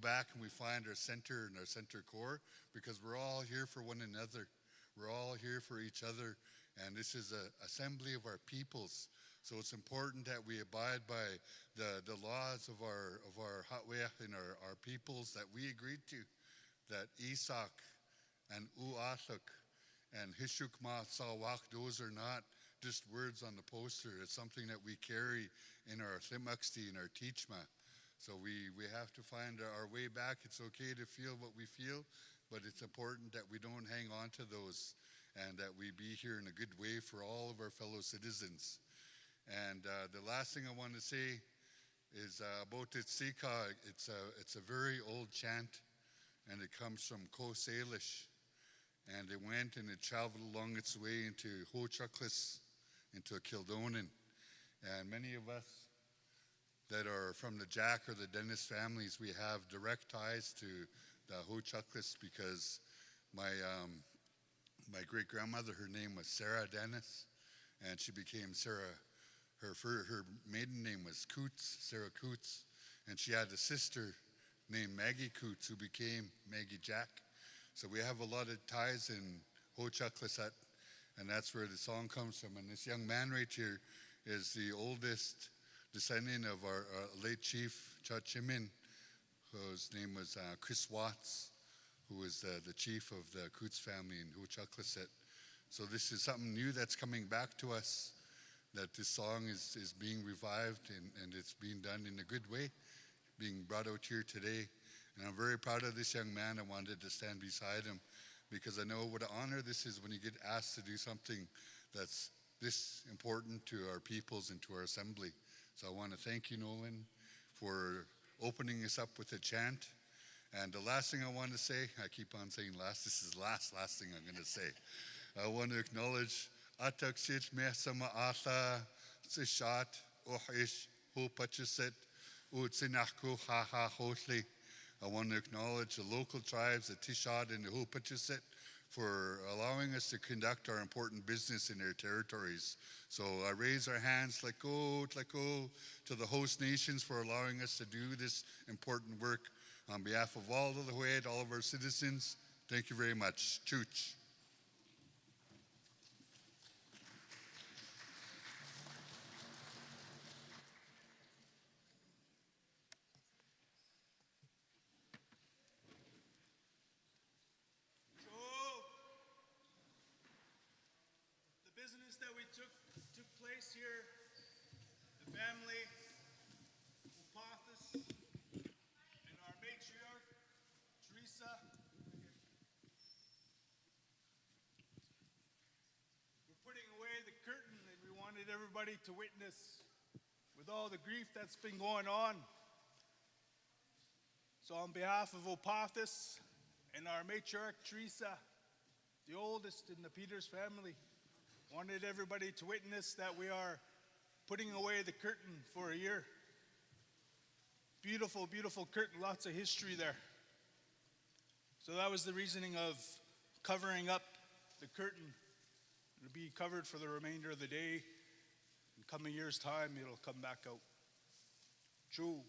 back and we find our center and our center core because we're all here for one another. We're all here for each other, and this is an assembly of our peoples. So it's important that we abide by the laws of our Huu-ay-aht and our peoples that we agreed to, that Isak and Huu-ay-aht and Hishukma Sawak, those are not just words on the poster. It's something that we carry in our Thlimaksti, in our Teachma. So we have to find our way back. It's okay to feel what we feel, but it's important that we don't hang on to those and that we be here in a good way for all of our fellow citizens. And the last thing I want to say is about Tsika. It's a very old chant, and it comes from Coast Salish. And it went and it traveled along its way into Ho-Chucklis, into Kildonan. And many of us that are from the Jack or the Dennis families, we have direct ties to the Ho-Chucklis because my great-grandmother, her name was Sarah Dennis, and she became Sarah. Her maiden name was Coots, Sarah Coots, and she had a sister named Maggie Coots who became Maggie Jack. So we have a lot of ties in Ho-Chucklis, and that's where the song comes from. And this young man right here is the oldest descendant of our late chief, Chachimin, whose name was Chris Watts, who was the chief of the Coots family in Ho-Chucklis. So this is something new that's coming back to us, that this song is being revived and it's being done in a good way, being brought out here today. And I'm very proud of this young man. I wanted to stand beside him because I know what an honor this is when you get asked to do something that's this important to our peoples and to our assembly. So I want to thank you, Nolan, for opening us up with a chant. And the last thing I want to say, I keep on saying last, this is the last thing I'm going to say. I want to acknowledge Atak Sit Mesama Ata Sishat Ohish Hopachisit Utsinachku Haha Hosli. I want to acknowledge the local tribes, the Tishat and the Hopachisit, for allowing us to conduct our important business in their territories. So I raise our hands, tlako, to the host nations for allowing us to do this important work. On behalf of all of the Huu-ay-aht, all of our citizens, thank you very much. Chooch. That we took place here, the family, Upathis, and our matriarch, Teresa. We're putting away the curtain, and we wanted everybody to witness with all the grief that's been going on. So on behalf of Upathis and our matriarch, Teresa, the oldest in the Peters family, wanted everybody to witness that we are putting away the curtain for a year. Beautiful, beautiful curtain, lots of history there. So that was the reasoning of covering up the curtain. It'll be covered for the remainder of the day. In coming years' time, it'll come back out. True.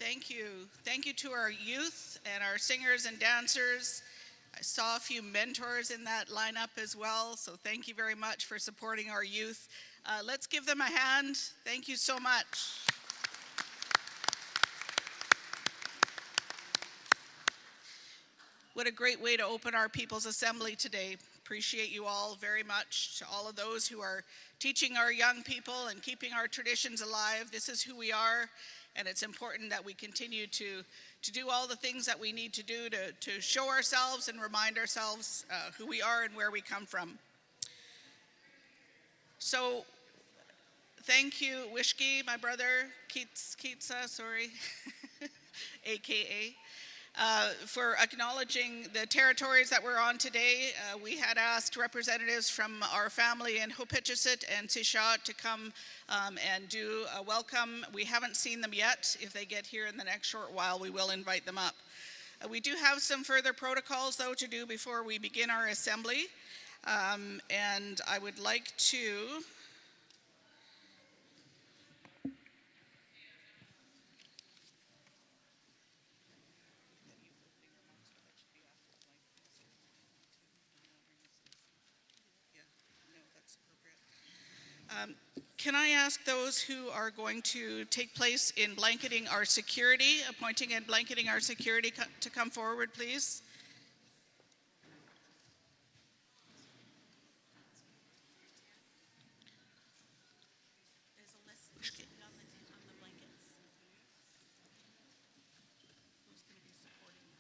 Thank you. Thank you to our youth and our singers and dancers. I saw a few mentors in that lineup as well, so thank you very much for supporting our youth. Let's give them a hand. Thank you so much. What a great way to open our People's Assembly today. Appreciate you all very much. To all of those who are teaching our young people and keeping our traditions alive, this is who we are, and it's important that we continue to do all the things that we need to do to show ourselves and remind ourselves who we are and where we come from. So, thank you, Wishki, my brother, Keitsa, sorry, AKA. For acknowledging the territories that we're on today. We had asked representatives from our family in Huu-ay-aht and Huu-ay-aht to come and do a welcome. We haven't seen them yet. If they get here in the next short while, we will invite them up. We do have some further protocols, though, to do before we begin our assembly. And I would like to can I ask those who are going to take place in blanketing our security, appointing and blanketing our security to come forward, please? There's a list written on the blankets. Who's going to be supporting that?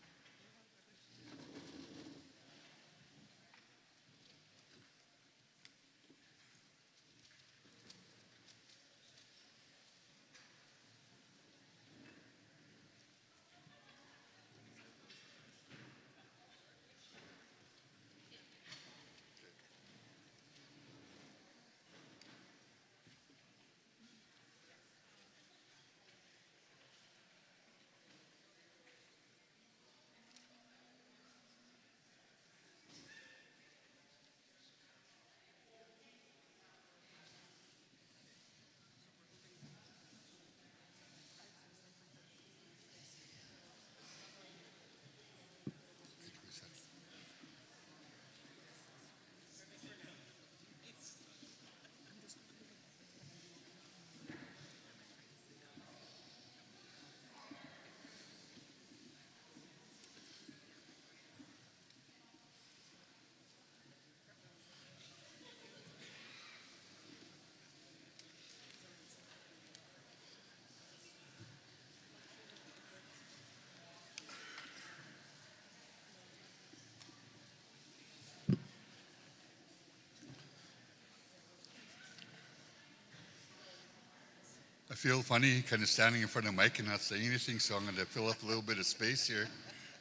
I feel funny kind of standing in front of the mic and not saying anything, so I'm going to fill up a little bit of space here,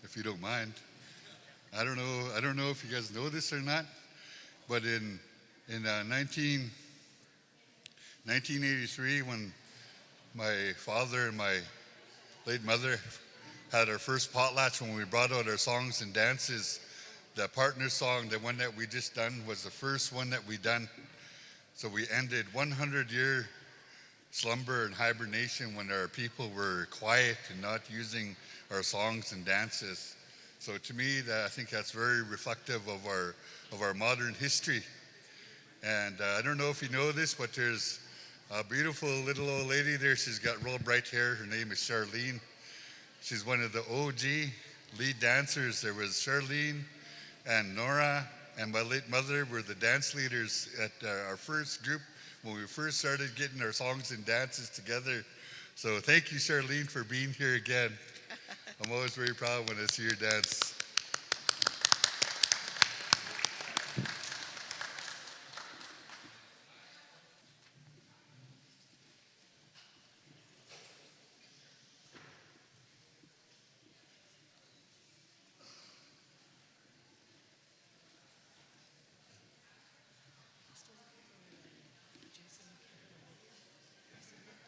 if you don't mind. I don't know if you guys know this or not, but in 1983, when my father and my late mother had our first potlatch, when we brought out our songs and dances, the partner song, the one that we just done, was the first one that we done. So we ended 100-year slumber and hibernation when our people were quiet and not using our songs and dances. So to me, I think that's very reflective of our modern history. And I don't know if you know this, but there's a beautiful little old lady there. She's got real bright hair. Her name is Charlene. She's one of the OG lead dancers. There was Charlene and Nora and my late mother were the dance leaders at our first group when we first started getting our songs and dances together. So thank you, Charlene, for being here again. I'm always very proud when I see your dance.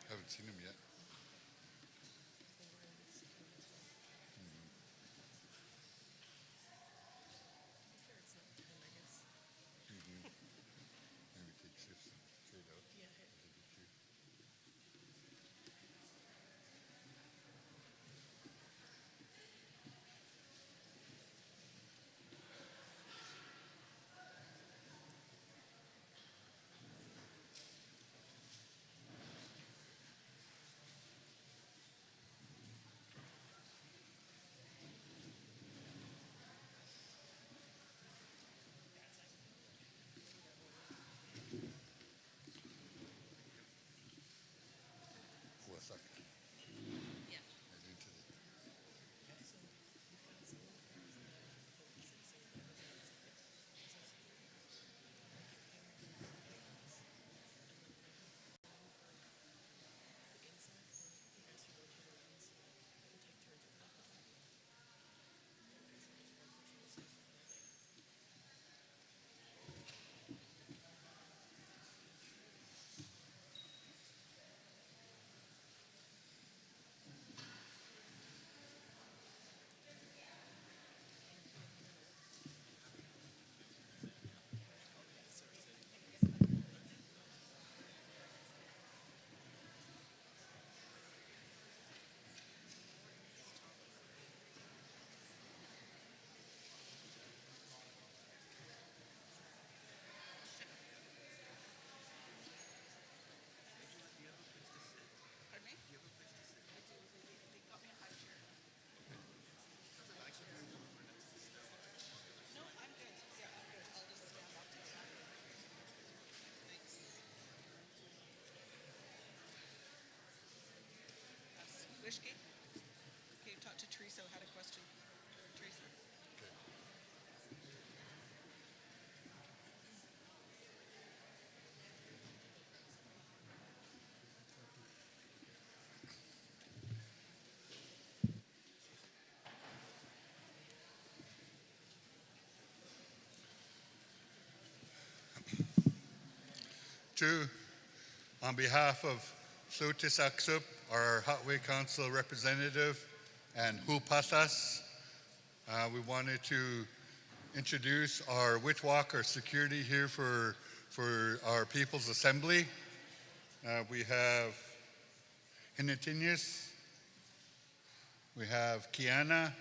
Haven't seen him yet. Maybe take shifts straight out. Teresa had a question. Teresa? Two, on behalf of Huu-ay-aht, our Hotway Council representative, and Huu-ay-aht, we wanted to introduce our Witwalk, our security here for our People's Assembly. We have Hinatinius, we have Kiana,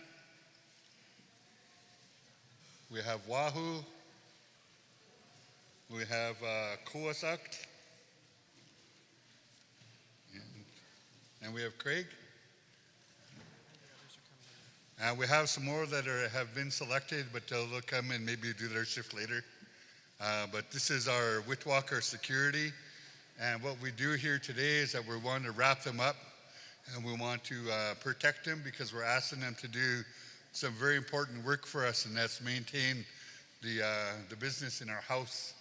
we have Wahoo, we have Huu-ay-aht, and we have Craig. We have some more that have been selected, but they'll come and maybe do their shift later. But this is our Witwalker security. And what we do here today is that we want to wrap them up and we want to protect them because we're asking them to do some very important work for us, and that's maintain the business in our house.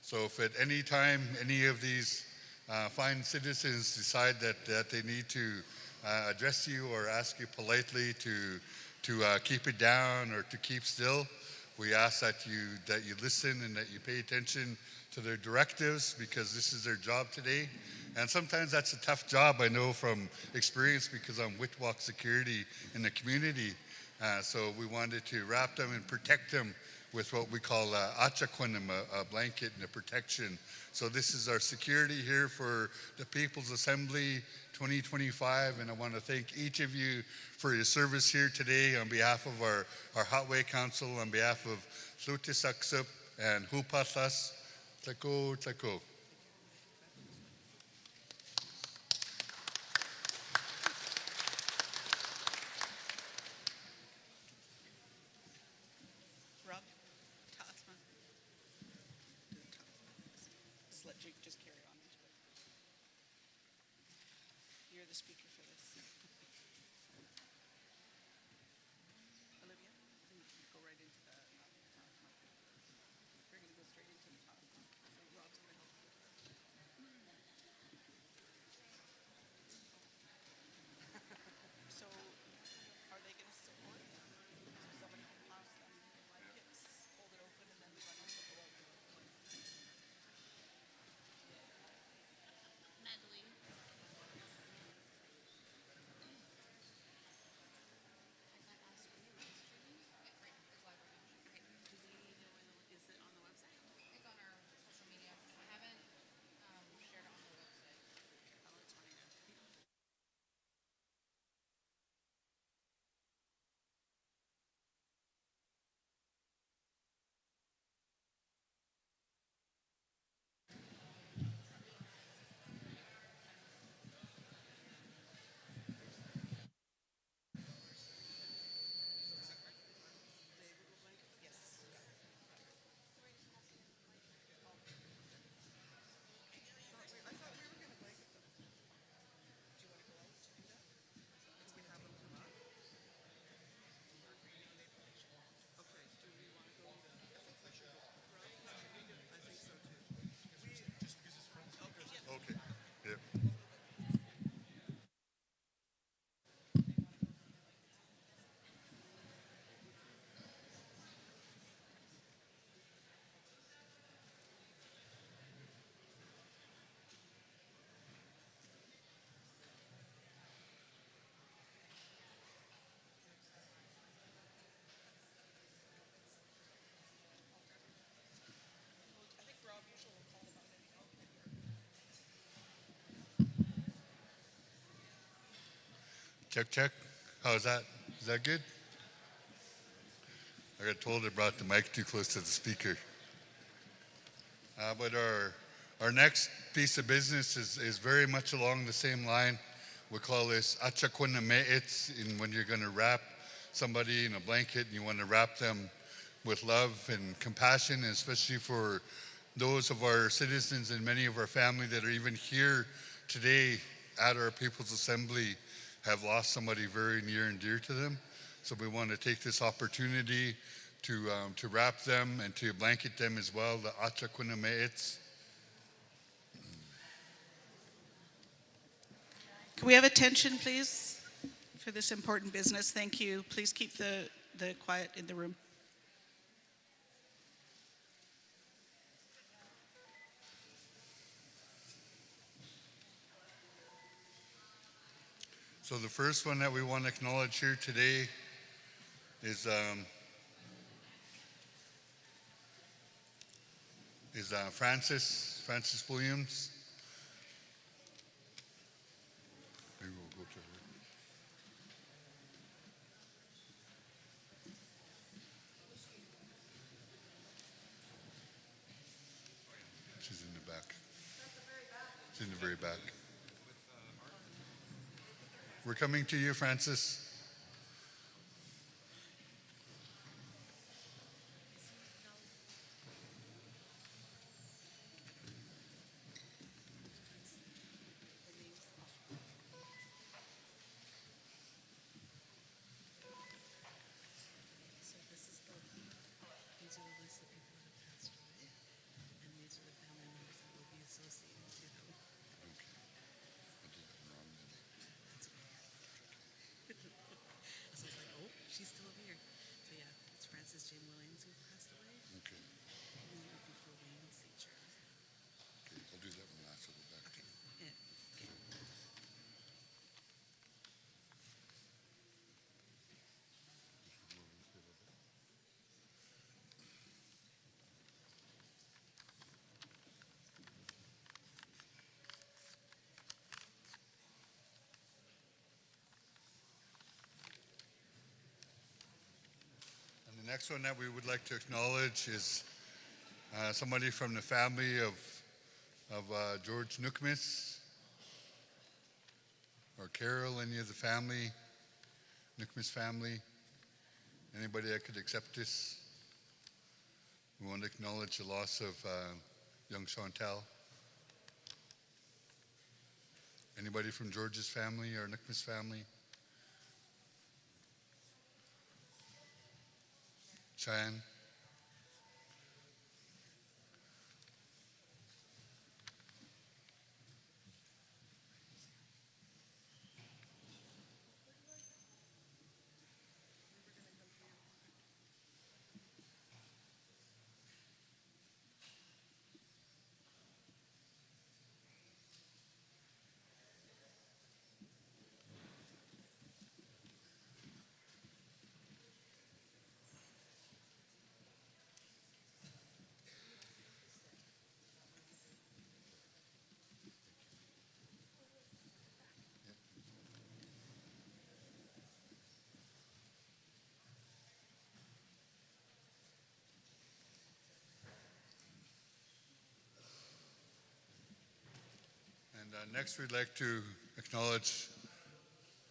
So if at any time any of these fine citizens decide that they need to address you or ask you politely to keep it down or to keep still, we ask that you listen and that you pay attention to their directives because this is their job today. And sometimes that's a tough job, I know from experience because I'm Witwalk security in the community. So we wanted to wrap them and protect them with what we call achakunim, a blanket and a protection. So this is our security here for the People's Assembly 2025, and I want to thank each of you for your service here today on behalf of our Hotway Council, on behalf of Huu-ay-aht and Huu-ay-aht. Tlako, tlako. Rob? Tasman? Just let Jake just carry on. You're the speaker for this. Olivia, go right into the. We're going to go straight into the top. So Rob's going to help. So, are they going to support? So somebody can pass them blankets, hold it open, and then run out the door. Medley. Is it on the website? It's on our social media. I haven't shared it on the website. Oh, it's fine. Yes. Okay. Yep. I think Rob usually will call about it. Check, check. How's that? Is that good? I got told I brought the mic too close to the speaker. But our next piece of business is very much along the same line. We call this achakunim me'etz, when you're going to wrap somebody in a blanket and you want to wrap them with love and compassion, and especially for those of our citizens and many of our family that are even here today at our People's Assembly have lost somebody very near and dear to them. So we want to take this opportunity to wrap them and to blanket them as well, the Achakunameits. Can we have attention, please, for this important business? Thank you. Please keep the quiet in the room. So the first one that we want to acknowledge here today is Francis Williams. Maybe we'll go to her. She's in the back. She's in the very back. We're coming to you, Francis. So this is these are the list of people that have passed away, and these are the family members that will be associated to them. So it's like, oh, she's still over here. So yeah, it's Francis Jane Williams who passed away, Okay. and then it would be for Wayne Seacher. Okay. I'll do that one last. I'll go back. Okay. Yeah. Okay. And the next one that we would like to acknowledge is somebody from the family of George Nookmis or Carol, any of the family, Nookmis family. Anybody that could accept this? We want to acknowledge the loss of young Chantal. Anybody from George's family or Nookmis family? Cheyenne? And next we'd like to acknowledge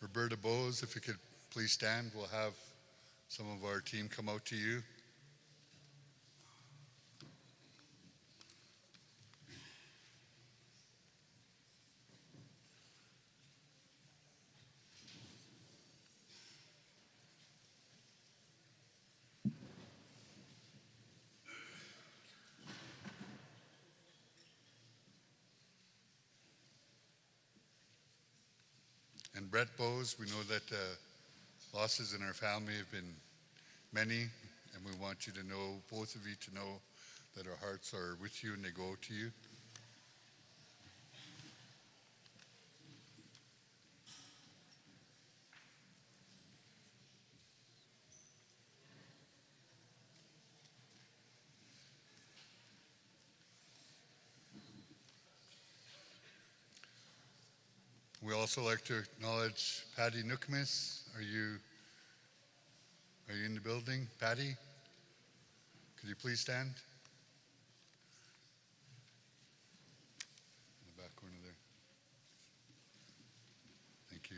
Roberta Bowes. If you could please stand, we'll have some of our team come out to you. And Brett Bowes, we know that losses in our family have been many, and we want you to know, both of you to know, that our hearts are with you and they go to you. We also like to acknowledge Patty Nookmis. Are you in the building? Patty? Could you please stand? In the back corner there. Thank you.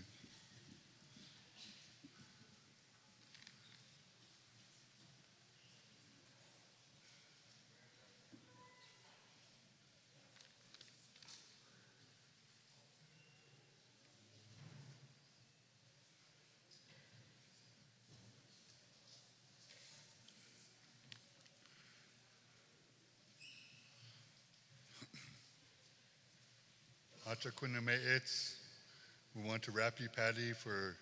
Huu-ay-aht, we want to wrap you, Patty, for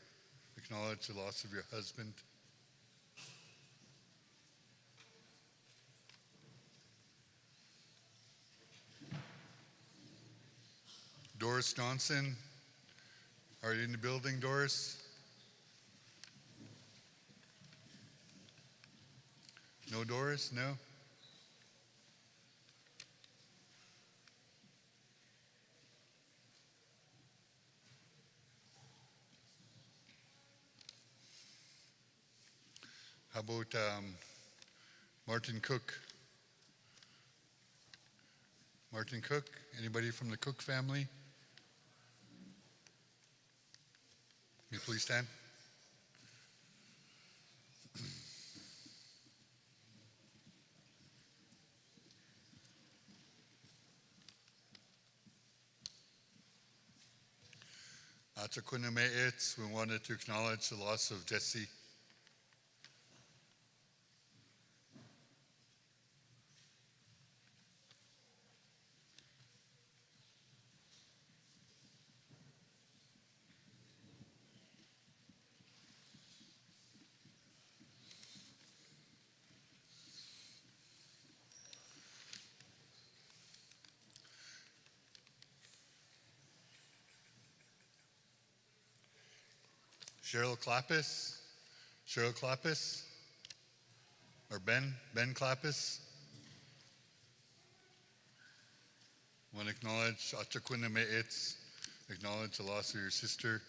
acknowledge the loss of your husband. Doris Johnson, are you in the building, Doris? No, Doris? No? How about Martin Cook? Martin Cook? Anybody from the Cook family? Can you please stand? Huu-ay-aht, we wanted to acknowledge the loss of Jesse. Cheryl Clappis, or Ben Clappis. Want to acknowledge Huu-ay-aht, acknowledge the loss of your sister.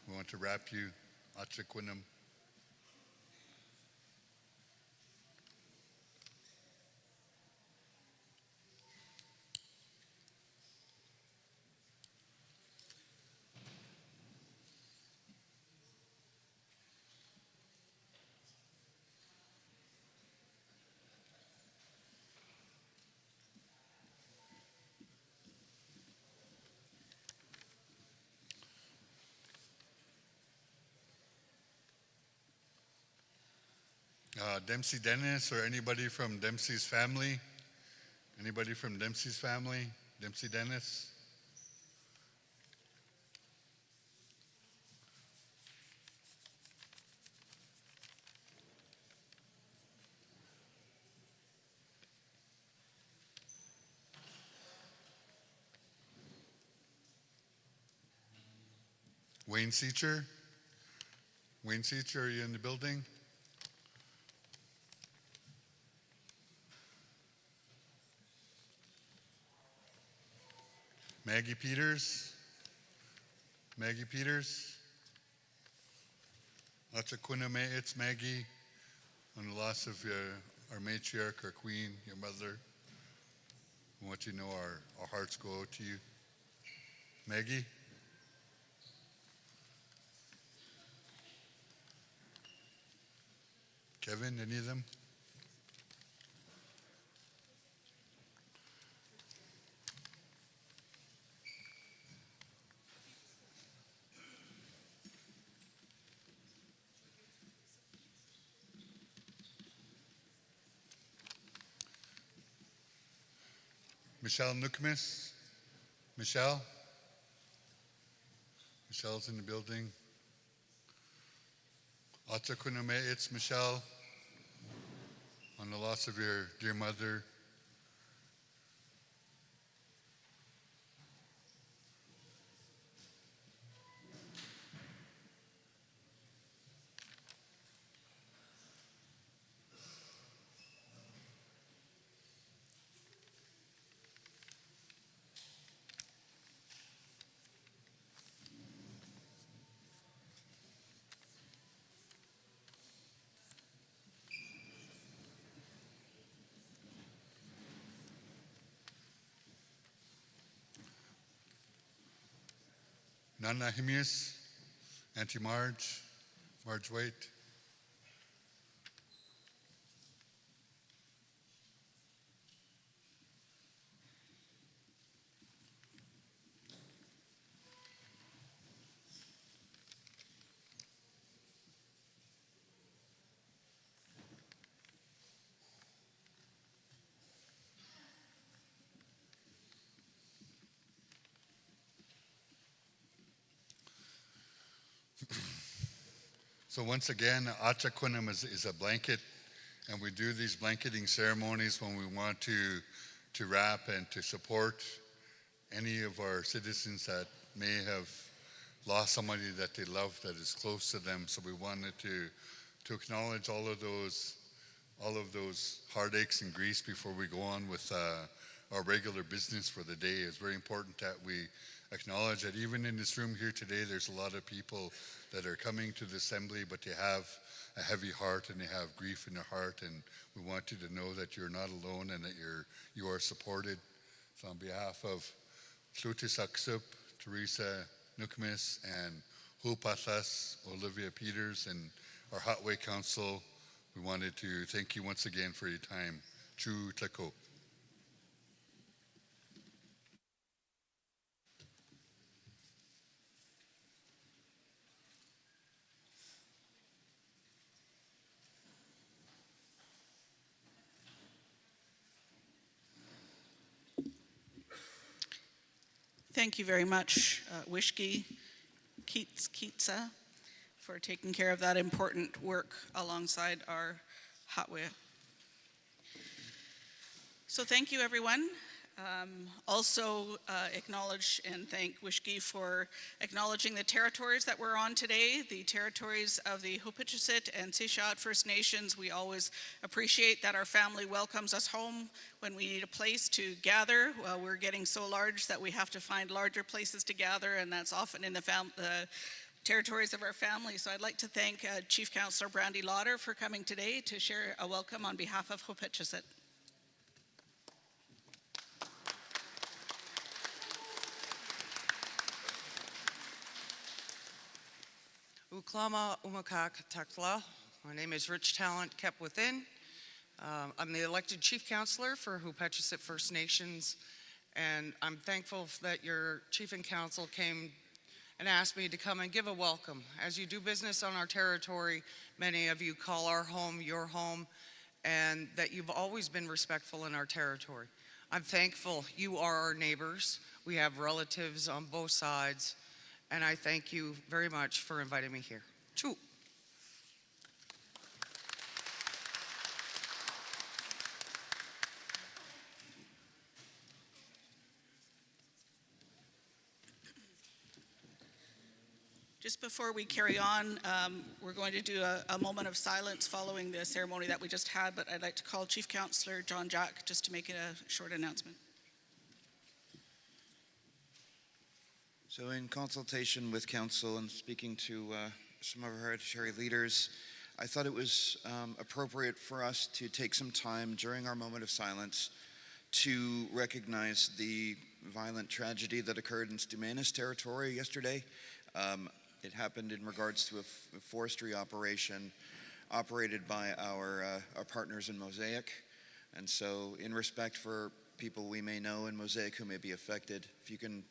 We want to wrap you, Huu-ay-aht. Dempsey Dennis or anybody from Dempsey's family? Anybody from Dempsey's family? Dempsey Dennis? Wayne Seacher? Wayne Seacher, are you in the building? Maggie Peters? Maggie Peters? Huu-ay-aht, Maggie, on the loss of our matriarch, our queen, your mother. I want you to know our hearts go out to you. Maggie? Kevin, any of them? Michelle Nookmis? Michelle? Michelle's in the building. Huu-ay-aht, Michelle, on the loss of your dear mother. Nana Himius, Auntie Marge White. So once again, Achakunam is a blanket, and we do these blanketing ceremonies when we want to wrap and to support any of our citizens that may have lost somebody that they love that is close to them. So we wanted to acknowledge all of those heartaches and griefs before we go on with our regular business for the day. It's very important that we acknowledge that even in this room here today, there's a lot of people that are coming to the assembly, but they have a heavy heart and they have grief in their heart, and we want you to know that you're not alone and that you are supported. So on behalf of Clutis Aksup, Teresa Nukmis, and Huu-ay-aht, Olivia Peters, and our Hotway Council, we wanted to thank you once again for your time. Chu Tlako. Thank you very much, Wishki Keetsa, for taking care of that important work alongside our Hotway. So thank you, everyone. Also acknowledge and thank Wishki for acknowledging the territories that we're on today, the territories of the Huu-ay-aht and Huu-ay-aht First Nations. We always appreciate that our family welcomes us home when we need a place to gather. We're getting so large that we have to find larger places to gather, and that's often in the territories of our family. So I'd like to thank Chief Councillor Brandy Lauder for coming today to share a welcome on behalf of Huu-ay-aht. Uklama umakak takla. My name is Rich Talent, kept within. I'm the elected chief counselor for Huu-ay-aht First Nations, and I'm thankful that your chief and council came and asked me to come and give a welcome. As you do business on our territory, many of you call our home your home, and that you've always been respectful in our territory. I'm thankful you are our neighbors. We have relatives on both sides, and I thank you very much for inviting me here. Choo. Just before we carry on, we're going to do a moment of silence following the ceremony that we just had, but I'd like to call Chief Councillor John Jack just to make a short announcement. So in consultation with council and speaking to some of our hereditary leaders, I thought it was appropriate for us to take some time during our moment of silence to recognize the violent tragedy that occurred in Stumanis territory yesterday. It happened in regards to a forestry operation operated by our partners in Mosaic. And so in respect for people we may know in Mosaic who may be affected, if you can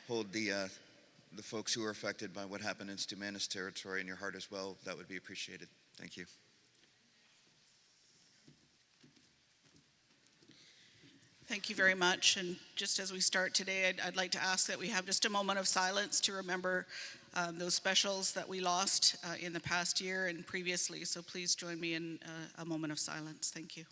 hold the folks who are affected by what happened in Stumanis territory in your heart as well, that would be appreciated. Thank you. Thank you very much. And just as we start today, I'd like to ask that we have just a moment of silence to remember those specials that we lost in the past year and previously. So please join me in a moment of silence. Thank you.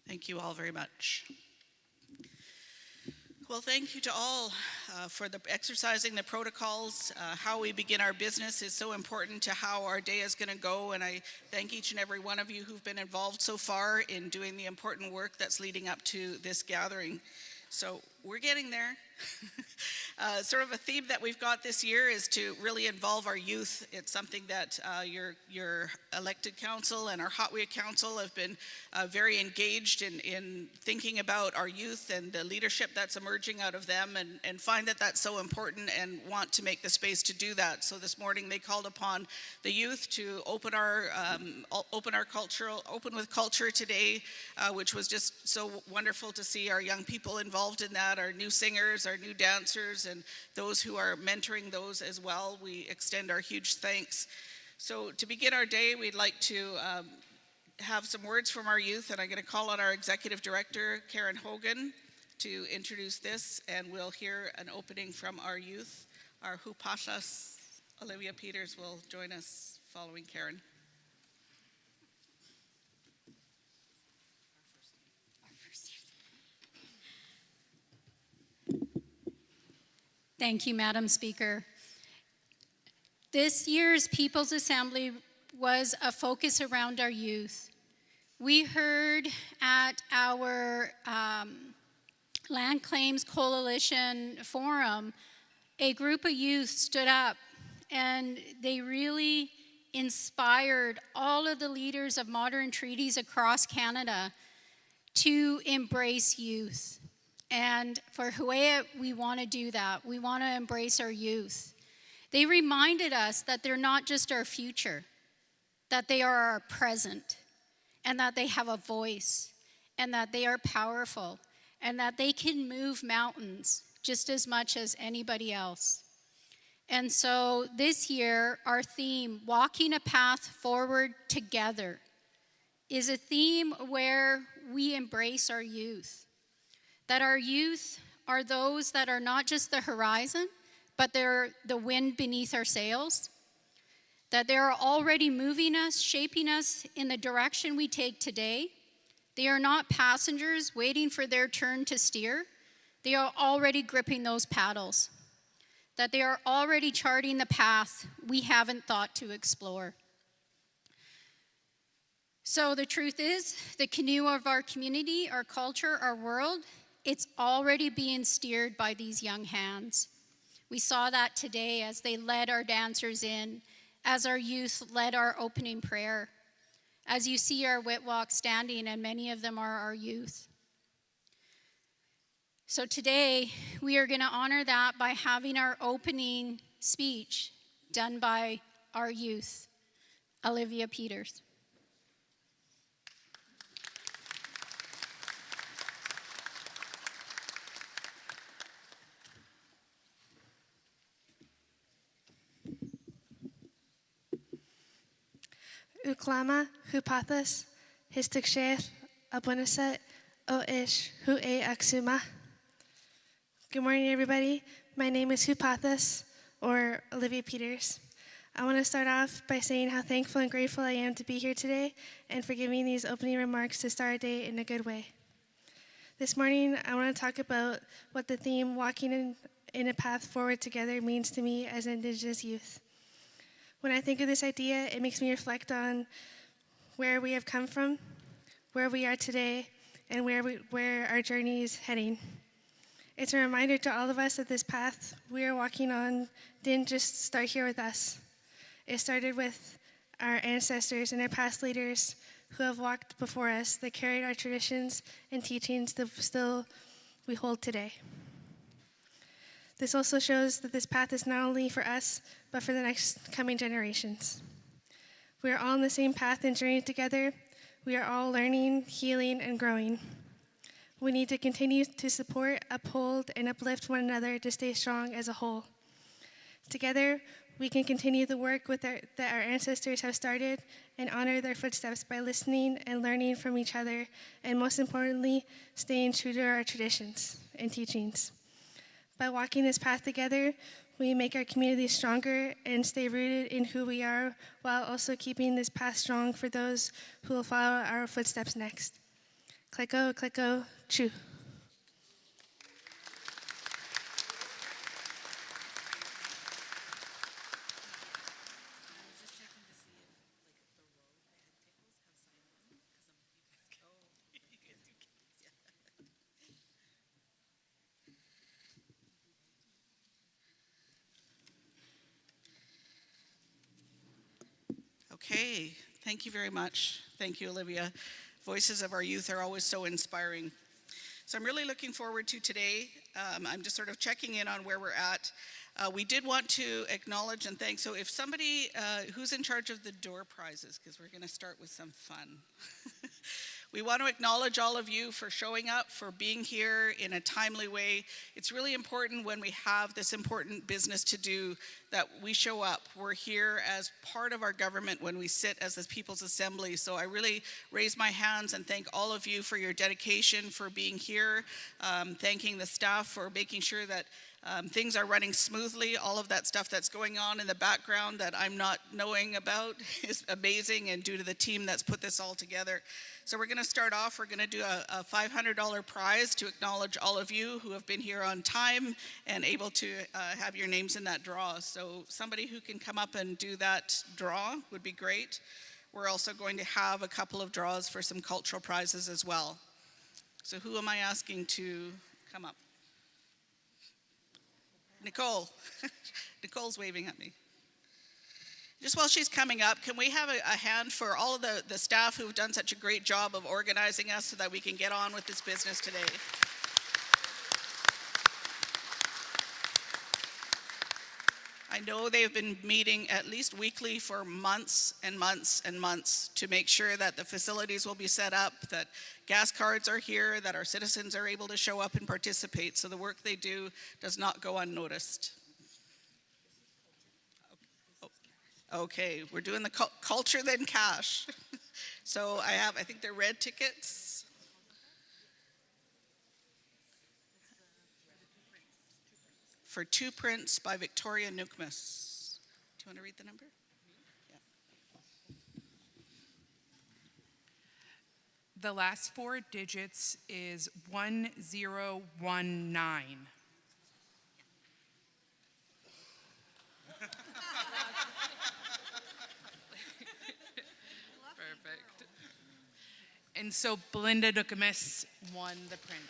Thank you all very much. Well, thank you to all for exercising the protocols. How we begin our business is so important to how our day is going to go, and I thank each and every one of you who've been involved so far in doing the important work that's leading up to this gathering. So we're getting there. Sort of a theme that we've got this year is to really involve our youth. It's something that your elected council and our Huu-ay-aht Council have been very engaged in thinking about our youth and the leadership that's emerging out of them, and find that that's so important and want to make the space to do that. So this morning they called upon the youth to open with culture today, which was just so wonderful to see our young people involved in that, our new singers, our new dancers, and those who are mentoring those as well. We extend our huge thanks. So to begin our day, we'd like to have some words from our youth, and I'm going to call on our Executive Director, Karen Hogan, to introduce this, and we'll hear an opening from our youth. Our Huu-ay-aht, Olivia Peters, will join us following Karen. Thank you, Madam Speaker. This year's People's Assembly was a focus around our youth. We heard at our Land Claims Coalition Forum, a group of youth stood up and they really inspired all of the leaders of modern treaties across Canada to embrace youth. And for Huu-ay-aht, we want to do that. We want to embrace our youth. They reminded us that they're not just our future, that they are our present, and that they have a voice, and that they are powerful, and that they can move mountains just as much as anybody else. And so this year, our theme, Walking a Path Forward Together, is a theme where we embrace our youth. That our youth are those that are not just the horizon, but they're the wind beneath our sails. That they are already moving us, shaping us in the direction we take today. They are not passengers waiting for their turn to steer. They are already gripping those paddles. That they are already charting the path we haven't thought to explore. So the truth is, the canoe of our community, our culture, our world, it's already being steered by these young hands. We saw that today as they led our dancers in, as our youth led our opening prayer, as you see our Witwalk standing, and many of them are our youth. So today, we are going to honor that by having our opening speech done by our youth, Olivia Peters. Uklama, Hupathas, Histiksheth, Abunaset, O-ish, Huu-ay-aht. Good morning, everybody. My name is Hupathas, or Olivia Peters. I want to start off by saying how thankful and grateful I am to be here today and for giving these opening remarks to start our day in a good way. This morning, I want to talk about what the theme, Walking in a Path Forward Together, means to me as an Indigenous youth. When I think of this idea, it makes me reflect on where we have come from, where we are today, and where our journey is heading. It's a reminder to all of us that this path we are walking on didn't just start here with us. It started with our ancestors and our past leaders who have walked before us that carried our traditions and teachings that still we hold today. This also shows that this path is not only for us, but for the next coming generations. We are all on the same path and journey together. We are all learning, healing, and growing. We need to continue to support, uphold, and uplift one another to stay strong as a whole. Together, we can continue the work that our ancestors have started and honor their footsteps by listening and learning from each other, and most importantly, staying true to our traditions and teachings. By walking this path together, we make our community stronger and stay rooted in who we are, while also keeping this path strong for those who will follow our footsteps next. Kliko, kliko, chew. Okay, thank you very much. Thank you, Olivia. Voices of our youth are always so inspiring. So I'm really looking forward to today. I'm just sort of checking in on where we're at. We did want to acknowledge and thank, so if somebody, who's in charge of the door prizes, because we're gonna start with some fun. We want to acknowledge all of you for showing up, for being here in a timely way. It's really important when we have this important business to do that we show up. We're here as part of our government when we sit as the People's Assembly. So I really raise my hands and thank all of you for your dedication, for being here, thanking the staff for making sure that things are running smoothly. All of that stuff that's going on in the background that I'm not knowing about is amazing, and due to the team that's put this all together. So we're going to start off, we're going to do a $500 prize to acknowledge all of you who have been here on time and able to have your names in that draw. So somebody who can come up and do that draw would be great. We're also going to have a couple of draws for some cultural prizes as well. So who am I asking to come up? Nicole. Nicole's waving at me. Just while she's coming up, can we have a hand for all of the staff who've done such a great job of organizing us so that we can get on with this business today? I know they've been meeting at least weekly for months and months and months to make sure that the facilities will be set up, that gas cards are here, that our citizens are able to show up and participate. So the work they do does not go unnoticed. Okay, we're doing the culture then cash. So I think they're red tickets. For Two Prints by Victoria Nukmus. Do you want to read the number? Yeah. The last 4 digits is 1019. Perfect. And so Belinda Dukamis won the print.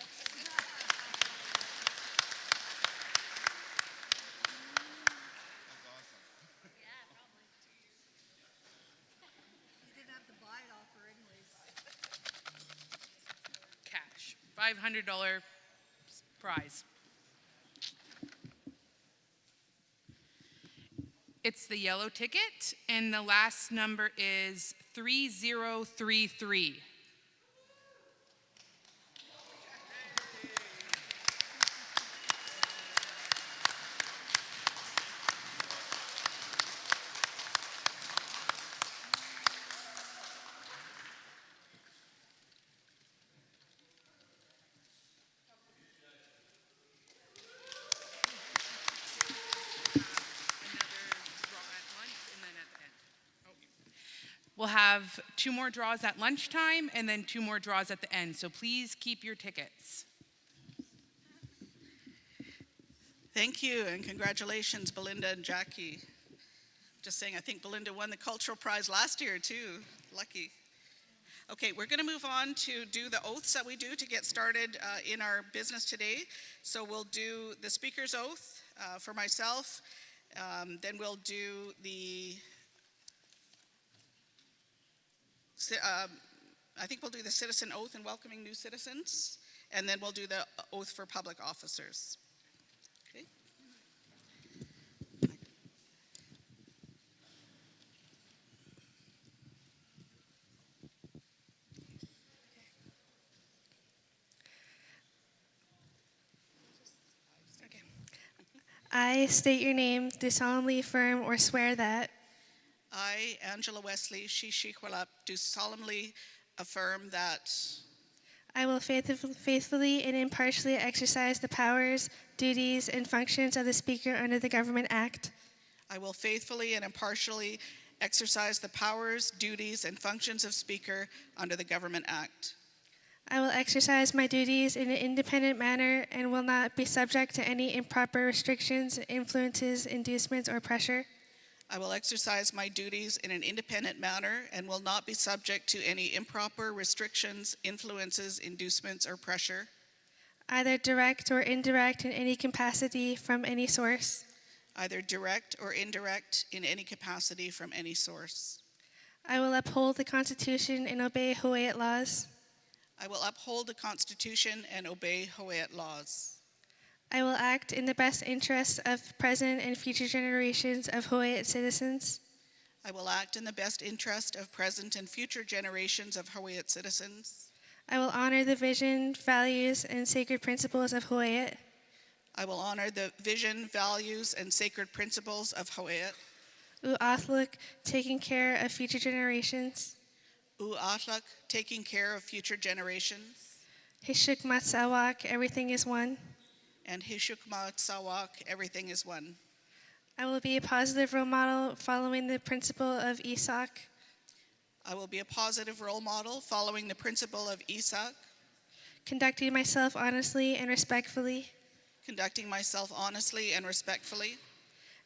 Cash. $500 prize. It's the yellow ticket, and the last number is 3033. We'll have 2 more draws at lunchtime and then 2 more draws at the end. So please keep your tickets. Thank you, and congratulations, Belinda and Jackie. Just saying, I think Belinda won the cultural prize last year too. Lucky. Okay, we're going to move on to do the oaths that we do to get started in our business today. So we'll do the speaker's oath for myself. Then we'll do the I think we'll do the citizen oath and welcoming new citizens, and then we'll do the oath for public officers. Okay. I state your name, do solemnly affirm or swear that I, Angela Wesley, Shishikwalup, do solemnly affirm that I will faithfully and impartially exercise the powers, duties, and functions of the Speaker under the Government Act. I will faithfully and impartially exercise the powers, duties, and functions of Speaker under the Government Act. I will exercise my duties in an independent manner and will not be subject to any improper restrictions, influences, inducements, or pressure. I will exercise my duties in an independent manner and will not be subject to any improper restrictions, influences, inducements, or pressure, either direct or indirect in any capacity from any source. either direct or indirect in any capacity from any source. I will uphold the Constitution and obey Huu-ay-aht laws. I will uphold the Constitution and obey Huu-ay-aht laws. I will act in the best interests of present and future generations of Huu-ay-aht citizens. I will act in the best interest of present and future generations of Huu-ay-aht citizens. I will honor the vision, values, and sacred principles of Huu-ay-aht. I will honor the vision, values, and sacred principles of Huu-ay-aht. Huu-ay-aht, taking care of future generations. Huu-ay-aht, taking care of future generations. Hishuk-mat-sawak, everything is one. And Hishuk-mat-sawak, everything is one. I will be a positive role model following the principle of Isak. I will be a positive role model following the principle of Isak, Conducting myself honestly and respectfully. conducting myself honestly and respectfully.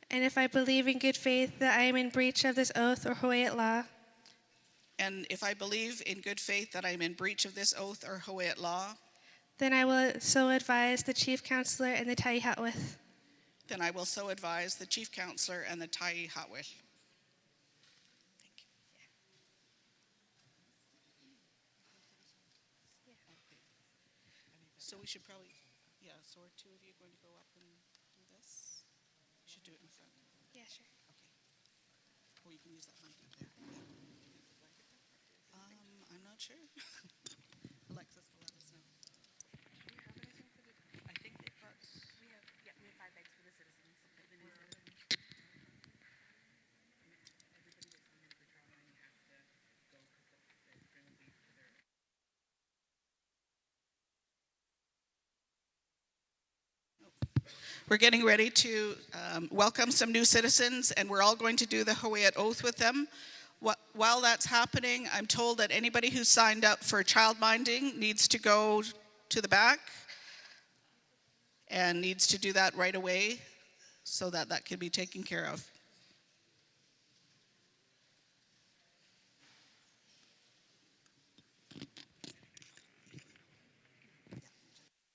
And if I believe in good faith that I am in breach of this oath or Huu-ay-aht law, And if I believe in good faith that I am in breach of this oath or Huu-ay-aht law, then I will so advise the chief counselor and the Huu-ay-aht. then I will so advise the chief counselor and the Huu-ay-aht. So we should probably, so are two of you going to go up and do this? We should do it in front. Yeah, sure. Okay. Or you can use that mic up there. I'm not sure. Alexis will let us know. I think they've got. We have 5 bags for the citizens. We're getting ready to welcome some new citizens, and we're all going to do the Huu-ay-aht oath with them. While that's happening, I'm told that anybody who's signed up for childminding needs to go to the back and needs to do that right away so that that can be taken care of.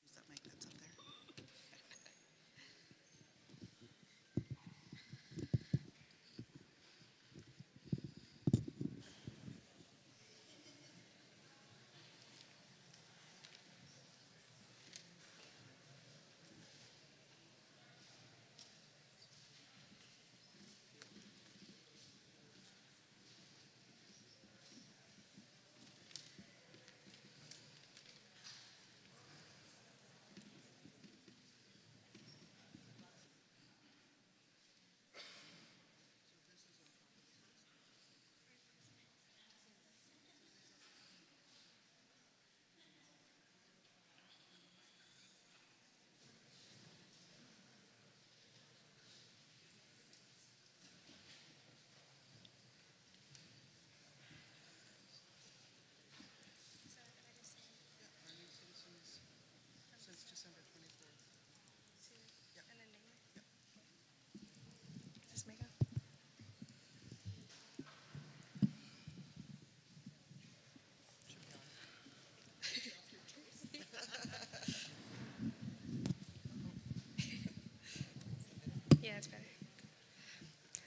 Use that mic that's up there. Yeah, it's better.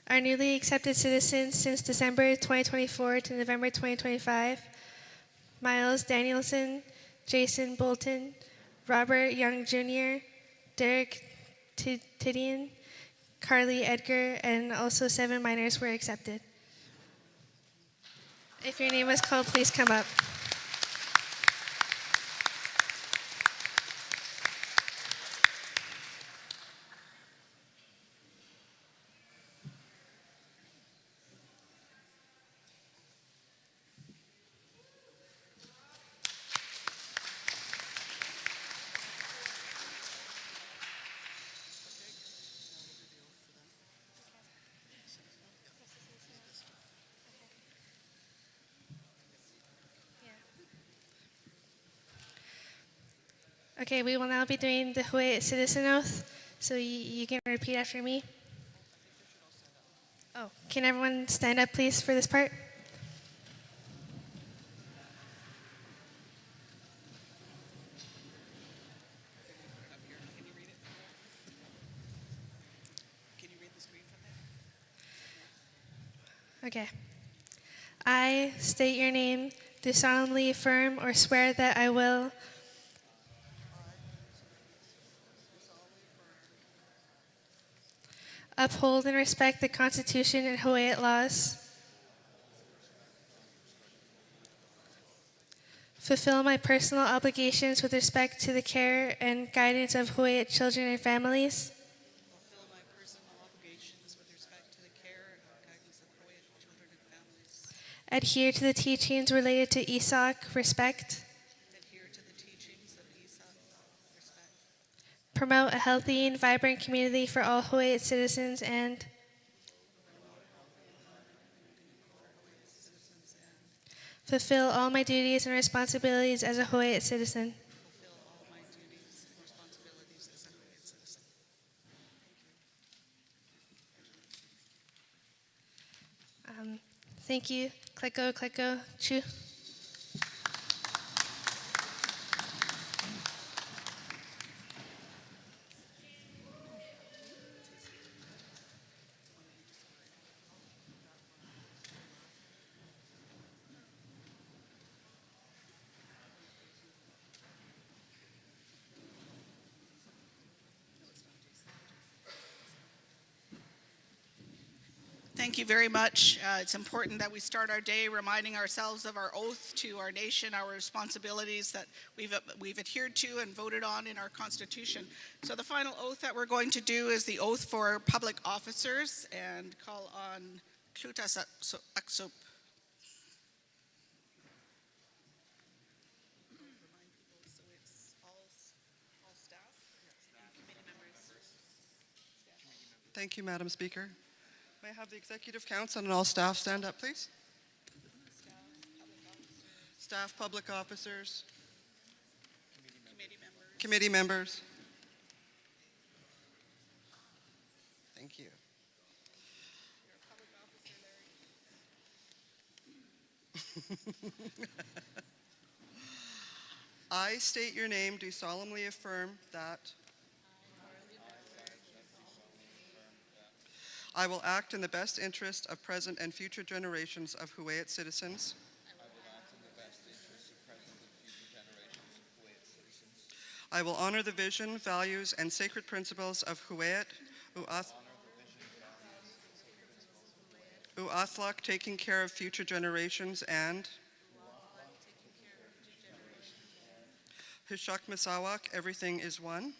Our newly accepted citizens since December 2024 to November 2025, Miles Danielson, Jason Bolton, Robert Young Jr., Derek Tidian, Carly Edgar, and also 7 minors were accepted. If your name was called, please come up. Okay, we will now be doing the Huu-ay-aht Citizen Oath, so you can repeat after me. Oh, can everyone stand up, please, for this part? Can you read the screen from there? Okay. I state your name, do solemnly affirm or swear that I will uphold and respect the Constitution and Huu-ay-aht laws, fulfill my personal obligations with respect to the care and guidance of Huu-ay-aht children and families, fulfill my personal obligations with respect to the care and guidance of Huu-ay-aht children and families, adhere to the teachings related to ESOC, respect, adhere to the teachings of ESOP, respect, promote a healthy and vibrant community for all Huu-ay-aht citizens, and fulfill all my duties and responsibilities as a Huu-ay-aht citizen. fulfill all my duties and responsibilities as a Huu-ay-aht citizen. Thank you. Kleko, kleko, chu. Thank you very much. It's important that we start our day reminding ourselves of our oath to our nation, our responsibilities that we've adhered to and voted on in our Constitution. So the final oath that we're going to do is the oath for public officers, and call on Huu-ay-aht Citizens. Thank you, Madam Speaker. May I have the Executive Council and all staff stand up, please? Staff, public officers, committee members. Thank you. I state your name, do solemnly affirm that I will act in the best interest of present and future generations of Huu-ay-aht citizens. I will honor the vision, values, and sacred principles of Huu-ay-aht Huu-ay-aht, taking care of future generations, and Hishak Misawak, everything is one.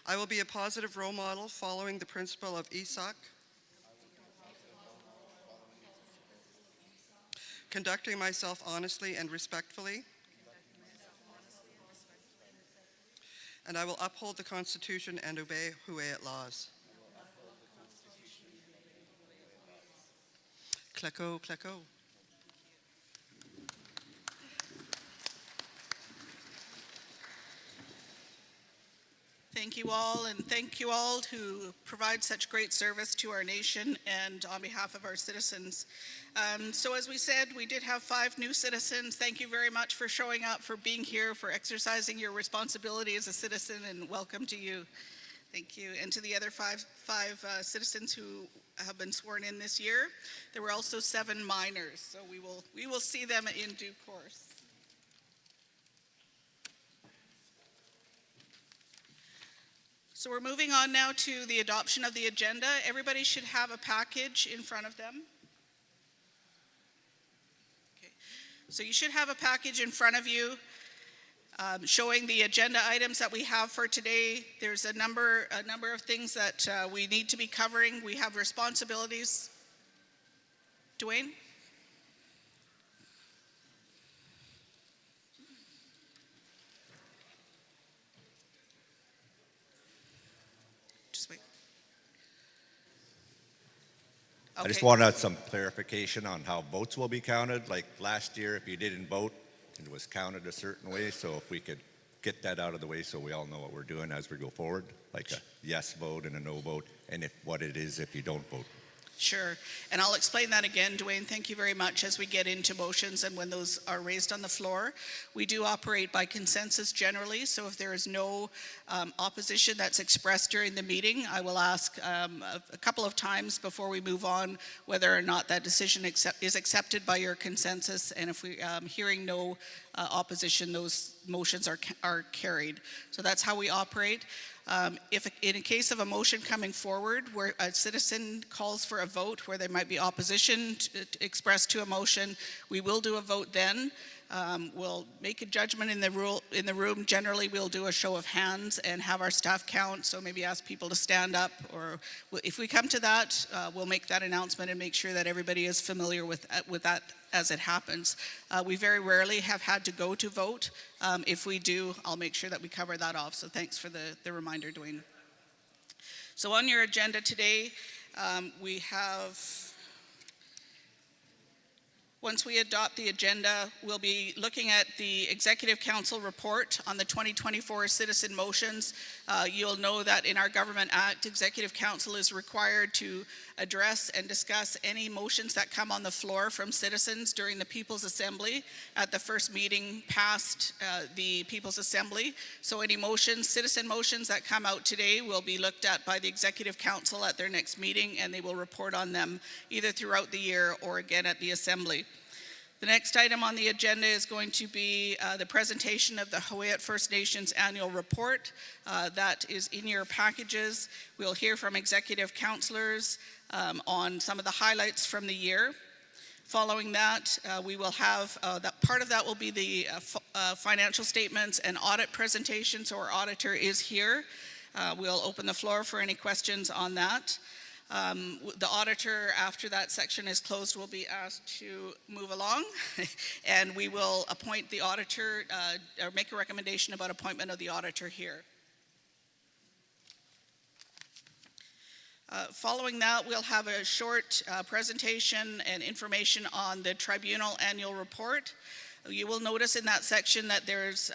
I will be a positive role model following the principle of ESOC, conducting myself honestly and respectfully, and I will uphold the Constitution and obey Huu-ay-aht laws. Kleko, kleko. Thank you all, and thank you all who provide such great service to our nation and on behalf of our citizens. So as we said, we did have 5 new citizens. Thank you very much for showing up, for being here, for exercising your responsibility as a citizen, and welcome to you. Thank you. And to the other five citizens who have been sworn in this year. There were also 7 minors, so we will see them in due course. So we're moving on now to the adoption of the agenda. Everybody should have a package in front of them. Okay. So you should have a package in front of you showing the agenda items that we have for today. There's a number of things that we need to be covering. We have responsibilities. Dwayne? I just wanted some clarification on how votes will be counted. Like last year, if you didn't vote, it was counted a certain way. So if we could get that out of the way so we all know what we're doing as we go forward, like a yes vote and a no vote, and what it is if you don't vote. Sure. And I'll explain that again, Dwayne. Thank you very much. As we get into motions and when those are raised on the floor, we do operate by consensus generally. So if there is no opposition that's expressed during the meeting, I will ask a couple of times before we move on whether or not that decision is accepted by your consensus. And if we hearing no opposition, those motions are carried. So that's how we operate. If in a case of a motion coming forward where a citizen calls for a vote where there might be opposition expressed to a motion, we will do a vote then. We'll make a judgment in the room. Generally, we'll do a show of hands and have our staff count, so maybe ask people to stand up, or if we come to that, we'll make that announcement and make sure that everybody is familiar with that as it happens. We very rarely have had to go to vote. If we do, I'll make sure that we cover that off, so thanks for the reminder, Dwayne. So on your agenda today, we have, once we adopt the agenda, we'll be looking at the Executive Council report on the 2024 citizen motions. You'll know that in our Government Act, Executive Council is required to address and discuss any motions that come on the floor from citizens during the People's Assembly at the first meeting past the People's Assembly. So any motions, citizen motions that come out today will be looked at by the Executive Council at their next meeting, and they will report on them either throughout the year or again at the Assembly. The next item on the agenda is going to be the presentation of the Huu-ay-aht First Nations annual report. That is in your packages. We'll hear from executive councillors on some of the highlights from the year. Following that, we will have, part of that will be the financial statements and audit presentation, so our auditor is here. We'll open the floor for any questions on that. The auditor, after that section is closed, will be asked to move along and we will appoint the auditor or make a recommendation about appointment of the auditor here. Following that, we'll have a short presentation and information on the tribunal annual report. You will notice in that section that there's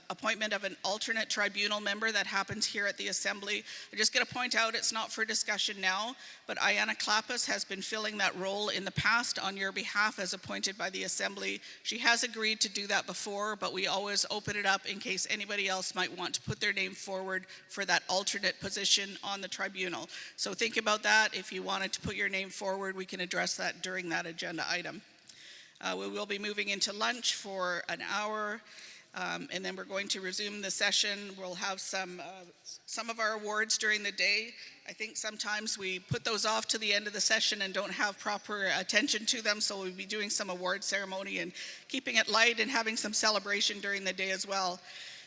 appointment of an alternate tribunal member that happens here at the Assembly. I'm just going to point out it's not for discussion now, but Ayanna Klapas has been filling that role in the past on your behalf as appointed by the Assembly. She has agreed to do that before, but we always open it up in case anybody else might want to put their name forward for that alternate position on the tribunal. So think about that. If you wanted to put your name forward, we can address that during that agenda item. We will be moving into lunch for an hour, and then we're going to resume the session. We'll have some of our awards during the day. I think sometimes we put those off to the end of the session and don't have proper attention to them, so we'll be doing some award ceremony and keeping it light and having some celebration during the day as well.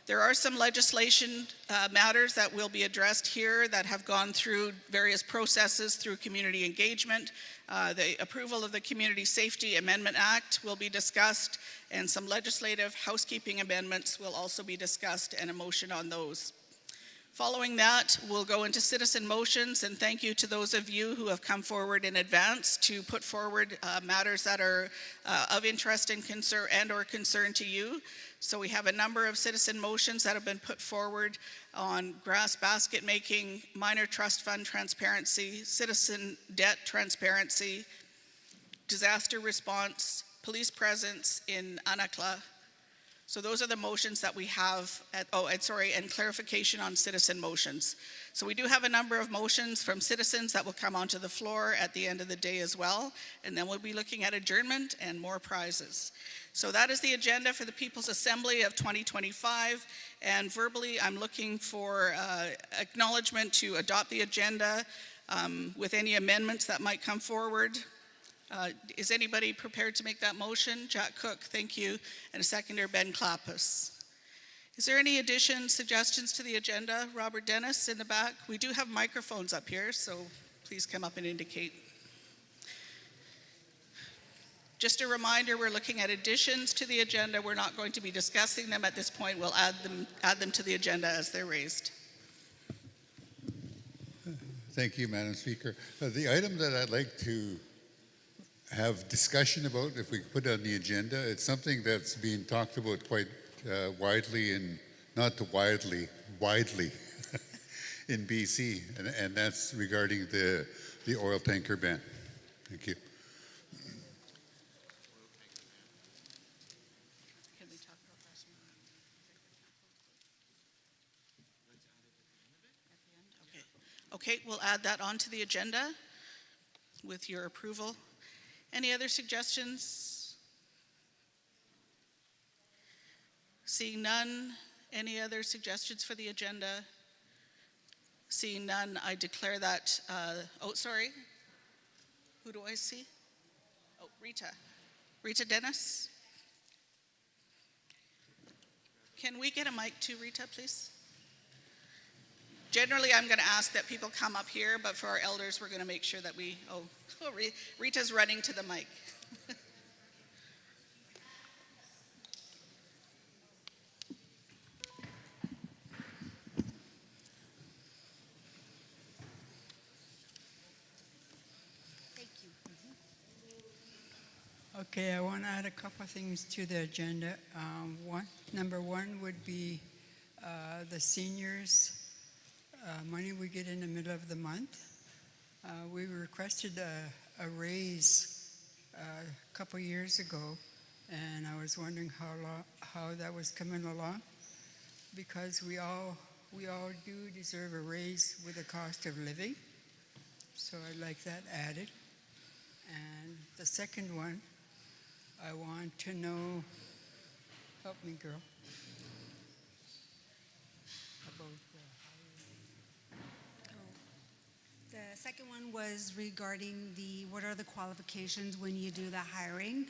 There are some legislation matters that will be addressed here that have gone through various processes through community engagement. The approval of the Community Safety Amendment Act will be discussed, and some legislative housekeeping amendments will also be discussed and a motion on those. Following that, we'll go into citizen motions, and thank you to those of you who have come forward in advance to put forward matters that are of interest and concern to you. So we have a number of citizen motions that have been put forward on grass basket making, minor trust fund transparency, citizen debt transparency, disaster response, police presence in Anakla. So those are the motions that we have, and clarification on citizen motions. So we do have a number of motions from citizens that will come onto the floor at the end of the day as well, and then we'll be looking at adjournment and more prizes. So that is the agenda for the People's Assembly of 2025, and verbally I'm looking for acknowledgement to adopt the agenda with any amendments that might come forward. Is anybody prepared to make that motion? Jack Cook, thank you. And a seconder, Ben Klapas. Is there any additions, suggestions to the agenda? Robert Dennis in the back. We do have microphones up here, so please come up and indicate. Just a reminder, we're looking at additions to the agenda. We're not going to be discussing them at this point. We'll add them to the agenda as they're raised. Thank you, Madam Speaker. The item that I'd like to have discussion about, if we put it on the agenda, it's something that's being talked about quite widely in BC, and that's regarding the oil tanker ban. Thank you. Can we talk about last meeting? At the end? Okay. Okay, we'll add that onto the agenda with your approval. Any other suggestions? Seeing none, any other suggestions for the agenda? Seeing none, I declare that, oh, sorry. Who do I see? Oh, Rita. Rita Dennis? Can we get a mic to Rita, please? Generally, I'm going to ask that people come up here, but for our elders, we're going to make sure that we, Rita's running to the mic. Thank you. Okay, I want to add a couple of things to the agenda. Number one would be the seniors money we get in the middle of the month. We requested a raise a couple years ago, and I was wondering how that was coming along, because we all do deserve a raise with the cost of living. So I'd like that added. And the second one, I want to know, help me, girl, about The second one was regarding what are the qualifications when you do the hiring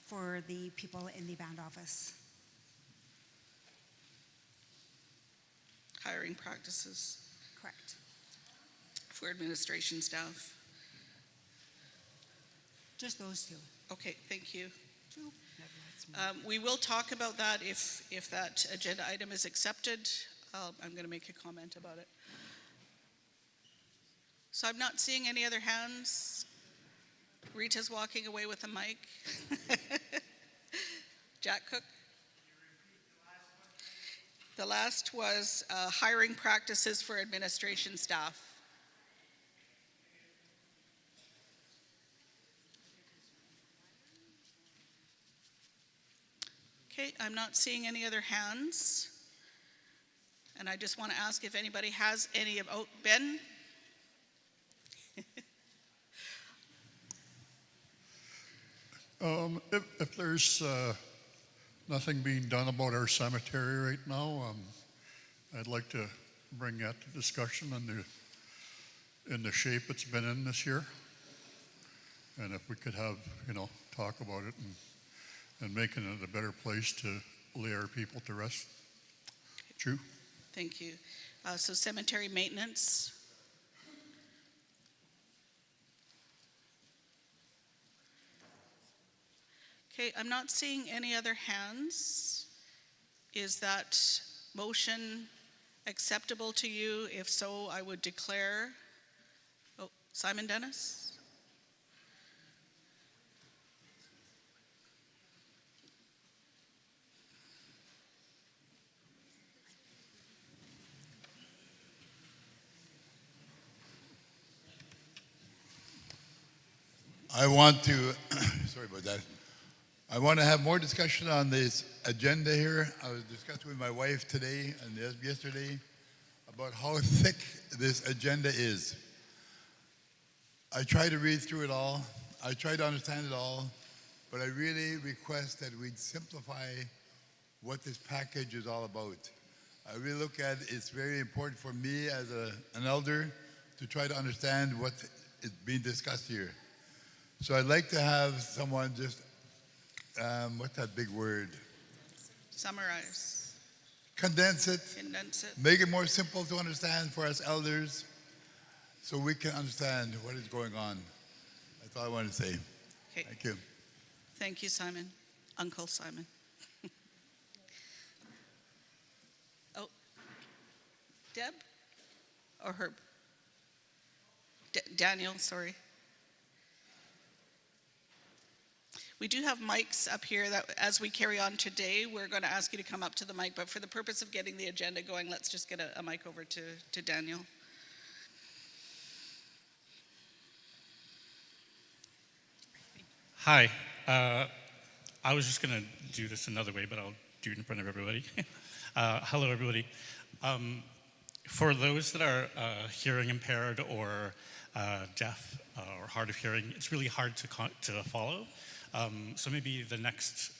for the people in the band office? Hiring practices Correct. for administration staff. Just those two. Okay, thank you. Two. We will talk about that if that agenda item is accepted. I'm going to make a comment about it. So I'm not seeing any other hands. Rita's walking away with a mic. Jack Cook? The last was hiring practices for administration staff. Okay, I'm not seeing any other hands. And I just want to ask if anybody has any of, oh, Ben? If there's nothing being done about our cemetery right now, I'd like to bring that to discussion in the shape it's been in this year. And if we could have, talk about it and making it a better place to lay our people to rest. True. Thank you. So cemetery maintenance. Okay, I'm not seeing any other hands. Is that motion acceptable to you? If so, I would declare. Oh, Simon Dennis? I want to, sorry about that. I want to have more discussion on this agenda here. I was discussing with my wife today and yesterday about how thick this agenda is. I try to read through it all. I try to understand it all, but I really request that we simplify what this package is all about. I really look at it's very important for me as an elder to try to understand what is being discussed here. So I'd like to have someone just, what's that big word? Summarize. Condense it. Condense it. Make it more simple to understand for us elders so we can understand what is going on. That's all I wanted to say. Okay. Thank you. Thank you, Simon. Uncle Simon. Oh, Deb or Herb? Daniel, sorry. We do have mics up here that as we carry on today, we're going to ask you to come up to the mic, but for the purpose of getting the agenda going, let's just get a mic over to Daniel. Hi. I was just going to do this another way, but I'll do it in front of everybody. Hello, everybody. For those that are hearing impaired or deaf or hard of hearing, it's really hard to follow. So maybe the next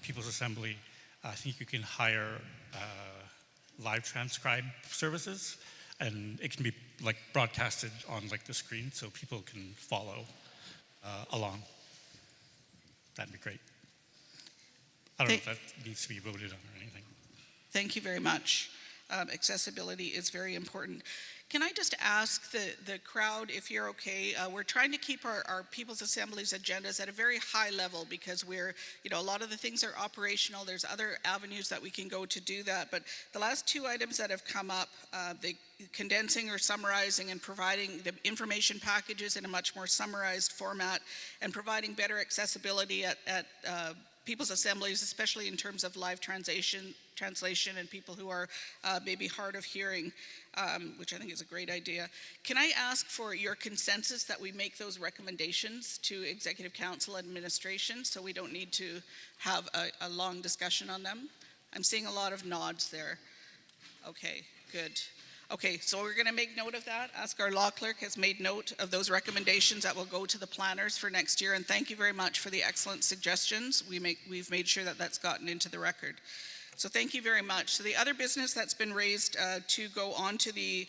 People's Assembly, I think you can hire live transcribe services, and it can be like broadcasted on like the screen so people can follow along. That'd be great. I don't know if that needs to be voted on or anything. Thank you very much. Accessibility is very important. Can I just ask the crowd if you're okay? We're trying to keep our People's Assembly's agendas at a very high level because a lot of the things are operational. There's other avenues that we can go to do that. But the last two items that have come up, the condensing or summarizing and providing the information packages in a much more summarized format and providing better accessibility at People's Assemblies, especially in terms of live translation and people who are maybe hard of hearing, which I think is a great idea. Can I ask for your consensus that we make those recommendations to Executive Council administration so we don't need to have a long discussion on them? I'm seeing a lot of nods there. Okay, good. Okay, so we're going to make note of that. Ask our law clerk has made note of those recommendations that will go to the planners for next year. And thank you very much for the excellent suggestions. We've made sure that that's gotten into the record. So thank you very much. So the other business that's been raised to go onto the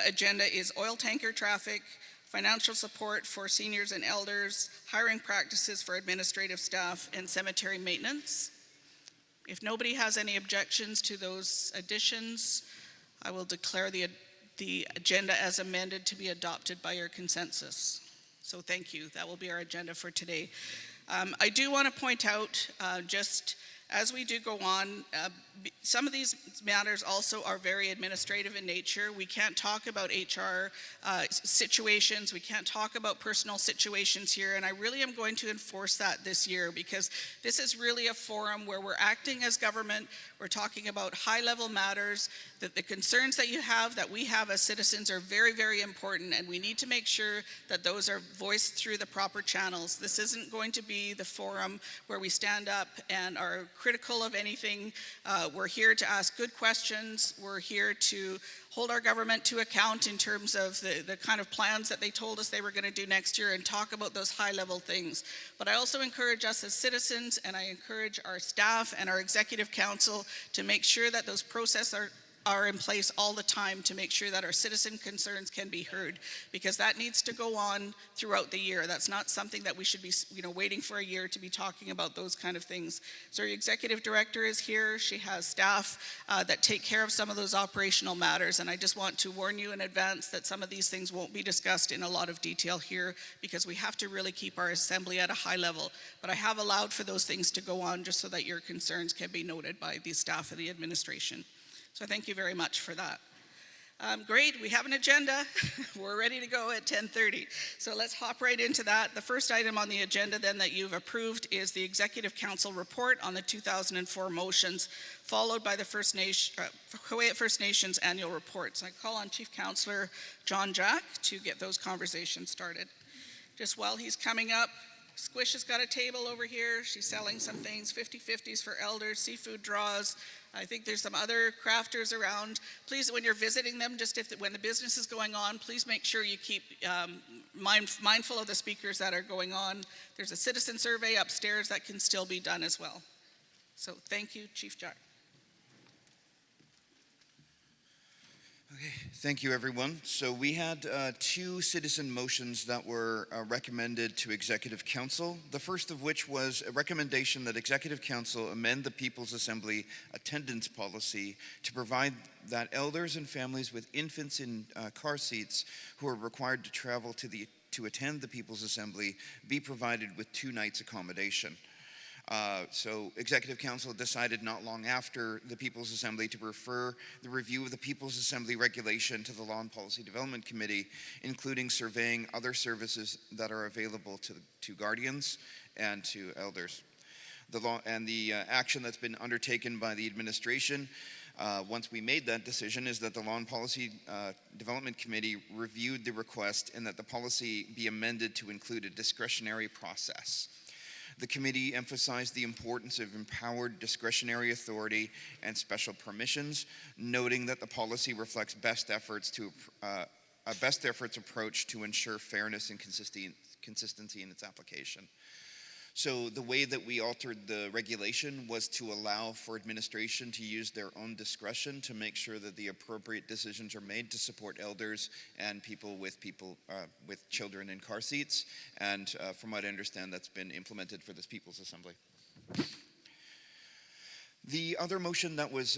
agenda is oil tanker traffic, financial support for seniors and elders, hiring practices for administrative staff, and cemetery maintenance. If nobody has any objections to those additions, I will declare the agenda as amended to be adopted by your consensus. So thank you. That will be our agenda for today. I do want to point out, just as we do go on, some of these matters also are very administrative in nature. We can't talk about HR situations. We can't talk about personal situations here. And I really am going to enforce that this year because this is really a forum where we're acting as government. We're talking about high-level matters, that the concerns that you have, that we have as citizens are very, very important. And we need to make sure that those are voiced through the proper channels. This isn't going to be the forum where we stand up and are critical of anything. We're here to ask good questions. We're here to hold our government to account in terms of the kind of plans that they told us they were going to do next year and talk about those high-level things. But I also encourage us as citizens, and I encourage our staff and our Executive Council to make sure that those processes are in place all the time to make sure that our citizen concerns can be heard, because that needs to go on throughout the year. That's not something that we should be waiting for a year to be talking about those kind of things. So our executive director is here. She has staff that take care of some of those operational matters, and I just want to warn you in advance that some of these things won't be discussed in a lot of detail here because we have to really keep our assembly at a high level. But I have allowed for those things to go on just so that your concerns can be noted by the staff of the administration. So thank you very much for that. Great, we have an agenda. We're ready to go at 10:30. So let's hop right into that. The first item on the agenda then that you've approved is the Executive Council report on the 2004 motions, followed by the Huu-ay-aht First Nations annual reports. I call on Chief Councillor John Jack to get those conversations started. Just while he's coming up, Squish has got a table over here. She's selling some things, 50/50s for elders, seafood draws. I think there's some other crafters around. Please, when you're visiting them, when the business is going on, please make sure you keep mindful of the speakers that are going on. There's a citizen survey upstairs that can still be done as well. So thank you, Chief Jack. Okay, thank you, everyone. So we had two citizen motions that were recommended to Executive Council. The first of which was a recommendation that Executive Council amend the People's Assembly attendance policy to provide that elders and families with infants in car seats who are required to travel to attend the People's Assembly be provided with 2 nights accommodation. So Executive Council decided not long after the People's Assembly to refer the review of the People's Assembly regulation to the Law and Policy Development Committee, including surveying other services that are available to guardians and to elders. The law and the action that's been undertaken by the administration once we made that decision, is that the Law and Policy Development Committee reviewed the request and that the policy be amended to include a discretionary process. The committee emphasized the importance of empowered discretionary authority and special permissions, noting that the policy reflects a best efforts approach to ensure fairness and consistency in its application. So the way that we altered the regulation was to allow for administration to use their own discretion to make sure that the appropriate decisions are made to support elders and people with children in car seats. And from what I understand, that's been implemented for this People's Assembly. The other motion that was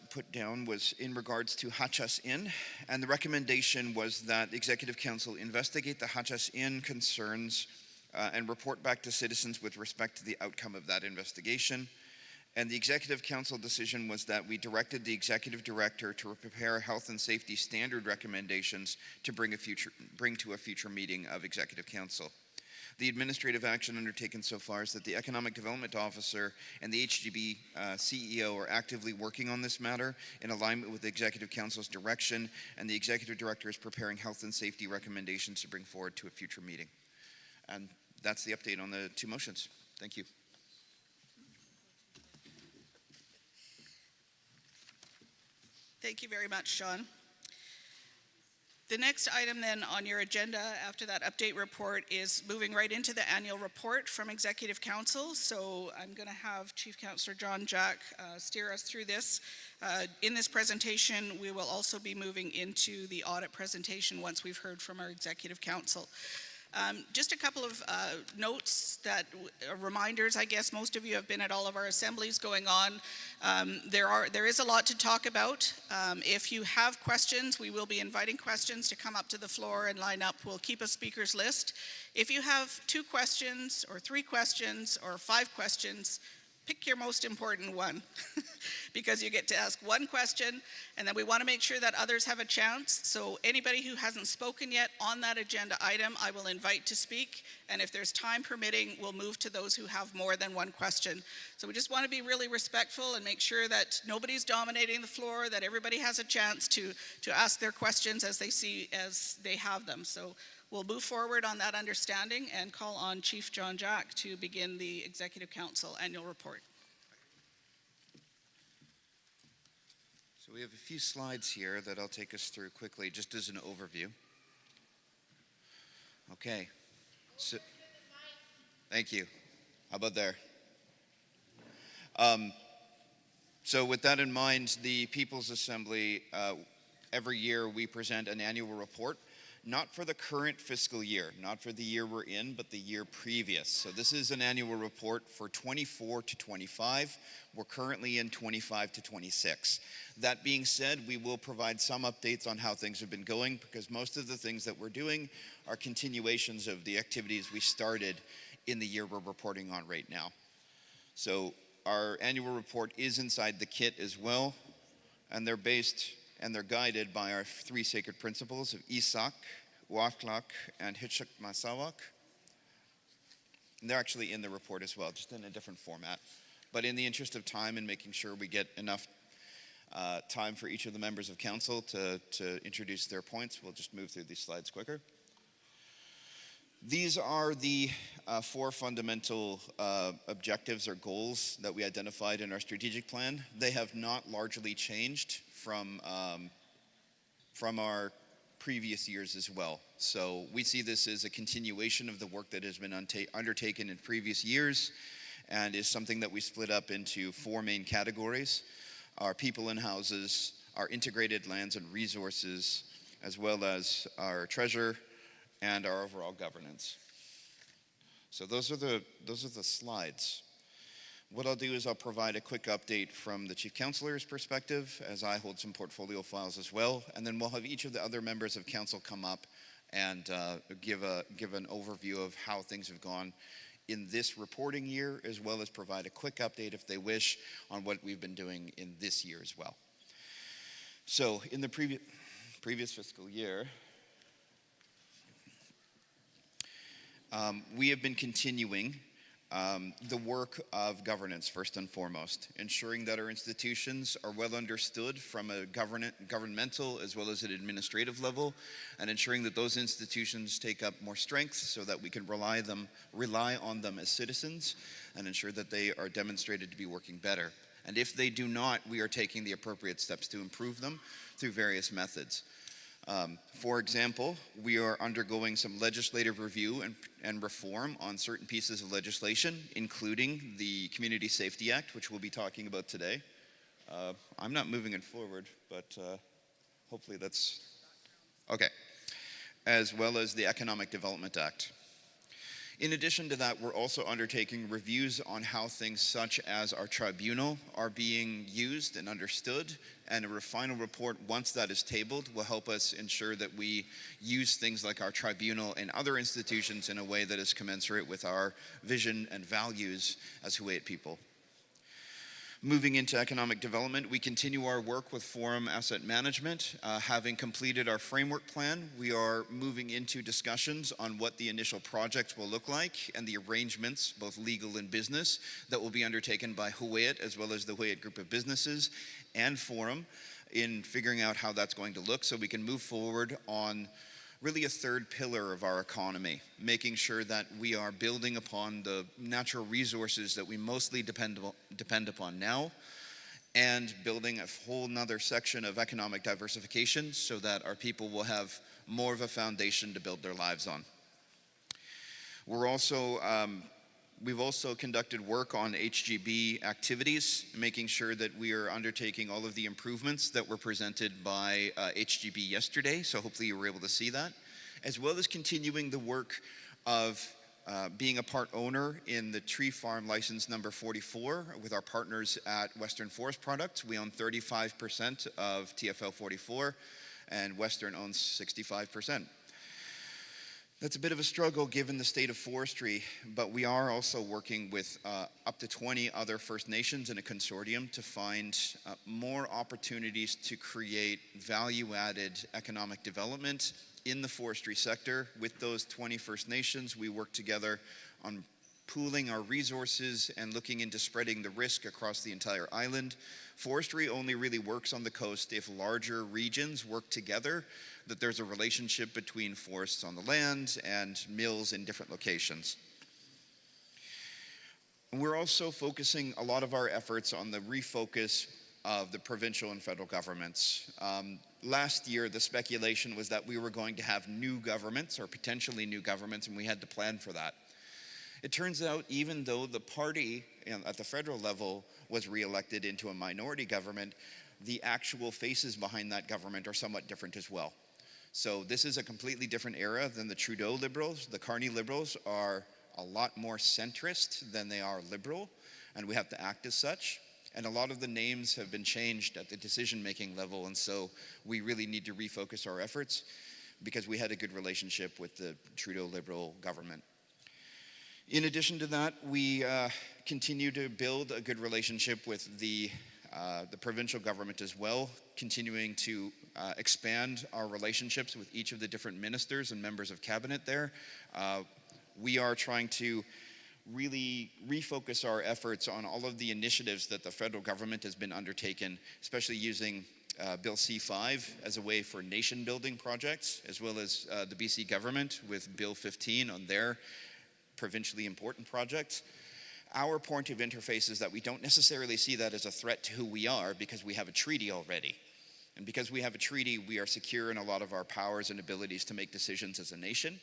put down was in regards to Hachas Inn, and the recommendation was that Executive Council investigate the Hachas Inn concerns and report back to citizens with respect to the outcome of that investigation. And the Executive Council decision was that we directed the Executive Director to prepare health and safety standard recommendations to bring to a future meeting of Executive Council. The administrative action undertaken so far is that the Economic Development Officer and the HGB CEO are actively working on this matter in alignment with the Executive Council's direction, and the Executive Director is preparing health and safety recommendations to bring forward to a future meeting. And that's the update on the two motions. Thank you. Thank you very much, Sean. The next item then on your agenda after that update report is moving right into the annual report from Executive Council. So I'm going to have Chief Councillor John Jack steer us through this. In this presentation, we will also be moving into the audit presentation once we've heard from our Executive Council. Just a couple of notes reminders, I guess most of you have been at all of our assemblies going on. There is a lot to talk about. If you have questions, we will be inviting questions to come up to the floor and line up. We'll keep a speakers list. If you have 2 questions or 3 questions or 5 questions, pick your most important one because you get to ask one question, and then we want to make sure that others have a chance. So anybody who hasn't spoken yet on that agenda item, I will invite to speak, and if there's time permitting, we'll move to those who have more than one question. So we just want to be really respectful and make sure that nobody's dominating the floor, that everybody has a chance to ask their questions as they have them. So we'll move forward on that understanding and call on Chief John Jack to begin the Executive Council annual report. So we have a few slides here that I'll take us through quickly, just as an overview. Okay. So, thank you. How about there? So with that in mind, the People's Assembly, every year we present an annual report. Not for the current fiscal year, not for the year we're in, but the year previous. So this is an annual report for 24 to 25. We're currently in 25 to 26. That being said, we will provide some updates on how things have been going because most of the things that we're doing are continuations of the activities we started in the year we're reporting on right now. So our annual report is inside the kit as well, and they're based and they're guided by our 3 sacred principles of Isak, Huu-ay-aht, and Hitchuk Masawak. And they're actually in the report as well, just in a different format. But in the interest of time and making sure we get enough time for each of the members of council to introduce their points, we'll just move through these slides quicker. These are the 4 fundamental objectives or goals that we identified in our strategic plan. They have not largely changed from our previous years as well. So we see this as a continuation of the work that has been undertaken in previous years and is something that we split up into 4 main categories: our people and houses, our integrated lands and resources, as well as our treasure and our overall governance. So those are the slides. What I'll do is I'll provide a quick update from the Chief Councillor's perspective as I hold some portfolio files as well, and then we'll have each of the other members of council come up and give an overview of how things have gone in this reporting year, as well as provide a quick update if they wish on what we've been doing in this year as well. So in the previous fiscal year, we have been continuing the work of governance first and foremost, ensuring that our institutions are well understood from a governmental as well as an administrative level, and ensuring that those institutions take up more strength so that we can rely on them as citizens and ensure that they are demonstrated to be working better. And if they do not, we are taking the appropriate steps to improve them through various methods. For example, we are undergoing some legislative review and reform on certain pieces of legislation, including the Community Safety Act, which we'll be talking about today. I'm not moving it forward, but hopefully that's okay. As well as the Economic Development Act. In addition to that, we're also undertaking reviews on how things such as our tribunal are being used and understood, and a final report, once that is tabled, will help us ensure that we use things like our tribunal and other institutions in a way that is commensurate with our vision and values as Huu-ay-aht people. Moving into economic development, we continue our work with Forum Asset Management. Having completed our framework plan, we are moving into discussions on what the initial projects will look like and the arrangements, both legal and business, that will be undertaken by Huu-ay-aht as well as the Huu-ay-aht group of businesses and Forum in figuring out how that's going to look so we can move forward on really a third pillar of our economy, making sure that we are building upon the natural resources that we mostly depend upon now, and building a whole nother section of economic diversification so that our people will have more of a foundation to build their lives on. We've also conducted work on HGB activities, making sure that we are undertaking all of the improvements that were presented by HGB yesterday, so hopefully you were able to see that, as well as continuing the work of being a part owner in the tree farm license number 44 with our partners at Western Forest Products. We own 35% of TFL 44, and Western owns 65%. That's a bit of a struggle given the state of forestry, but we are also working with up to 20 other First Nations in a consortium to find more opportunities to create value-added economic development in the forestry sector. With those 20 First Nations, we work together on pooling our resources and looking into spreading the risk across the entire island. Forestry only really works on the coast if larger regions work together, that there's a relationship between forests on the land and mills in different locations. We're also focusing a lot of our efforts on the refocus of the provincial and federal governments. Last year, the speculation was that we were going to have new governments or potentially new governments, and we had to plan for that. It turns out, even though the party at the federal level was reelected into a minority government, the actual faces behind that government are somewhat different as well. So this is a completely different era than the Trudeau Liberals. The Carney Liberals are a lot more centrist than they are liberal, and we have to act as such. And a lot of the names have been changed at the decision-making level, and so we really need to refocus our efforts because we had a good relationship with the Trudeau Liberal government. In addition to that, we continue to build a good relationship with the provincial government as well, continuing to expand our relationships with each of the different ministers and members of cabinet there. We are trying to really refocus our efforts on all of the initiatives that the federal government has been undertaken, especially using Bill C-5 as a way for nation-building projects, as well as the BC government with Bill 15 on their provincially important projects. Our point of interface is that we don't necessarily see that as a threat to who we are because we have a treaty already. And because we have a treaty, we are secure in a lot of our powers and abilities to make decisions as a nation.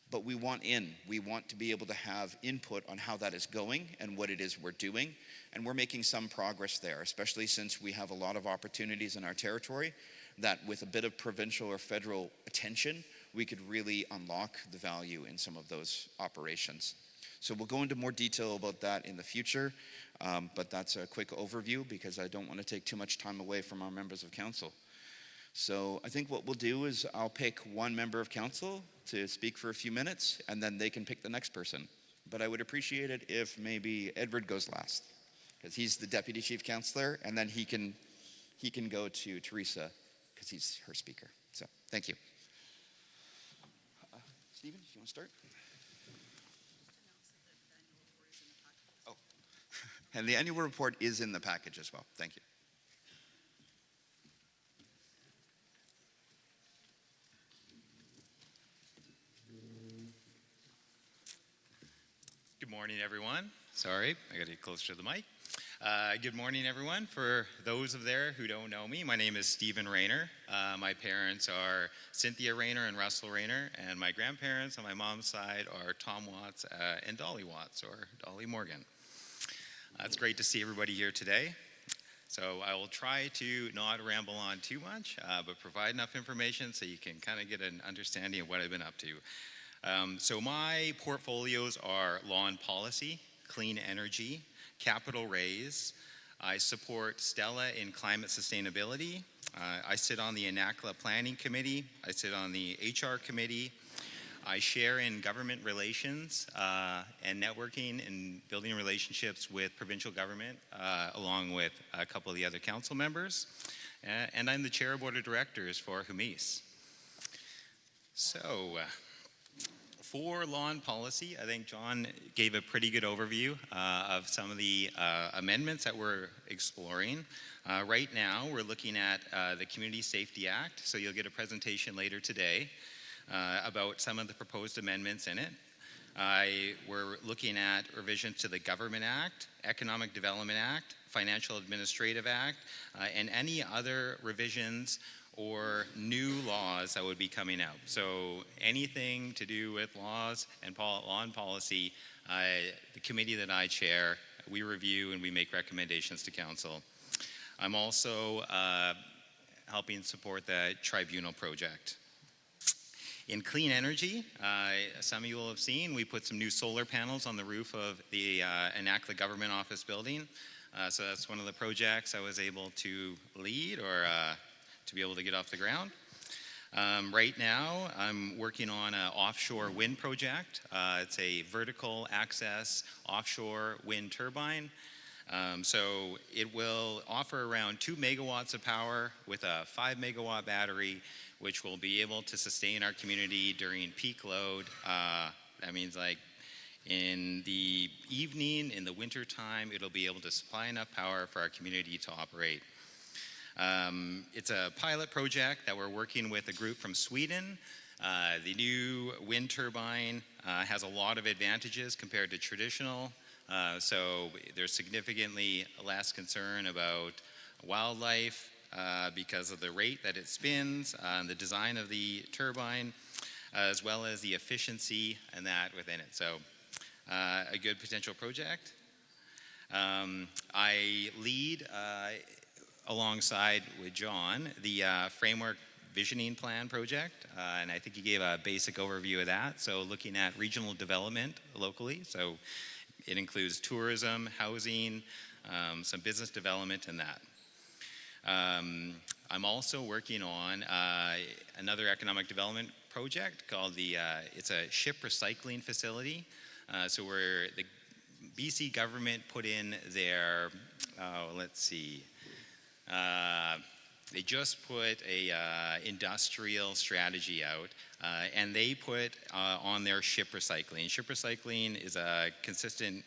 But we want to be able to have input on how that is going and what it is we're doing. And we're making some progress there, especially since we have a lot of opportunities in our territory that with a bit of provincial or federal attention, we could really unlock the value in some of those operations. So we'll go into more detail about that in the future, but that's a quick overview because I don't want to take too much time away from our members of council. So I think what we'll do is I'll pick one member of council to speak for a few minutes, and then they can pick the next person. But I would appreciate it if maybe Edward goes last, because he's the deputy chief councillor, and then he can go to Teresa, because he's her speaker. So thank you. Stephen, if you want to start. And the annual report is in the package as well. Thank you. Good morning, everyone. Sorry, I got to get closer to the mic. Good morning, everyone. For those of there who don't know me, my name is Stephen Rayner. My parents are Cynthia Rayner and Russell Rayner, and my grandparents on my mom's side are Tom Watts and Dolly Watts, or Dolly Morgan. It's great to see everybody here today. So I will try to not ramble on too much, but provide enough information so you can kind of get an understanding of what I've been up to. So my portfolios are law and policy, clean energy, capital raise. I support Stella in climate sustainability. I sit on the ANACLA Planning Committee. I sit on the HR Committee. I share in government relations and networking and building relationships with provincial government, along with a couple of the other council members. And I'm the chair of board of directors for Huu-ay-aht. So, for law and policy, I think John gave a pretty good overview of some of the amendments that we're exploring. Right now, we're looking at the Community Safety Act, so you'll get a presentation later today about some of the proposed amendments in it. We're looking at revisions to the Government Act, Economic Development Act, Financial Administrative Act, and any other revisions or new laws that would be coming out. So anything to do with laws and law and policy, the committee that I chair, we review and we make recommendations to council. I'm also helping support the tribunal project. In clean energy, some of you will have seen, we put some new solar panels on the roof of the ANACLA government office building. So that's one of the projects I was able to lead or to be able to get off the ground. Right now, I'm working on an offshore wind project. It's a vertical access offshore wind turbine. So it will offer around 2 megawatts of power with a 5 megawatt battery, which will be able to sustain our community during peak load. That means like in the evening, in the winter time, it'll be able to supply enough power for our community to operate. It's a pilot project that we're working with a group from Sweden. The new wind turbine has a lot of advantages compared to traditional. So there's significantly less concern about wildlife because of the rate that it spins, the design of the turbine, as well as the efficiency and that within it. So a good potential project. I lead alongside with John the framework visioning plan project, and I think he gave a basic overview of that. So looking at regional development locally, so it includes tourism, housing, some business development and that. I'm also working on another economic development project called it's a ship recycling facility. So where the BC government put in their, they just put a industrial strategy out, and they put on their ship recycling. Ship recycling is a consistent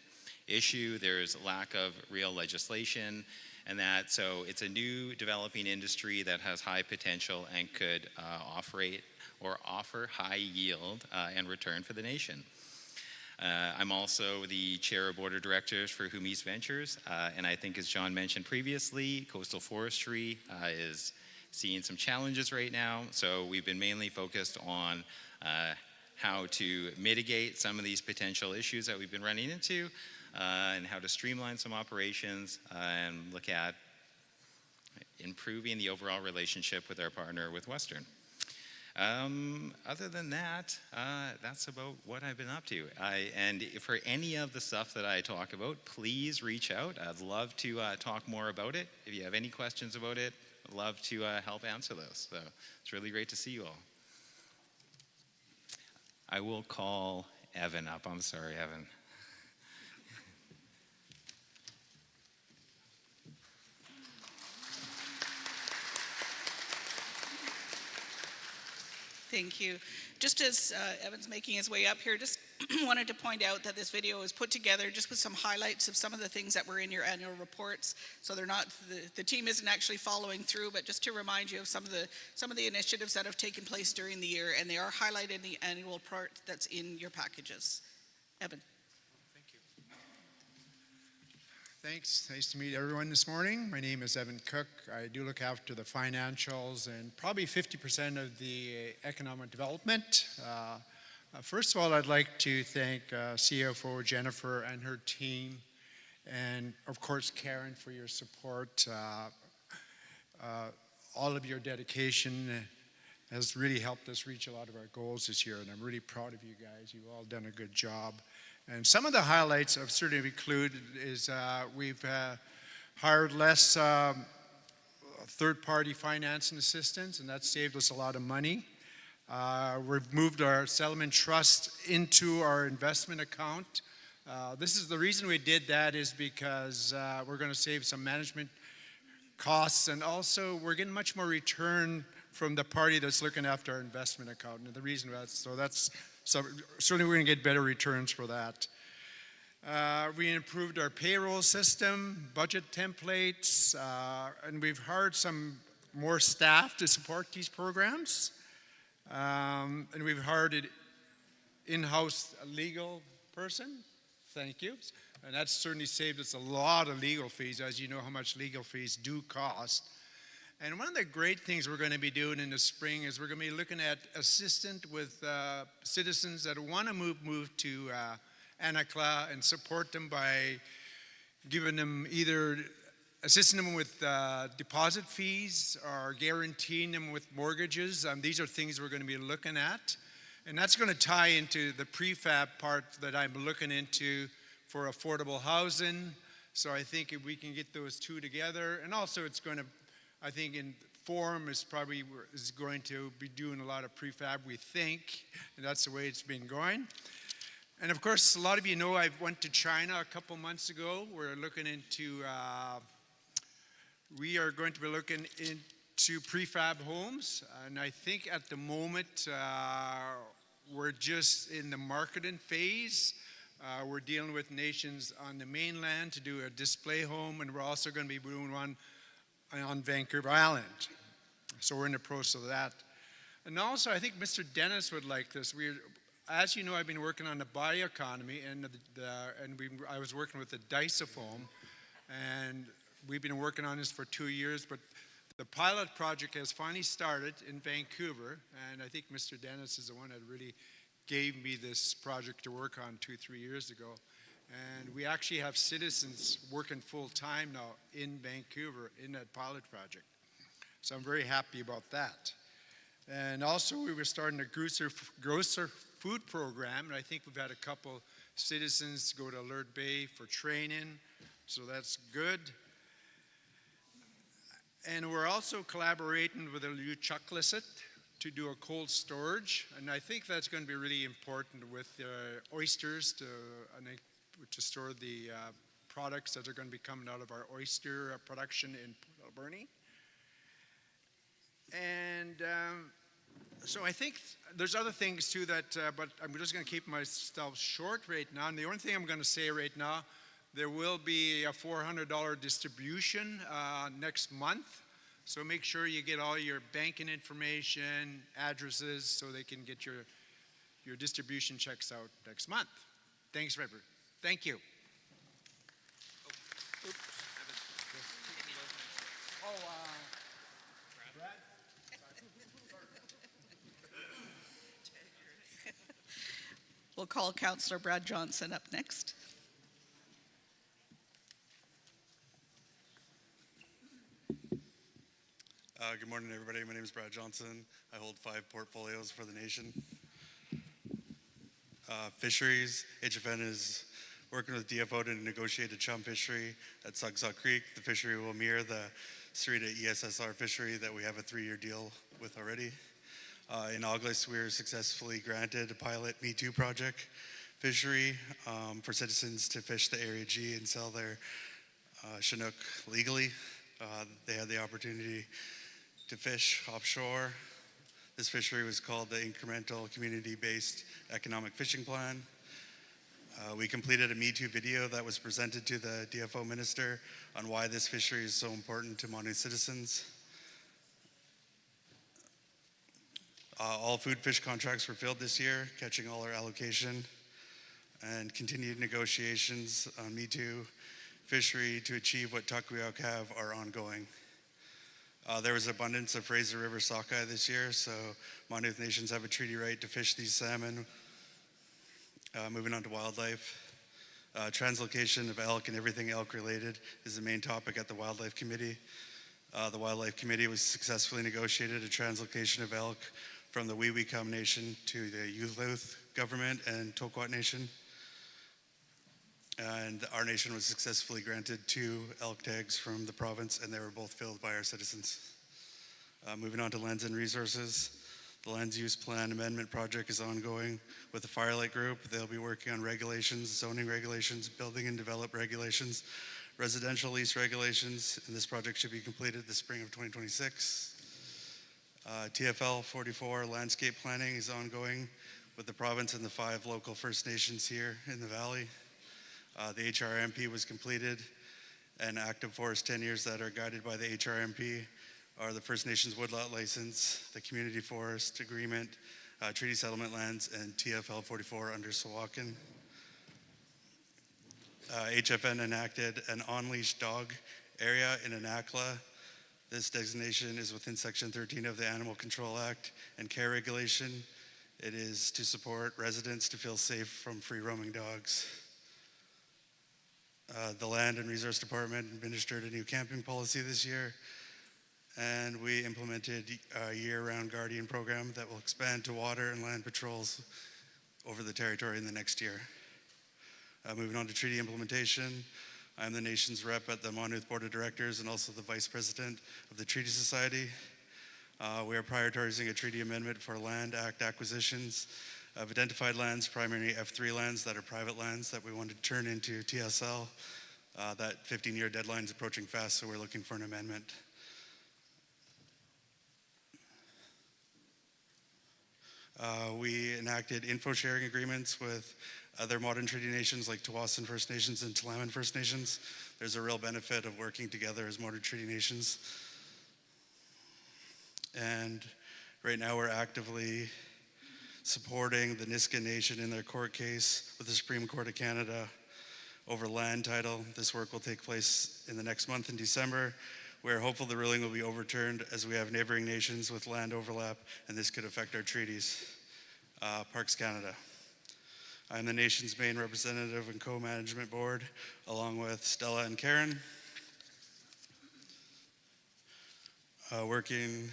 issue. There's lack of real legislation and that, so it's a new developing industry that has high potential and could offer high yield and return for the nation. I'm also the chair of board of directors for Huu-ay-aht Ventures, and I think as John mentioned previously, coastal forestry is seeing some challenges right now, so we've been mainly focused on how to mitigate some of these potential issues that we've been running into, and how to streamline some operations and look at improving the overall relationship with our partner with Western. Other than that, that's about what I've been up to. And for any of the stuff that I talk about, please reach out. I'd love to talk more about it. If you have any questions about it, I'd love to help answer those. So it's really great to see you all. I will call Evan up. I'm sorry, Evan. Thank you. Just as Evan's making his way up here, just wanted to point out that this video is put together just with some highlights of some of the things that were in your annual reports. So they're not, the team isn't actually following through, but just to remind you of some of the initiatives that have taken place during the year, and they are highlighted in the annual report that's in your packages. Evan. Thanks. Nice to meet everyone this morning. My name is Evan Cook. I do look after the financials and probably 50% of the economic development. First of all, I'd like to thank CFO Jennifer and her team, and of course Karen for your support. All of your dedication has really helped us reach a lot of our goals this year, and I'm really proud of you guys. You've all done a good job. And some of the highlights I've certainly included is we've hired less third-party financing assistance, and that's saved us a lot of money. We've moved our settlement trust into our investment account. This is the reason we did that is because we're going to save some management costs, and also we're getting much more return from the party that's looking after our investment account. And the reason that's so certainly we're going to get better returns for that. We improved our payroll system, budget templates, and we've hired some more staff to support these programs. And we've hired an in-house legal person. Thank you. And that's certainly saved us a lot of legal fees, as you know how much legal fees do cost. And one of the great things we're going to be doing in the spring is we're going to be looking at assistant with citizens that want to move to Anakla and support them by giving them either assisting them with deposit fees or guaranteeing them with mortgages. These are things we're going to be looking at. And that's going to tie into the prefab part that I'm looking into for affordable housing. So I think if we can get those two together, and also it's going to, I think in Forum is going to be doing a lot of prefab, we think, and that's the way it's been going. And of course, a lot of you know I went to China a couple months ago. We're looking into, we are going to be looking into prefab homes, and I think at the moment we're just in the marketing phase. We're dealing with nations on the mainland to do a display home, and we're also going to be doing one on Vancouver Island. So we're in the process of that. And also, I think Mr. Dennis would like this. As you know, I've been working on the bioeconomy, and I was working with the Disofoam, and we've been working on this for 2 years, but the pilot project has finally started in Vancouver, and I think Mr. Dennis is the one that really gave me this project to work on 2-3 years ago. And we actually have citizens working full-time now in Vancouver in that pilot project. So I'm very happy about that. And also we were starting a grocer food program, and I think we've had a couple citizens go to Alert Bay for training, so that's good. And we're also collaborating with Huu-ay-aht to do a cold storage, and I think that's going to be really important with oysters to store the products that are going to be coming out of our oyster production in Alberni. And so I think there's other things too that, but I'm just going to keep myself short right now. And the only thing I'm going to say right now, there will be a $400 distribution next month. So make sure you get all your banking information, addresses, so they can get your distribution checks out next month. Thanks, Reverend. Thank you. Brad? We'll call Councillor Brad Johnson up next. Good morning, everybody. My name is Brad Johnson. I hold 5 portfolios for the nation. Fisheries, HFN is working with DFO to negotiate a chum fishery at Sagsaw Creek. The fishery will mirror the Sarita ESSR fishery that we have a 3-year deal with already. In August, we were successfully granted a pilot Me Too project fishery for citizens to fish the Area G and sell their Chinook legally. They had the opportunity to fish offshore. This fishery was called the Incremental Community-Based Economic Fishing Plan. We completed a Me Too video that was presented to the DFO minister on why this fishery is so important to Monmouth citizens. All food fish contracts were filled this year, catching all our allocation, and continued negotiations on Me Too fishery to achieve what Huu-ay-aht have are ongoing. There was abundance of Fraser River sockeye this year, so Monmouth nations have a treaty right to fish these salmon. Moving on to wildlife. Translocation of elk and everything elk related is the main topic at the Wildlife Committee. The Wildlife Committee was successfully negotiated a translocation of elk from the Wee-Wee-Cum Nation to the Yuluth government and Toquat Nation. And our nation was successfully granted 2 elk tags from the province, and they were both filled by our citizens. Moving on to lands and resources. The Lands Use Plan Amendment project is ongoing with the Firelight Group. They'll be working on regulations, zoning regulations, building and develop regulations, residential lease regulations, and this project should be completed the spring of 2026. TFL 44 landscape planning is ongoing with the province and the 5 local First Nations here in the valley. The HRMP was completed, and active forest tenures that are guided by the HRMP are the First Nations Woodlot License, the Community Forest Agreement, Treaty Settlement Lands, and TFL 44 under Sawakin. HFN enacted an on-leash dog area in Anakla. This designation is within Section 13 of the Animal Control Act and care regulation. It is to support residents to feel safe from free-roaming dogs. The Land and Resource Department administered a new camping policy this year, and we implemented a year-round guardian program that will expand to water and land patrols over the territory in the next year. Moving on to treaty implementation, I'm the nation's rep at the Monmouth Board of Directors and also the Vice President of the Treaty Society. We are prioritizing a treaty amendment for Land Act acquisitions of identified lands, primarily F3 lands that are private lands that we want to turn into TSL. That 15-year deadline is approaching fast, so we're looking for an amendment. We enacted info sharing agreements with other modern treaty nations like Tawasin First Nations and Tla'amin First Nations. There's a real benefit of working together as modern treaty nations. And right now we're actively supporting the Niska Nation in their court case with the Supreme Court of Canada over land title. This work will take place in the next month in December. We're hopeful the ruling will be overturned as we have neighboring nations with land overlap, and this could affect our treaties. Parks Canada. I'm the nation's main representative and co-management board, along with Stella and Karen. Working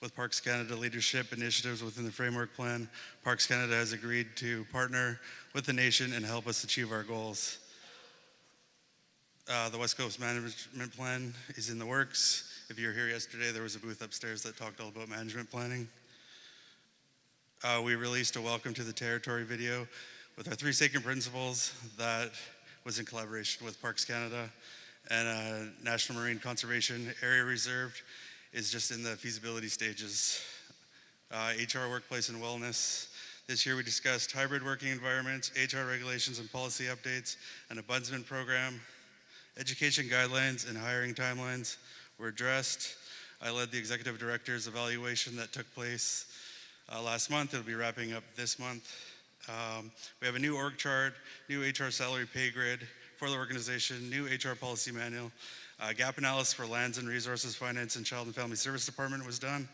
with Parks Canada leadership initiatives within the framework plan, Parks Canada has agreed to partner with the nation and help us achieve our goals. The West Coast Management Plan is in the works. If you were here yesterday, there was a booth upstairs that talked all about management planning. We released a Welcome to the Territory video with our 3 sacred principles that was in collaboration with Parks Canada, and National Marine Conservation Area Reserve is just in the feasibility stages. HR, workplace, and wellness. This year we discussed hybrid working environments, HR regulations and policy updates, an ombudsman program. Education guidelines and hiring timelines were addressed. I led the executive director's evaluation that took place last month. It'll be wrapping up this month. We have a new org chart, new HR salary pay grid for the organization, new HR policy manual, gap analysis for lands and resources, finance, and child and family service department was done,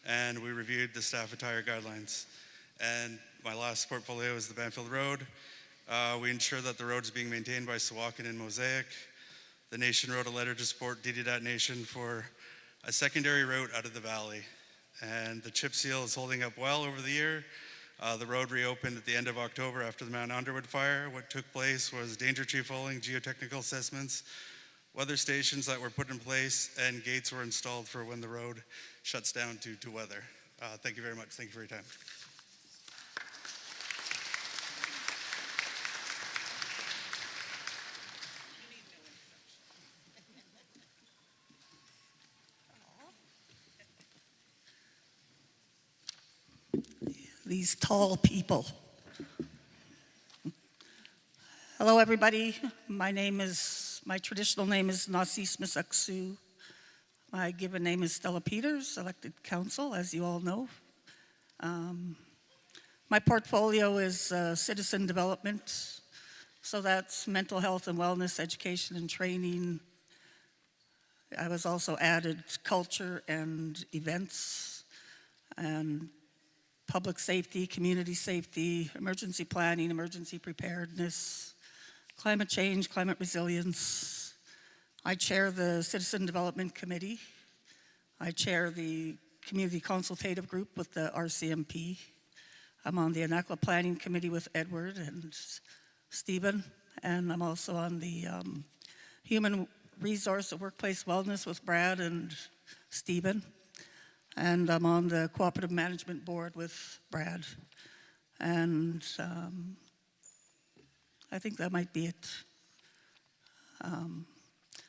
and we reviewed the staff attire guidelines. And my last portfolio is the Banfield Road. We ensure that the road is being maintained by Sawakin and Mosaic. The nation wrote a letter to support Huu-ay-aht Nation for a secondary route out of the valley. And the chip seal is holding up well over the year. The road reopened at the end of October after the Mount Underwood fire. What took place was danger tree falling, geotechnical assessments, weather stations that were put in place, and gates were installed for when the road shuts down to weather. Thank you very much. Thank you for your time. these tall people. Hello, everybody. My traditional name is Nasis Misaksu. My given name is Stella Peters, elected council, as you all know. My portfolio is citizen development, so that's mental health and wellness, education and training. I was also added culture and events, and public safety, community safety, emergency planning, emergency preparedness, climate change, climate resilience. I chair the Citizen Development Committee. I chair the Community Consultative Group with the RCMP. I'm on the Anakla Planning Committee with Edward and Stephen, and I'm also on the Human Resource and Workplace Wellness with Brad and Stephen. And I'm on the Cooperative Management Board with Brad. And I think that might be it.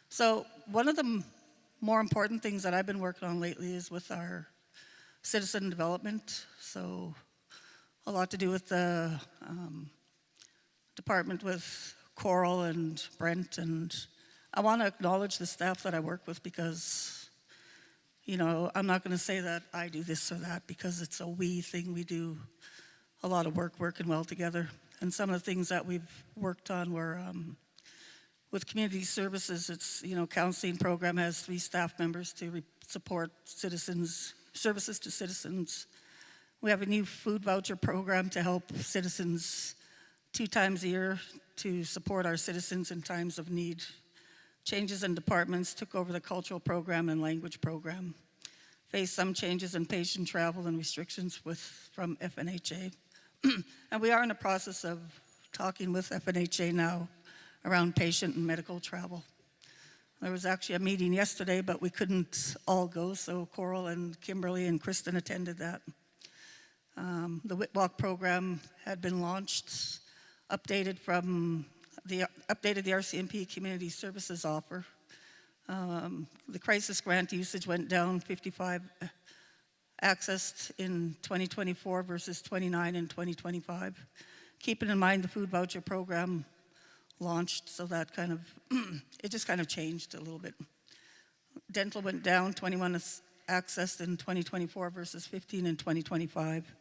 So one of the more important things that I've been working on lately is with our citizen development. So a lot to do with the department with Coral and Brent. And I want to acknowledge the staff that I work with because, you know, I'm not going to say that I do this or that because it's a we thing. We do a lot of work working well together. And some of the things that we've worked on were with community services, it's, you know, counseling program has 3 staff members to support citizens, services to citizens. We have a new food voucher program to help citizens 2 times a year to support our citizens in times of need. Changes in departments took over the cultural program and language program. Faced some changes in patient travel and restrictions from FNHA. And we are in the process of talking with FNHA now around patient and medical travel. There was actually a meeting yesterday, but we couldn't all go, so Coral and Kimberly and Kristen attended that. The WITWalk program had been launched, updated the RCMP community services offer. The crisis grant usage went down 55 accessed in 2024 versus 29 in 2025. Keeping in mind the food voucher program launched, so that kind of, it just kind of changed a little bit. Dental went down, 21 accessed in 2024 versus 15 in 2025.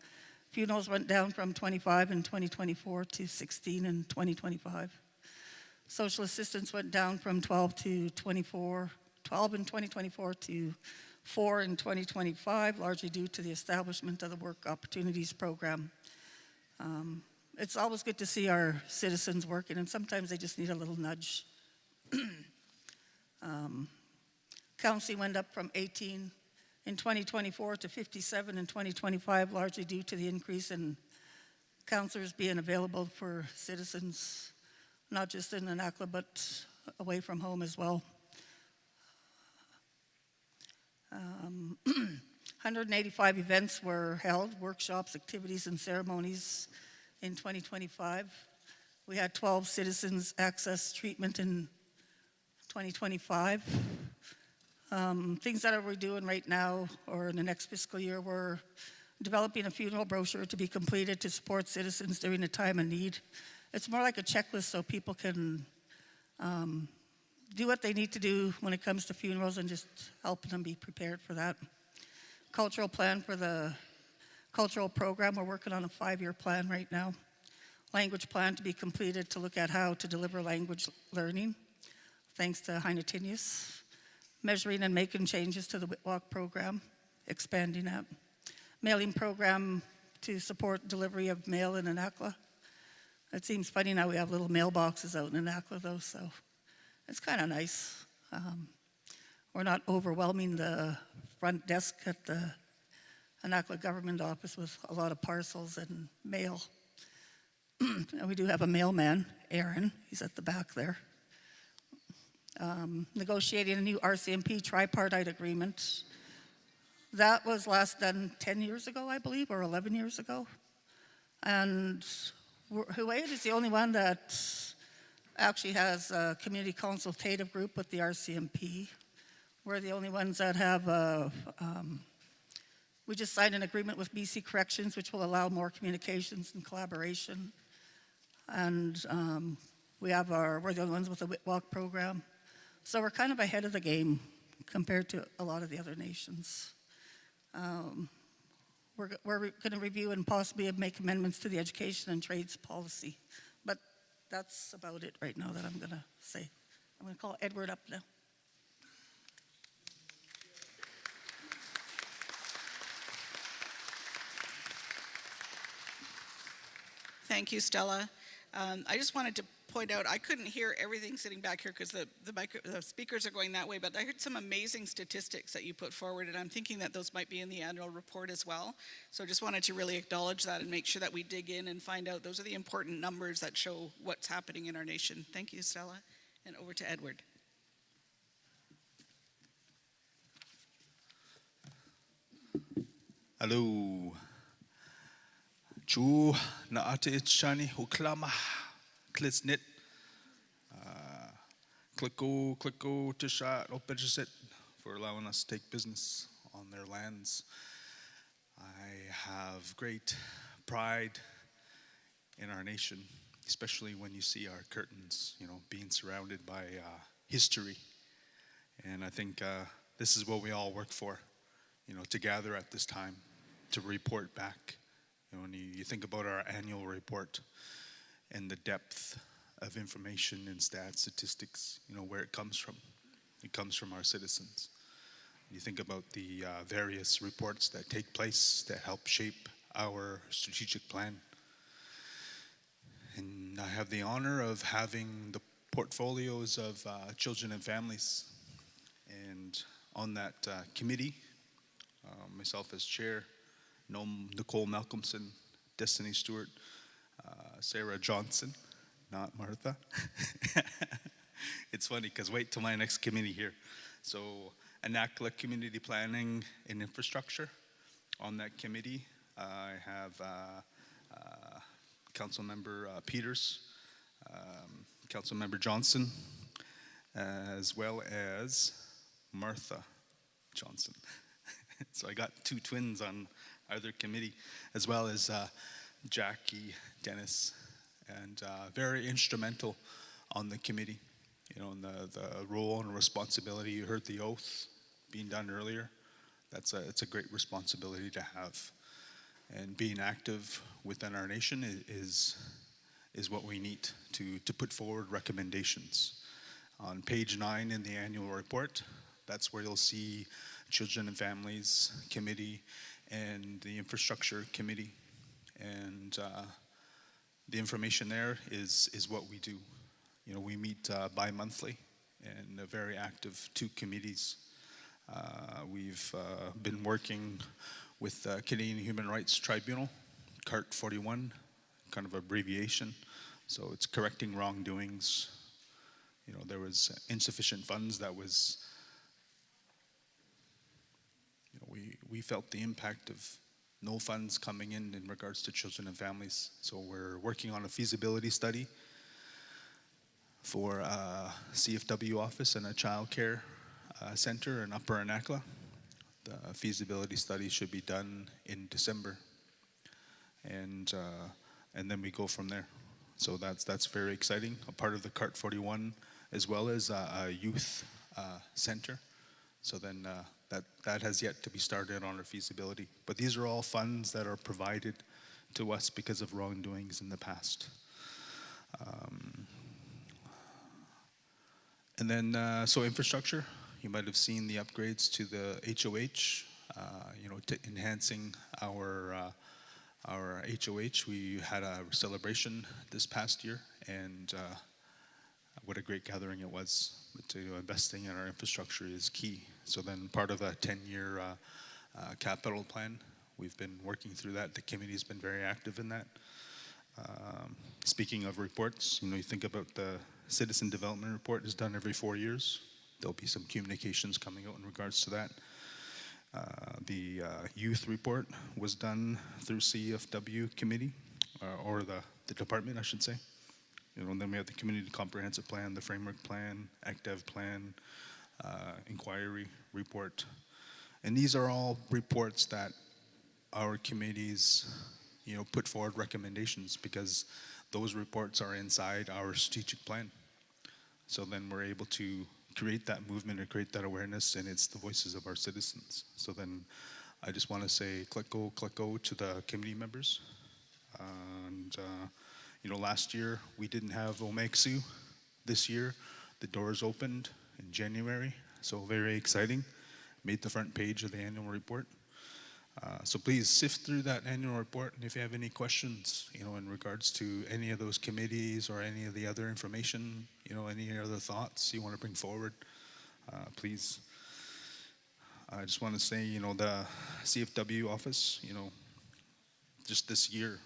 Funerals went down from 25 in 2024 to 16 in 2025. Social assistance went down from 12 in 2024 to 4 in 2025, largely due to the establishment of the Work Opportunities Program. It's always good to see our citizens working, and sometimes they just need a little nudge. Counseling went up from 18 in 2024 to 57 in 2025, largely due to the increase in counselors being available for citizens, not just in Anakla, but away from home as well. 185 events were held, workshops, activities, and ceremonies in 2025. We had 12 citizens access treatment in 2025. Things that we're doing right now or in the next fiscal year, we're developing a funeral brochure to be completed to support citizens during a time of need. It's more like a checklist so people can do what they need to do when it comes to funerals and just helping them be prepared for that. Cultural plan for the cultural program, we're working on a 5-year plan right now. Language plan to be completed to look at how to deliver language learning, thanks to Heinetinius. Measuring and making changes to the WITWalk program, expanding that. Mailing program to support delivery of mail in Anakla. It seems funny now we have little mailboxes out in Anakla though, so it's kind of nice. We're not overwhelming the front desk at the Anakla government office with a lot of parcels and mail. And we do have a mailman, Aaron, he's at the back there. Negotiating a new RCMP tripartite agreement. That was last done 10 years ago, I believe, or 11 years ago. And Huu-ay-aht is the only one that actually has a community consultative group with the RCMP. We're the only ones that have a We just signed an agreement with BC Corrections, which will allow more communications and collaboration. And we're the only ones with a WIT-WALK program. So we're kind of ahead of the game compared to a lot of the other nations. We're going to review and possibly make amendments to the education and trades policy. But that's about it right now that I'm going to say. I'm going to call Edward up now. Thank you, Stella. I just wanted to point out, I couldn't hear everything sitting back here because the speakers are going that way, but I heard some amazing statistics that you put forward, and I'm thinking that those might be in the annual report as well. So just wanted to really acknowledge that and make sure that we dig in and find out those are the important numbers that show what's happening in our nation. Thank you, Stella. And over to Edward. Hello. Chu na ate itchani huklama klitsnit. Clicko Tisha Huu-ay-aht for allowing us to take business on their lands. I have great pride in our nation, especially when you see our curtains, being surrounded by history. And I think this is what we all work for, to gather at this time, to report back. When you think about our annual report and the depth of information and statistics, where it comes from. It comes from our citizens. You think about the various reports that take place that help shape our strategic plan. And I have the honor of having the portfolios of children and families. And on that committee, myself as chair, Nicole Malcolmson, Destiny Stewart, Sarah Johnson, not Martha. It's funny because wait till my next committee here. So ANACLA Community Planning and Infrastructure. On that committee, I have Councilmember Peters, Councilmember Johnson, as well as Martha Johnson. So I got two twins on either committee, as well as Jackie Dennis, and very instrumental on the committee. In the role and responsibility. You heard the oath being done earlier. It's a great responsibility to have. And being active within our nation is what we need to put forward recommendations. On page 9 in the annual report, that's where you'll see Children and Families Committee and the Infrastructure Committee. And the information there is what we do. We meet bi-monthly and very active 2 committees. We've been working with Canadian Human Rights Tribunal, CART 41, kind of abbreviation. So it's correcting wrongdoings. There was insufficient funds that was, we felt the impact of no funds coming in regards to children and families. So we're working on a feasibility study for a CFW office and a child care center in Upper ANACLA. The feasibility study should be done in December, and then we go from there. So that's very exciting. A part of the CART 41, as well as a youth center. So then that has yet to be started on our feasibility. But these are all funds that are provided to us because of wrongdoings in the past. And then, so infrastructure, you might have seen the upgrades to the HOH, enhancing our HOH. We had a celebration this past year, and what a great gathering it was. Investing in our infrastructure is key. So then part of a 10-year capital plan, we've been working through that. The committee's been very active in that. Speaking of reports, you think about the Citizen Development Report is done every 4 years. There'll be some communications coming out in regards to that. The youth report was done through CFW committee, or the department, I should say. And then we have the community comprehensive plan, the framework plan, ACTEV plan, inquiry report. And these are all reports that our committees, put forward recommendations, because those reports are inside our strategic plan. So then we're able to create that movement and create that awareness, and it's the voices of our citizens. So then I just want to say click go to the committee members. And last year we didn't have Omexu. This year the doors opened in January, so very exciting. Made the front page of the annual report. So please sift through that annual report, and if you have any questions, in regards to any of those committees or any of the other information, any other thoughts you want to bring forward, please. I just want to say, the CFW office, just this year,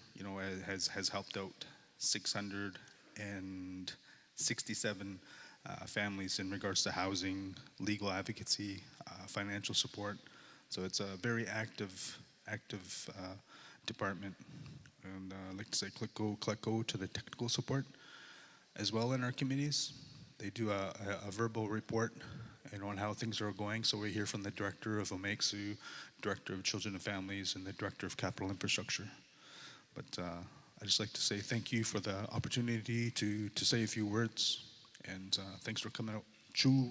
has helped out 667 families in regards to housing, legal advocacy, financial support. So it's a very active department. And I'd like to say click go to the technical support as well in our committees. They do a verbal report on how things are going. So we hear from the director of OMEXU, director of children and families, and the director of capital infrastructure. But I'd just like to say thank you for the opportunity to say a few words, and thanks for coming out. Choo.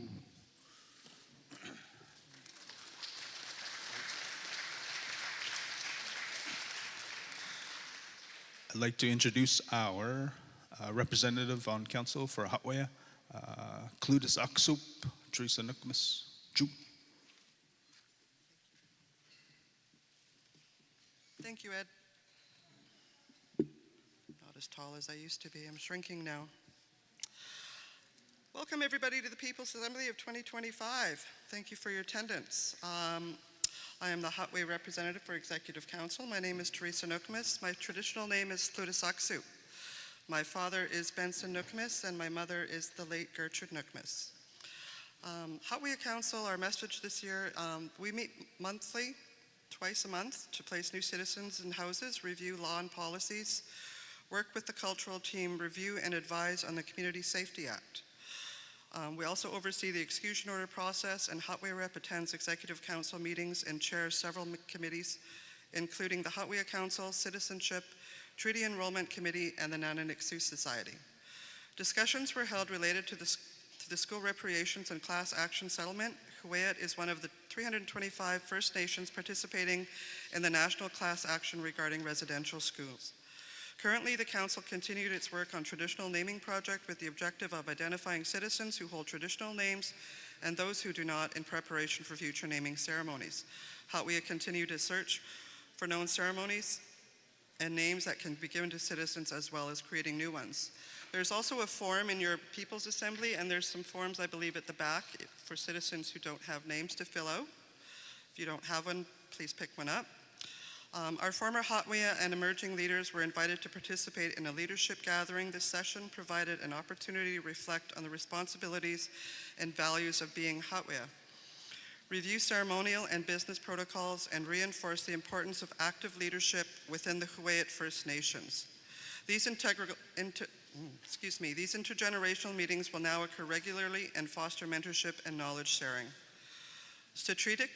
I'd like to introduce our representative on council for Huu-ay-aht, Huu-ay-aht Teresa Nukmas. Choo. Thank you, Ed. Not as tall as I used to be. I'm shrinking now. Welcome, everybody, to the People's Assembly of 2025. Thank you for your attendance. I am the Huu-ay-aht representative for Executive Council. My name is Teresa Nukmas. My traditional name is Huu-ay-aht. My father is Benson Nukmas, and my mother is the late Gertrude Nukmas. Huu-ay-aht Council, our message this year, we meet monthly, twice a month, to place new citizens in houses, review law and policies, work with the cultural team, review and advise on the Community Safety Act. We also oversee the exclusion order process, and Huu-ay-aht Rep attends Executive Council meetings and chairs several committees, including the Huu-ay-aht Council, Citizenship, Treaty Enrollment Committee, and the Nananixu Society. Discussions were held related to the school reparations and class action settlement. Huu-ay-aht is one of the 325 First Nations participating in the national class action regarding residential schools. Currently, the Council continued its work on traditional naming project with the objective of identifying citizens who hold traditional names and those who do not in preparation for future naming ceremonies. Huu-ay-aht continued to search for known ceremonies and names that can be given to citizens, as well as creating new ones. There's also a form in your People's Assembly, and there's some forms, I believe, at the back for citizens who don't have names to fill out. If you don't have one, please pick one up. Our former Huu-ay-aht and emerging leaders were invited to participate in a leadership gathering. This session provided an opportunity to reflect on the responsibilities and values of being Huu-ay-aht, review ceremonial and business protocols, and reinforce the importance of active leadership within the Huu-ay-aht First Nations. These intergenerational meetings will now occur regularly and foster mentorship and knowledge sharing. Strategic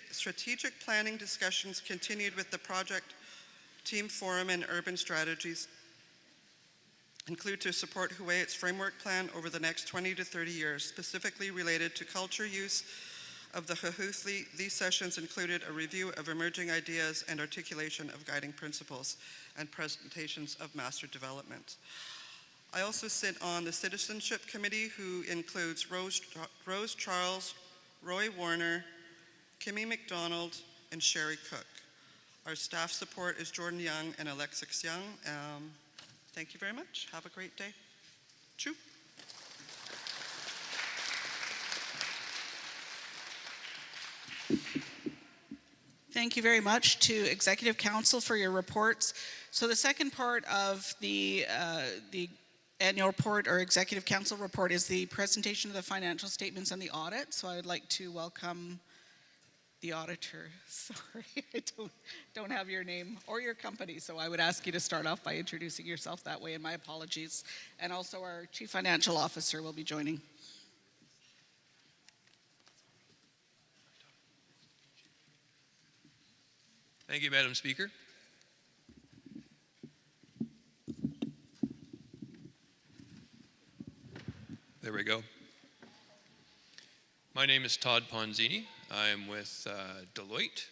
planning discussions continued with the project team forum, and urban strategies include to support Huu-ay-aht's framework plan over the next 20 to 30 years, specifically related to culture use of the Huhuthli. These sessions included a review of emerging ideas and articulation of guiding principles and presentations of master development. I also sit on the Citizenship Committee, who includes Rose Charles, Roy Warner, Kimmy McDonald, and Sherry Cook. Our staff support is Jordan Young and Alexis Young. Thank you very much. Have a great day. Choo. Thank you very much to Executive Council for your reports. So the second part of the annual report or Executive Council report is the presentation of the financial statements and the audit. So I would like to welcome the auditor. Sorry, I don't have your name or your company, so I would ask you to start off by introducing yourself that way, and my apologies. And also our Chief Financial Officer will be joining. Thank you, Madam Speaker. There we go. My name is Todd Ponzini. I am with Deloitte,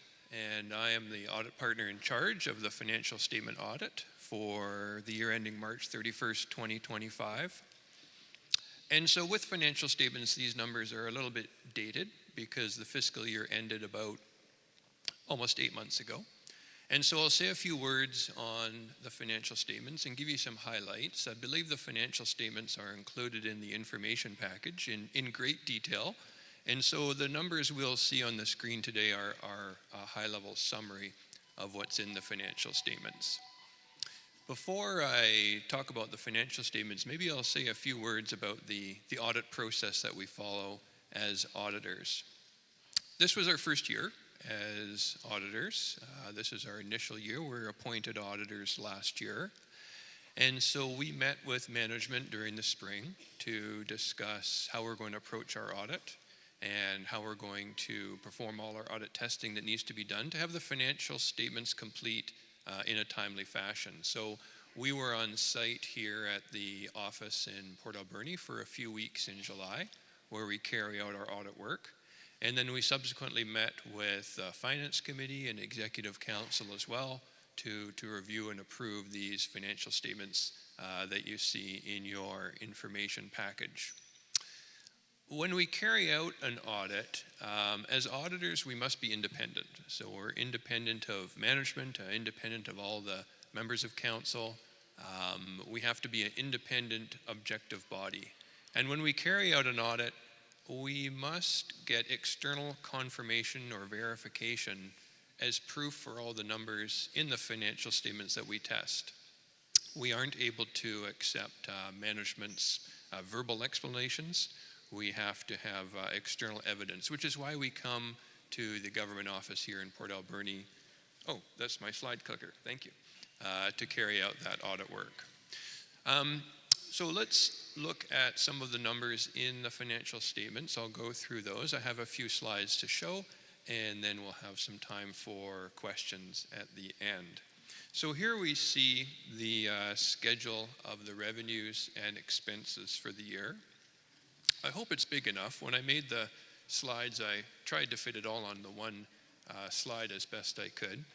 and I am the audit partner in charge of the financial statement audit for the year ending March 31st, 2025. And so with financial statements, these numbers are a little bit dated because the fiscal year ended about almost 8 months ago. And so I'll say a few words on the financial statements and give you some highlights. I believe the financial statements are included in the information package in great detail. And so the numbers we'll see on the screen today are a high-level summary of what's in the financial statements. Before I talk about the financial statements, maybe I'll say a few words about the audit process that we follow as auditors. This was our first year as auditors. This is our initial year. We were appointed auditors last year. And so we met with management during the spring to discuss how we're going to approach our audit and how we're going to perform all our audit testing that needs to be done to have the financial statements complete in a timely fashion. So we were on site here at the office in Port Alberni for a few weeks in July, where we carry out our audit work. And then we subsequently met with the Finance Committee and Executive Council as well to review and approve these financial statements that you see in your information package. When we carry out an audit, as auditors, we must be independent. So we're independent of management, independent of all the members of council. We have to be an independent, objective body. And when we carry out an audit, we must get external confirmation or verification as proof for all the numbers in the financial statements that we test. We aren't able to accept management's verbal explanations. We have to have external evidence, which is why we come to the government office here in Port Alberni. Oh, that's my slide clicker, thank you, to carry out that audit work. So let's look at some of the numbers in the financial statements. I'll go through those. I have a few slides to show, and then we'll have some time for questions at the end. So here we see the schedule of the revenues and expenses for the year. I hope it's big enough. When I made the slides, I tried to fit it all on the one slide as best I could.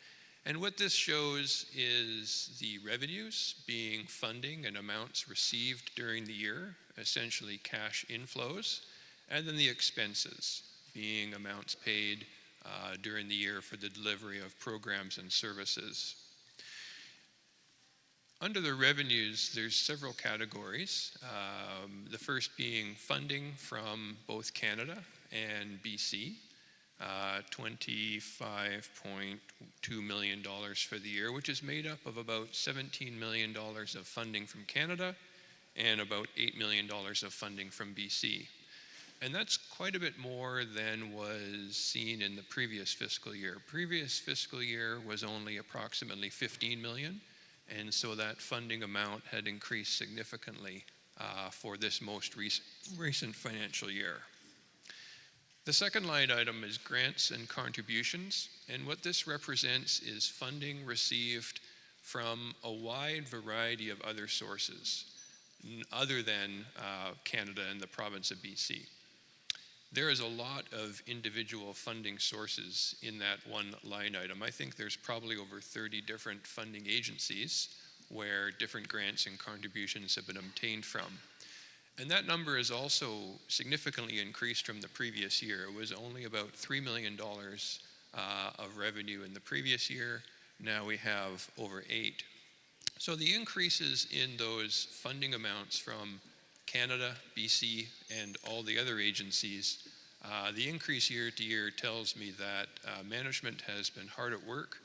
And what this shows is the revenues being funding and amounts received during the year, essentially cash inflows, and then the expenses being amounts paid during the year for the delivery of programs and services. Under the revenues, there's several categories. The first being funding from both Canada and BC. $25.2 million for the year, which is made up of about $17 million of funding from Canada and about $8 million of funding from BC. And that's quite a bit more than was seen in the previous fiscal year. Previous fiscal year was only approximately $15 million, and so that funding amount had increased significantly for this most recent financial year. The second line item is grants and contributions, and what this represents is funding received from a wide variety of other sources, other than Canada and the province of BC. There is a lot of individual funding sources in that one line item. I think there's probably over 30 different funding agencies where different grants and contributions have been obtained from. And that number is also significantly increased from the previous year. It was only about $3 million of revenue in the previous year. Now we have over $8 million. So the increases in those funding amounts from Canada, BC, and all the other agencies, the increase year to year tells me that management has been hard at work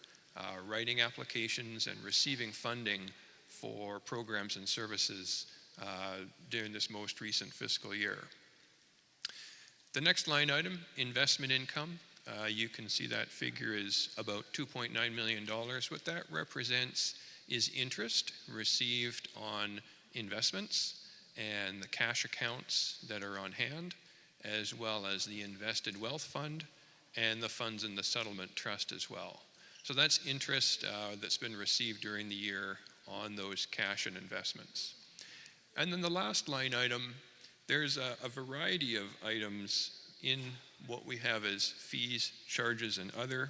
writing applications and receiving funding for programs and services during this most recent fiscal year. The next line item, investment income, you can see that figure is about $2.9 million. What that represents is interest received on investments and the cash accounts that are on hand, as well as the invested wealth fund and the funds in the settlement trust as well. So that's interest that's been received during the year on those cash and investments. And then the last line item, There's a variety of items in what we have as fees, charges, and other.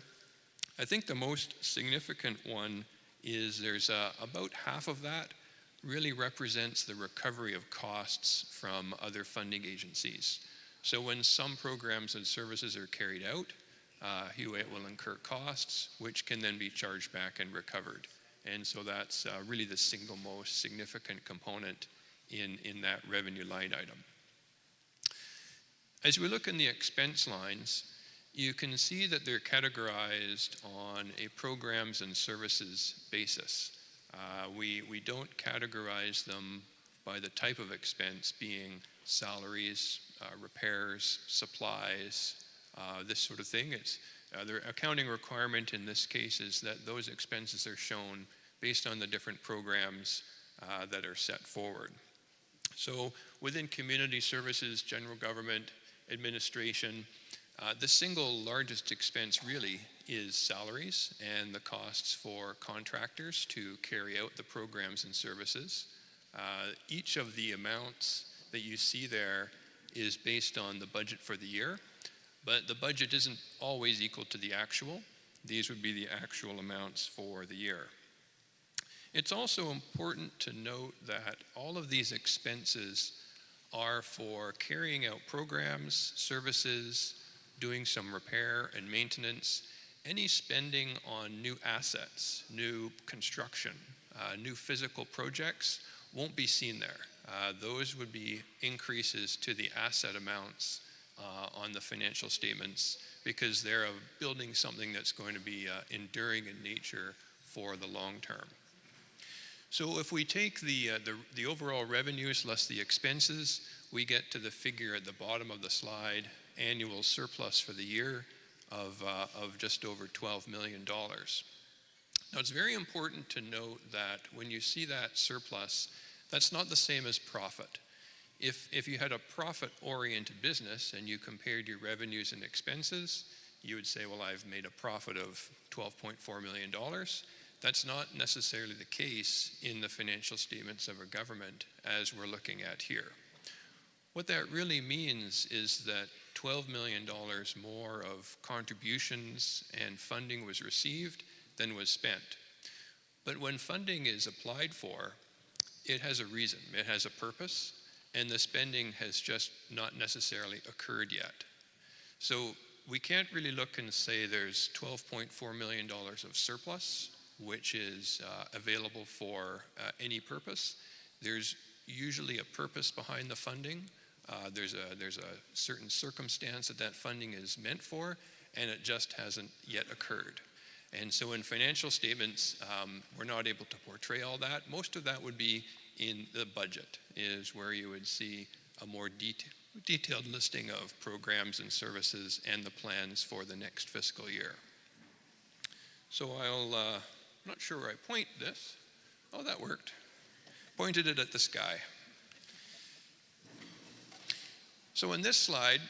I think the most significant one is there's about half of that really represents the recovery of costs from other funding agencies. So when some programs and services are carried out, Huu-ay-aht will incur costs, which can then be charged back and recovered. And so that's really the single most significant component in that revenue line item. As we look in the expense lines, you can see that they're categorized on a programs and services basis. We don't categorize them by the type of expense, being salaries, repairs, supplies, this sort of thing. The accounting requirement in this case is that those expenses are shown based on the different programs that are set forward. So within community services, general government, administration, the single largest expense really is salaries and the costs for contractors to carry out the programs and services. Each of the amounts that you see there is based on the budget for the year, but the budget isn't always equal to the actual. These would be the actual amounts for the year. It's also important to note that all of these expenses are for carrying out programs, services, doing some repair and maintenance. Any spending on new assets, new construction, new physical projects won't be seen there. Those would be increases to the asset amounts on the financial statements because they're building something that's going to be enduring in nature for the long term. So if we take the overall revenues less the expenses, we get to the figure at the bottom of the slide, annual surplus for the year of just over $12 million. Now it's very important to note that when you see that surplus, that's not the same as profit. If you had a profit-oriented business and you compared your revenues and expenses, you would say, well, I've made a profit of $12.4 million. That's not necessarily the case in the financial statements of a government as we're looking at here. What that really means is that $12 million more of contributions and funding was received than was spent. But when funding is applied for, it has a reason, it has a purpose, and the spending has just not necessarily occurred yet. So we can't really look and say there's $12.4 million of surplus, which is available for any purpose. There's usually a purpose behind the funding. There's a certain circumstance that funding is meant for, and it just hasn't yet occurred. And so in financial statements, we're not able to portray all that. Most of that would be in the budget, is where you would see a more detailed listing of programs and services and the plans for the next fiscal year. So I'm not sure where I point this. Oh, that worked. Pointed it at the sky. So in this slide,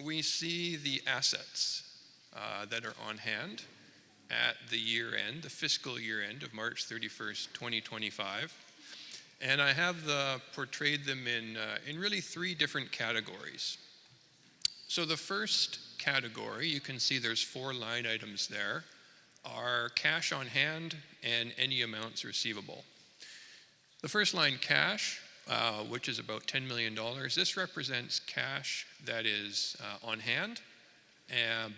we see the assets that are on hand at the year end, the fiscal year end of March 31st, 2025. And I have portrayed them in really three different categories. So the first category, you can see there's 4 line items there, are cash on hand and any amounts receivable. The first line, cash, which is about $10 million, this represents cash that is on hand,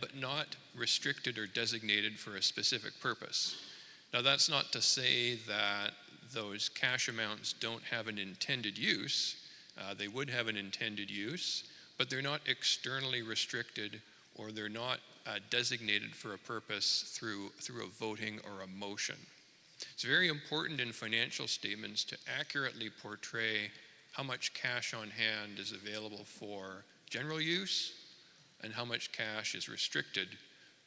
but not restricted or designated for a specific purpose. Now that's not to say that those cash amounts don't have an intended use. They would have an intended use, but they're not externally restricted or they're not designated for a purpose through a voting or a motion. It's very important in financial statements to accurately portray how much cash on hand is available for general use and how much cash is restricted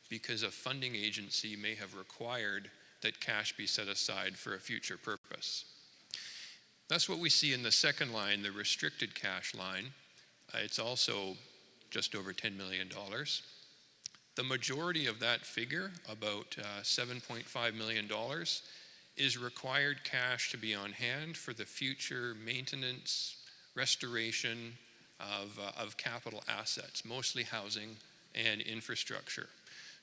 because a funding agency may have required that cash be set aside for a future purpose. That's what we see in the second line, the restricted cash line. It's also just over $10 million. The majority of that figure, about $7.5 million, is required cash to be on hand for the future maintenance, restoration of capital assets, mostly housing and infrastructure.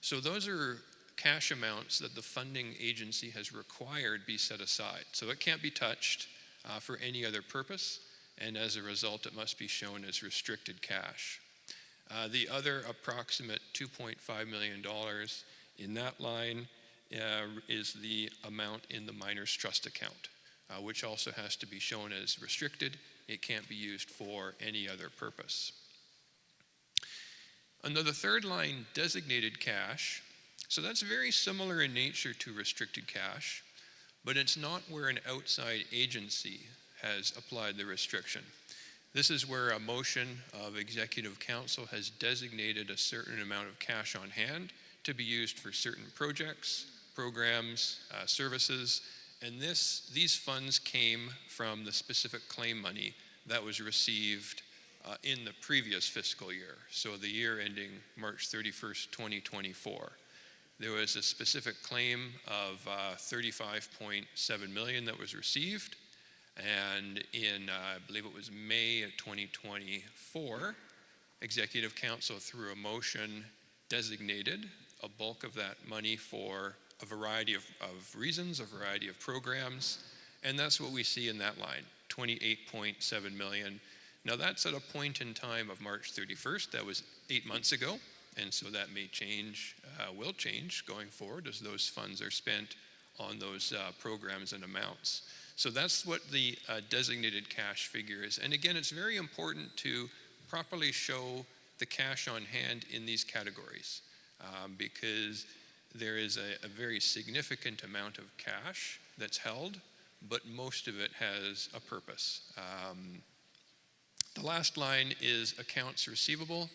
So those are cash amounts that the funding agency has required be set aside. So it can't be touched for any other purpose, and as a result, it must be shown as restricted cash. The other approximate $2.5 million in that line is the amount in the minor's trust account, which also has to be shown as restricted. It can't be used for any other purpose. Under the third line, designated cash, so that's very similar in nature to restricted cash, but it's not where an outside agency has applied the restriction. This is where a motion of Executive Council has designated a certain amount of cash on hand to be used for certain projects, programs, services, and these funds came from the specific claim money that was received in the previous fiscal year, so the year ending March 31st, 2024. There was a specific claim of $35.7 million that was received, and in, I believe it was May of 2024, Executive Council, through a motion, designated a bulk of that money for a variety of reasons, a variety of programs, and that's what we see in that line, $28.7 million. Now that's at a point in time of March 31st, that was 8 months ago, and so that may change, will change going forward as those funds are spent on those programs and amounts. So that's what the designated cash figure is. And again, it's very important to properly show the cash on hand in these categories because there is a very significant amount of cash that's held, but most of it has a purpose. The last line is accounts receivable,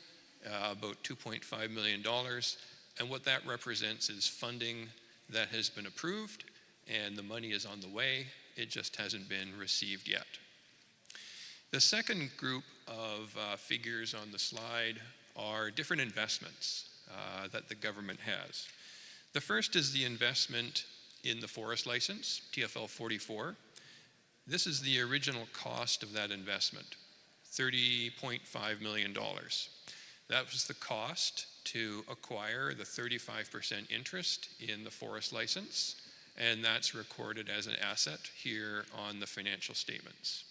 about $2.5 million. And what that represents is funding that has been approved and the money is on the way. It just hasn't been received yet. The second group of figures on the slide are different investments that the government has. The first is the investment in the forest license, TFL 44. This is the original cost of that investment, $30.5 million. That was the cost to acquire the 35% interest in the forest license, and that's recorded as an asset here on the financial statements.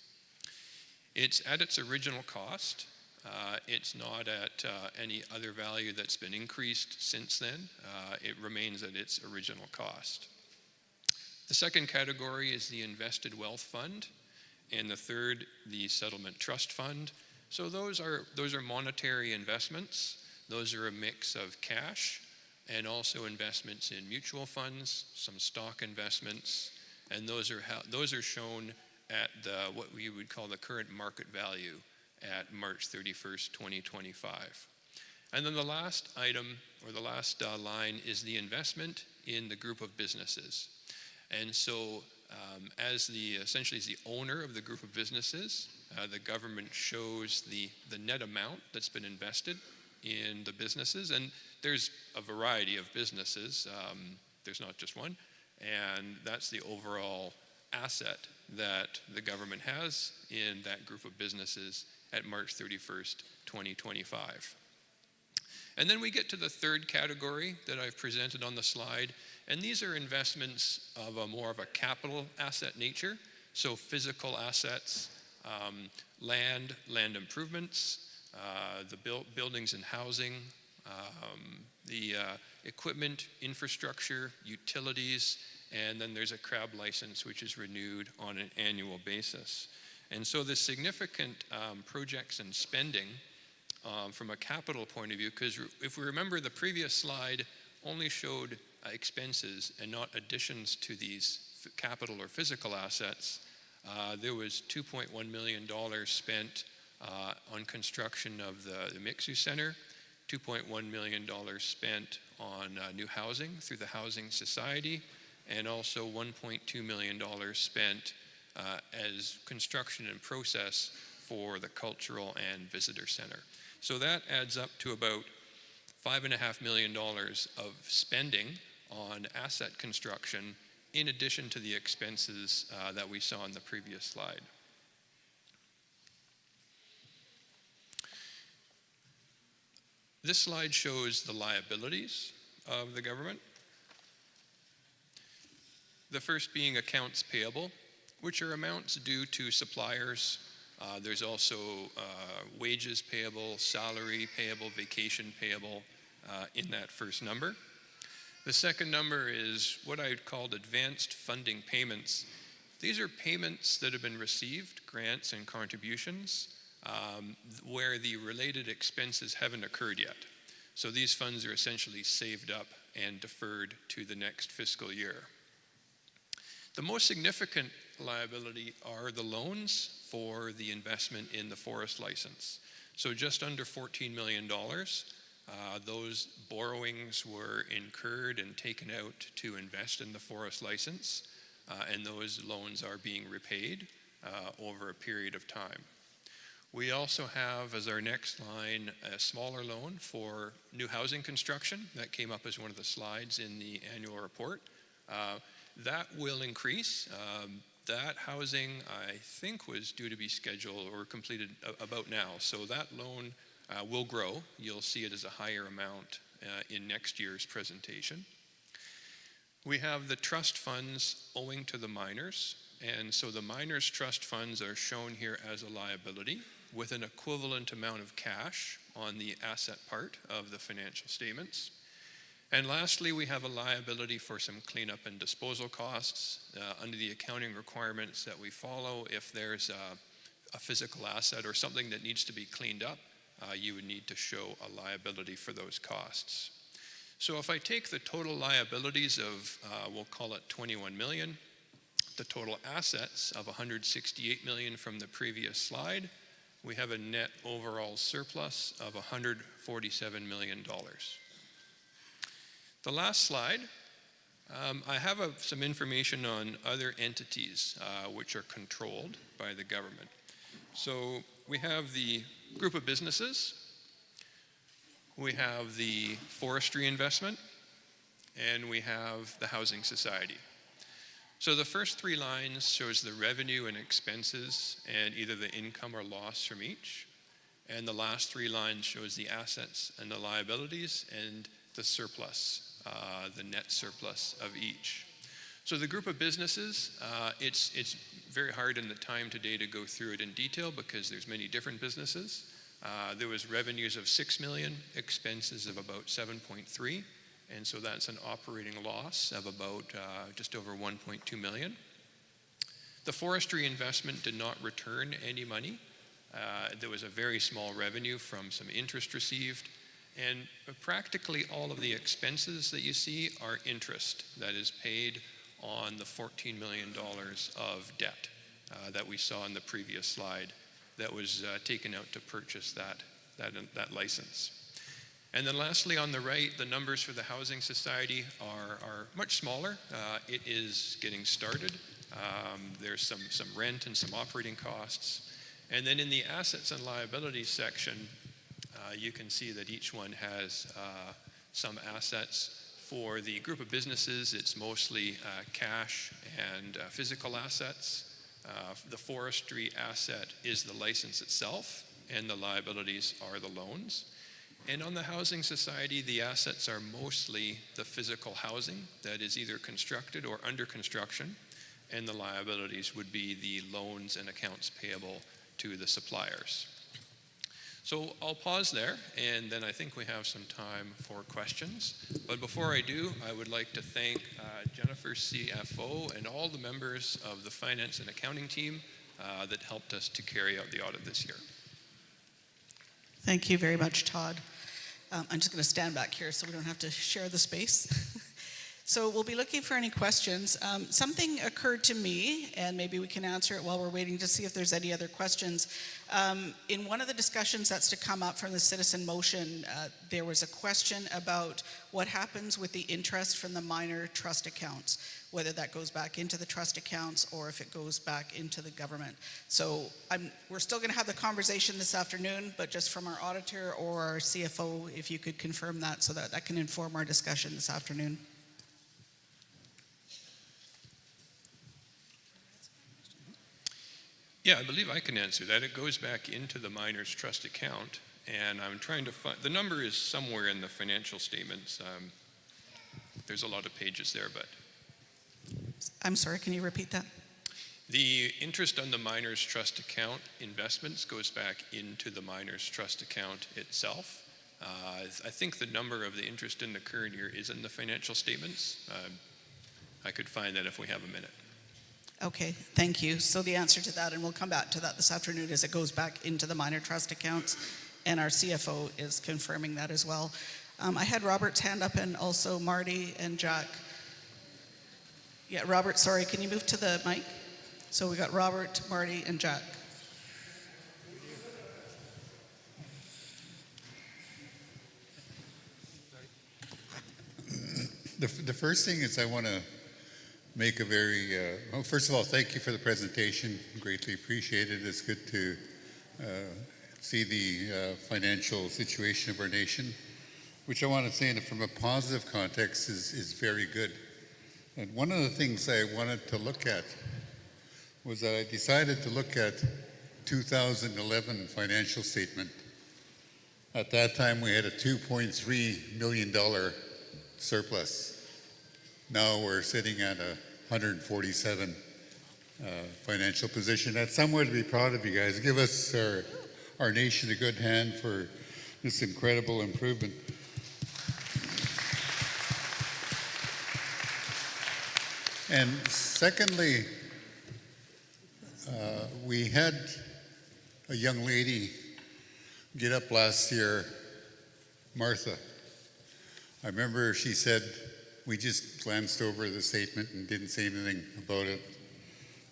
It's at its original cost. It's not at any other value that's been increased since then. It remains at its original cost. The second category is the invested wealth fund, and the third, the settlement trust fund. So those are monetary investments. Those are a mix of cash and also investments in mutual funds, some stock investments, and those are shown at what we would call the current market value at March 31st, 2025. And then the last item, or the last line, is the investment in the group of businesses. And so as essentially as the owner of the group of businesses, the government shows the net amount that's been invested in the businesses, and there's a variety of businesses, there's not just one, and that's the overall asset that the government has in that group of businesses at March 31st, 2025. And then we get to the third category that I've presented on the slide, and these are investments of more of a capital asset nature, so physical assets, land improvements, the buildings and housing, the equipment, infrastructure, utilities, and then there's a CRAB license which is renewed on an annual basis. And so the significant projects and spending from a capital point of view, because if we remember the previous slide only showed expenses and not additions to these capital or physical assets, there was $2.1 million spent on construction of the Mixu Center, $2.1 million spent on new housing through the Housing Society, and also $1.2 million spent as construction and process for the Cultural and Visitor Center. So that adds up to about $5.5 million of spending on asset construction in addition to the expenses that we saw in the previous slide. This slide shows the liabilities of the government. The first being accounts payable, which are amounts due to suppliers. There's also wages payable, salary payable, vacation payable in that first number. The second number is what I'd called advanced funding payments. These are payments that have been received, grants and contributions, where the related expenses haven't occurred yet. So these funds are essentially saved up and deferred to the next fiscal year. The most significant liability are the loans for the investment in the forest license. So just under $14 million. Those borrowings were incurred and taken out to invest in the forest license, and those loans are being repaid over a period of time. We also have, as our next line, a smaller loan for new housing construction. That came up as one of the slides in the annual report. That will increase. That housing, I think, was due to be scheduled or completed about now. So that loan will grow. You'll see it as a higher amount in next year's presentation. We have the trust funds owing to the miners. And so the miners' trust funds are shown here as a liability with an equivalent amount of cash on the asset part of the financial statements. And lastly, we have a liability for some cleanup and disposal costs under the accounting requirements that we follow. If there's a physical asset or something that needs to be cleaned up, you would need to show a liability for those costs. So if I take the total liabilities of, we'll call it 21 million, the total assets of 168 million from the previous slide, we have a net overall surplus of $147 million. The last slide, I have some information on other entities which are controlled by the government. So we have the group of businesses, we have the forestry investment, and we have the housing society. So the first three lines shows the revenue and expenses and either the income or loss from each. And the last three lines shows the assets and the liabilities and the surplus, the net surplus of each. So the group of businesses, it's very hard in the time today to go through it in detail because there's many different businesses. There was revenues of 6 million, expenses of about 7.3, and so that's an operating loss of about just over 1.2 million. The forestry investment did not return any money. There was a very small revenue from some interest received, and practically all of the expenses that you see are interest that is paid on the $14 million of debt that we saw in the previous slide that was taken out to purchase that license. And then lastly, on the right, the numbers for the Housing Society are much smaller. It is getting started. There's some rent and some operating costs. And then in the assets and liabilities section, you can see that each one has some assets. For the group of businesses, it's mostly cash and physical assets. The forestry asset is the license itself, and the liabilities are the loans. And on the Housing Society, the assets are mostly the physical housing that is either constructed or under construction, and the liabilities would be the loans and accounts payable to the suppliers. So I'll pause there, and then I think we have some time for questions. But before I do, I would like to thank Jennifer, CFO, and all the members of the finance and accounting team that helped us to carry out the audit this year. Thank you very much, Todd. I'm just going to stand back here so we don't have to share the space. So we'll be looking for any questions. Something occurred to me, and maybe we can answer it while we're waiting to see if there's any other questions. In one of the discussions that's to come up from the citizen motion, there was a question about what happens with the interest from the minor trust accounts, whether that goes back into the trust accounts or if it goes back into the government. So we're still going to have the conversation this afternoon, but just from our auditor or our CFO, if you could confirm that so that that can inform our discussion this afternoon. Yeah, I believe I can answer that. It goes back into the minor's trust account, And I'm trying to find, the number is somewhere in the financial statements. There's a lot of pages there, but. I'm sorry, can you repeat that? The interest on the miners trust account investments goes back into the miners trust account itself. I think the number of the interest in the current year is in the financial statements. I could find that if we have a minute. Okay, thank you. So the answer to that, and we'll come back to that this afternoon, is it goes back into the minor trust accounts, and our CFO is confirming that as well. I had Robert's hand up and also Marty and Jack. Yeah, Robert, sorry, can you move to the mic? So we got Robert, Marty, and Jack. The first thing is I want to make a very, well, first of all, thank you for the presentation. Greatly appreciated. It's good to see the financial situation of our nation, which I want to say from a positive context is very good. And one of the things I wanted to look at was that I decided to look at 2011 financial statement. At that time, we had a $2.3 million surplus. Now we're sitting at a 147 financial position. That's somewhere to be proud of, you guys. Give us our nation a good hand for this incredible improvement. And secondly, we had a young lady get up last year, Martha. I remember she said, we just glanced over the statement and didn't say anything about it.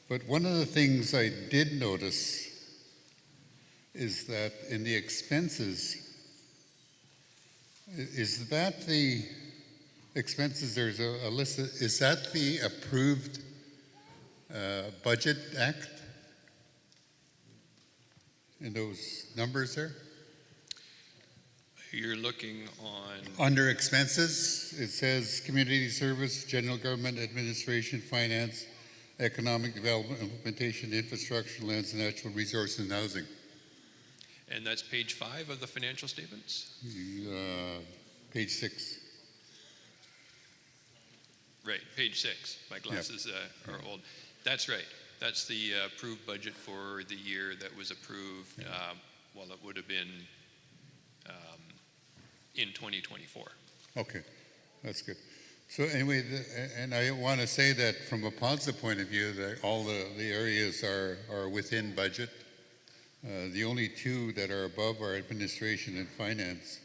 But one of the things I did notice is that in the expenses, is that the expenses, there's a list, is that the approved budget act? In those numbers there? You're looking on. Under expenses, it says community service, general government, administration, finance, economic development, implementation, infrastructure, lands and natural resources, and housing. And that's page 5 of the financial statements? Page 6. Right, page 6. My glasses are old. That's right. That's the approved budget for the year that was approved. Well, it would have been in 2024. Okay, that's good. So anyway, and I want to say that from a positive point of view, that all the areas are within budget. The only two that are above are administration and finance.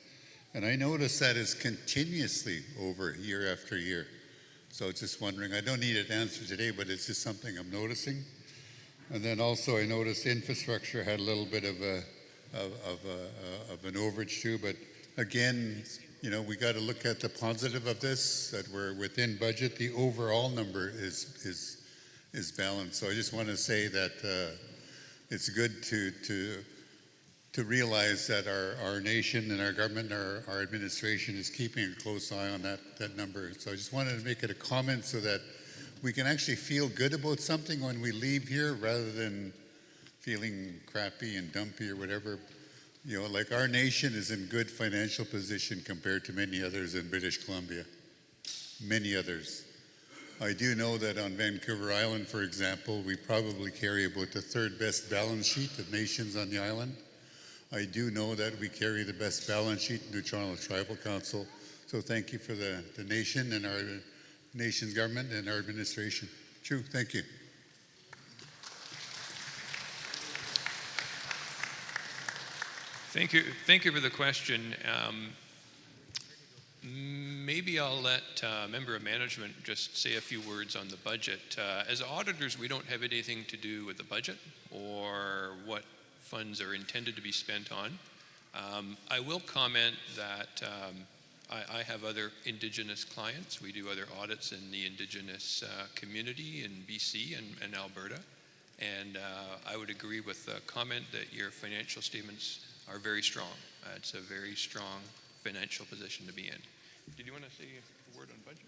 And I notice that is continuously over year after year. So just wondering, I don't need an answer today, but it's just something I'm noticing. And then also I noticed infrastructure had a little bit of an overage too, but again, you know, we got to look at the positive of this, that we're within budget. The overall number is balanced. So I just want to say that it's good to realize that our nation and our government, our administration is keeping a close eye on that number. So I just wanted to make it a comment so that we can actually feel good about something when we leave here rather than feeling crappy and dumpy or whatever. You know, like our nation is in good financial position compared to many others in British Columbia. Many others. I do know that on Vancouver Island, for example, we probably carry about the 3rd best balance sheet of nations on the island. I do know that we carry the best balance sheet in the Toronto Tribal Council. So thank you for the nation and our nation's government and our administration. True, thank you. Thank you for the question. Maybe I'll let a member of management just say a few words on the budget. As auditors, we don't have anything to do with the budget or what funds are intended to be spent on. I will comment that I have other Indigenous clients. We do other audits in the Indigenous community in BC and Alberta. And I would agree with the comment that your financial statements are very strong. It's a very strong financial position to be in. Did you want to say a word on budget?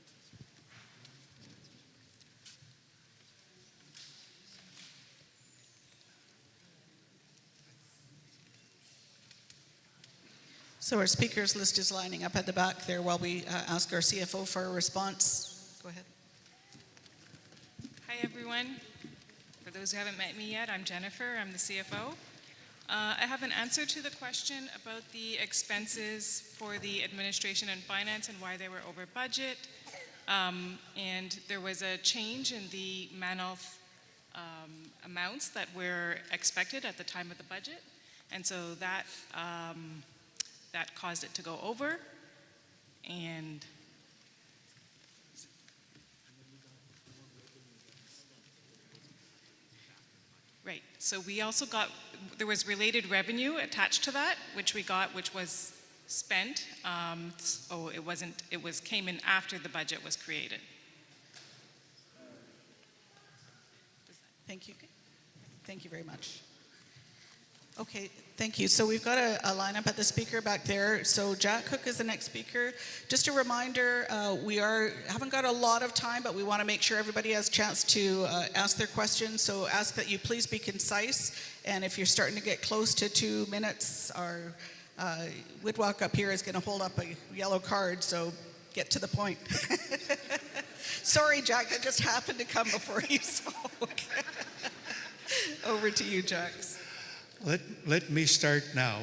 So our speakers list is lining up at the back there while we ask our CFO for a response. Go ahead. Hi, everyone. For those who haven't met me yet, I'm Jennifer. I'm the CFO. I have an answer to the question about the expenses for the administration and finance and why they were over budget. And there was a change in the Manoff amounts that were expected at the time of the budget. And so that caused it to go over. And right, so we also got, there was related revenue attached to that, which we got, which was spent. Came in after the budget was created. Thank you. Thank you very much. Okay, thank you. So we've got a lineup at the speaker back there. So Jack Cook is the next speaker. Just a reminder, we haven't got a lot of time, but we want to make sure everybody has a chance to ask their questions. So ask that you please be concise. And if you're starting to get close to 2 minutes, our Whitwalk up here is going to hold up a yellow card. So get to the point. Sorry, Jack, that just happened to come before you spoke. Over to you, Jax. Let me start now.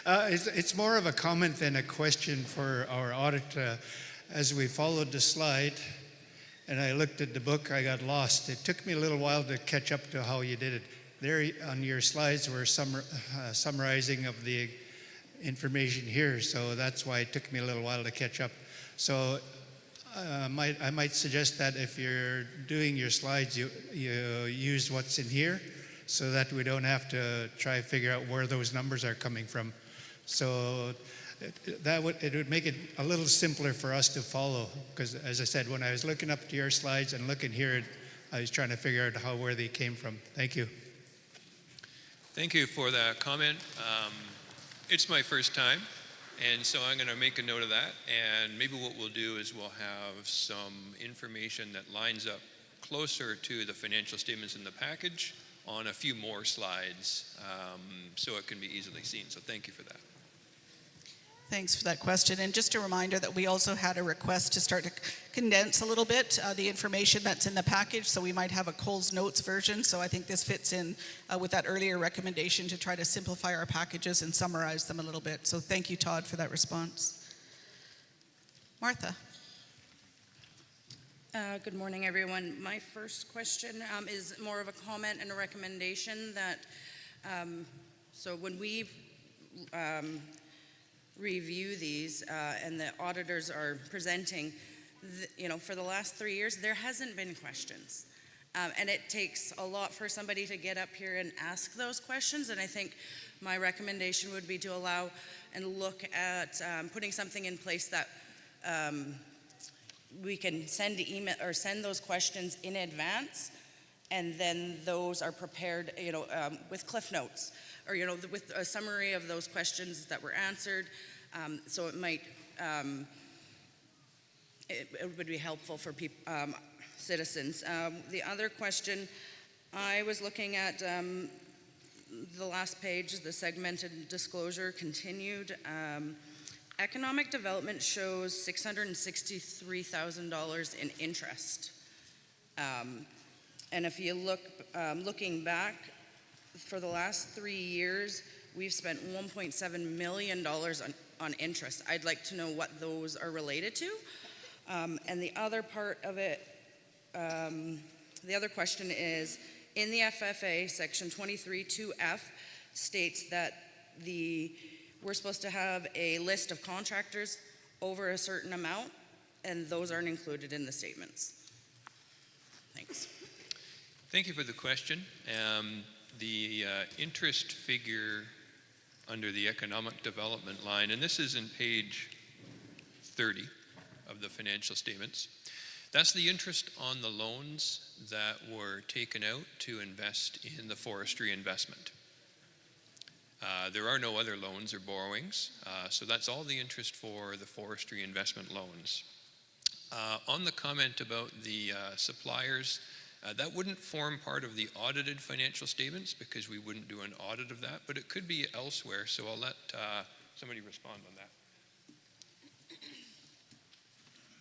It's more of a comment than a question for our audit. As we followed the slide and I looked at the book, I got lost. It took me a little while to catch up to how you did it. There on your slides were summarizing of the information here, so that's why it took me a little while to catch up. So I might suggest that if you're doing your slides, you use what's in here, so that we don't have to try to figure out where those numbers are coming from. So it would make it a little simpler for us to follow, because as I said, when I was looking up to your slides and looking here, I was trying to figure out where they came from. Thank you. Thank you for that comment. It's my first time, and so I'm going to make a note of that, and maybe what we'll do is we'll have some information that lines up closer to the financial statements in the package on a few more slides, so it can be easily seen. So thank you for that. Thanks for that question. And just a reminder that we also had a request to start to condense a little bit the information that's in the package. So we might have a Coles Notes version. So I think this fits in with that earlier recommendation to try to simplify our packages and summarize them a little bit. So thank you, Todd, for that response. Martha. Good morning, everyone. My first question is more of a comment and a recommendation that, so when we review these and the auditors are presenting, for the last 3 years, there hasn't been questions. And it takes a lot for somebody to get up here and ask those questions. And I think my recommendation would be to allow and look at putting something in place that we can send email or send those questions in advance, and then those are prepared, with cliff notes, or with a summary of those questions that were answered. So it might, it would be helpful for citizens. The other question, I was looking at the last page, the segmented disclosure continued. Economic development shows $663,000 in interest. And if you look, looking back, for the last 3 years, we've spent $1.7 million on interest. I'd like to know what those are related to. And the other part of it, the other question is, in the FFA, section 23.2F states that we're supposed to have a list of contractors over a certain amount, and those aren't included in the statements. Thanks. Thank you for the question. The interest figure under the economic development line, and this is in page 30 of the financial statements. That's the interest on the loans that were taken out to invest in the forestry investment. There are no other loans or borrowings, so that's all the interest for the forestry investment loans. On the comment about the suppliers, that wouldn't form part of the audited financial statements because we wouldn't do an audit of that, but it could be elsewhere, so I'll let somebody respond on that.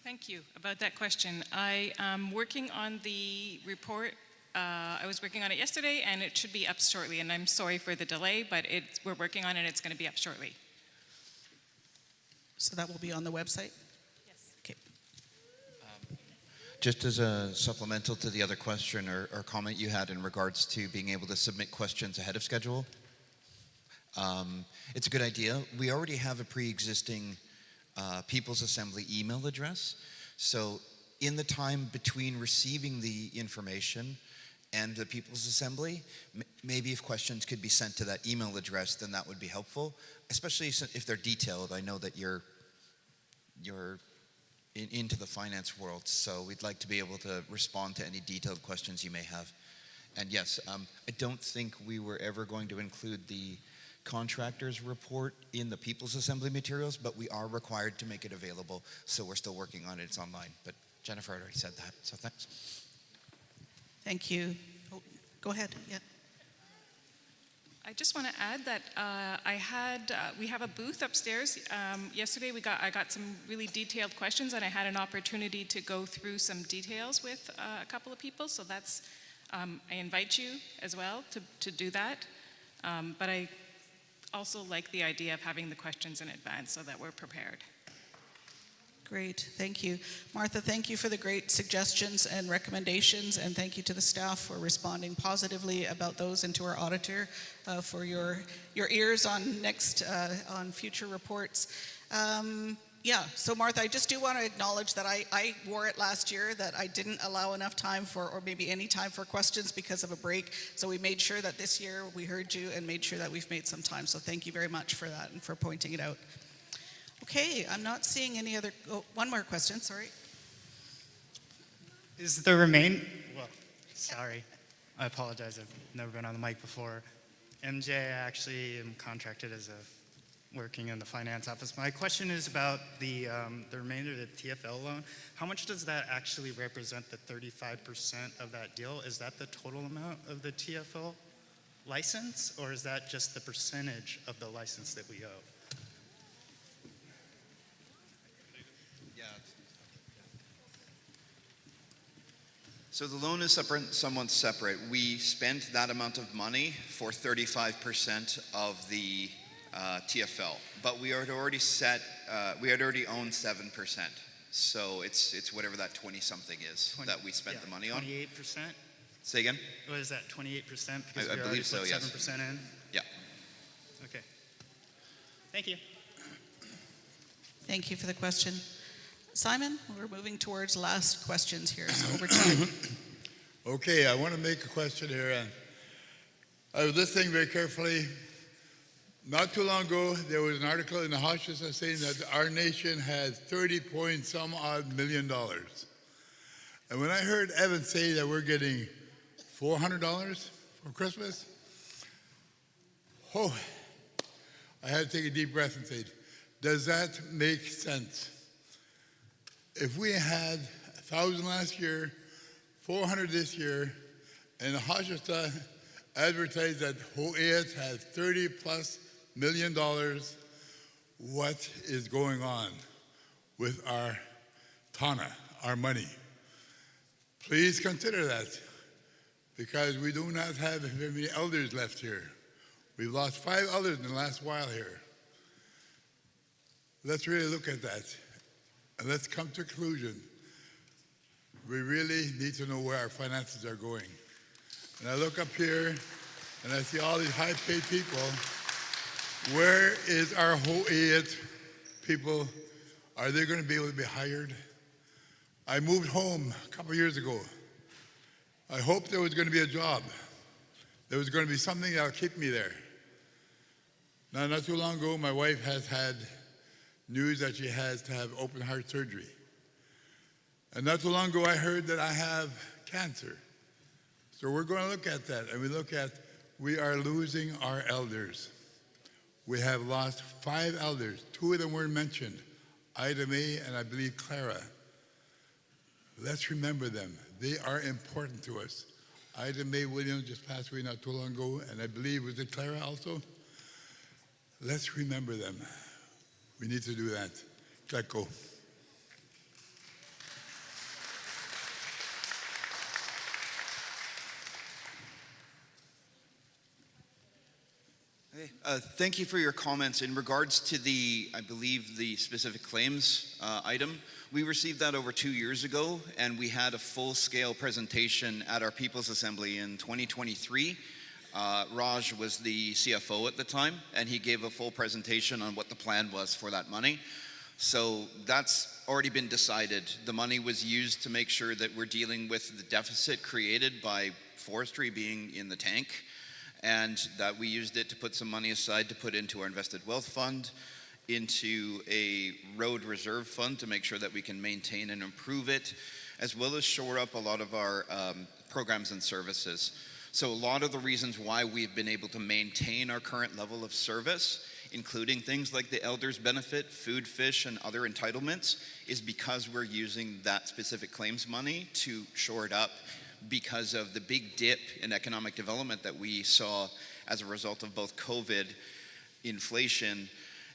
Thank you. About that question, I am working on the report. I was working on it yesterday, and it should be up shortly. And I'm sorry for the delay, but we're working on it. It's going to be up shortly. So that will be on the website? Yes. Okay. Just as a supplemental to the other question or comment you had in regards to being able to submit questions ahead of schedule, it's a good idea. We already have a pre-existing People's Assembly email address. So in the time between receiving the information and the People's Assembly, maybe if questions could be sent to that email address, then that would be helpful, especially if they're detailed. I know that you're into the finance world, so we'd like to be able to respond to any detailed questions you may have. And yes, I don't think we were ever going to include the contractors report in the People's Assembly materials, but we are required to make it available, so we're still working on it. It's online, but Jennifer already said that, so thanks. Thank you. Oh, go ahead. Yeah. I just want to add that we have a booth upstairs. Yesterday I got some really detailed questions, and I had an opportunity to go through some details with a couple of people. So that's I invite you as well to do that. But I also like the idea of having the questions in advance so that we're prepared. Great, thank you. Martha, thank you for the great suggestions and recommendations, and thank you to the staff for responding positively about those, and to our auditor for your ears on on future reports. Yeah, so Martha, I just do want to acknowledge that I wore it last year, that I didn't allow enough time or maybe any time for questions because of a break. So we made sure that this year we heard you and made sure that we've made some time. So thank you very much for that and for pointing it out. Okay, I'm not seeing any other, one more question, sorry. Is the well, sorry, I apologize, I've never been on the mic before. MJ, I actually am contracted as working in the finance office. My question is about the remainder of the TFL loan. How much does that actually represent, the 35% of that deal? Is that the total amount of the TFL license, or is that just the percentage of the license that we owe? So the loan is somewhat separate. We spent that amount of money for 35% of the TFL, but we had already owned 7%. So it's whatever that 20-something is that we spent the money on. 28%? Say again? What is that, 28%? Because I we believe so, put yes. 7% in? Yeah. Okay. Thank you. Thank you for the question. Simon, we're moving towards last questions here, so over to you. Okay, I want to make a question here. I was listening very carefully. Not too long ago, there was an article in the Huu-ay-aht saying that our nation has 30-point-some-odd million dollars. And when I heard Evan say that we're getting $400 for Christmas, I had to take a deep breath and say, does that make sense? If we had 1,000 last year, 400 this year, and the Huu-ay-aht advertised that Huu-ay-aht has $30+ million, what is going on with our Tana, our money? Please consider that, because we do not have very many elders left here. We've lost 5 elders in the last while here. Let's really look at that. And let's come to a conclusion. We really need to know where our finances are going. And I look up here and I see all these high-paid people. Where is our Huu-ay-aht people? Are they going to be able to be hired? I moved home a couple of years ago. I hoped there was going to be a job. There was going to be something that will keep me there. Now, not too long ago, my wife has had news that she has to have open heart surgery. And not too long ago, I heard that I have cancer. So we're going to look at that, and we are losing our elders. We have lost 5 elders. 2 of them were mentioned, Ida May and I believe Clara. Let's remember them. They are important to us. Ida May Williams just passed away not too long ago, and I believe, was it Clara also? Let's remember them. We need to do that. Clecco. Thank you for your comments. In regards to the, I believe, the specific claims item, we received that over 2 years ago, and we had a full-scale presentation at our People's Assembly in 2023. Raj was the CFO at the time, and he gave a full presentation on what the plan was for that money. So that's already been decided. The money was used to make sure that we're dealing with the deficit created by forestry being in the tank, and that we used it to put some money aside to put into our invested wealth fund, into a road reserve fund to make sure that we can maintain and improve it, as well as shore up a lot of our programs and services. So a lot of the reasons why we've been able to maintain our current level of service, including things like the elders benefit, food, fish, and other entitlements, is because we're using that specific claims money to shore it up, because of the big dip in economic development that we saw as a result of both COVID, inflation,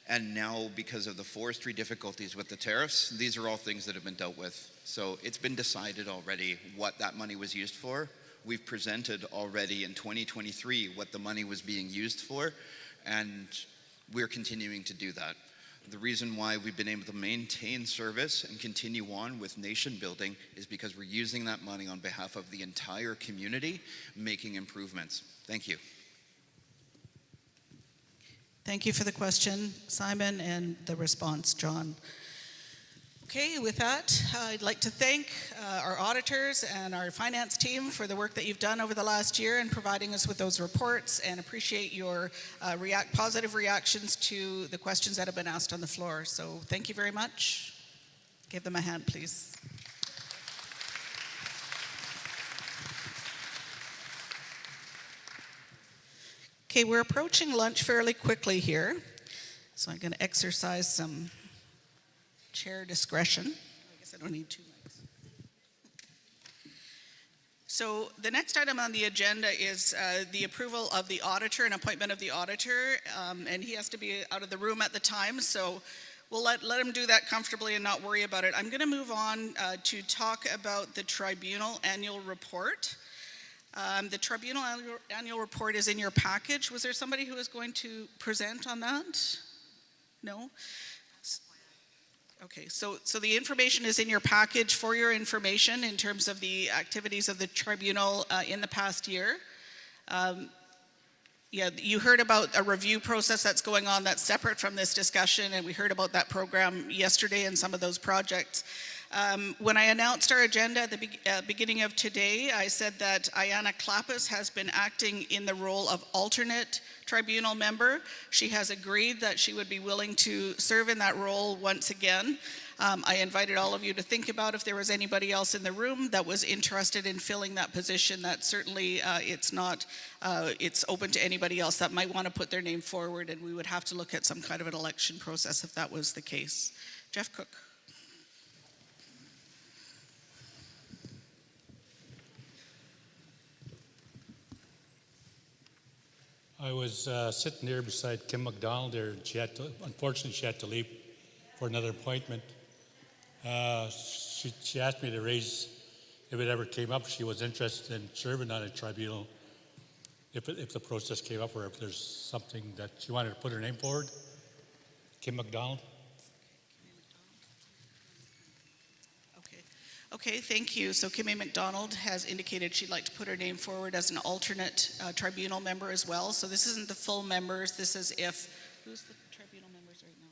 and now because of the forestry difficulties with the tariffs. These are all things that have been dealt with. So it's been decided already what that money was used for. We've presented already in 2023 what the money was being used for, and we're continuing to do that. The reason why we've been able to maintain service and continue on with nation building is because we're using that money on behalf of the entire community, making improvements. Thank you. Thank you for the question, Simon, and the response, John. Okay, with that, I'd like to thank our auditors and our finance team for the work that you've done over the last year in providing us with those reports, and appreciate your positive reactions to the questions that have been asked on the floor. So thank you very much. Give them a hand, please. Okay, we're approaching lunch fairly quickly here, so I'm going to exercise some chair discretion. I guess I don't need 2 mics. So the next item on the agenda is the approval of the auditor and appointment of the auditor, and he has to be out of the room at the time, so we'll let him do that comfortably and not worry about it. I'm going to move on to talk about the tribunal annual report. The tribunal annual report is in your package. Was there somebody who was going to present on that? No? Okay, so the information is in your package for your information in terms of the activities of the tribunal in the past year. Yeah, you heard about a review process that's going on that's separate from this discussion, and we heard about that program yesterday and some of those projects. When I announced our agenda at the beginning of today, I said that Ayanna Clappis has been acting in the role of alternate tribunal member. She has agreed that she would be willing to serve in that role once again. I invited all of you to think about if there was anybody else in the room that was interested in filling that position. That certainly it's open to anybody else that might want to put their name forward, and we would have to look at some kind of an election process if that was the case. Jeff Cook. I was sitting there beside Kim McDonald there. Unfortunately, she had to leave for another appointment. She asked me to raise, if it ever came up, she was interested in serving on a tribunal if the process came up, or if there's something that she wanted to put her name forward. Kim McDonald. Okay, thank you. So Kimmy McDonald has indicated she'd like to put her name forward as an alternate tribunal member as well. So this isn't the full members. This is who's the tribunal members right now?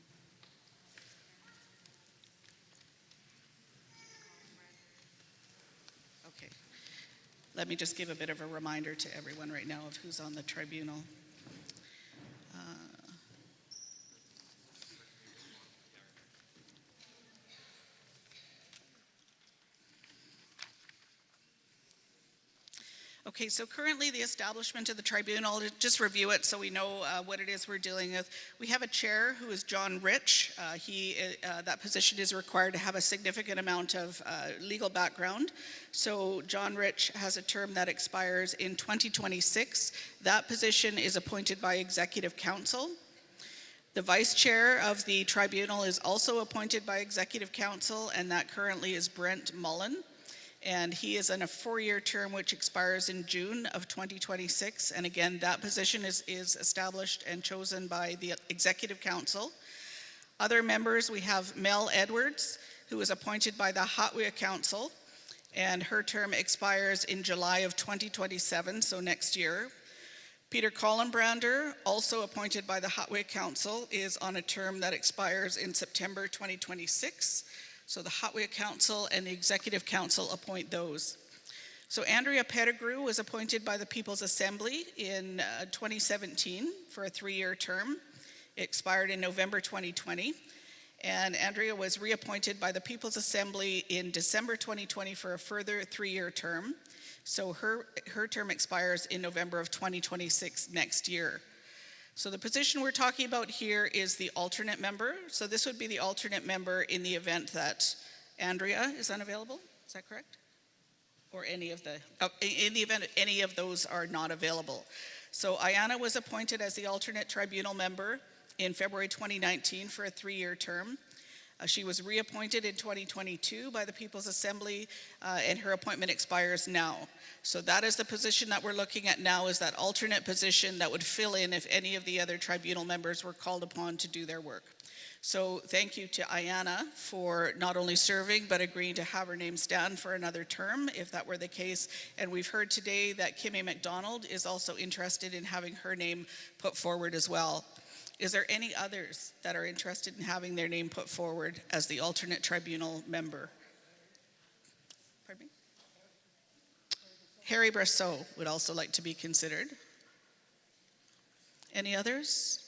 Okay. Let me just give a bit of a reminder to everyone right now of who's on the tribunal. Okay, so currently the establishment of the tribunal, to just review it so we know what it is we're dealing with. We have a chair who is John Rich. That position is required to have a significant amount of legal background. So John Rich has a term that expires in 2026. That position is appointed by Executive Council. The vice chair of the tribunal is also appointed by Executive Council, and that currently is Brent Mullen. And he is in a 4-year term which expires in June of 2026. And again, that position is established and chosen by the Executive Council. Other members, we have Mel Edwards, who is appointed by the Huu-ay-aht Council, and her term expires in July of 2027, so next year. Peter Collenbrander, also appointed by the Huu-ay-aht Council, is on a term that expires in September 2026. So the Huu-ay-aht Council and the Executive Council appoint those. So Andrea Pettigrew was appointed by the People's Assembly in 2017 for a 3-year term. It expired in November 2020. And Andrea was reappointed by the People's Assembly in December 2020 for a further 3-year term. So her term expires in November of 2026 next year. So the position we're talking about here is the alternate member. So this would be the alternate member in the event that Andrea is unavailable. Is that correct? Or any of the, in the event any of those are not available. So Ayana was appointed as the alternate tribunal member in February 2019 for a 3-year term. She was reappointed in 2022 by the People's Assembly, and her appointment expires now. So that is the position that we're looking at now, is that alternate position that would fill in if any of the other tribunal members were called upon to do their work. So thank you to Ayana for not only serving, but agreeing to have her name stand for another term, if that were the case. And we've heard today that Kimmy McDonald is also interested in having her name put forward as well. Is there any others that are interested in having their name put forward as the alternate tribunal member? Pardon me? Harry Brasseau would also like to be considered. Any others?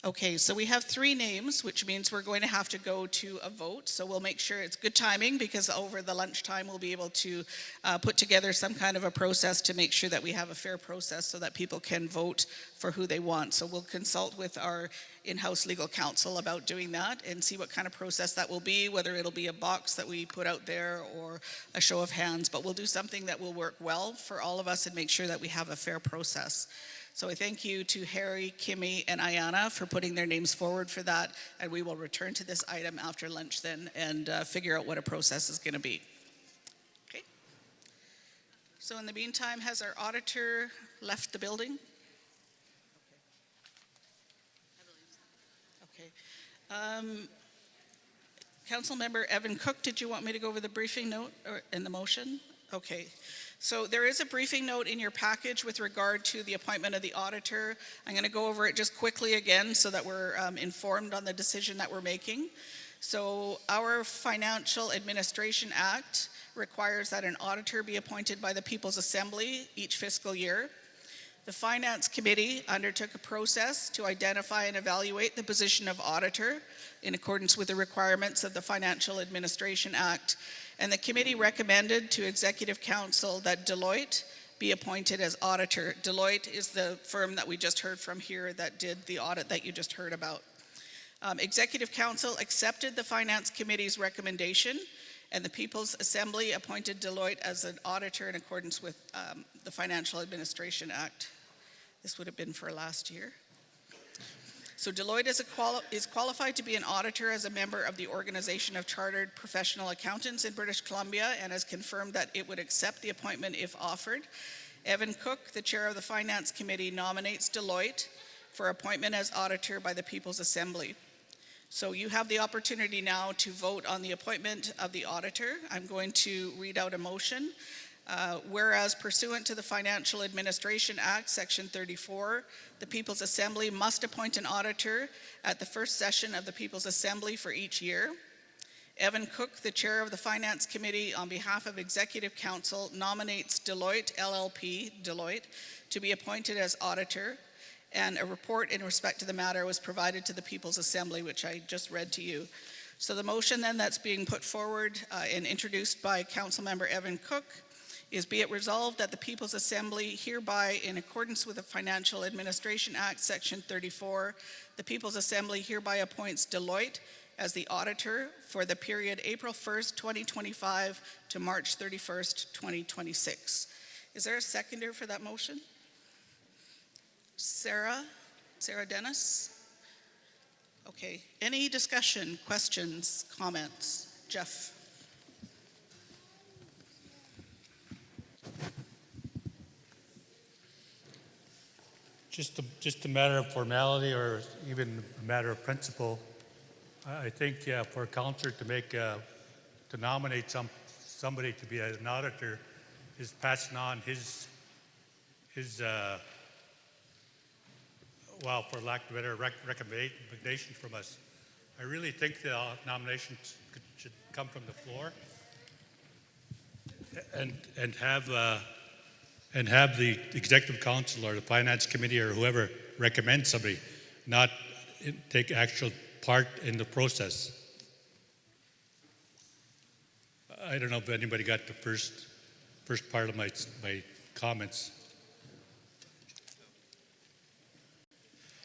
Okay, so we have 3 names, which means we're going to have to go to a vote. So we'll make sure it's good timing, because over the lunchtime we'll be able to put together some kind of a process to make sure that we have a fair process so that people can vote for who they want. So we'll consult with our in-house legal counsel about doing that and see what kind of process that will be, whether it'll be a box that we put out there or a show of hands. But we'll do something that will work well for all of us and make sure that we have a fair process. So I thank you to Harry, Kimmy, and Ayana for putting their names forward for that, and we will return to this item after lunch then and figure out what a process is going to be. Okay. So in the meantime, has our auditor left the building? Okay. Councilmember Evan Cook, did you want me to go over the briefing note in the motion? Okay. So there is a briefing note in your package with regard to the appointment of the auditor. I'm going to go over it just quickly again so that we're informed on the decision that we're making. So our Financial Administration Act requires that an auditor be appointed by the People's Assembly each fiscal year. The Finance Committee undertook a process to identify and evaluate the position of auditor in accordance with the requirements of the Financial Administration Act. And the committee recommended to Executive Council that Deloitte be appointed as auditor. Deloitte is the firm that we just heard from here that did the audit that you just heard about. Executive Council accepted the Finance Committee's recommendation, and the People's Assembly appointed Deloitte as an auditor in accordance with the Financial Administration Act. This would have been for last year. So Deloitte is qualified to be an auditor as a member of the Organization of Chartered Professional Accountants in British Columbia, and has confirmed that it would accept the appointment if offered. Evan Cook, the chair of the Finance Committee, nominates Deloitte for appointment as auditor by the People's Assembly. So you have the opportunity now to vote on the appointment of the auditor. I'm going to read out a motion. Whereas pursuant to the Financial Administration Act, Section 34, the People's Assembly must appoint an auditor at the first session of the People's Assembly for each year. Evan Cook, the chair of the Finance Committee, on behalf of Executive Council, nominates Deloitte LLP, Deloitte, to be appointed as auditor, and a report in respect to the matter was provided to the People's Assembly, which I just read to you. So the motion then that's being put forward and introduced by Councilmember Evan Cook is, be it resolved that the People's Assembly hereby, in accordance with the Financial Administration Act, Section 34, the People's Assembly hereby appoints Deloitte as the auditor for the period April 1st, 2025 to March 31st, 2026. Is there a seconder for that motion? Sarah, Sarah Dennis? Okay, any discussion, questions, comments? Jeff? Just a matter of formality or even a matter of principle. I think for a counselor to to nominate somebody to be an auditor is passing on his well, for lack of a better recommendation from us. I really think the nominations should come from the floor and have the executive council or the finance committee or whoever recommends somebody not take actual part in the process. I don't know if anybody got the first part of my comments.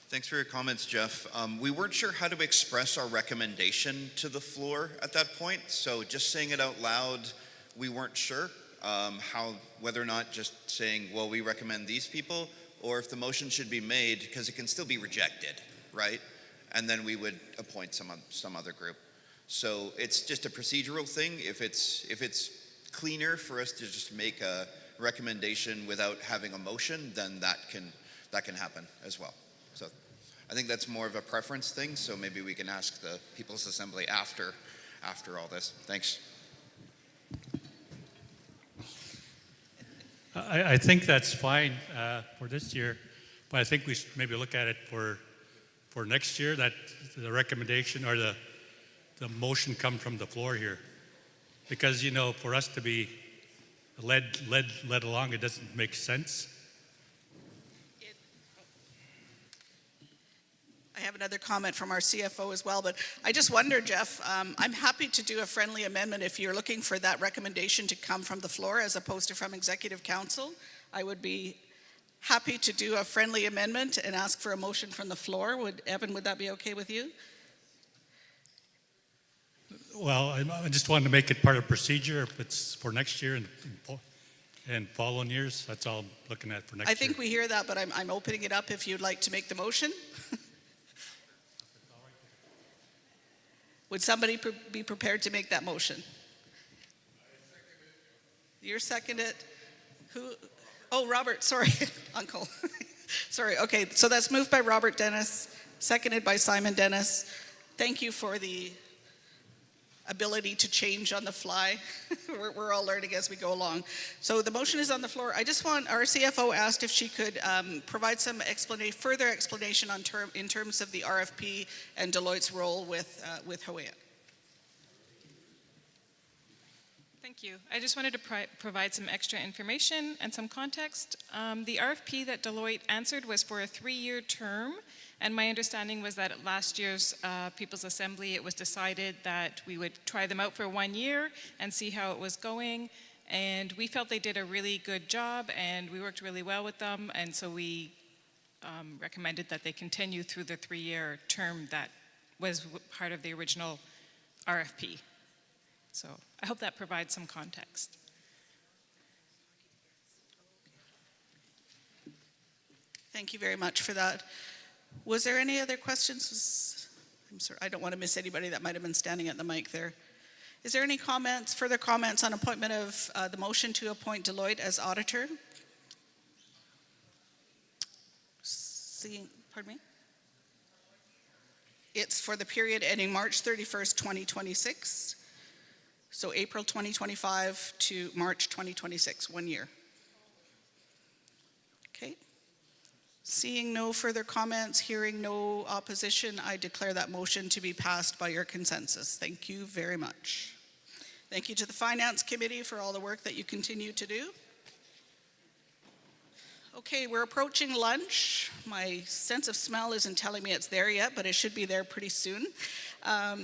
Thanks for your comments, Jeff. We weren't sure how to express our recommendation to the floor at that point, so just saying it out loud, we weren't sure whether or not just saying, well, we recommend these people, or if the motion should be made, because it can still be rejected, right? And then we would appoint some other group. So it's just a procedural thing. If it's cleaner for us to just make a recommendation without having a motion, then that can happen as well. So I think that's more of a preference thing, so maybe we can ask the People's Assembly after all this. Thanks. I think that's fine for this year, but I think we should maybe look at it for next year, that the recommendation or the motion come from the floor here. Because, for us to be led along, it doesn't make sense. I have another comment from our CFO as well, but I just wonder, Jeff, I'm happy to do a friendly amendment if you're looking for that recommendation to come from the floor as opposed to from Executive Council. I would be happy to do a friendly amendment and ask for a motion from the floor. Evan, would that be okay with you? Well, I just wanted to make it part of procedure if it's for next year and following years. That's all I'm looking at for next year. I think we hear that, but I'm opening it up if you'd like to make the motion. Would somebody be prepared to make that motion? You're seconded. Who? Oh, Robert, sorry, Uncle. Sorry, okay, so that's moved by Robert Dennis, seconded by Simon Dennis. Thank you for the ability to change on the fly. We're all learning as we go along. So the motion is on the floor. I just want, our CFO asked if she could provide some further explanation in terms of the RFP and Deloitte's role with Huu-ay-aht. Thank you. I just wanted to provide some extra information and some context. The RFP that Deloitte answered was for a 3-year term, and my understanding was that at last year's People's Assembly, it was decided that we would try them out for 1 year and see how it was going. And we felt they did a really good job, and we worked really well with them, and so we recommended that they continue through the 3-year term that was part of the original RFP. So I hope that provides some context. Thank you very much for that. Was there any other questions? I'm sorry, I don't want to miss anybody that might have been standing at the mic there. Is there any comments, further comments on appointment of the motion to appoint Deloitte as auditor? Pardon me? It's for the period ending March 31st, 2026. So April 2025 to March 2026, 1 year. Okay. Seeing no further comments, hearing no opposition, I declare that motion to be passed by your consensus. Thank you very much. Thank you to the Finance Committee for all the work that you continue to do. Okay, we're approaching lunch. My sense of smell isn't telling me it's there yet, but it should be there pretty soon.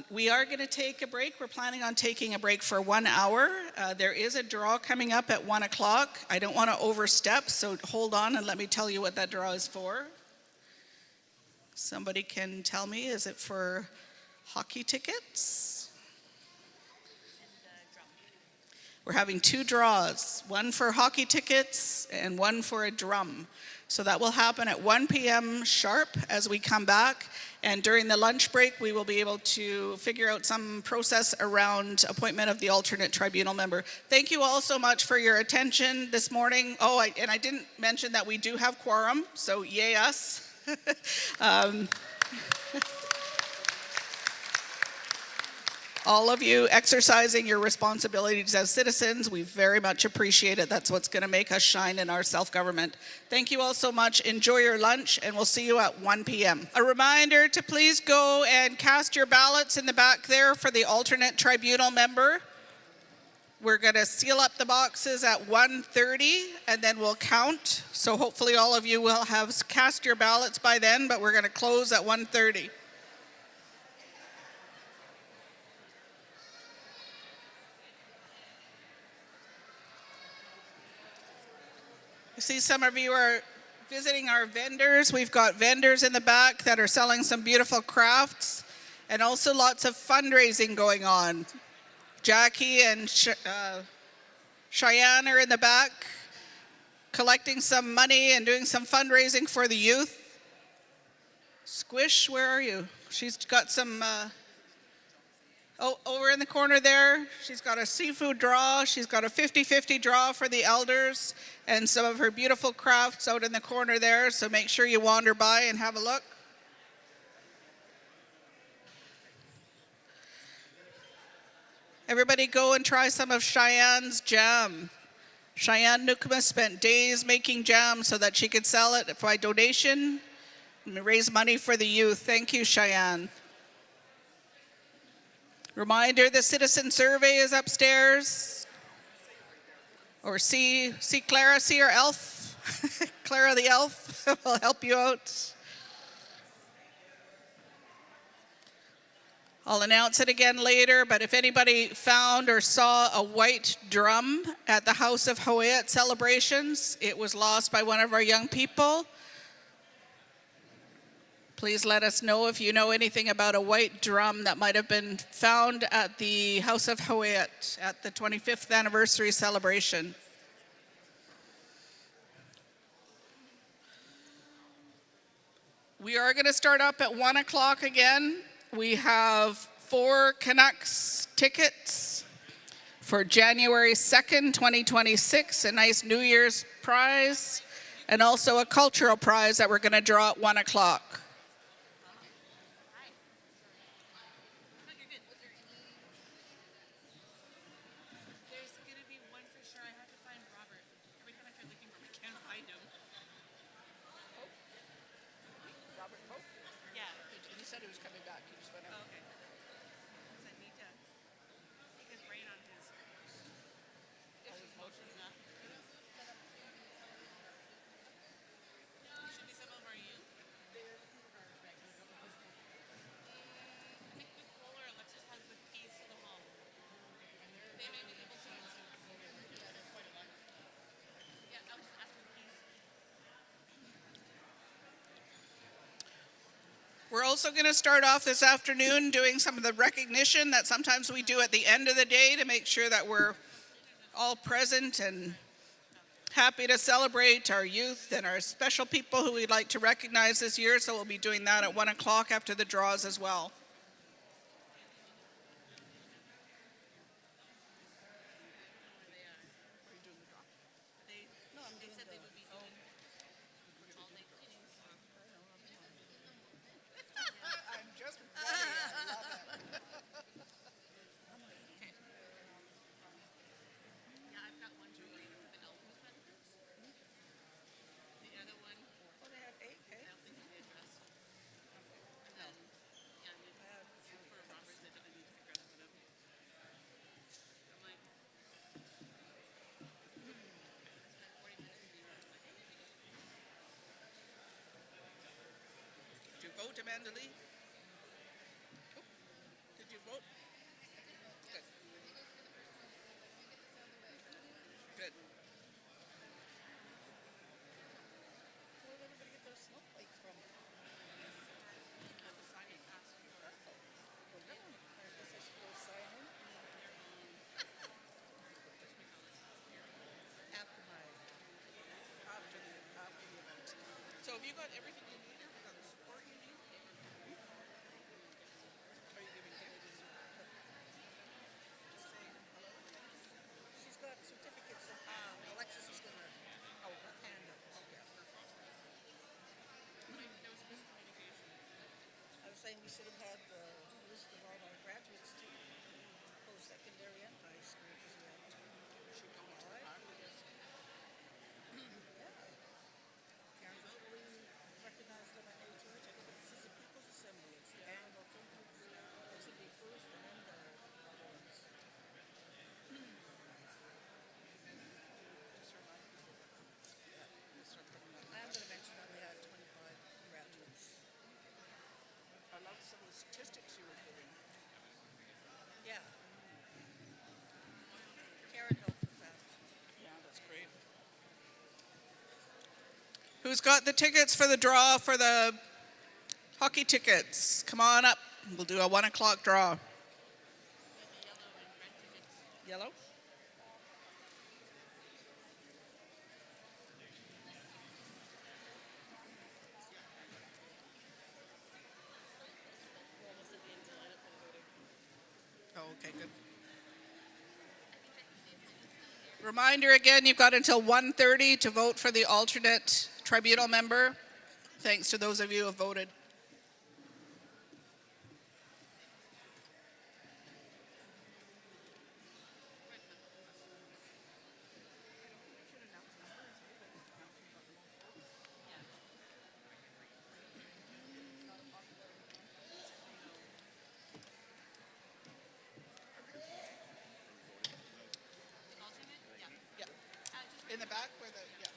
We are going to take a break. We're planning on taking a break for 1 hour. There is a draw coming up at 1 o'clock. I don't want to overstep, so hold on and let me tell you what that draw is for. Somebody can tell me, is it for hockey tickets? We're having 2 draws, one for hockey tickets and one for a drum. So that will happen at 1 p.m. sharp as we come back. And during the lunch break, we will be able to figure out some process around appointment of the alternate tribunal member. Thank you all so much for your attention this morning. Oh, and I didn't mention that we do have quorum, so yay us. All of you exercising your responsibilities as citizens, we very much appreciate it. That's what's going to make us shine in our self-government. Thank you all so much. Enjoy your lunch, and we'll see you at 1 p.m. A reminder to please go and cast your ballots in the back there for the alternate tribunal member. We're going to seal up the boxes at 1:30, and then we'll count. So hopefully all of you will have cast your ballots by then, but we're going to close at 1:30. I see some of you are visiting our vendors. We've got vendors in the back that are selling some beautiful crafts and also lots of fundraising going on. Jackie and Cheyenne are in the back collecting some money and doing some fundraising for the youth. Squish, where are you? She's got some, over in the corner there, she's got a seafood draw. She's got a 50-50 draw for the elders and some of her beautiful crafts out in the corner there. So make sure you wander by and have a look. Everybody go and try some of Cheyenne's jam. Cheyenne Nukma spent days making jam so that she could sell it by donation and raise money for the youth. Thank you, Cheyenne. Reminder, the citizen survey is upstairs. Or see Clara, see our elf. Clara the elf will help you out. I'll announce it again later, but if anybody found or saw a white drum at the House of Huu-ay-aht celebrations, it was lost by one of our young people. Please let us know if you know anything about a white drum that might have been found at the House of Huu-ay-aht at the 25th anniversary celebration. We are going to start up at 1 o'clock again. We have 4 Canucks tickets for January 2nd, 2026, a nice New Year's prize, and also a cultural prize that we're going to draw at 1 o'clock. We're also going to start off this afternoon doing some of the recognition that sometimes we do at the end of the day to make sure that we're all present and happy to celebrate our youth and our special people who we'd like to recognize this year. So we'll be doing that at 1 o'clock after the draws as well. Vote, Amanda Lee? Oh, did you vote? Good. Good. Where did everybody get those snowflakes from? At the signing pass. Oh, I guess I should go sign in. should have had the list of all our graduates too, post-secondary and high school, because we have two. Should go to the back, I guess. Karen's fully recognized them at A church. I think this is the People's Assembly. It's the annual thing. It should be first and then the other ones. I'm going to mention that we had 25 graduates. I loved some of the statistics you were giving. Yeah. Karen helped with that. Yeah, that's great. Who's got the tickets for the draw for the hockey tickets? Come on up. We'll do a 1 o'clock draw. Yellow? Oh, okay, good. Reminder again, you've got until 1:30 to vote for the alternate tribunal member. Thanks to those of you who have voted. In the back where the, yeah.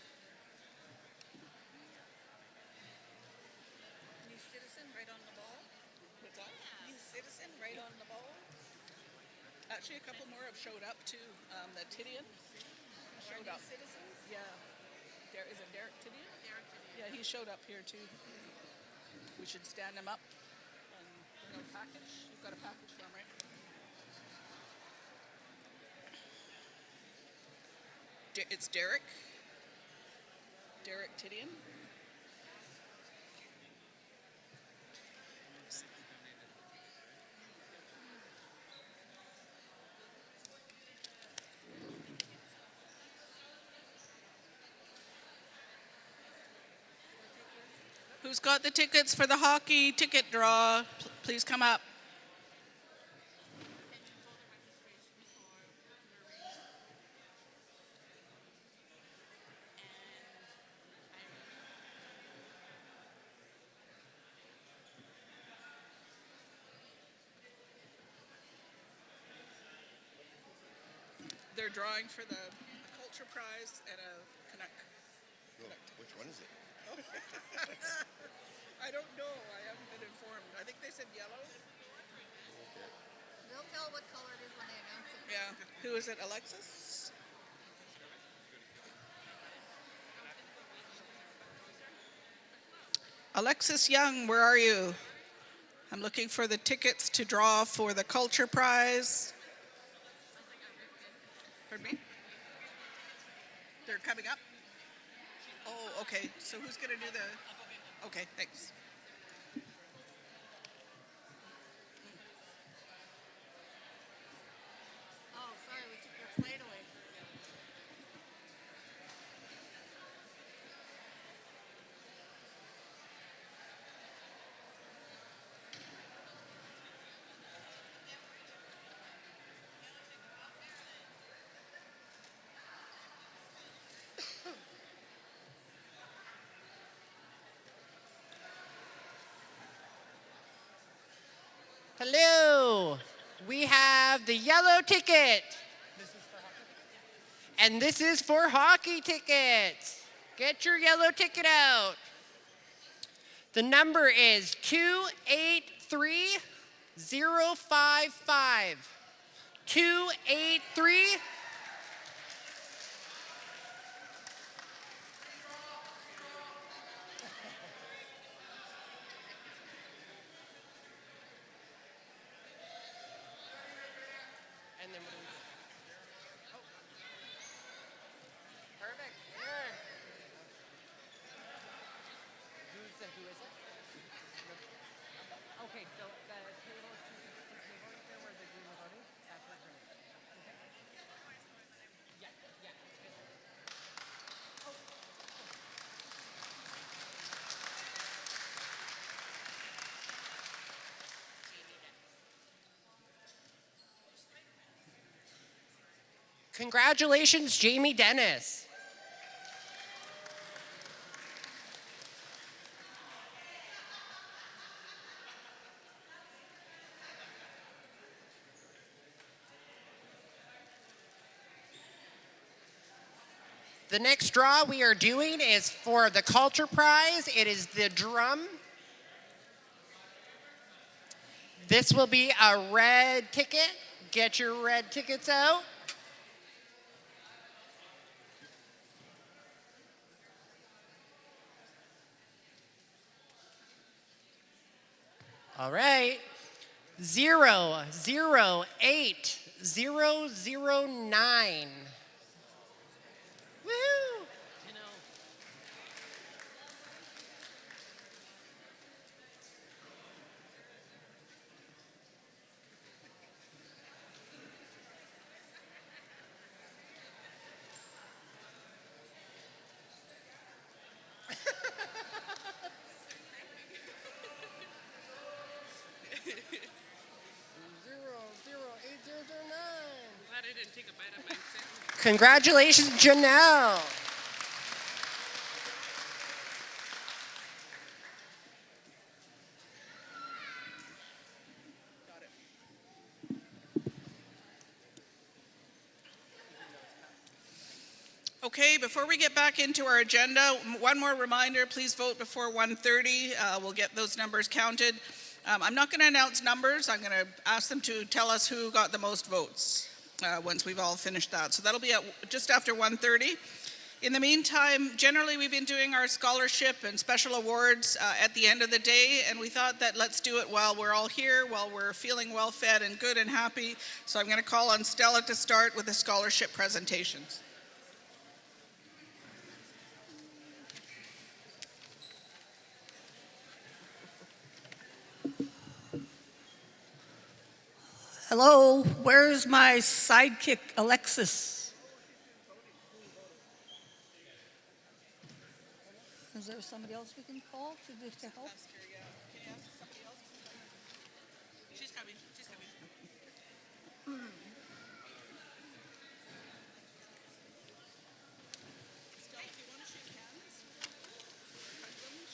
New citizen right on the ball. What's that? New citizen right on the ball. Actually, a couple more have showed up too. The Tidian showed up. Citizen? Yeah. Is it Derek Tidian? Derek Tidian. Yeah, he showed up here too. We should stand him up and bring a package. You've got a package for him, right? It's Derek. Derek Tidian. Who's got the tickets for the hockey ticket draw? Please come up. They're drawing for the Culture Prize and a Canuck. Which one is it? I don't know. I haven't been informed. I think they said yellow. They'll tell what color it is when they announce it. Yeah. Who is it? Alexis? Alexis Young, where are you? I'm looking for the tickets to draw for the Culture Prize. Pardon me? They're coming up? Oh, okay. So who's going to do the... Okay, thanks. Oh, sorry, we took your plate away. Hello, we have the yellow ticket. And this is for hockey tickets. Get your yellow ticket out. The number is 283055. 283. And then what do we do? Oh. Perfect. Winner. Who is it? Okay, so the table is right there where the green was already. That's where it's going. Okay. Yeah, yeah. Oh. Congratulations, Jamie Dennis. The next draw we are doing is for the Culture Prize. It is the drum. This will be a red ticket. Get your red tickets out. All right. 008009. Woo! Congratulations, Janelle. Okay, before we get back into our agenda, one more reminder, please vote before 1:30. We'll get those numbers counted. I'm not going to announce numbers. I'm going to ask them to tell us who got the most votes once we've all finished that. So that'll be at just after 1:30. In the meantime, generally we've been doing our scholarship and special awards at the end of the day, and we thought that let's do it while we're all here, while we're feeling well fed and good and happy. So I'm going to call on Stella to start with the scholarship presentations. Hello, where's my sidekick, Alexis? Is there somebody else we can call to help? She's coming.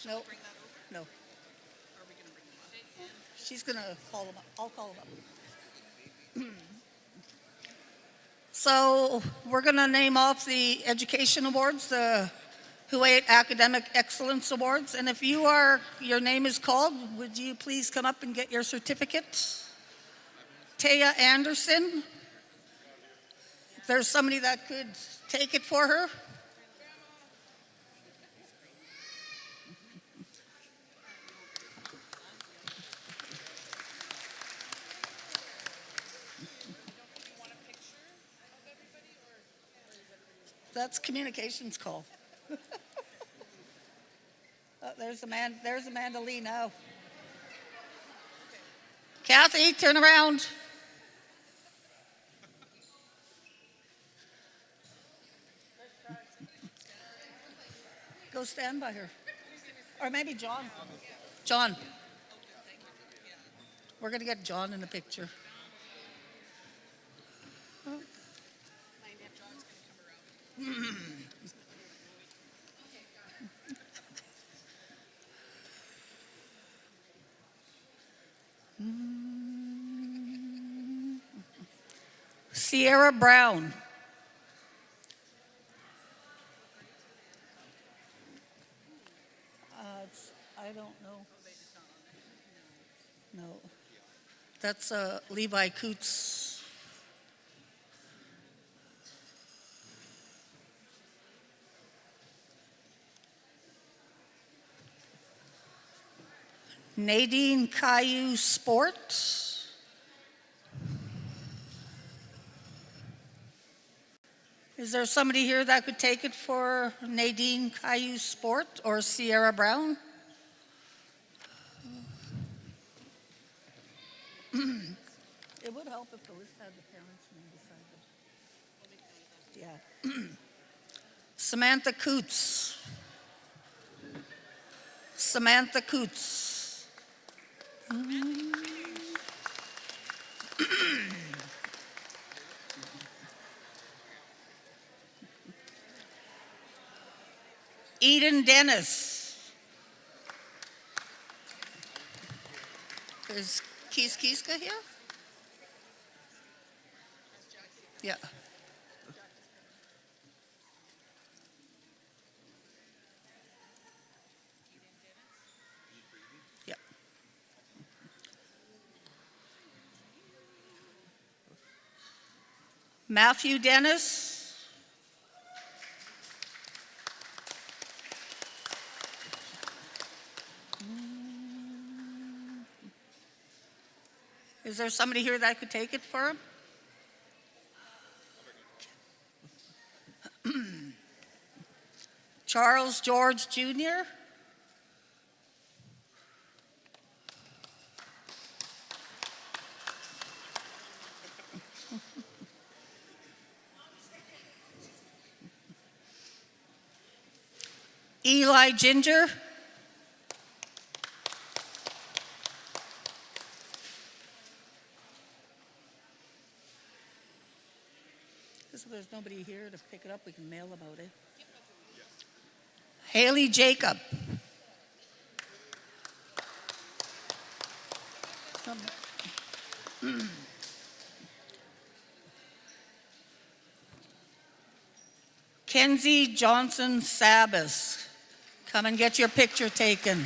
No, no. She's gonna call them up. I'll call them up. So we're going to name off the education awards, the Huu-ay-aht Academic Excellence Awards. And if your name is called, would you please come up and get your certificate? Taya Anderson. If there's somebody that could take it for her. That's communications call. There's Amanda Lee now. Kathy, turn around. Go stand by her. Or maybe John. John. We're going to get John in the picture. Sierra Brown. I don't know. No. That's Levi Coots. Nadine Caillou Sport. Is there somebody here that could take it for Nadine Caillou Sport or Sierra Brown? It would help if the list had the parents' name beside them. Yeah. Samantha Coots. Samantha Coots. Ken Dennis. Is Kees Kieska here? Yeah. Yeah. Matthew Dennis. Is there somebody here that could take it for him? Charles George Jr. Eli Ginger. If there's nobody here to pick it up, we can mail them out, eh? Haley Jacob. Kenzie Johnson Sabas. Come and get your picture taken.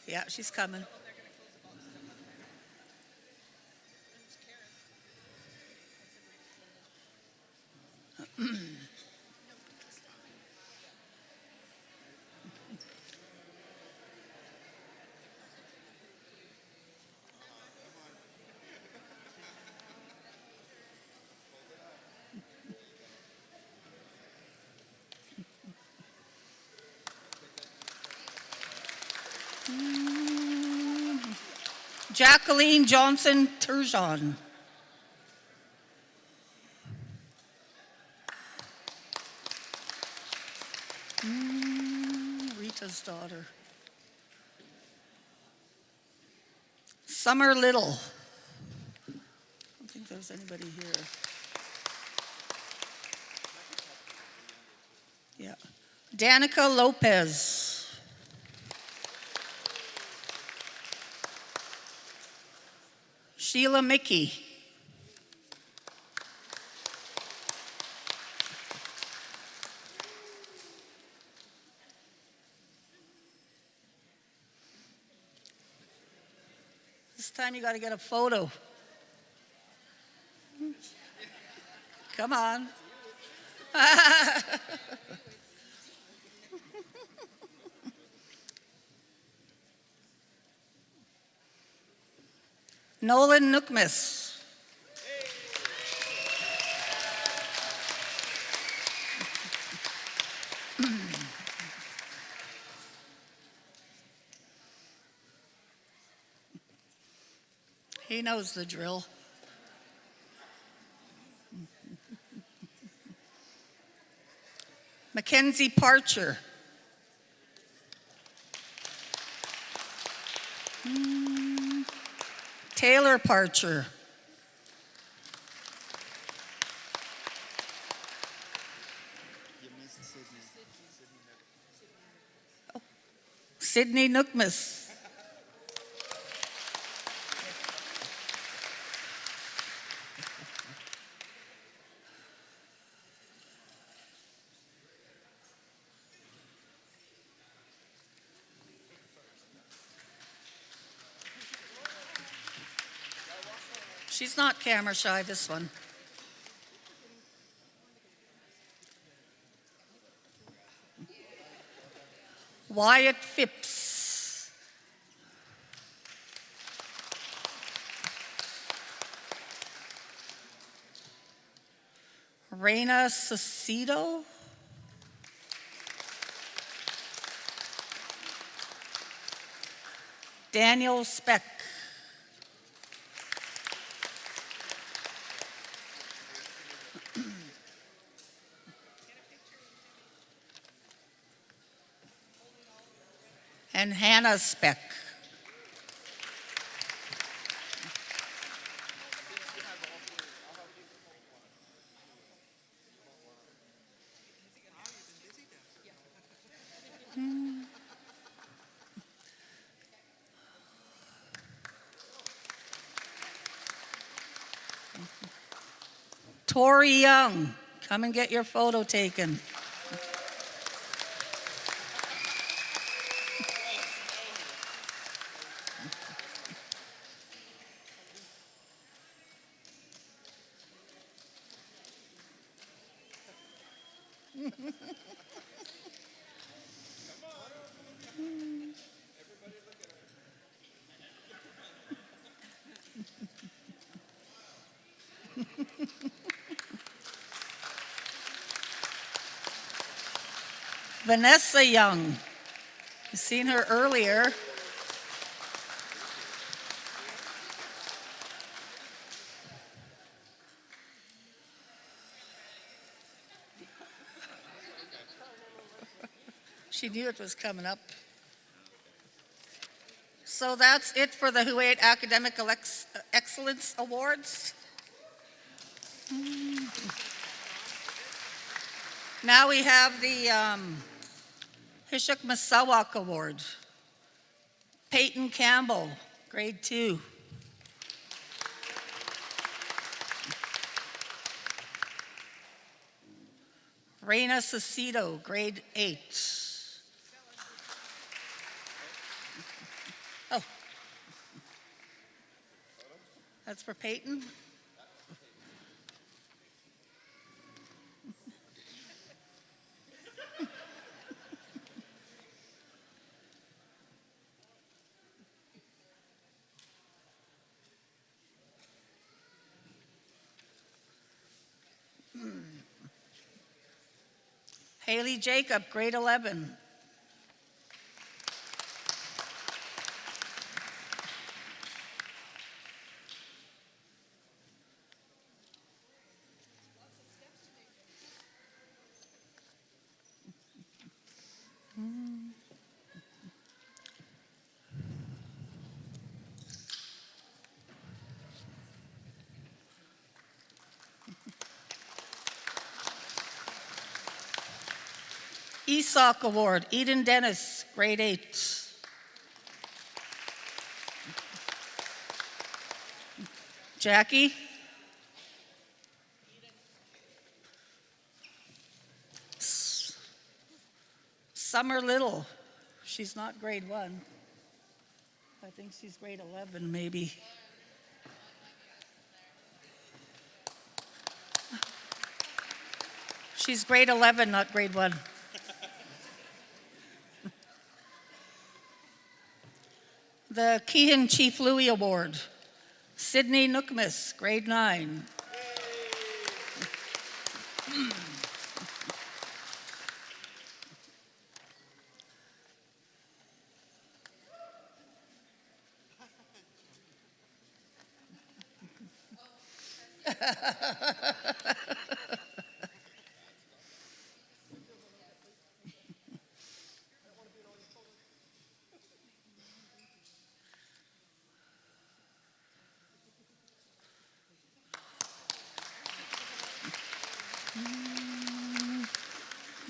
Yeah, she's coming. Jacqueline Johnson Turgeon. Rita's daughter. Summer Little. I don't think there's anybody here. Yeah. Danica Lopez. Sheila Mickey. This time you got to get a photo. Come on. Nolan Nookmus. He knows the drill. Mackenzie Parcher. Taylor Parcher. Sydney Nookmus. She's not camera shy, this one. Wyatt Phipps. Reina Cecido. Daniel Speck. And Hannah Speck. Tori Young, come and get your photo taken. Vanessa Young, you've seen her earlier. She knew it was coming up. So that's it for the Huu-ay-aht Academic Excellence Awards. Now we have the Hishuk Masawak Award. Peyton Campbell, grade 2. Reina Cecito, grade 8. Oh, that's for Peyton? Haley Jacob, grade 11. ESOC Award, Eden Dennis, grade 8. Jackie? Summer Little, she's not grade 1. I think she's grade 11 maybe. She's grade 11, not grade 1. The Keehan Chief Louis Award, Sydney Nookmis, grade 9.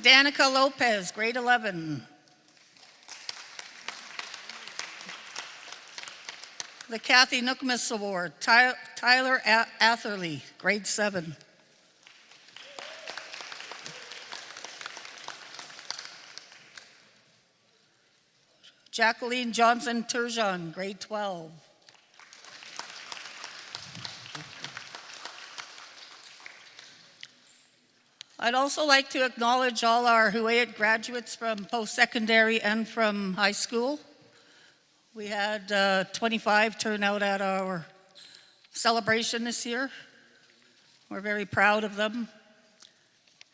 Danica Lopez, grade 11. The Kathy Nookmis Award, Tyler Atherley, grade 7. Jacqueline Johnson Turgeon, grade 12. I'd also like to acknowledge all our Huu-ay-aht graduates from post-secondary and from high school. We had 25 turn out at our celebration this year. We're very proud of them.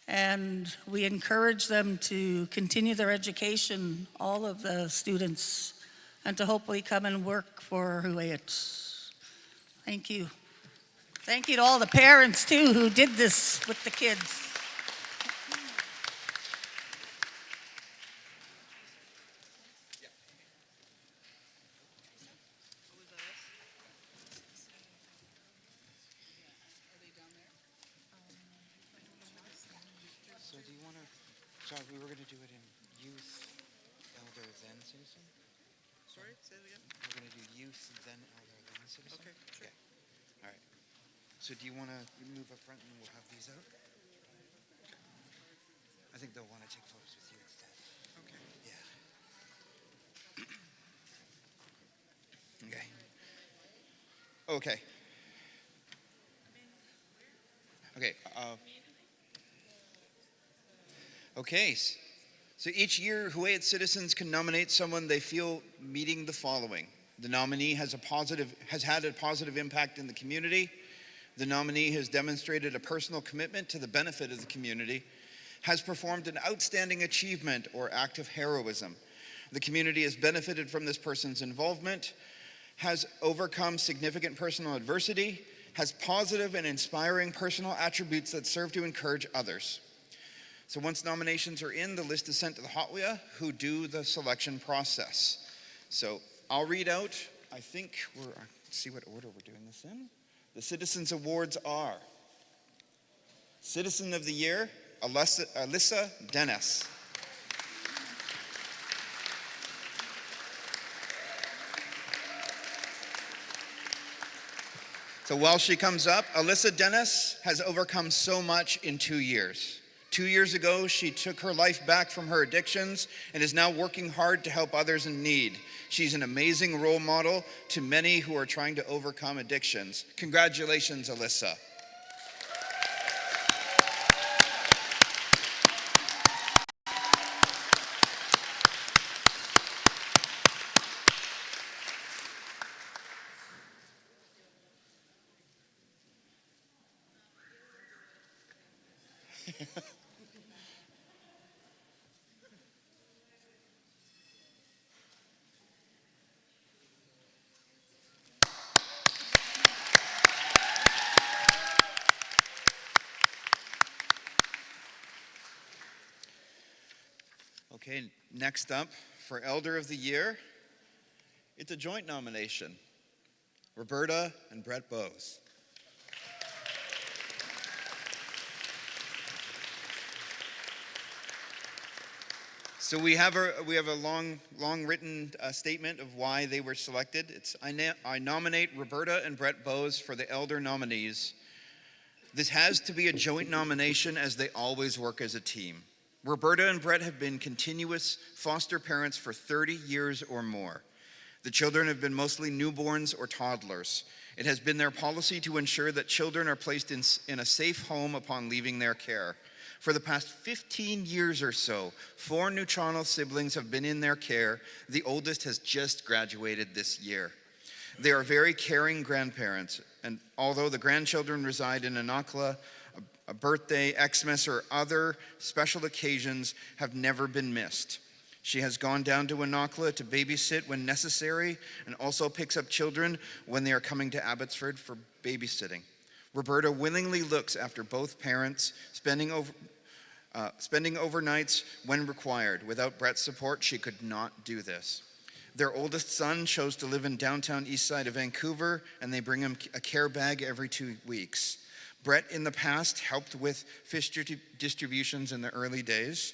And we encourage them to continue their education, all of the students, and to hopefully come and work for Huu-ay-aht. Thank you. Thank you to all the parents, too, who did this with the kids. So do you want to, sorry, we were going to do it in youth, elder, then citizen? Sorry, say it again? We're going to do youth, then elder, then citizen? Okay, sure. All right. So do you want to move up front and we'll have these out? I think they'll want to take photos with you instead. Okay. Yeah. Okay. Okay. Okay. Okay. So each year, Huu-ay-aht Citizens can nominate someone they feel meeting the following. The nominee has had a positive impact in the community. The nominee has demonstrated a personal commitment to the benefit of the community, has performed an outstanding achievement or act of heroism. The community has benefited from this person's involvement, has overcome significant personal adversity, has positive and inspiring personal attributes that serve to encourage others. So once nominations are in, the list is sent to the Hotwea, who do the selection process. So I'll read out, I think let's see what order we're doing this in. The Citizens Awards are Citizen of the Year, Alyssa Dennis. So while she comes up, Alyssa Dennis has overcome so much in 2 years. 2 years ago, she took her life back from her addictions and is now working hard to help others in need. She's an amazing role model to many who are trying to overcome addictions. Congratulations, Alyssa. Okay, next up, for Elder of the Year, it's a joint nomination. Roberta and Brett Bowes. So we have a long written statement of why they were selected. It's I nominate Roberta and Brett Bowes for the Elder nominees. This has to be a joint nomination as they always work as a team. Roberta and Brett have been continuous foster parents for 30 years or more. The children have been mostly newborns or toddlers. It has been their policy to ensure that children are placed in a safe home upon leaving their care. For the past 15 years or so, 4 Neutrano siblings have been in their care. The oldest has just graduated this year. They are very caring grandparents, and although the grandchildren reside in Anakla, a birthday, Xmas, or other special occasions have never been missed. She has gone down to Anakla to babysit when necessary and also picks up children when they are coming to Abbotsford for babysitting. Roberta willingly looks after both parents, spending overnights when required. Without Brett's support, she could not do this. Their oldest son chose to live in downtown east side of Vancouver, and they bring him a care bag every 2 weeks. Brett in the past helped with fish distributions in the early days,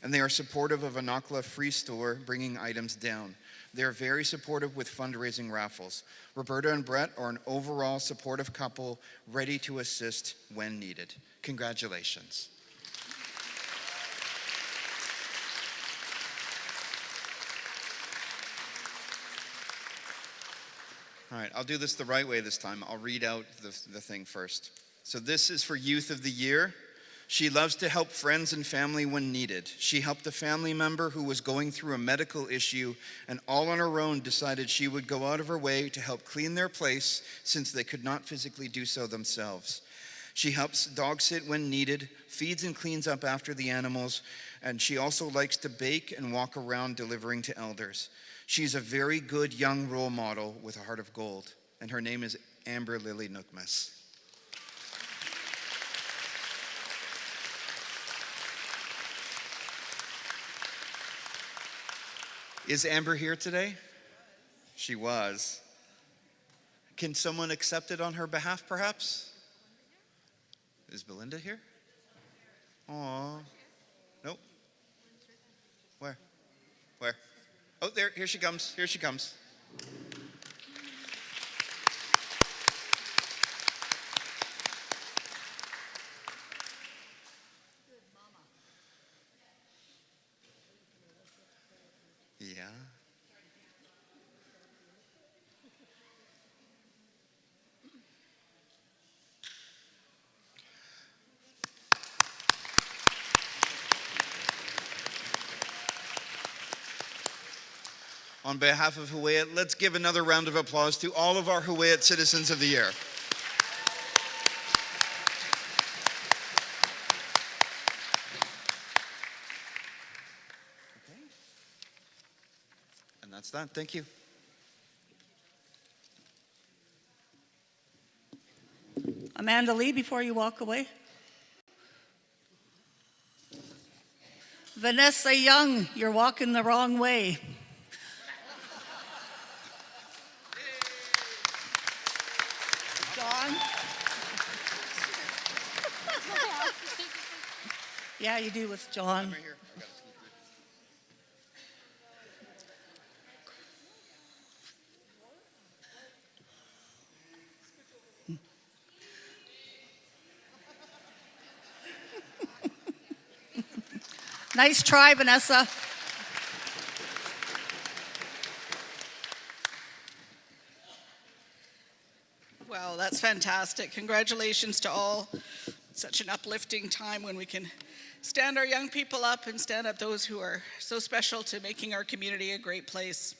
and they are supportive of Anakla Free Store bringing items down. They are very supportive with fundraising raffles. Roberta and Brett are an overall supportive couple ready to assist when needed. Congratulations. All right, I'll do this the right way this time. I'll read out the thing first. So this is for Youth of the Year. She loves to help friends and family when needed. She helped a family member who was going through a medical issue and all on her own decided she would go out of her way to help clean their place since they could not physically do so themselves. She helps dog sit when needed, feeds and cleans up after the animals, and she also likes to bake and walk around delivering to elders. She's a very good young role model with a heart of gold, and her name is Amber Lily Nookmas. Is Amber here today? She was. Can someone accept it on her behalf, perhaps? Is Belinda here? Aw. Nope. Where? Where? Oh, there. Here she comes. Here she comes. on behalf of Huu-ay-aht, let's give another round of applause to all of our Huu-ay-aht Citizens of the Year. And that's that. Thank you. Amanda Lee, before you walk away. Vanessa Young, you're walking the wrong way. John? Yeah, you do with John. Nice try, Vanessa. Well, that's fantastic. Congratulations to all. Such an uplifting time when we can stand our young people up and stand up those who are so special to making our community a great place.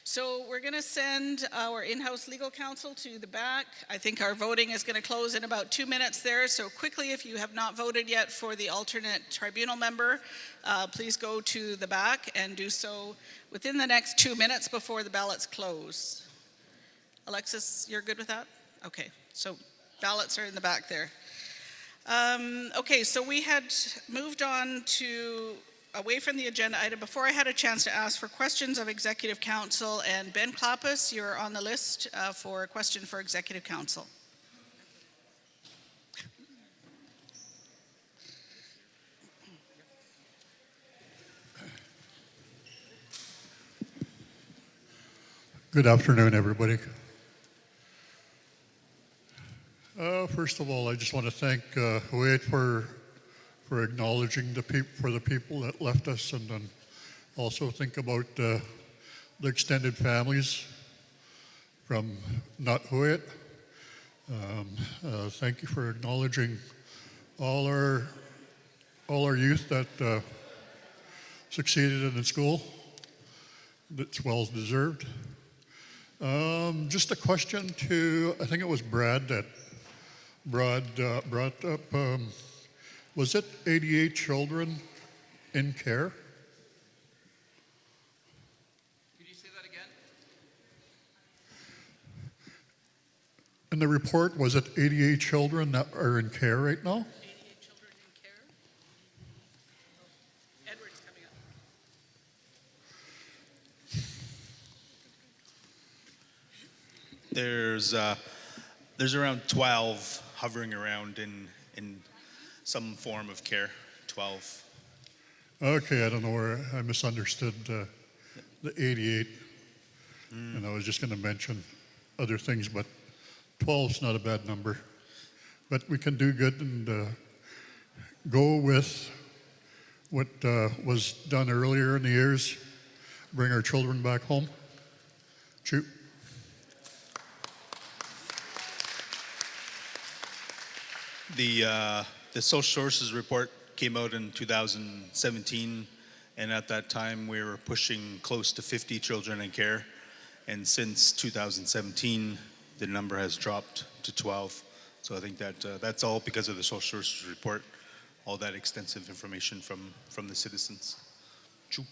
So we're going to send our in-house legal counsel to the back. I think our voting is going to close in about 2 minutes there. So quickly, if you have not voted yet for the alternate tribunal member, please go to the back and do so within the next 2 minutes before the ballots close. Alexis, you're good with that? Okay, so ballots are in the back there. Okay, so we had moved on to away from the agenda item before I had a chance to ask for questions of Executive Council, and Ben Klappus, you're on the list for a question for Executive Council. Good afternoon, everybody. First of all, I just want to thank Huu-ay-aht for acknowledging the people that left us, and then also think about the extended families from not Huu-ay-aht. Thank you for acknowledging all our youth that succeeded in school. That's well deserved. Just a question to, I think it was Brad that brought up, was it 88 children in care? Could you say that again? In the report, was it 88 children that are in care right now? 88 children in care? Edward's coming up. There's around 12 hovering around in some form of care. 12. Okay, I don't know where I misunderstood the 88. And I was just going to mention other things, but 12 is not a bad number. But we can do good and go with what was done earlier in the years, bring our children back home. Shoot. The social sources report came out in 2017, and at that time we were pushing close to 50 children in care, and since 2017 the number has dropped to 12. So I think that that's all because of the social sources report, all that extensive information from the citizens. Choo.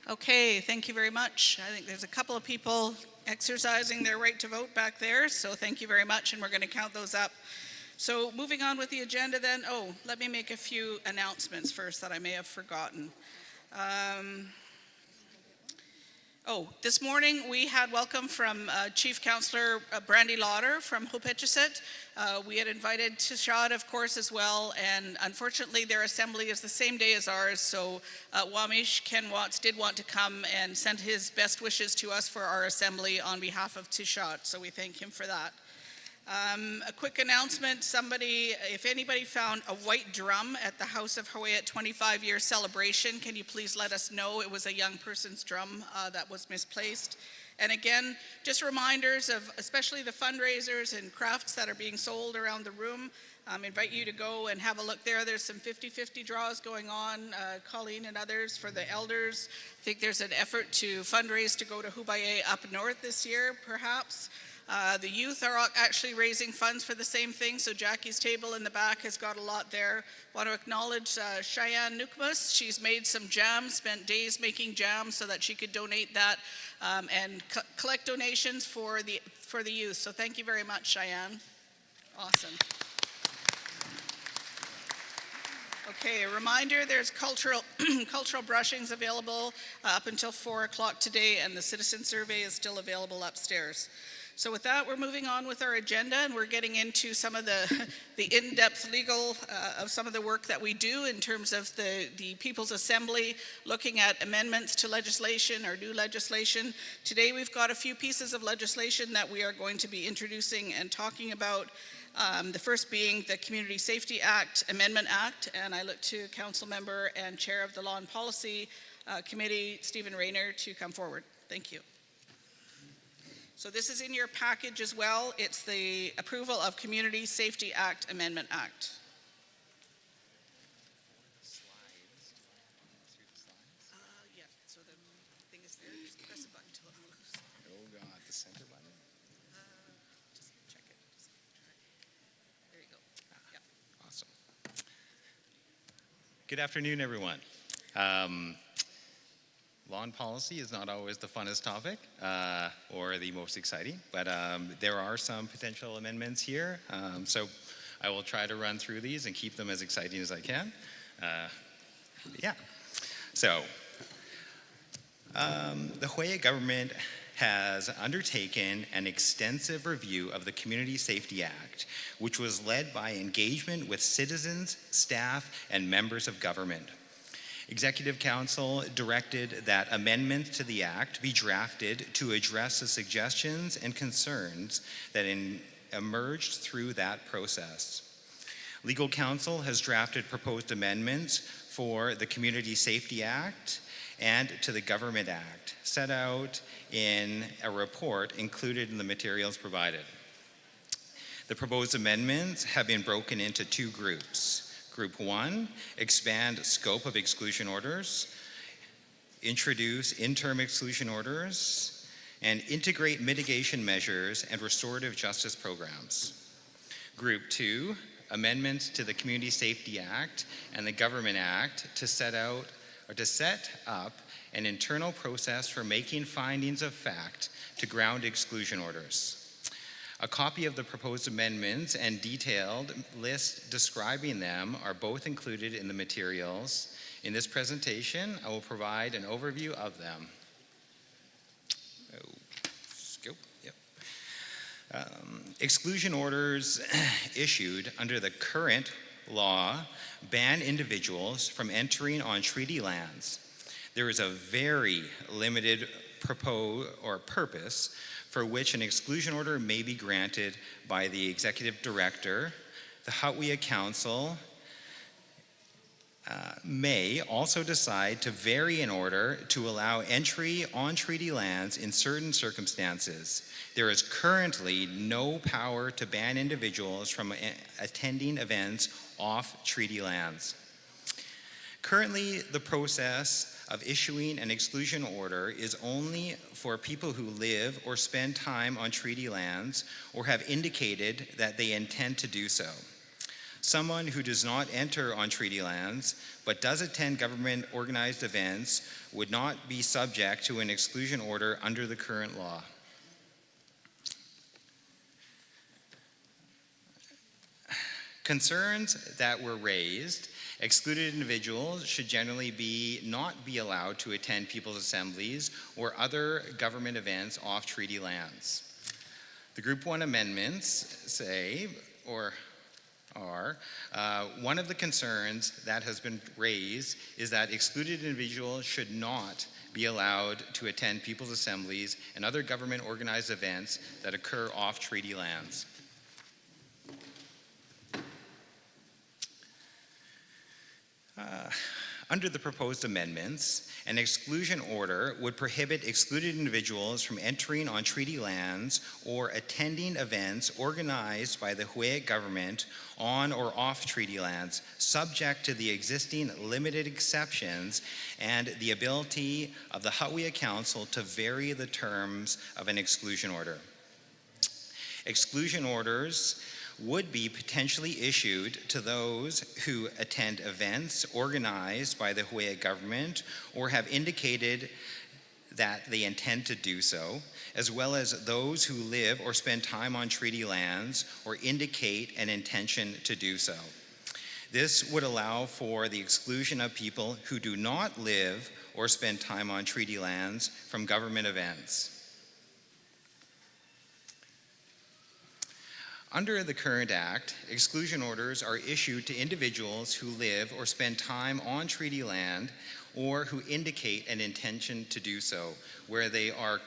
Okay, thank you very much. I think there's a couple of people exercising their right to vote back there, so thank you very much, and we're going to count those up. So moving on with the agenda then, let me make a few announcements first that I may have forgotten. Oh, this morning we had welcome from Chief Councillor Brandy Lauder from Huu-ay-aht. We had invited Tishad, of course, as well, and unfortunately their assembly is the same day as ours, so Wamish Ken Watts did want to come and send his best wishes to us for our assembly on behalf of Tishad, so we thank him for that. A quick announcement, if anybody found a white drum at the House of Huu-ay-aht 25-year celebration, can you please let us know? It was a young person's drum that was misplaced. And again, just reminders of especially the fundraisers and crafts that are being sold around the room. Invite you to go and have a look there. There's some 50-50 draws going on, Colleen and others for the elders. I think there's an effort to fundraise to go to Huu-ay-aht up north this year, perhaps. The youth are actually raising funds for the same thing, so Jackie's table in the back has got a lot there. Want to acknowledge Cheyenne Nukmus. She's made some jams, spent days making jams so that she could donate that and collect donations for the youth. So thank you very much, Cheyenne. Awesome. Okay, a reminder, there's cultural brushings available up until 4 o'clock today, and the citizen survey is still available upstairs. So with that, we're moving on with our agenda, and we're getting into some of the in-depth legal of some of the work that we do in terms of the People's Assembly, looking at amendments to legislation or new legislation. Today we've got a few pieces of legislation that we are going to be introducing and talking about. The first being the Community Safety Act Amendment Act, and I look to Council Member and Chair of the Law and Policy Committee, Stephen Rayner, to come forward. Thank you. So this is in your package as well. It's the approval of Community Safety Act Amendment Act. Yeah, so the thing is there. Just press a button until it moves. Oh, God, the center button. Just check it. There you go. Yeah. Awesome. Good afternoon, everyone. Law and policy is not always the funnest topic or the most exciting, but there are some potential amendments here. So I will try to run through these and keep them as exciting as I can. Yeah. So the Huu-ay-aht government has undertaken an extensive review of the Community Safety Act, which was led by engagement with citizens, staff, and members of government. Executive Council directed that amendments to the Act be drafted to address the suggestions and concerns that emerged through that process. Legal Counsel has drafted proposed amendments for the Community Safety Act and to the Government Act, set out in a report included in the materials provided. The proposed amendments have been broken into two groups. Group 1, expand scope of exclusion orders, introduce interim exclusion orders, and integrate mitigation measures and restorative justice programs. Group 2, amendments to the Community Safety Act and the Government Act to set up an internal process for making findings of fact to ground exclusion orders. A copy of the proposed amendments and detailed list describing them are both included in the materials. In this presentation, I will provide an overview of them. Exclusion orders issued under the current law ban individuals from entering on treaty lands. There is a very limited purpose for which an exclusion order may be granted by the Executive Director. The Huu-ay-aht Council may also decide to vary an order to allow entry on treaty lands in certain circumstances. There is currently no power to ban individuals from attending events off treaty lands. Currently, the process of issuing an exclusion order is only for people who live or spend time on treaty lands or have indicated that they intend to do so. Someone who does not enter on treaty lands but does attend government organized events would not be subject to an exclusion order under the current law. Concerns that were raised Excluded individuals should generally not be allowed to attend people's assemblies or other government events off treaty lands. The Group 1 amendments say, or are, one of the concerns that has been raised is that excluded individuals should not be allowed to attend people's assemblies and other government organized events that occur off treaty lands. Under the proposed amendments, an exclusion order would prohibit excluded individuals from entering on treaty lands or attending events organized by the Huu-ay-aht government on or off treaty lands, subject to the existing limited exceptions and the ability of the Huu-ay-aht Council to vary the terms of an exclusion order. Exclusion orders would be potentially issued to those who attend events organized by the Huu-ay-aht government or have indicated that they intend to do so, as well as those who live or spend time on treaty lands or indicate an intention to do so. This would allow for the exclusion of people who do not live or spend time on treaty lands from government events. Under the current Act, exclusion orders are issued to individuals who live or spend time on treaty land or who indicate an intention to do so, where they are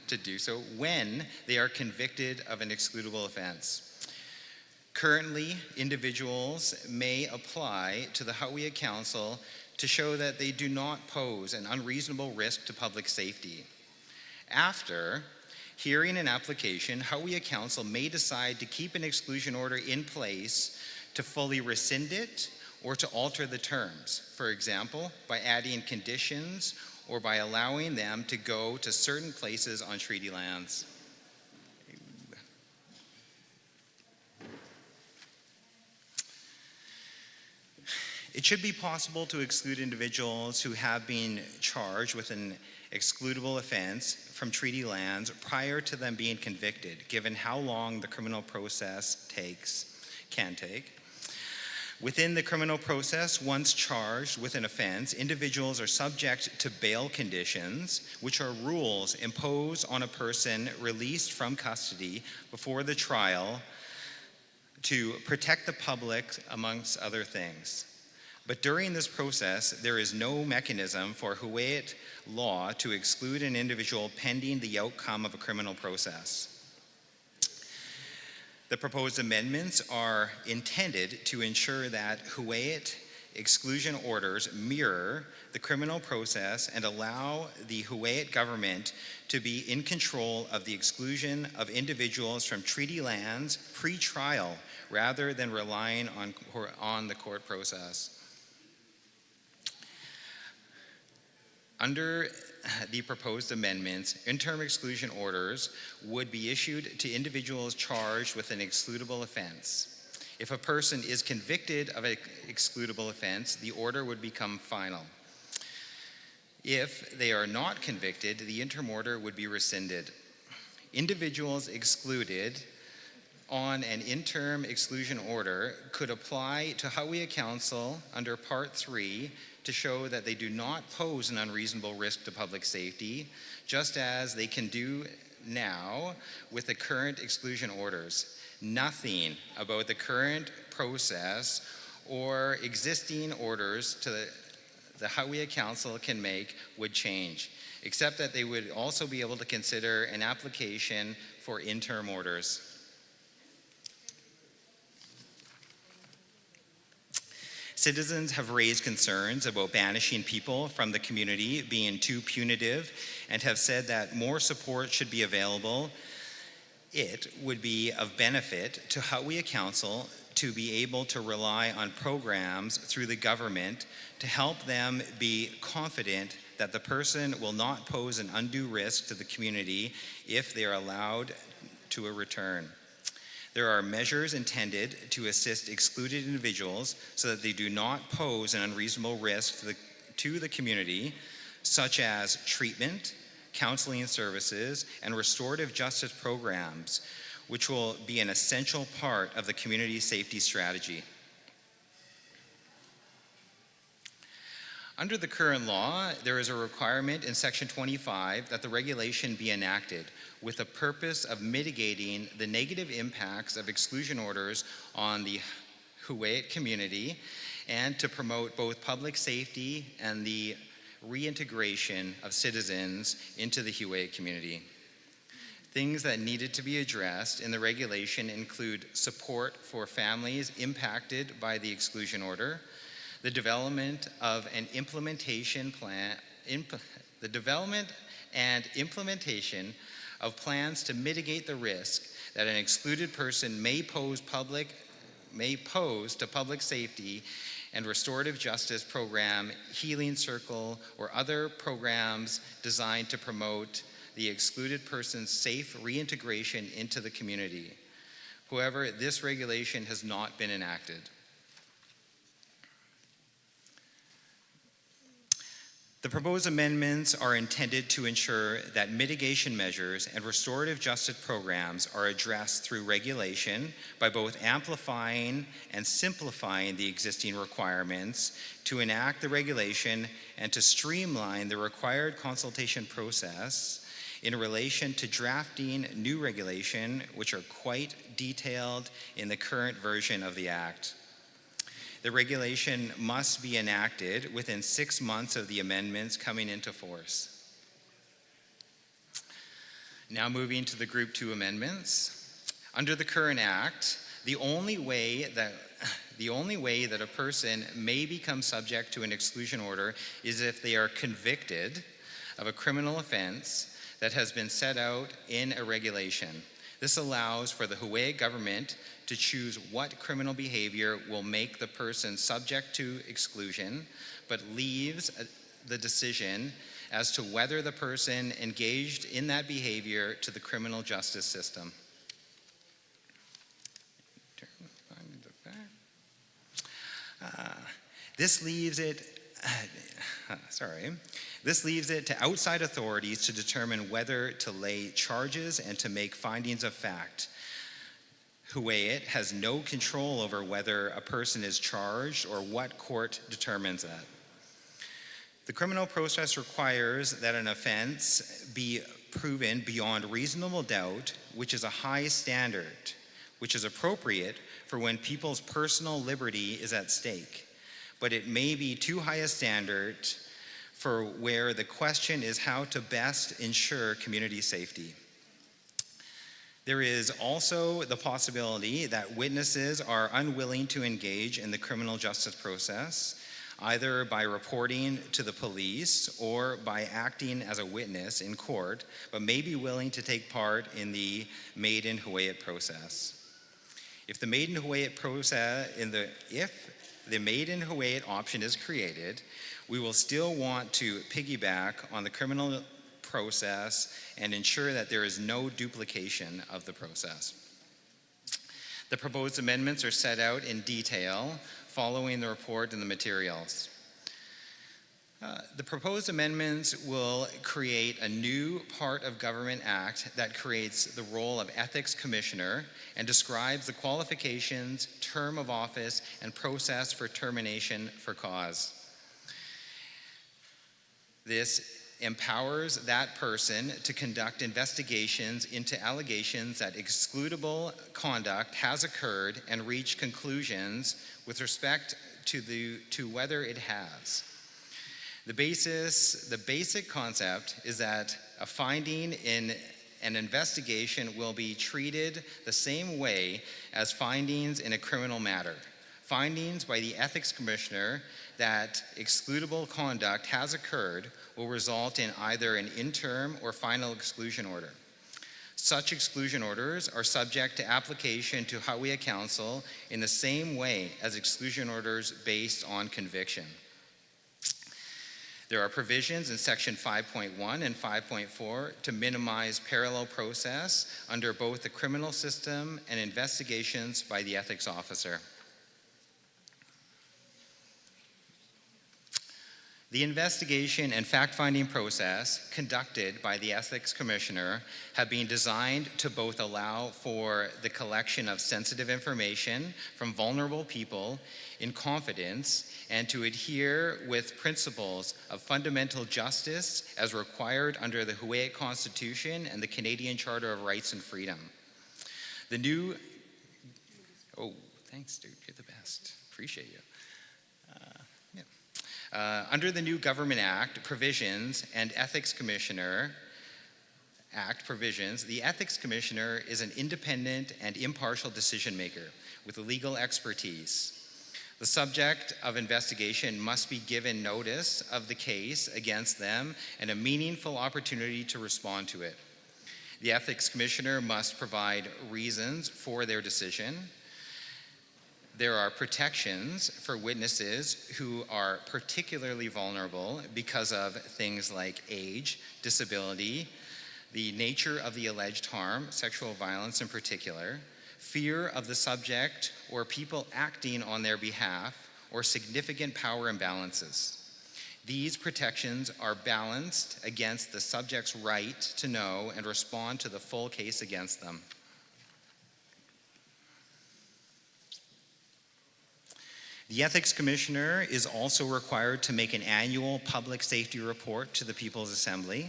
to do so when they are convicted of an excludable offense. Currently, individuals may apply to the Huu-ay-aht Council to show that they do not pose an unreasonable risk to public safety. After hearing an application, Huu-ay-aht Council may decide to keep an exclusion order in place, to fully rescind it, or to alter the terms. For example, by adding conditions or by allowing them to go to certain places on treaty lands. It should be possible to exclude individuals who have been charged with an excludable offense from treaty lands prior to them being convicted, given how long the criminal process can take. Within the criminal process, once charged with an offense, individuals are subject to bail conditions, which are rules imposed on a person released from custody before the trial to protect the public, amongst other things. But during this process, there is no mechanism for Huu-ay-aht law to exclude an individual pending the outcome of a criminal process. The proposed amendments are intended to ensure that Huu-ay-aht exclusion orders mirror the criminal process and allow the Huu-ay-aht government to be in control of the exclusion of individuals from treaty lands pre-trial rather than relying on the court process. Under the proposed amendments, interim exclusion orders would be issued to individuals charged with an excludable offense. If a person is convicted of an excludable offense, the order would become final. If they are not convicted, the interim order would be rescinded. Individuals excluded on an interim exclusion order could apply to Huu-ay-aht Council under Part 3 to show that they do not pose an unreasonable risk to public safety, just as they can do now with the current exclusion orders. Nothing about the current process or existing orders to the Huu-ay-aht Council can make would change, except that they would also be able to consider an application for interim orders. Citizens have raised concerns about banishing people from the community being too punitive and have said that more support should be available. It would be of benefit to Huu-ay-aht Council to be able to rely on programs through the government to help them be confident that the person will not pose an undue risk to the community if they are allowed to a return. There are measures intended to assist excluded individuals so that they do not pose an unreasonable risk to the community, such as treatment, counseling services, and restorative justice programs, which will be an essential part of the community safety strategy. Under the current law, there is a requirement in Section 25 that the regulation be enacted with the purpose of mitigating the negative impacts of exclusion orders on the Huu-ay-aht community and to promote both public safety and the reintegration of citizens into the Huu-ay-aht community. Things that needed to be addressed in the regulation include support for families impacted by the exclusion order, the development of an implementation plan, the development and implementation of plans to mitigate the risk that an excluded person may pose to public safety and restorative justice program, healing circle, or other programs designed to promote the excluded person's safe reintegration into the community. However, this regulation has not been enacted. The proposed amendments are intended to ensure that mitigation measures and restorative justice programs are addressed through regulation by both amplifying and simplifying the existing requirements to enact the regulation and to streamline the required consultation process in relation to drafting new regulation, which are quite detailed in the current version of the Act. The regulation must be enacted within 6 months of the amendments coming into force. Now moving to the Group 2 amendments. Under the current Act, the only way that a person may become subject to an exclusion order is if they are convicted of a criminal offense that has been set out in a regulation. This allows for the Huu-ay-aht government to choose what criminal behavior will make the person subject to exclusion, but leaves the decision as to whether the person engaged in that behavior to the criminal justice system. This leaves it to outside authorities to determine whether to lay charges and to make findings of fact. Huu-ay-aht has no control over whether a person is charged or what court determines that. The criminal process requires that an offense be proven beyond reasonable doubt, which is a high standard, which is appropriate for when people's personal liberty is at stake. But it may be too high a standard for where the question is how to best ensure community safety. There is also the possibility that witnesses are unwilling to engage in the criminal justice process, either by reporting to the police or by acting as a witness in court, but may be willing to take part in the Made in Huu-ay-aht process. If the Made in Huu-ay-aht option is created, we will still want to piggyback on the criminal process and ensure that there is no duplication of the process. The proposed amendments are set out in detail following the report and the materials. The proposed amendments will create a new part of Government Act that creates the role of Ethics Commissioner and describes the qualifications, term of office, and process for termination for cause. This empowers that person to conduct investigations into allegations that excludable conduct has occurred and reach conclusions with respect to whether it has. The basic concept is that a finding in an investigation will be treated the same way as findings in a criminal matter. Findings by the Ethics Commissioner that excludable conduct has occurred will result in either an interim or final exclusion order. Such exclusion orders are subject to application to Huu-ay-aht Council in the same way as exclusion orders based on conviction. There are provisions in Section 5.1 and 5.4 to minimize parallel process under both the criminal system and investigations by the ethics officer. The investigation and fact-finding process conducted by the Ethics Commissioner have been designed to both allow for the collection of sensitive information from vulnerable people in confidence and to adhere with principles of fundamental justice as required under the Huu-ay-aht Constitution and the Canadian Charter of Rights and Freedom. The new, oh, thanks, dude, you're the best. Appreciate you. Under the new Government Act provisions and Ethics Commissioner Act provisions, the Ethics Commissioner is an independent and impartial decision maker with legal expertise. The subject of investigation must be given notice of the case against them and a meaningful opportunity to respond to it. The Ethics Commissioner must provide reasons for their decision. There are protections for witnesses who are particularly vulnerable because of things like age, disability, the nature of the alleged harm, sexual violence in particular, fear of the subject or people acting on their behalf, or significant power imbalances. These protections are balanced against the subject's right to know and respond to the full case against them. The Ethics Commissioner is also required to make an annual public safety report to the People's Assembly.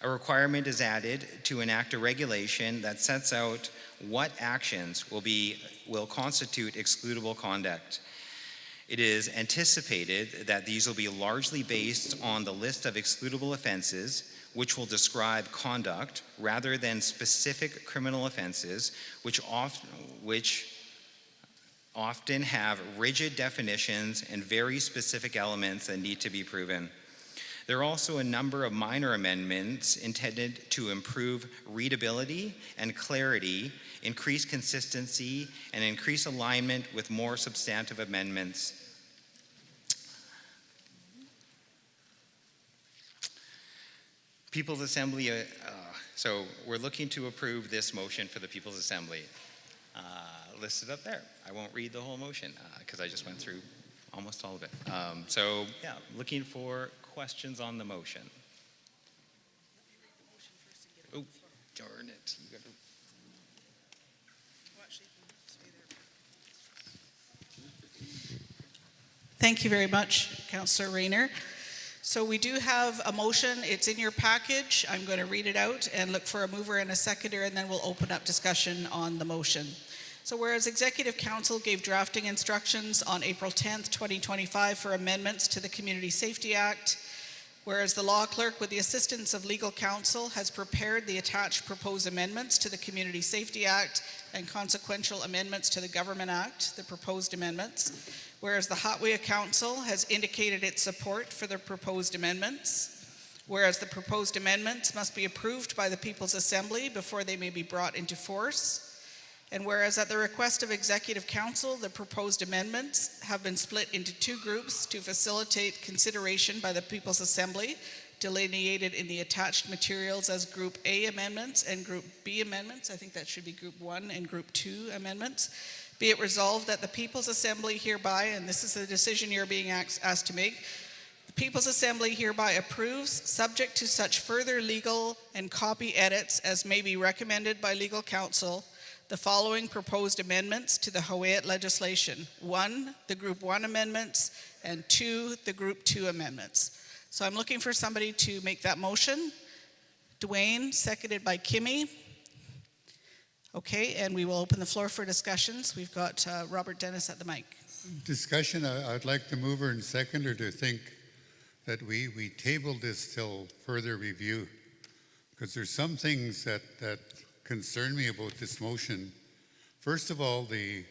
A requirement is added to enact a regulation that sets out what actions will constitute excludable conduct. It is anticipated that these will be largely based on the list of excludable offenses, which will describe conduct rather than specific criminal offenses, which often have rigid definitions and very specific elements that need to be proven. There are also a number of minor amendments intended to improve readability and clarity, increase consistency, and increase alignment with more substantive amendments. People's Assembly, so we're looking to approve this motion for the People's Assembly. Listed up there. I won't read the whole motion because I just went through almost all of it. So yeah, looking for questions on the motion. Oh, darn it. You gotta... Thank you very much, Councillor Rayner. So we do have a motion. It's in your package. I'm going to read it out and look for a mover and a seconder, and then we'll open up discussion on the motion. So whereas Executive Council gave drafting instructions on April 10th, 2025 for amendments to the Community Safety Act, whereas the law clerk with the assistance of legal counsel has prepared the attached proposed amendments to the Community Safety Act and consequential amendments to the Government Act, the proposed amendments, whereas the Huu-ay-aht Council has indicated its support for the proposed amendments, whereas the proposed amendments must be approved by the People's Assembly before they may be brought into force, and whereas at the request of Executive Council, the proposed amendments have been split into two groups to facilitate consideration by the People's Assembly, delineated in the attached materials as Group A amendments and Group B amendments. I think that should be Group 1 and Group 2 amendments. Be it resolved that the People's Assembly hereby, and this is the decision you're being asked to make, the People's Assembly hereby approves, subject to such further legal and copy edits as may be recommended by legal counsel, the following proposed amendments to the Huu-ay-aht legislation. 1, the Group 1 amendments, and 2, the Group 2 amendments. So I'm looking for somebody to make that motion. Dwayne, seconded by Kimmy. Okay, and we will open the floor for discussions. We've got Robert Dennis at the mic. Discussion, I'd like the mover and seconder to think that we table this till further review, because there's some things that concern me about this motion. First of all, the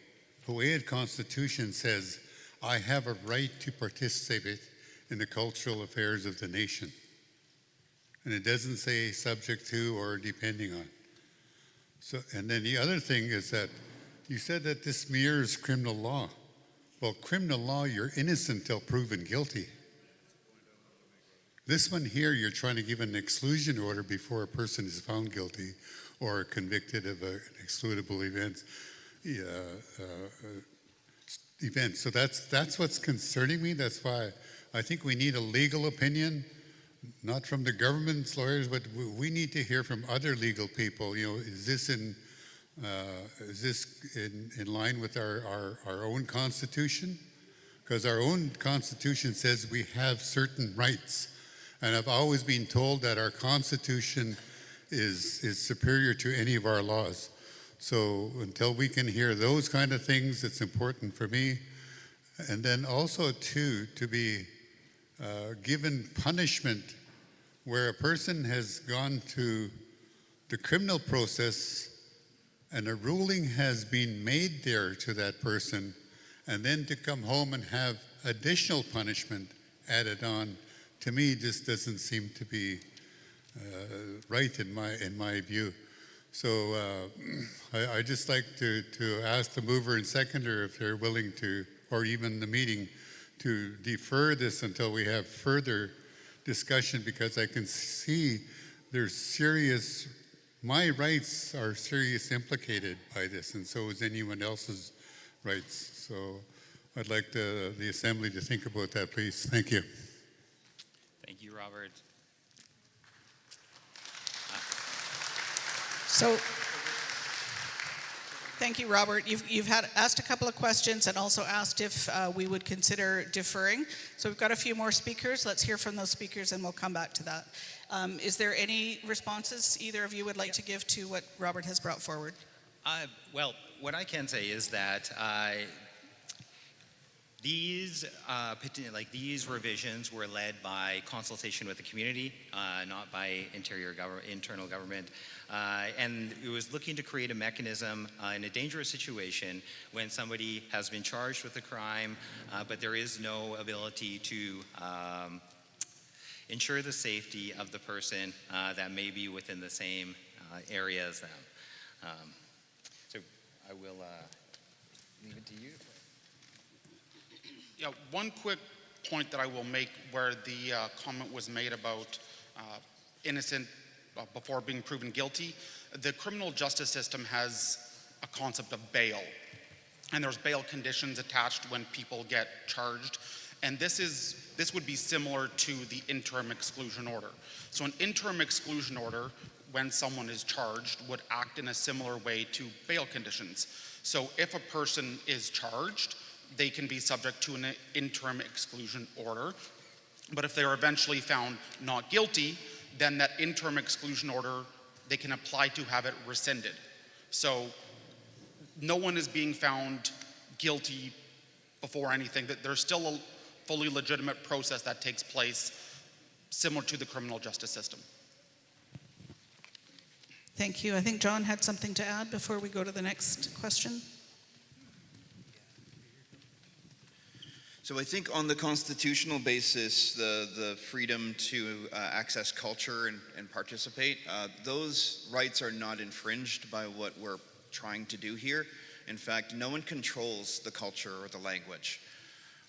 Huu-ay-aht Constitution says, I have a right to participate in the cultural affairs of the nation. And it doesn't say subject to or depending on. So, and then the other thing is that you said that this mirrors criminal law. Well, criminal law, you're innocent till proven guilty. This one here, you're trying to give an exclusion order before a person is found guilty or convicted of an excludable event. So that's what's concerning me. That's why I think we need a legal opinion, not from the government's lawyers, but we need to hear from other legal people. You know, is this in line with our own Constitution? Because our own Constitution says we have certain rights. And I've always been told that our Constitution is superior to any of our laws. So until we can hear those kind of things, it's important for me. And then also, too, to be given punishment where a person has gone to the criminal process and a ruling has been made there to that person, and then to come home and have additional punishment added on, to me, just doesn't seem to be right in my view. So I just like to ask the mover and seconder if they're willing to, or even the meeting, to defer this until we have further discussion, because I can see there's serious, my rights are seriously implicated by this, and so is anyone else's rights. So I'd like the Assembly to think about that, please. Thank you. Thank you, Robert. So, thank you, Robert. You've asked a couple of questions and also asked if we would consider deferring. So we've got a few more speakers. Let's hear from those speakers and we'll come back to that. Is there any responses either of you would like to give to what Robert has brought forward? Well, what I can say is that these revisions were led by consultation with the community, not by internal government, and it was looking to create a mechanism in a dangerous situation when somebody has been charged with a crime, but there is no ability to ensure the safety of the person that may be within the same area as them. So I will leave it to you. Yeah, one quick point that I will make where the comment was made about innocent before being proven guilty. The criminal justice system has a concept of bail, and there's bail conditions attached when people get charged, and this would be similar to the interim exclusion order. So an interim exclusion order, when someone is charged, would act in a similar way to bail conditions. So if a person is charged, they can be subject to an interim exclusion order. But if they are eventually found not guilty, then that interim exclusion order, they can apply to have it rescinded. So no one is being found guilty before anything. That there's still a fully legitimate process that takes place similar to the criminal justice system. Thank you. I think John had something to add before we go to the next question. So I think on the constitutional basis, the freedom to access culture and participate, those rights are not infringed by what we're trying to do here. In fact, no one controls the culture or the language.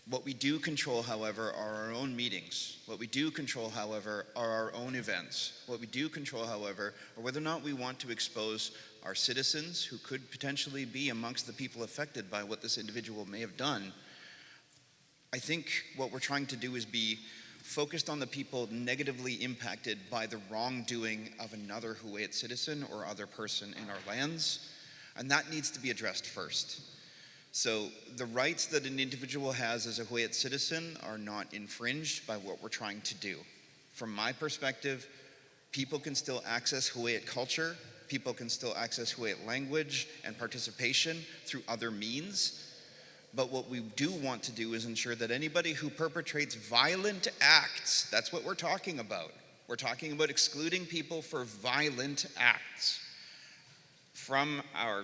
What we do control, however, are our own meetings. What we do control, however, are our own events. What we do control, however, are whether or not we want to expose our citizens who could potentially be amongst the people affected by what this individual may have done. I think what we're trying to do is be focused on the people negatively impacted by the wrongdoing of another Huu-ay-aht citizen or other person in our lands, and that needs to be addressed first. So the rights that an individual has as a Huu-ay-aht citizen are not infringed by what we're trying to do. From my perspective, people can still access Huu-ay-aht culture, people can still access Huu-ay-aht language and participation through other means. But what we do want to do is ensure that anybody who perpetrates violent acts, that's what we're talking about. We're talking about excluding people for violent acts from our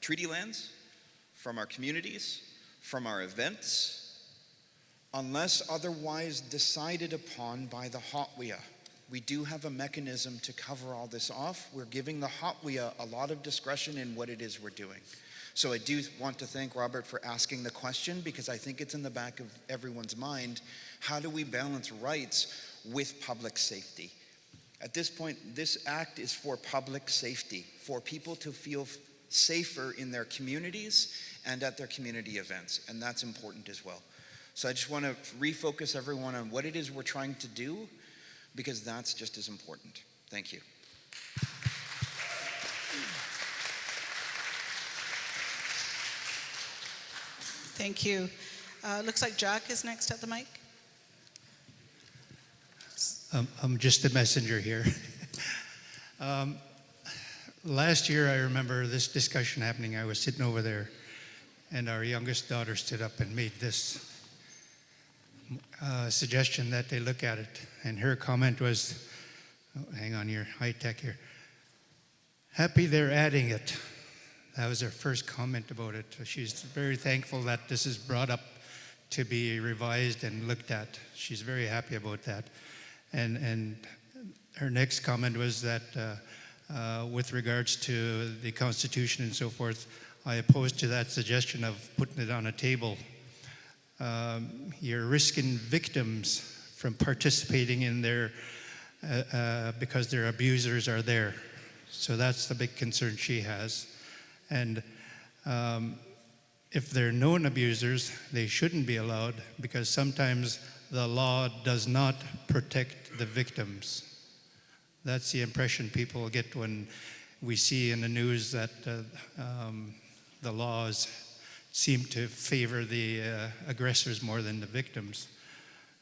treaty lands, from our communities, from our events, unless otherwise decided upon by the Huu-ay-aht. We do have a mechanism to cover all this off. We're giving the Huu-ay-aht a lot of discretion in what it is we're doing. So I do want to thank Robert for asking the question, because I think it's in the back of everyone's mind. How do we balance rights with public safety? At this point, this act is for public safety, for people to feel safer in their communities and at their community events, and that's important as well. So I just want to refocus everyone on what it is we're trying to do, because that's just as important. Thank you. Thank you. Looks like Jack is next at the mic. I'm just a messenger here. Last year, I remember this discussion happening. I was sitting over there, and our youngest daughter stood up and made this suggestion that they look at it. And her comment was, oh, hang on here, high tech here. Happy they're adding it. That was her first comment about it. She's very thankful that this is brought up to be revised and looked at. She's very happy about that. And her next comment was that with regards to the Constitution and so forth, I opposed to that suggestion of putting it on a table. You're risking victims from participating in their, because their abusers are there. So that's the big concern she has. And if they're known abusers, they shouldn't be allowed, because sometimes the law does not protect the victims. That's the impression people get when we see in the news that the laws seem to favor the aggressors more than the victims.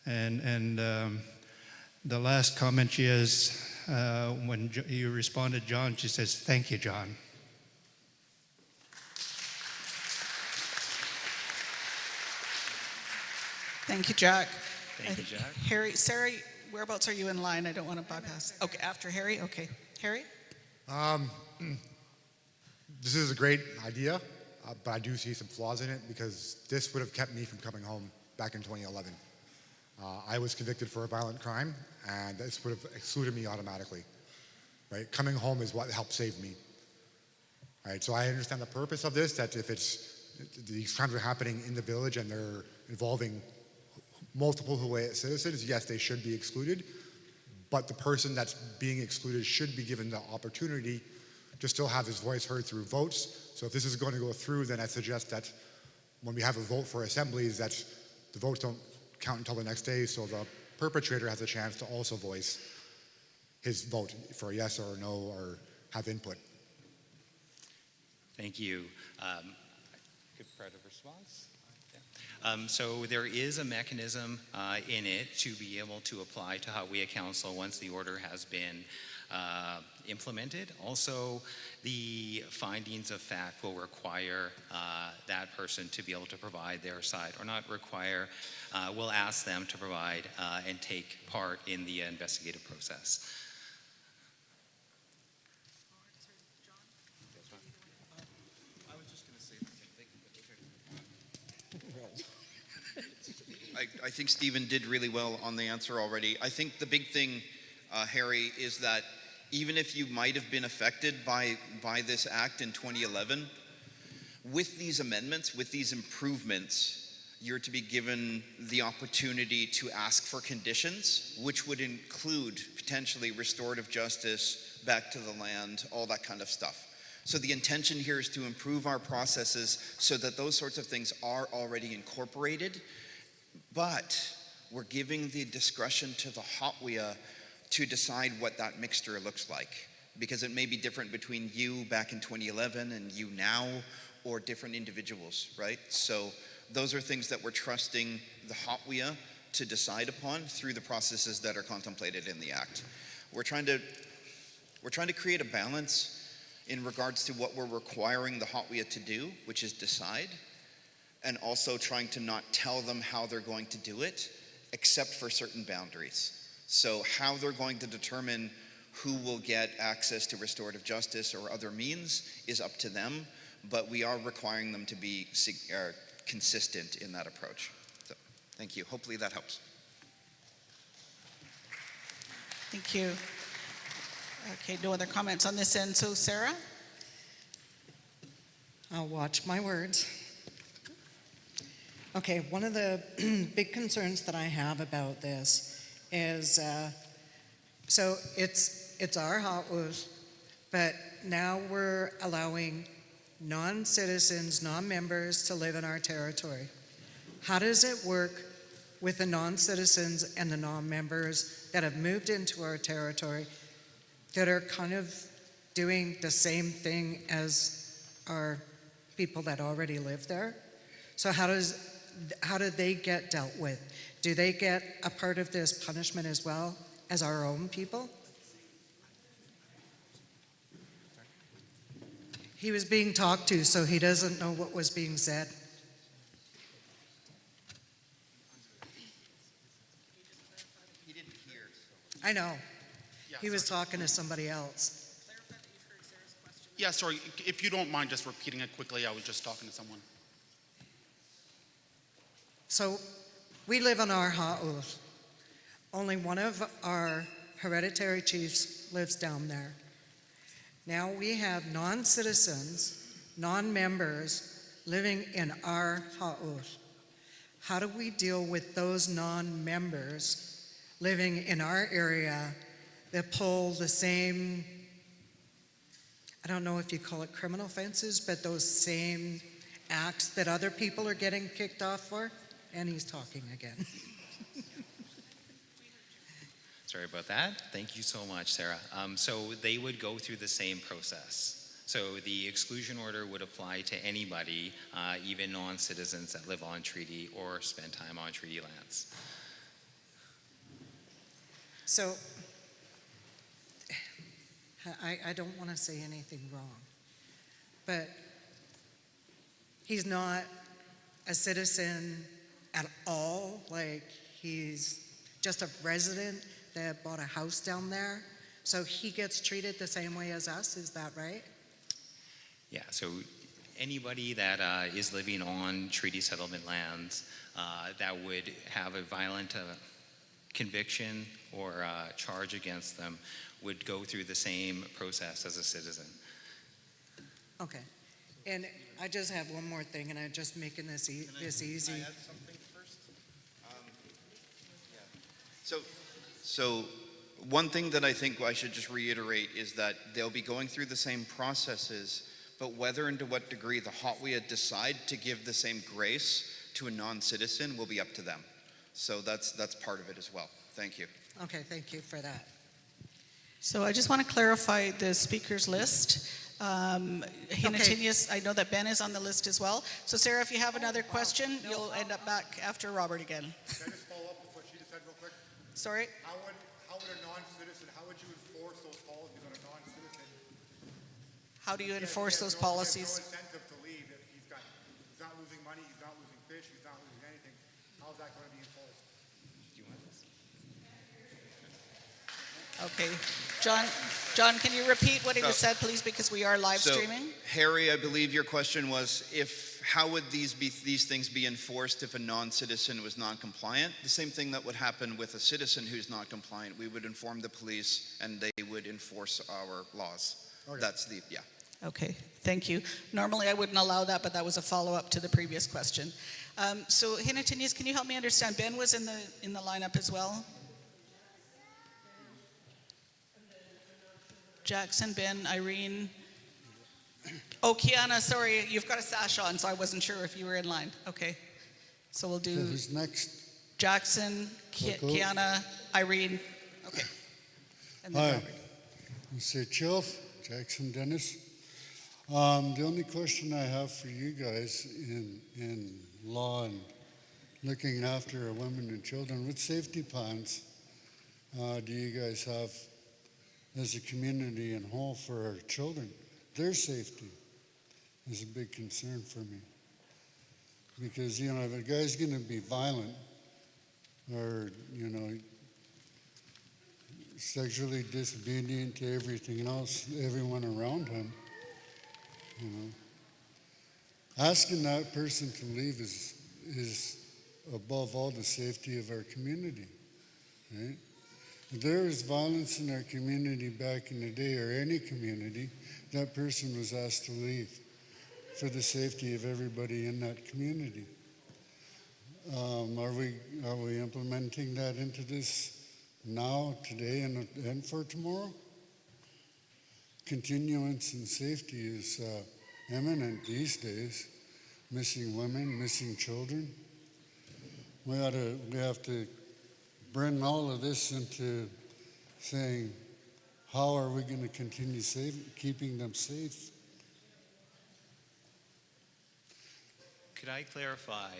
And the last comment she has, when you responded, John, she says, "Thank you, John." Thank you, Jack. Thank you, Jack. Harry, Sarah, whereabouts are you in line? I don't want to bypass. Okay, after Harry? Okay. Harry? This is a great idea, but I do see some flaws in it, because this would have kept me from coming home back in 2011. I was convicted for a violent crime, and this would have excluded me automatically. Right? Coming home is what helped save me. Right? So I understand the purpose of this, that if these crimes are happening in the village and they're involving multiple Huu-ay-aht citizens, yes, they should be excluded, but the person that's being excluded should be given the opportunity to still have his voice heard through votes. So if this is going to go through, then I suggest that when we have a vote for assemblies, that the votes don't count until the next day, so the perpetrator has a chance to also voice his vote for a yes or a no, or have input. Thank you. Good part of response. So there is a mechanism in it to be able to apply to Huu-ay-aht Council once the order has been implemented. Also, the findings of fact will require that person to be able to provide their side, or not require, we'll ask them to provide and take part in the investigative process. I think Stephen did really well on the answer already. I think the big thing, Harry, is that even if you might have been affected by this act in 2011, with these amendments, with these improvements, you're to be given the opportunity to ask for conditions, which would include potentially restorative justice, back to the land, all that kind of stuff. So the intention here is to improve our processes so that those sorts of things are already incorporated, but we're giving the discretion to the Huu-ay-aht to decide what that mixture looks like, because it may be different between you back in 2011 and you now, or different individuals, right? So those are things that we're trusting the Huu-ay-aht to decide upon through the processes that are contemplated in the Act. We're trying to create a balance in regards to what we're requiring the Huu-ay-aht to do, which is decide, and also trying to not tell them how they're going to do it, except for certain boundaries. So how they're going to determine who will get access to restorative justice or other means is up to them, but we are requiring them to be consistent in that approach. So, thank you. Hopefully that helps. Thank you. Okay, no other comments on this end. So, Sarah? I'll watch my words. Okay, one of the big concerns that I have about this is, so it's our Huu-ay-aht, but now we're allowing non-citizens, non-members to live in our territory. How does it work with the non-citizens and the non-members that have moved into our territory that are kind of doing the same thing as our people that already live there? So how do they get dealt with? Do they get a part of this punishment as well as our own people? He was being talked to, so he doesn't know what was being said. He didn't hear. I know. Yeah, He was sorry. talking to somebody else. Yeah, sorry, if you don't mind just repeating it quickly, I was just talking to someone. So we live on our Huu-ay-aht. Only one of our hereditary chiefs lives down there. Now we have non-citizens, non-members living in our Huu-ay-aht. How do we deal with those non-members living in our area that pull the same, I don't know if you call it criminal offenses, but those same acts that other people are getting kicked off for? And he's talking again. Sorry about that. Thank you so much, Sarah. So they would go through the same process. So the exclusion order would apply to anybody, even non-citizens that live on treaty or spend time on treaty lands. So I don't want to say anything wrong, but he's not a citizen at all. Like, he's just a resident that bought a house down there. So he gets treated the same way as us, is that right? Yeah, so anybody that is living on treaty settlement lands that would have a violent conviction or charge against them would go through the same process as a citizen. Okay. And I just have one more thing, and I'm just making this easy. Can I add something first? So one thing that I think I should just reiterate is that they'll be going through the same processes, but whether and to what degree the Huu-ay-aht decide to give the same grace to a non-citizen will be up to them. So that's part of it as well. Thank you. Okay, thank you for that. So I just want to clarify the speakers list. Hinatinius, I know that Ben is on the list as well. So Sarah, if you have another question, you'll end up back after Robert again. Can I just follow up with what she just said real quick? Sorry? How would a non-citizen, how would you enforce those policies on a non-citizen? How do you enforce those policies? He has no incentive to leave if he's not losing money, he's not losing fish, he's not losing anything. How's that going to be enforced? Okay. John, can you repeat what he just said, please, because we are live streaming? Harry, I believe your question was how would these things be enforced if a non-citizen was non-compliant? The same thing that would happen with a citizen who's not compliant. We would inform the police and they would enforce our laws. Okay. That's Okay, thank you. Normally I wouldn't allow that, but that was a follow-up to the previous question. So Hinatinius, can you help me understand? Ben was in the lineup as well? Jackson, Ben, Irene. Oh, Kiana, sorry, you've got a sash on, so I wasn't sure if you were in line. Okay, so we'll do Who's next? Jackson, Kiana, Irene. Okay. And then Hi, Robert. Mr. Chief, Jackson Dennis. The only question I have for you guys in law and looking after our women and children, what safety plans do you guys have as a community and whole for our children? Their safety is a big concern for me. Because, if a guy's going to be violent or, sexually disobedient to everything else, everyone around him, asking that person to leave is above all the safety of our community, right? If there was violence in our community back in the day, or any community, that person was asked to leave for the safety of everybody in that community. Are we implementing that into this now, today, and for tomorrow? Continuance in safety is imminent these days. Missing women, missing children. we have to bring all of this into saying, how are we going to continue keeping them safe? Could I clarify?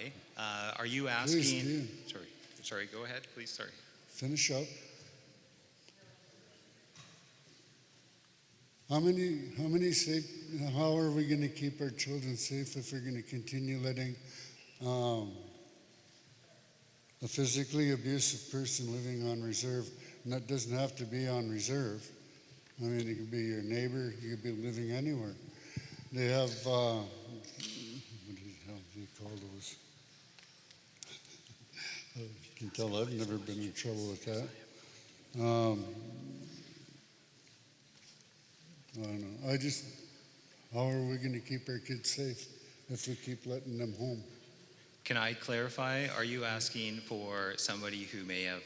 Are you asking? Please do. Sorry. Go ahead, please. Sorry. Finish up. How are we going to keep our children safe if we're going to continue letting a physically abusive person living on reserve, and that doesn't have to be on reserve. I mean, it could be your neighbor, you could be living anywhere. They have, what the hell do you call those? You can tell I've never been in trouble with that. I don't know. How are we going to keep our kids safe if we keep letting them home? Can I clarify? Are you asking for somebody who may have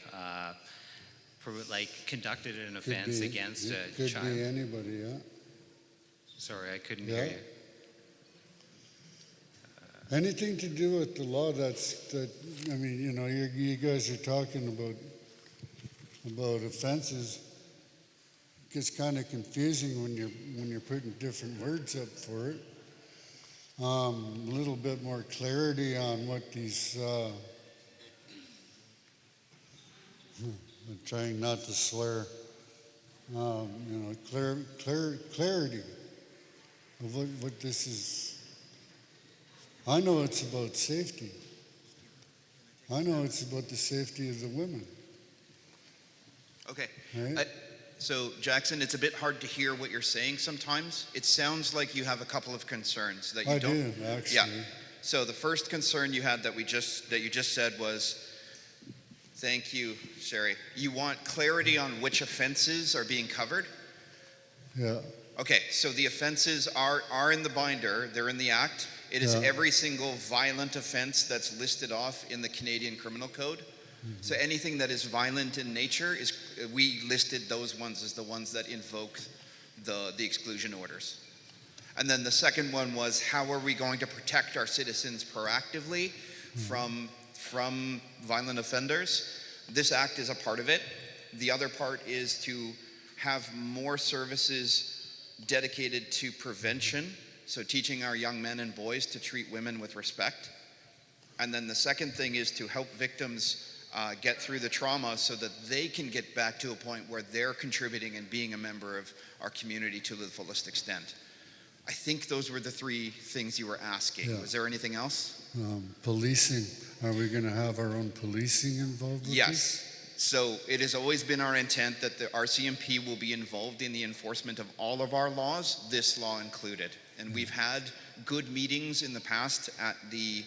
conducted an offense against a child? Could be anybody, yeah. Sorry, I couldn't hear you. Anything to do with the law you guys are talking about offenses. It gets kind of confusing when you're putting different words up for it. A little bit more clarity on what these. I'm trying not to swear. Clarity of what this is. I know it's about safety. I know it's about the safety of the women. Okay. Right? So, Jackson, it's a bit hard to hear what you're saying sometimes. It sounds like you have a couple of concerns that you don't. I do, actually. Yeah. So the first concern you had that you just said was, thank you, Sherry. You want clarity on which offenses are being covered? Yeah. Okay, so the offenses are in the binder. They're in the Act. It is every single violent offense that's listed off in the Canadian Criminal Code. So anything that is violent in nature, we listed those ones as the ones that invoke the exclusion orders. And then the second one was, how are we going to protect our citizens proactively from violent offenders? This act is a part of it. The other part is to have more services dedicated to prevention, so teaching our young men and boys to treat women with respect. And then the second thing is to help victims get through the trauma so that they can get back to a point where they're contributing and being a member of our community to the fullest extent. I think those were the three things you were asking. Yeah. Was there anything else? Policing. Are we going to have our own policing involved with Yes. this? So it has always been our intent that the RCMP will be involved in the enforcement of all of our laws, this law included. And we've had good meetings in the past at the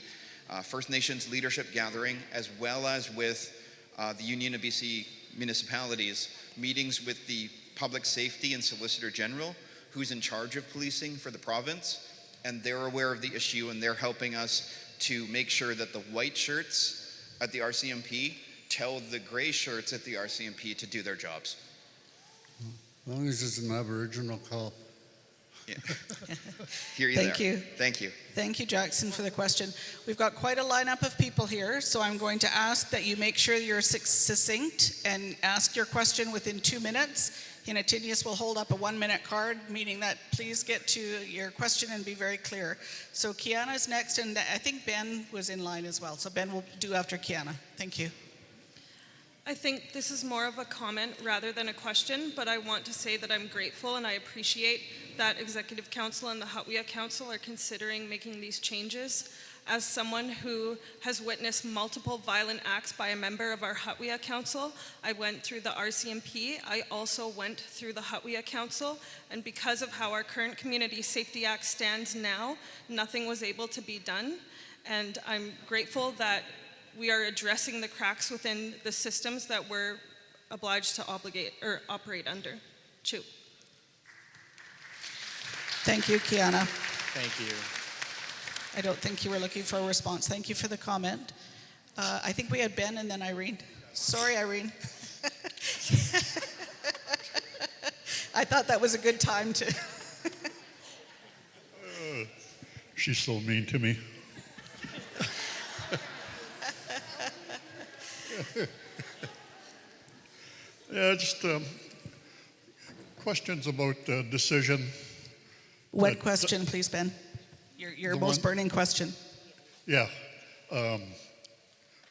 First Nations Leadership Gathering, as well as with the Union of BC Municipalities, meetings with the Public Safety and Solicitor General, who's in charge of policing for the province, and they're aware of the issue, and they're helping us to make sure that the white shirts at the RCMP tell the gray shirts at the RCMP to do their jobs. As long as it's an Aboriginal cop. Yeah. Hear you Thank there. you. Thank you. Thank you, Jackson, for the question. We've got quite a lineup of people here, so I'm going to ask that you make sure you're succinct and ask your question within 2 minutes. Hinatinius will hold up a 1-minute card, meaning that please get to your question and be very clear. So Kiana's next, and I think Ben was in line as well. So Ben will do after Kiana. Thank you. I think this is more of a comment rather than a question, but I want to say that I'm grateful and I appreciate that Executive Council and the Huu-ay-aht Council are considering making these changes. As someone who has witnessed multiple violent acts by a member of our Huu-ay-aht Council, I went through the RCMP, I also went through the Huu-ay-aht Council, and because of how our current Community Safety Act stands now, nothing was able to be done. And I'm grateful that we are addressing the cracks within the systems that we're obliged to operate under. Chew. Thank you, Kiana. Thank you. I don't think you were looking for a response. Thank you for the comment. I think we had Ben and then Irene. Sorry, Irene. I thought that was a good time to. She's so mean to me. Yeah, just questions about the decision. What question, please, Ben? Your most burning question. Yeah,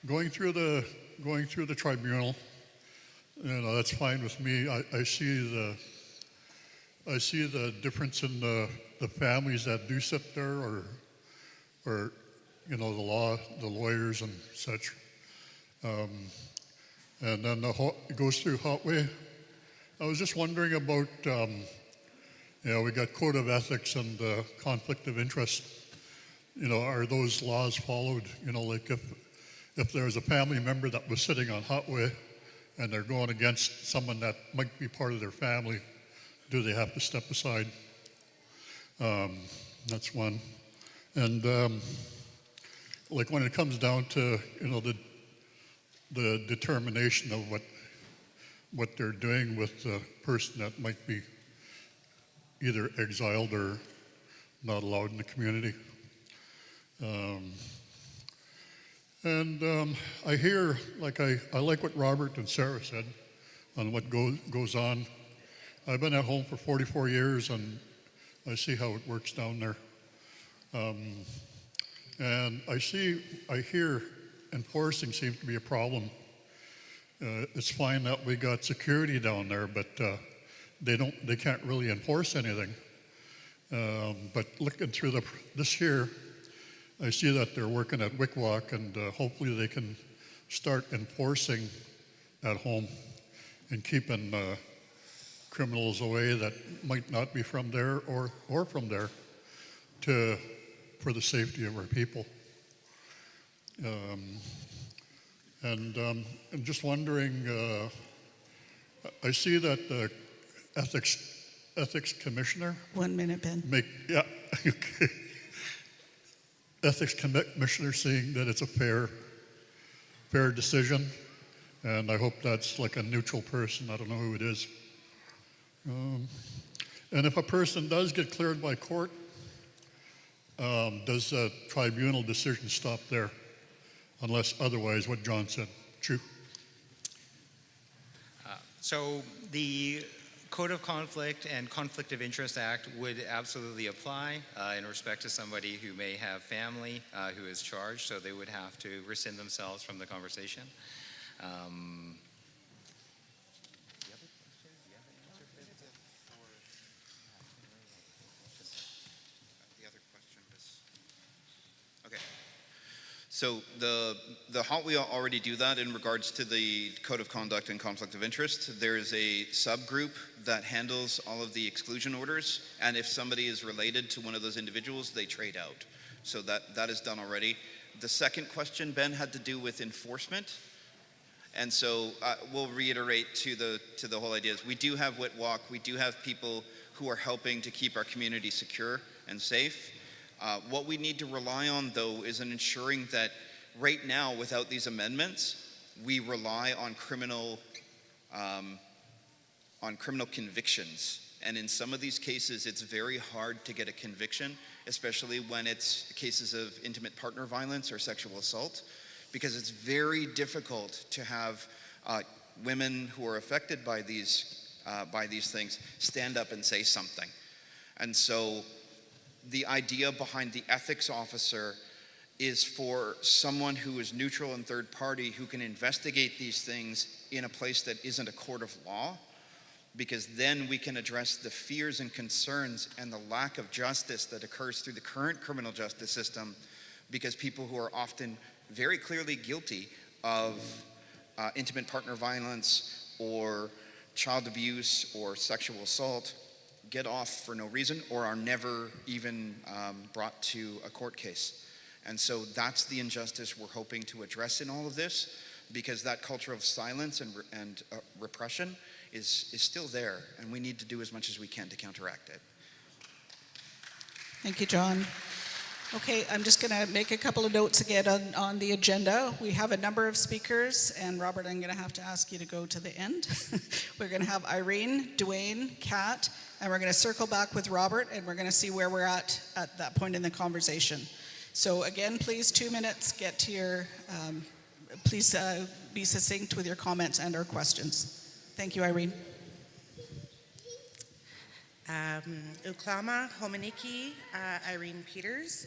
going through the tribunal, that's fine with me. I see the difference in the families that do sit there, or the lawyers and such. And then it goes through Huu-ay. I was just wondering about, we got code of ethics and conflict of interest. Are those laws followed? Like if there's a family member that was sitting on Huu-ay and they're going against someone that might be part of their family, do they have to step aside? That's one. And like when it comes down to the determination of what they're doing with the person that might be either exiled or not allowed in the community. I hear, I like what Robert and Sarah said on what goes on. I've been at home for 44 years and I see how it works down there. And I hear enforcing seems to be a problem. It's fine that we got security down there, but they can't really enforce anything. But looking through this year, I see that they're working at Wickwalk, and hopefully they can start enforcing at home and keeping criminals away that might not be from there or from there for the safety of our people. I'm just wondering, I see that the ethics commissioner. 1 minute, Ben. Okay. Ethics commissioner seeing that it's a fair decision, and I hope that's like a neutral person. I don't know who it is. And if a person does get cleared by court, does the tribunal decision stop there? Unless otherwise what John said. True. So the Code of Conflict and Conflict of Interest Act would absolutely apply in respect to somebody who may have family who is charged, so they would have to rescind themselves from the conversation. So the Huu-ay already do that in regards to the Code of Conduct and Conflict of Interest. There is a subgroup that handles all of the exclusion orders, and if somebody is related to one of those individuals, they trade out. So that is done already. The second question, Ben, had to do with enforcement. And so we'll reiterate to the whole idea is we do have Wickwalk, we do have people who are helping to keep our community secure and safe. What we need to rely on, though, is in ensuring that right now, without these amendments, we rely on criminal convictions. And in some of these cases, it's very hard to get a conviction, especially when it's cases of intimate partner violence or sexual assault, because it's very difficult to have women who are affected by these things stand up and say something. And so the idea behind the ethics officer is for someone who is neutral and third party who can investigate these things in a place that isn't a court of law, because then we can address the fears and concerns and the lack of justice that occurs through the current criminal justice system, because people who are often very clearly guilty of intimate partner violence or child abuse or sexual assault get off for no reason or are never even brought to a court case. And so that's the injustice we're hoping to address in all of this, because that culture of silence and repression is still there, and we need to do as much as we can to counteract it. Thank you, John. Okay, I'm just going to make a couple of notes again on the agenda. We have a number of speakers, and Robert, I'm going to have to ask you to go to the end. We're going to have Irene, Dwayne, Kat, and we're going to circle back with Robert, and we're going to see where we're at that point in the conversation. So again, please, 2 minutes, get to your, please be succinct with your comments and or questions. Thank you, Irene. Uklama Hominiki, Irene Peters.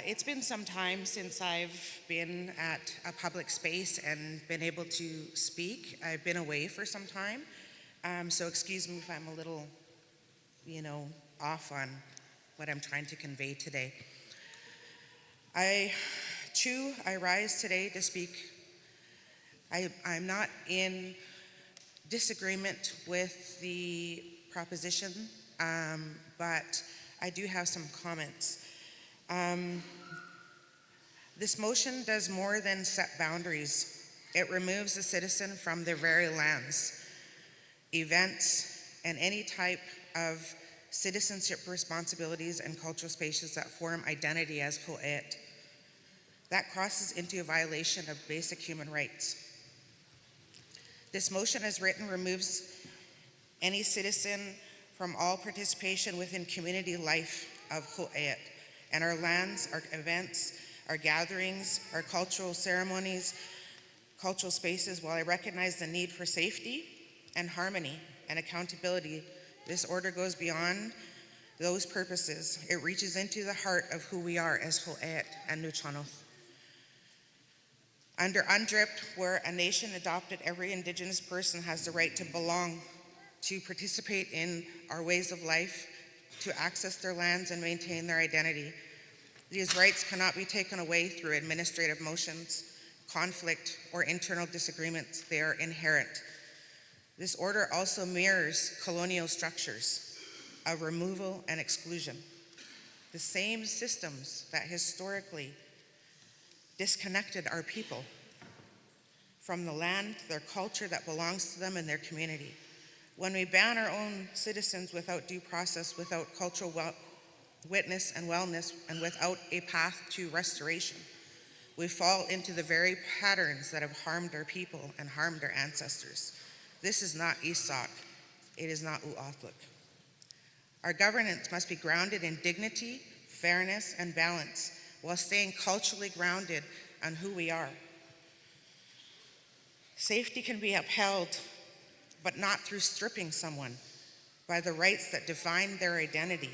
It's been some time since I've been at a public space and been able to speak. I've been away for some time, so excuse me if I'm a little, off on what I'm trying to convey today. I rise today to speak. I'm not in disagreement with the proposition, but I do have some comments. This motion does more than set boundaries. It removes the citizen from their very lands, events, and any type of citizenship responsibilities and cultural spaces that form identity as Huu-ay-aht. That crosses into a violation of basic human rights. This motion as written removes any citizen from all participation within community life of Huu-ay-aht and our lands, our events, our gatherings, our cultural ceremonies, cultural spaces. While I recognize the need for safety and harmony and accountability, this order goes beyond those purposes. It reaches into the heart of who we are as Huu-ay-aht and Nuchanoth. Under UNDRIP, where a nation adopted, every Indigenous person has the right to belong, to participate in our ways of life, to access their lands and maintain their identity. These rights cannot be taken away through administrative motions, conflict, or internal disagreements. They are inherent. This order also mirrors colonial structures of removal and exclusion. The same systems that historically disconnected our people from the land, their culture that belongs to them and their community. When we ban our own citizens without due process, without cultural witness and wellness, and without a path to restoration, we fall into the very patterns that have harmed our people and harmed our ancestors. This is not Isak. It is not Huu-ay-aht. Our governance must be grounded in dignity, fairness, and balance, while staying culturally grounded on who we are. Safety can be upheld, but not through stripping someone by the rights that define their identity.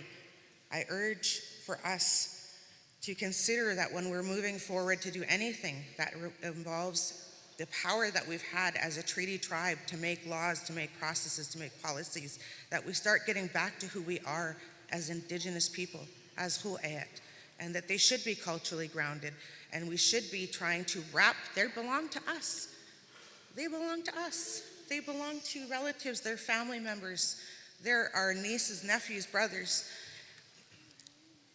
I urge for us to consider that when we're moving forward to do anything that involves the power that we've had as a treaty tribe to make laws, to make processes, to make policies, that we start getting back to who we are as Indigenous people, as Huu-ay-aht, and that they should be culturally grounded, and we should be trying to they belong to us. They belong to us. They belong to relatives, their family members, they're our nieces, nephews, brothers.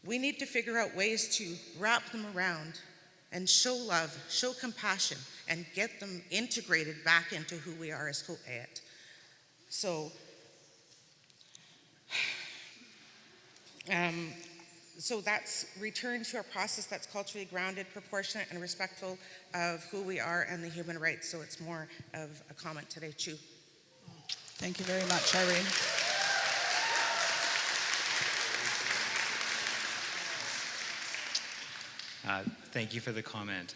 We need to figure out ways to wrap them around and show love, show compassion, and get them integrated back into who we are as Huu-ay-aht. So that's return to a process that's culturally grounded, proportionate, and respectful of who we are and the human rights. So it's more of a comment today, Chu. Thank you very much, Irene. Thank you for the comment.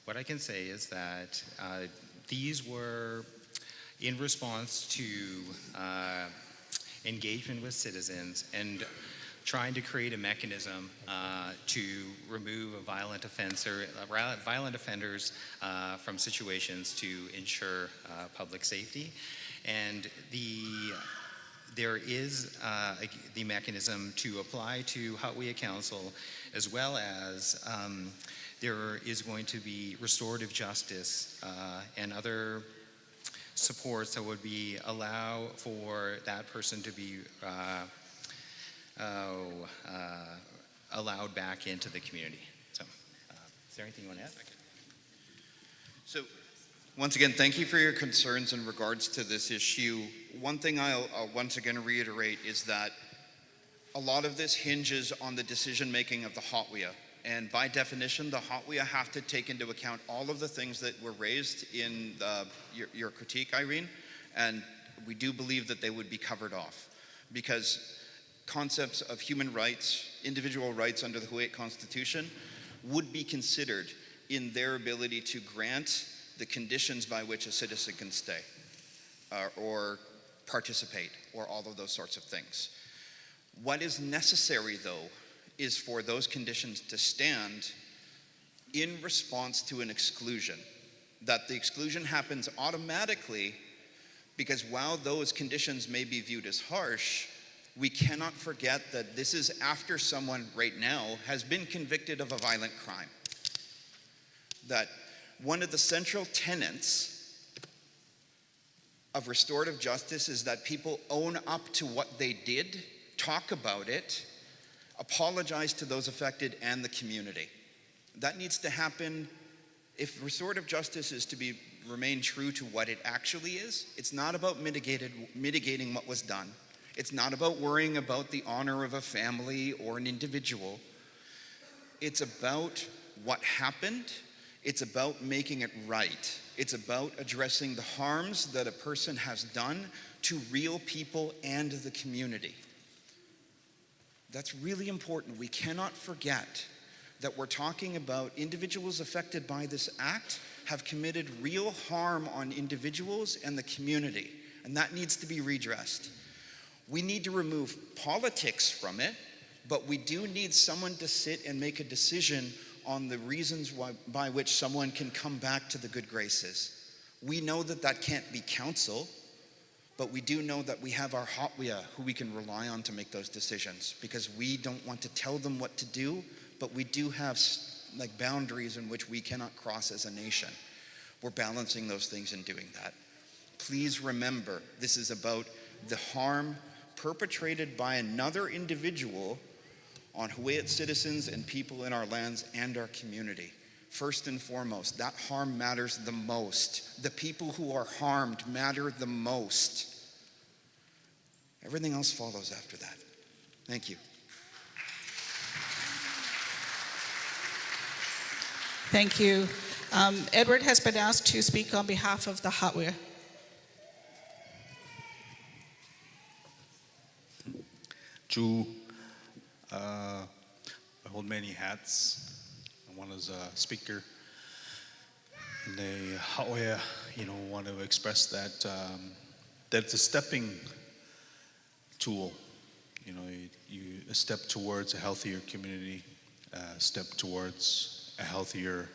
What I can say is that these were in response to engagement with citizens and trying to create a mechanism to remove violent offenders from situations to ensure public safety. And there is the mechanism to apply to Huu-ay-aht Council, as well as there is going to be restorative justice and other supports that would be allow for that person to be allowed back into the community. So, is there anything you want to add? So, once again, thank you for your concerns in regards to this issue. One thing I'll once again reiterate is that a lot of this hinges on the decision-making of the Huu-ay-aht. And by definition, the Huu-ay-aht have to take into account all of the things that were raised in your critique, Irene, and we do believe that they would be covered off. Because concepts of human rights, individual rights under the Huu-ay-aht Constitution would be considered in their ability to grant the conditions by which a citizen can stay. or participate or all of those sorts of things. What is necessary, though, is for those conditions to stand in response to an exclusion. That the exclusion happens automatically because while those conditions may be viewed as harsh, we cannot forget that this is after someone right now has been convicted of a violent crime. That one of the central tenets of restorative justice is that people own up to what they did, talk about it, apologize to those affected and the community. That needs to happen. If restorative justice is to remain true to what it actually is, it's not about mitigating what was done. It's not about worrying about the honor of a family or an individual. It's about what happened. It's about making it right. It's about addressing the harms that a person has done to real people and the community. That's really important. We cannot forget that we're talking about individuals affected by this act have committed real harm on individuals and the community, and that needs to be redressed. We need to remove politics from it, but we do need someone to sit and make a decision on the reasons by which someone can come back to the good graces. We know that that can't be council, but we do know that we have our Huu-ay-aht who we can rely on to make those decisions, because we don't want to tell them what to do, but we do have boundaries in which we cannot cross as a nation. We're balancing those things and doing that. Please remember, this is about the harm perpetrated by another individual on Huu-ay-aht citizens and people in our lands and our community. First and foremost, that harm matters the most. The people who are harmed matter the most. Everything else follows after that. Thank you. Thank you. Edward has been asked to speak on behalf of the Huu-ay-aht. Chu, I hold many hats. One is a speaker. And the Huu-ay-aht, want to express that that it's a stepping tool. You a step towards a healthier community, a step towards a healthier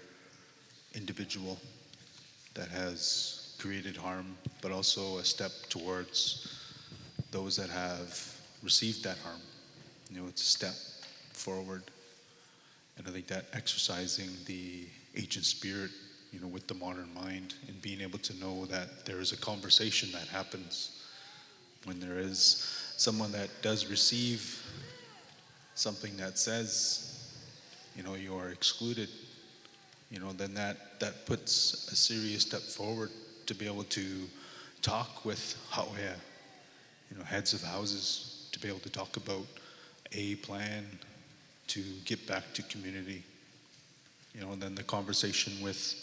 individual that has created harm, but also a step towards those that have received that harm. It's a step forward. And I think that exercising the ancient spirit, with the modern mind, and being able to know that there is a conversation that happens when there is someone that does receive something that says, you are excluded, then that puts a serious step forward to be able to talk with Huu-ay-aht, heads of houses, to be able to talk about a plan to get back to community, and then the conversation with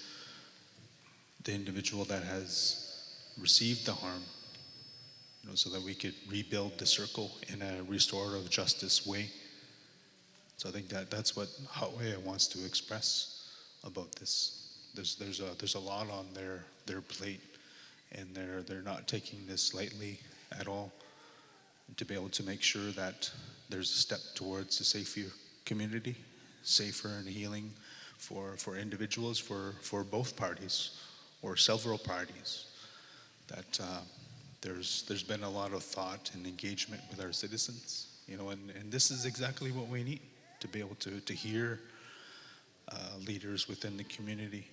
the individual that has received the harm, so that we could rebuild the circle in a restorative justice way. So I think that's what Huu-ay-aht wants to express about this. There's a lot on their plate, and they're not taking this lightly at all. To be able to make sure that there's a step towards a safer community, safer and healing for individuals, for both parties or several parties. That there's been a lot of thought and engagement with our citizens, and this is exactly what we need, to be able to hear leaders within the community,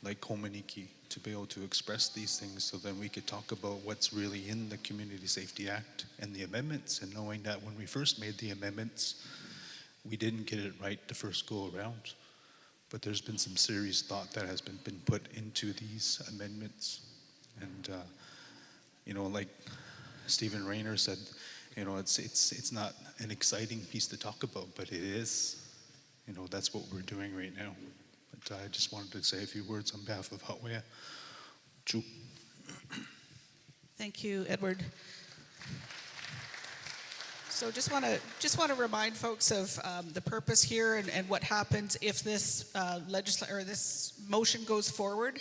like Komaniki, to be able to express these things, so then we could talk about what's really in the Community Safety Act and the amendments, and knowing that when we first made the amendments, we didn't get it right the first go around. But there's been some serious thought that has been put into these amendments. And, like Stephen Rayner said, it's not an exciting piece to talk about, but it is. That's what we're doing right now. But I just wanted to say a few words on behalf of Huu-ay-aht. Chu. Thank you, Edward. So just want to remind folks of the purpose here and what happens if this this motion goes forward.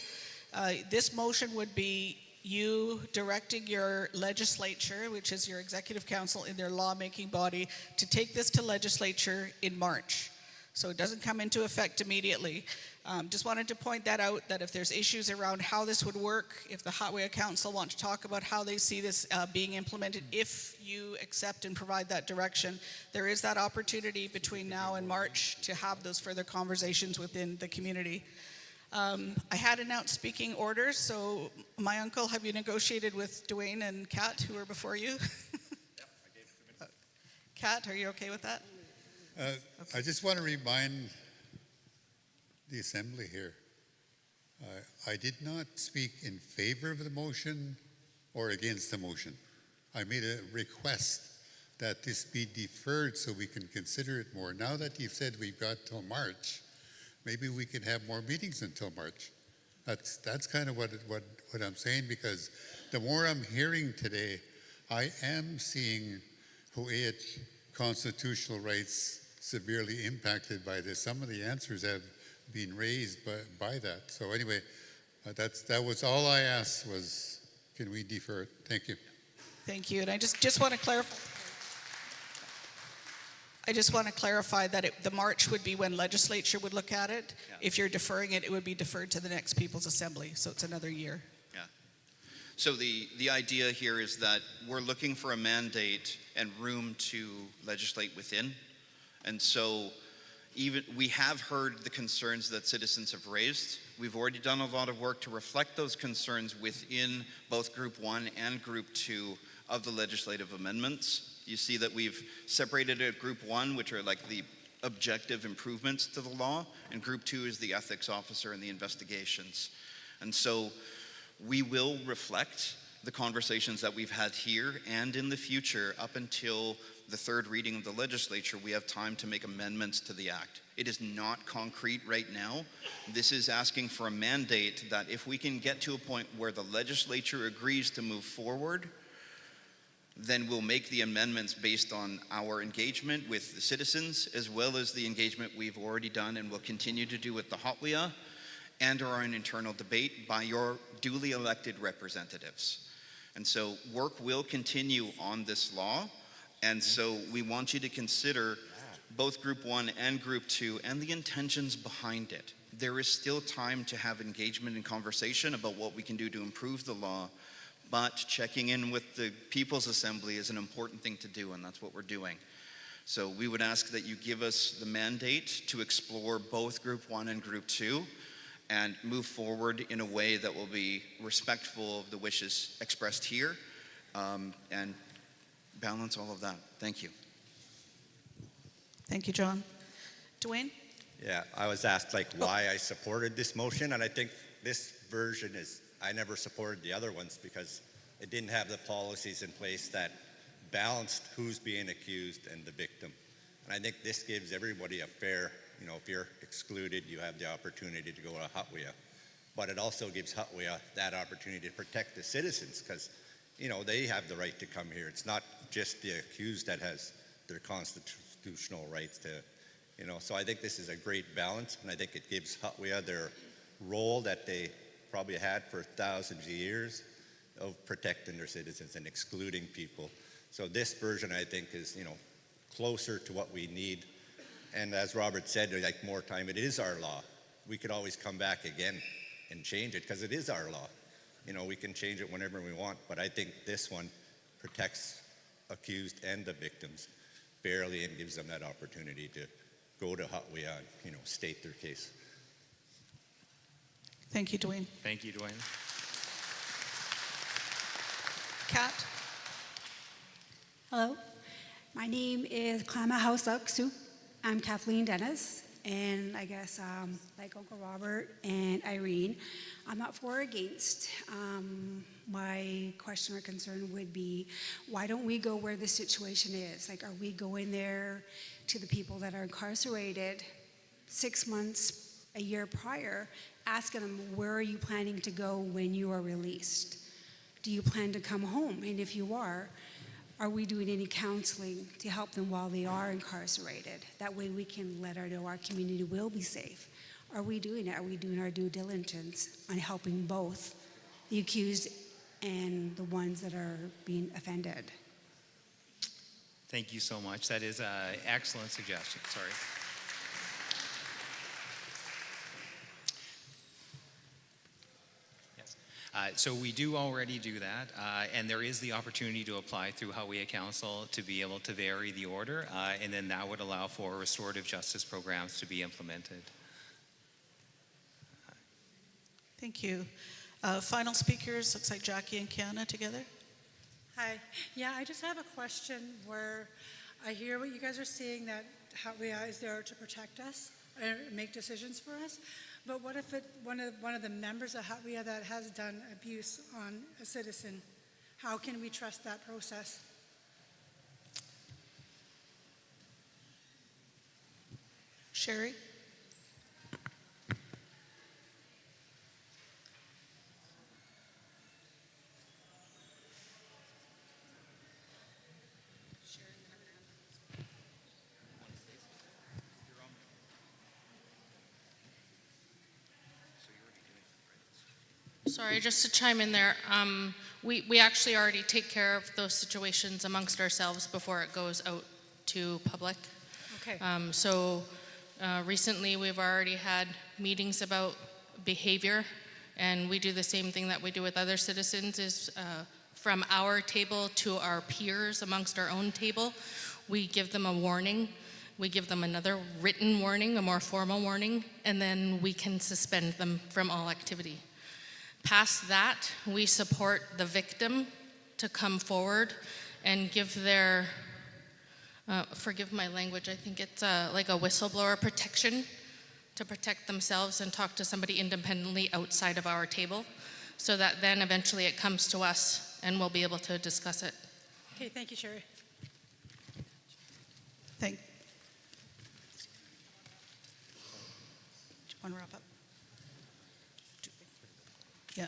This motion would be you directing your legislature, which is your executive council in their lawmaking body, to take this to legislature in March. So it doesn't come into effect immediately. Just wanted to point that out, that if there's issues around how this would work, if the Huu-ay-aht Council want to talk about how they see this being implemented, if you accept and provide that direction, there is that opportunity between now and March to have those further conversations within the community. I had announced speaking orders, so my uncle, have you negotiated with Dwayne and Kat, who were before you? Kat, are you okay with that? I just want to remind the assembly here, I did not speak in favor of the motion or against the motion. I made a request that this be deferred so we can consider it more. Now that you've said we've got till March, maybe we can have more meetings until March. That's kind of what I'm saying, because the more I'm hearing today, I am seeing Huu-ay-aht constitutional rights severely impacted by this. Some of the answers have been raised by that. So anyway, that was all I asked was, can we defer it? Thank you. Thank you. And I just want to clarify. I just want to clarify that the March would be when legislature would look at it. Yeah. If you're deferring it, it would be deferred to the next People's Assembly. So it's another year. Yeah. So the idea here is that we're looking for a mandate and room to legislate within. And so even we have heard the concerns that citizens have raised. We've already done a lot of work to reflect those concerns within both Group 1 and Group 2 of the legislative amendments. You see that we've separated it Group 1, which are like the objective improvements to the law, and Group 2 is the ethics officer and the investigations. And so we will reflect the conversations that we've had here and in the future up until the third reading of the legislature. We have time to make amendments to the act. It is not concrete right now. This is asking for a mandate that if we can get to a point where the legislature agrees to move forward, then we'll make the amendments based on our engagement with the citizens, as well as the engagement we've already done and will continue to do with the Huu-ay-aht and our own internal debate by your duly elected representatives. And so work will continue on this law. And so we want you to consider both Group 1 and Group 2 and the intentions behind it. There is still time to have engagement and conversation about what we can do to improve the law, but checking in with the People's Assembly is an important thing to do, and that's what we're doing. So we would ask that you give us the mandate to explore both Group 1 and Group 2 and move forward in a way that will be respectful of the wishes expressed here, and balance all of that. Thank you. Thank you, John. Dwayne? Yeah, I was asked why I supported this motion, and I think this version I never supported the other ones because it didn't have the policies in place that balanced who's being accused and the victim. And I think this gives everybody a fair, if you're excluded, you have the opportunity to go to Huu-ay-aht. But it also gives Huu-ay-aht that opportunity to protect the citizens because they have the right to come here. It's not just the accused that has their constitutional rights to, So I think this is a great balance, and I think it gives Huu-ay-aht their role that they probably had for thousands of years of protecting their citizens and excluding people. So this version, I think, is, closer to what we need. And as Robert said, more time. It is our law. We could always come back again and change it because it is our law. We can change it whenever we want, but I think this one protects accused and the victims fairly and gives them that opportunity to go to Huu-ay-aht and, state their case. Thank you, Dwayne. Thank you, Dwayne. Kat? Hello, my name is Huu-ay-aht. I'm Kathleen Dennis, and I guess like Uncle Robert and Irene, I'm not for or against. My question or concern would be, why don't we go where the situation is? Are we going there to the people that are incarcerated 6 months, a year prior, asking them, where are you planning to go when you are released? Do you plan to come home? And if you are we doing any counseling to help them while they are incarcerated? That way we can let our know our community will be safe. Are we doing it? Are we doing our due diligence on helping both the accused and the ones that are being offended. Thank you so much. That is an excellent suggestion. Sorry. Yes. So we do already do that, and there is the opportunity to apply through Huu-ay-aht Council to be able to vary the order, and then that would allow for restorative justice programs to be implemented. Thank you. Final speakers, looks like Jackie and Kiana together. Hi. Yeah, I just have a question where I hear what you guys are saying, that Huu-ay-aht is there to protect us and make decisions for us. But what if one of the members of Huu-ay-aht that has done abuse on a citizen? How can we trust that process? Sherry? Sorry, just to chime in there, we actually already take care of those situations amongst ourselves before it goes out to public. Okay. Recently we've already had meetings about behavior, and we do the same thing that we do with other citizens, is from our table to our peers amongst our own table, we give them a warning. We give them another written warning, a more formal warning, and then we can suspend them from all activity. Past that, we support the victim to come forward and give their, forgive my language, I think it's like a whistleblower protection to protect themselves and talk to somebody independently outside of our table, so that then eventually it comes to us and we'll be able to discuss it. Okay, thank you, Sherry. Do you want to wrap up? Yeah.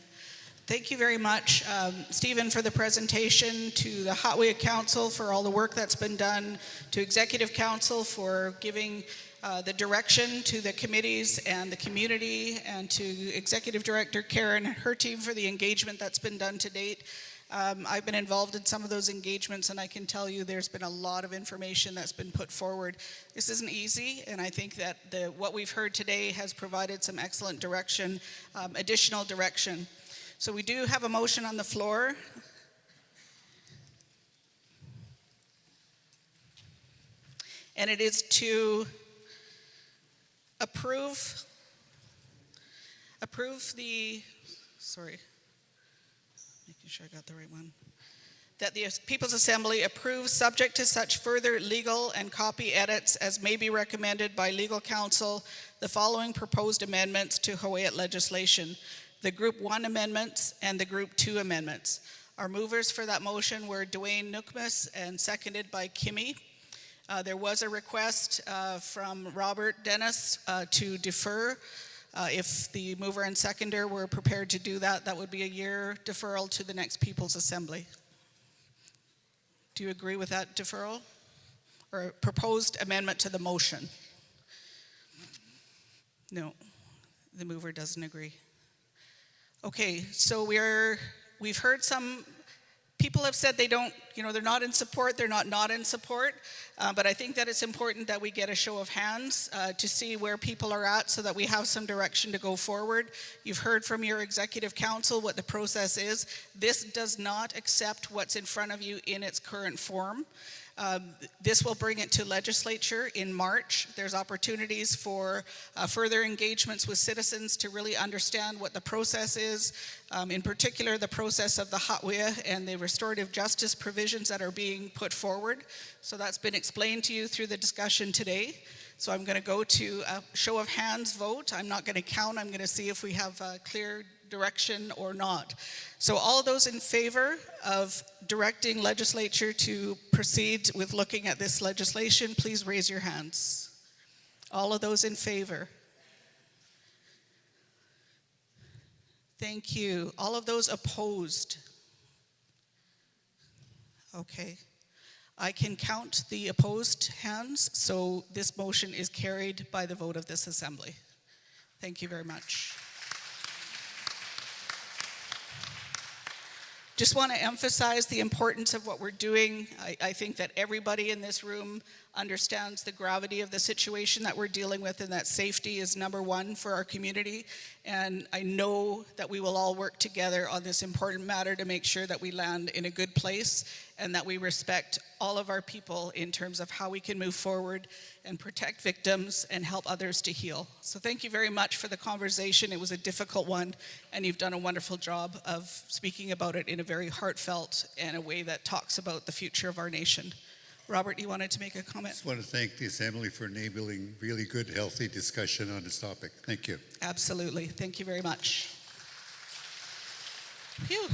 Thank you very much, Stephen, for the presentation, to the Huu-ay-aht Council for all the work that's been done, to Executive Council for giving the direction to the committees and the community, and to Executive Director Karen and her team for the engagement that's been done to date. I've been involved in some of those engagements, and I can tell you there's been a lot of information that's been put forward. This isn't easy, and I think that what we've heard today has provided some excellent direction, additional direction. So we do have a motion on the floor. And it is to approve the, sorry, making sure I got the right one. That the People's Assembly approves, subject to such further legal and copy edits as may be recommended by legal counsel, the following proposed amendments to Huu-ay-aht legislation: the Group 1 amendments and the Group 2 amendments. Our movers for that motion were Dwayne Nookmus and seconded by Kimmy. There was a request from Robert Dennis to defer. If the mover and seconder were prepared to do that, that would be a year deferral to the next People's Assembly. Do you agree with that deferral? Or proposed amendment to the motion? No, the mover doesn't agree. Okay, so we've heard some people have said they don't, they're not in support, they're not in support, but I think that it's important that we get a show of hands to see where people are at so that we have some direction to go forward. You've heard from your Executive Council what the process is. This does not accept what's in front of you in its current form. This will bring it to legislature in March. There's opportunities for further engagements with citizens to really understand what the process is, in particular the process of the Huu-ay-aht and the restorative justice provisions that are being put forward. So that's been explained to you through the discussion today. So I'm going to go to a show of hands vote. I'm not going to count. I'm going to see if we have a clear direction or not. So all of those in favor of directing legislature to proceed with looking at this legislation, please raise your hands. All of those in favor. Thank you. All of those opposed. Okay. I can count the opposed hands, so this motion is carried by the vote of this assembly. Thank you very much. Just want to emphasize the importance of what we're doing. I think that everybody in this room understands the gravity of the situation that we're dealing with, and that safety is number one for our community. And I know that we will all work together on this important matter to make sure that we land in a good place and that we respect all of our people in terms of how we can move forward and protect victims and help others to heal. So thank you very much for the conversation. It was a difficult one, and you've done a wonderful job of speaking about it in a very heartfelt and a way that talks about the future of our nation. Robert, you wanted to make a comment? I just want to thank the Assembly for enabling really good, healthy discussion on this topic. Thank you. Absolutely. Thank you very much. Phew.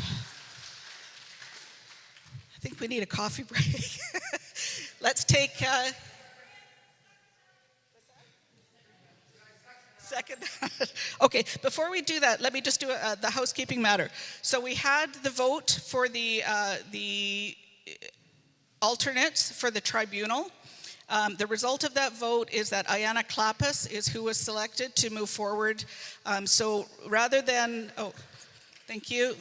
I think we need a coffee break. Let's take... Second. Okay, before we do that, let me just do the housekeeping matter. So we had the vote for the alternates for the tribunal. The result of that vote is that Ayanna Clappis is who was selected to move forward. So rather than, thank you.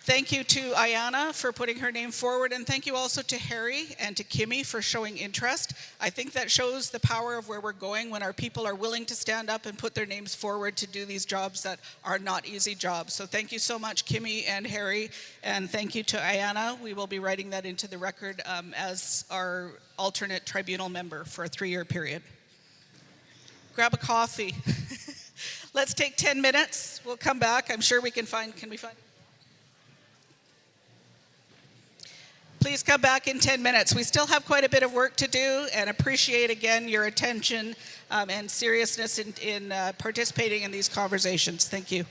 Thank you to Ayanna for putting her name forward, and thank you also to Harry and to Kimmy for showing interest. I think that shows the power of where we're going when our people are willing to stand up and put their names forward to do these jobs that are not easy jobs. So thank you so much, Kimmy and Harry, and thank you to Ayanna. We will be writing that into the record as our alternate tribunal member for a 3-year period. Grab a coffee. Let's take 10 minutes. We'll come back. I'm sure we can find, Please come back in 10 minutes. We still have quite a bit of work to do, and appreciate again your attention and seriousness in participating in these conversations. Thank you.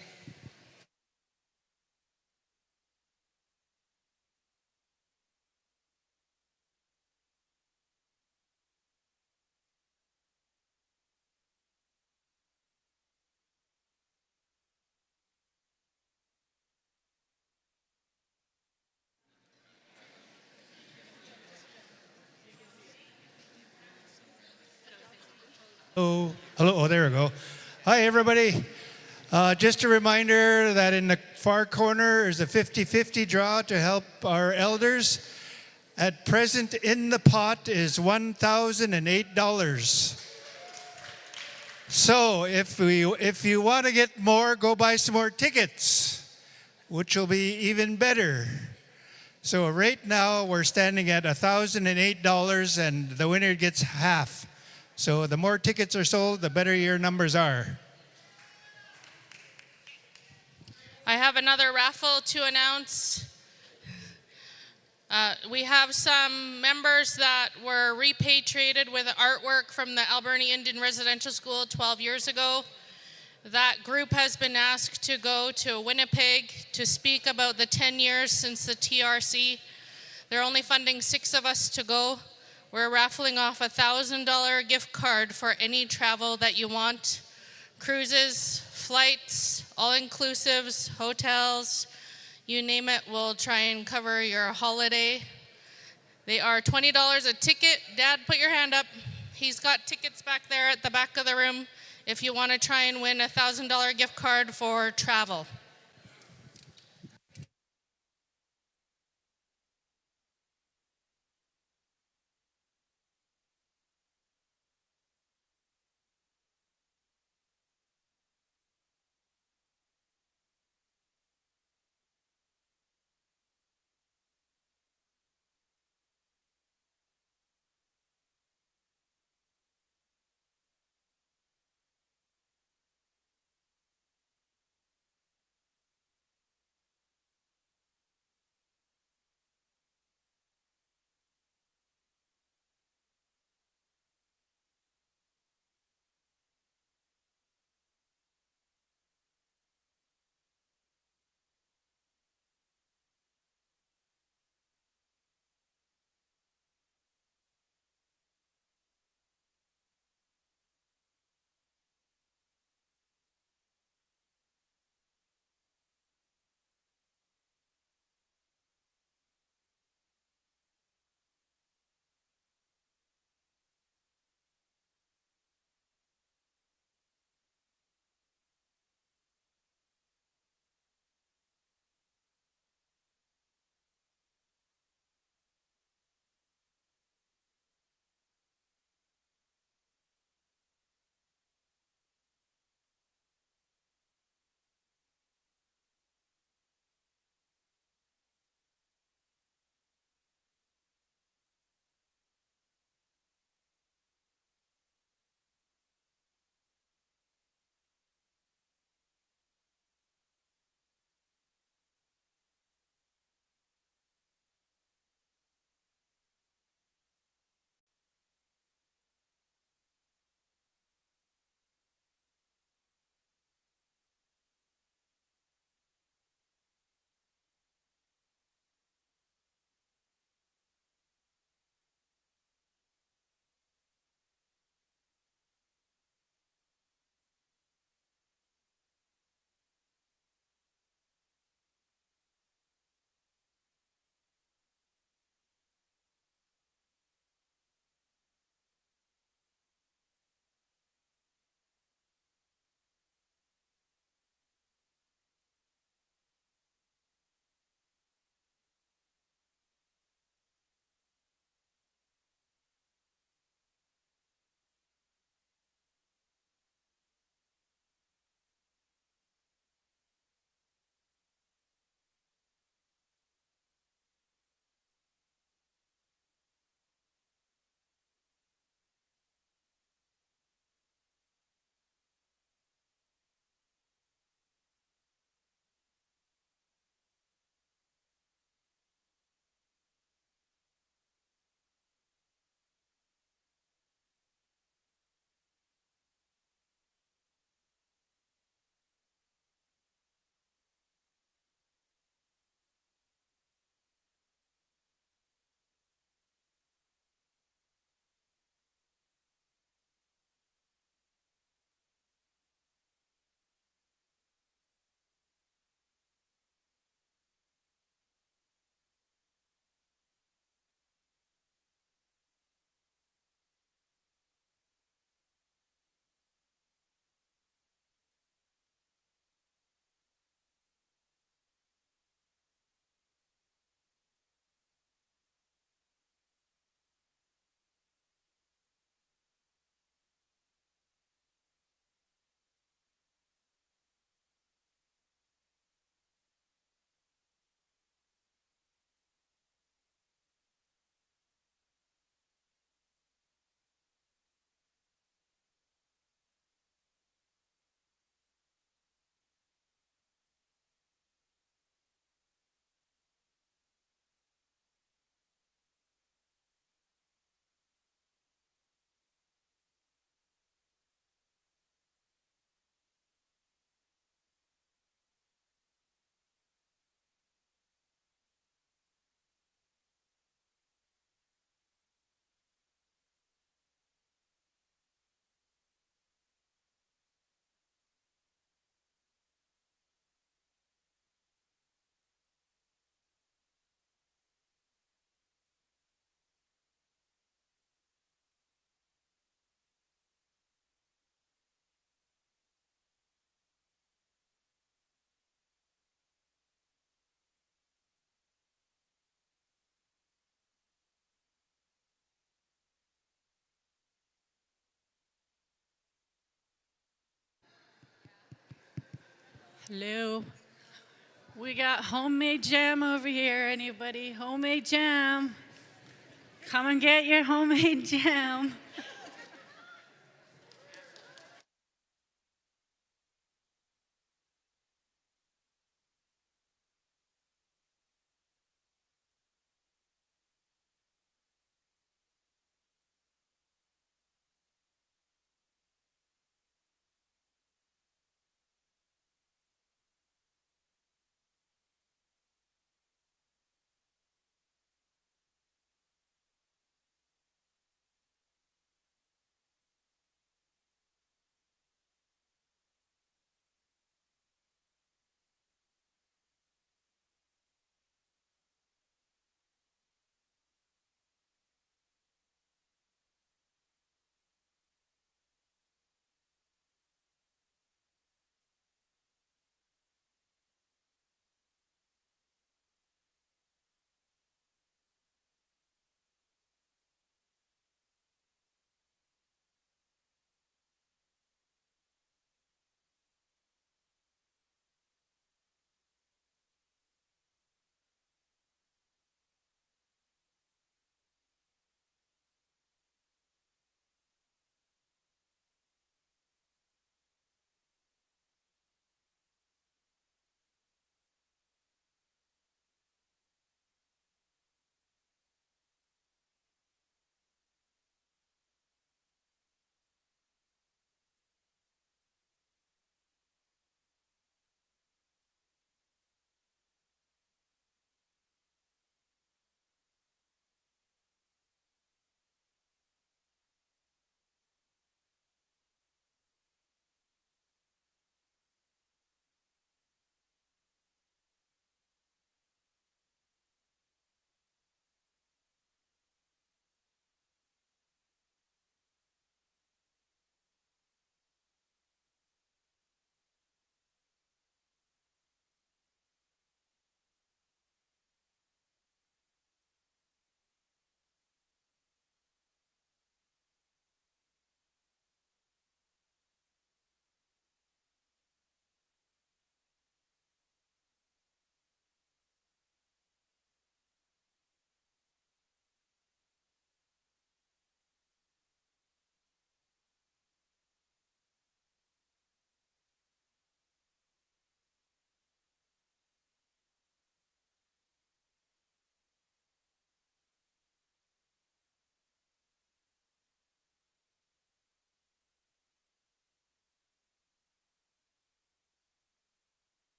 Hello, oh, there we go. Hi, everybody. Just a reminder that in the far corner is a 50-50 draw to help our elders. At present in the pot is $1,008. So if you want to get more, go buy some more tickets, which will be even better. So right now we're standing at $1,008, and the winner gets half. So the more tickets are sold, the better your numbers are. I have another raffle to announce. We have some members that were repatriated with artwork from the Alberni Indian Residential School 12 years ago. That group has been asked to go to Winnipeg to speak about the 10 years since the TRC. They're only funding 6 of us to go. We're raffling off a $1,000 gift card for any travel that you want. Cruises, flights, all-inclusives, hotels, you name it, we'll try and cover your holiday. They are $20 a ticket. Dad, put your hand up. He's got tickets back there at the back of the room if you want to try and win a $1,000 gift card for travel. Hello. We got homemade jam over here. Anybody? Homemade jam. Come and get your homemade jam.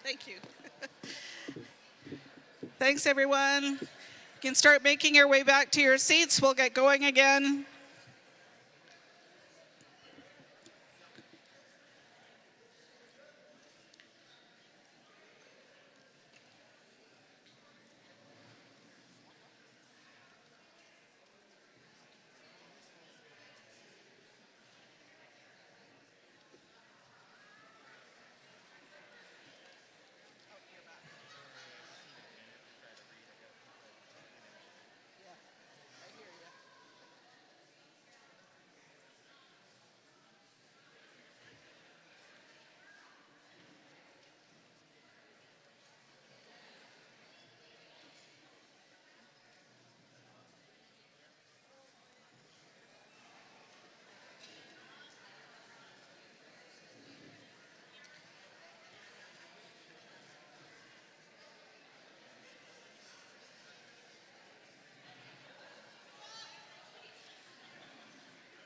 Thank you. Thanks, everyone. You can start making your way back to your seats. We'll get going again.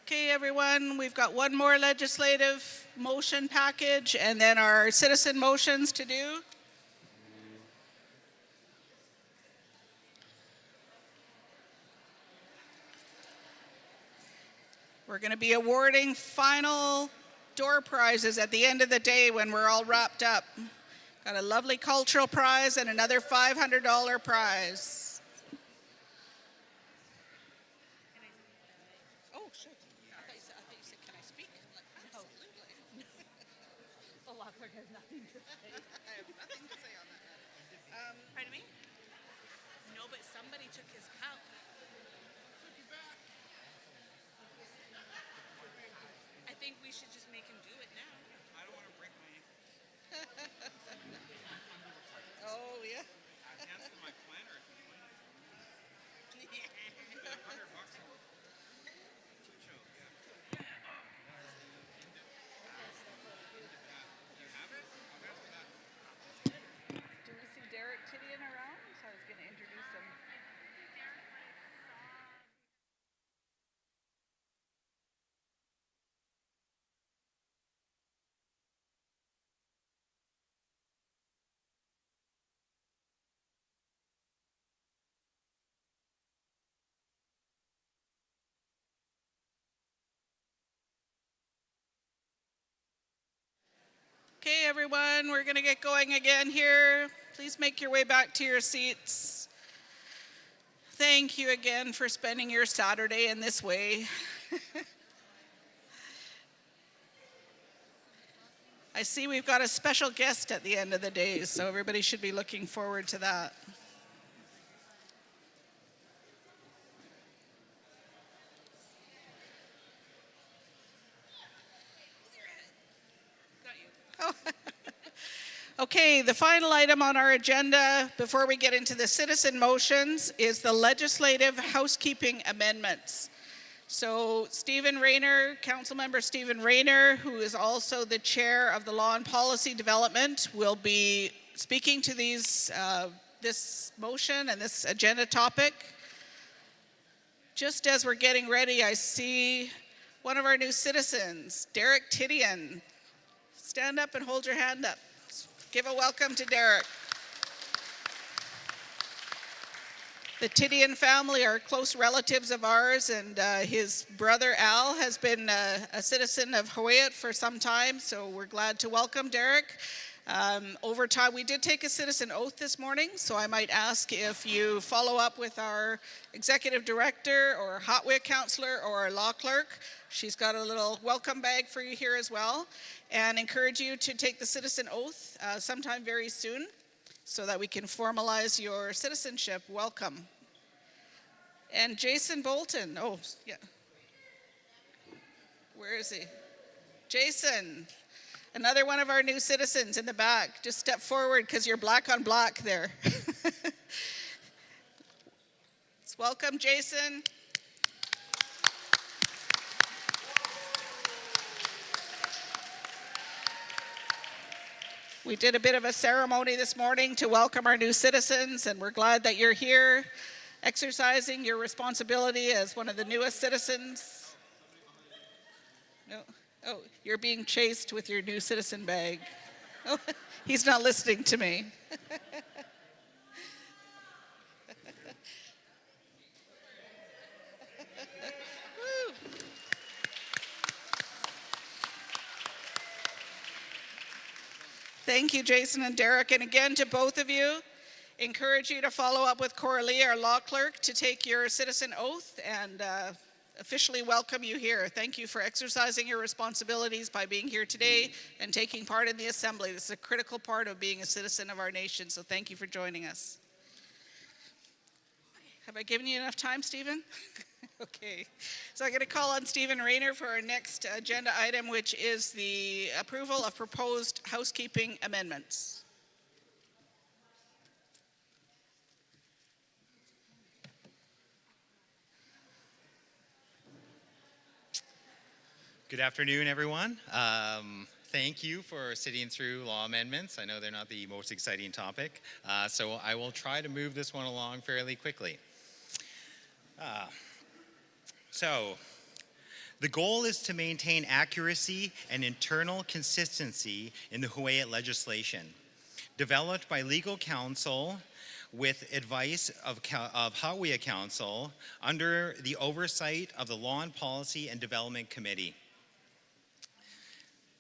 Okay, everyone, we've got one more legislative motion package and then our citizen motions to do. We're going to be awarding final door prizes at the end of the day when we're all wrapped up. Got a lovely cultural prize and another $500 prize. Oh, shit. I thought you said, can I speak? Absolutely. The law clerk has nothing to say. I have nothing to say on that. Pardon me? No, but somebody took his cup. I think we should just make him do it now. I don't want to break my ankle. Oh, yeah. Cancel my planner if you want. $100. Do we see Derek Tidian around? So I was going to introduce him. Okay, everyone, we're going to get going again here. Please make your way back to your seats. Thank you again for spending your Saturday in this way. I see we've got a special guest at the end of the day, so everybody should be looking forward to that. Oh. Okay, the final item on our agenda before we get into the citizen motions is the legislative housekeeping amendments. So Stephen Rayner, Councilmember Stephen Rayner, who is also the chair of the Law and Policy Development, will be speaking to these, this motion and this agenda topic. Just as we're getting ready, I see one of our new citizens, Derek Tidian. Stand up and hold your hand up. Give a welcome to Derek. The Tidian family are close relatives of ours, and his brother Al has been a citizen of Huu-ay-aht for some time, so we're glad to welcome Derek. Over time, we did take a citizen oath this morning, so I might ask if you follow up with our executive director or Hot-Wit counselor or our law clerk. She's got a little welcome bag for you here as well, and encourage you to take the citizen oath sometime very soon so that we can formalize your citizenship. Welcome. And Jason Bolton, oh, yeah. Where is he? Jason, another one of our new citizens in the back. Just step forward because you're black on black there. Let's welcome Jason. We did a bit of a ceremony this morning to welcome our new citizens, and we're glad that you're here exercising your responsibility as one of the newest citizens. No. Oh, you're being chased with your new citizen bag. Oh, he's not listening to me. Thank you, Jason and Derek. And again, to both of you, encourage you to follow up with Coralie, our law clerk, to take your citizen oath and officially welcome you here. Thank you for exercising your responsibilities by being here today and taking part in the assembly. This is a critical part of being a citizen of our nation, so thank you for joining us. Have I given you enough time, Stephen? Okay, so I'm going to call on Stephen Rayner for our next agenda item, which is the approval of proposed housekeeping amendments. Good afternoon, everyone. Thank you for sitting through law amendments. I know they're not the most exciting topic, so I will try to move this one along fairly quickly. So, the goal is to maintain accuracy and internal consistency in the Huu-ay-aht legislation. Developed by legal counsel with advice of Huu-ay-aht Council under the oversight of the Law and Policy and Development Committee.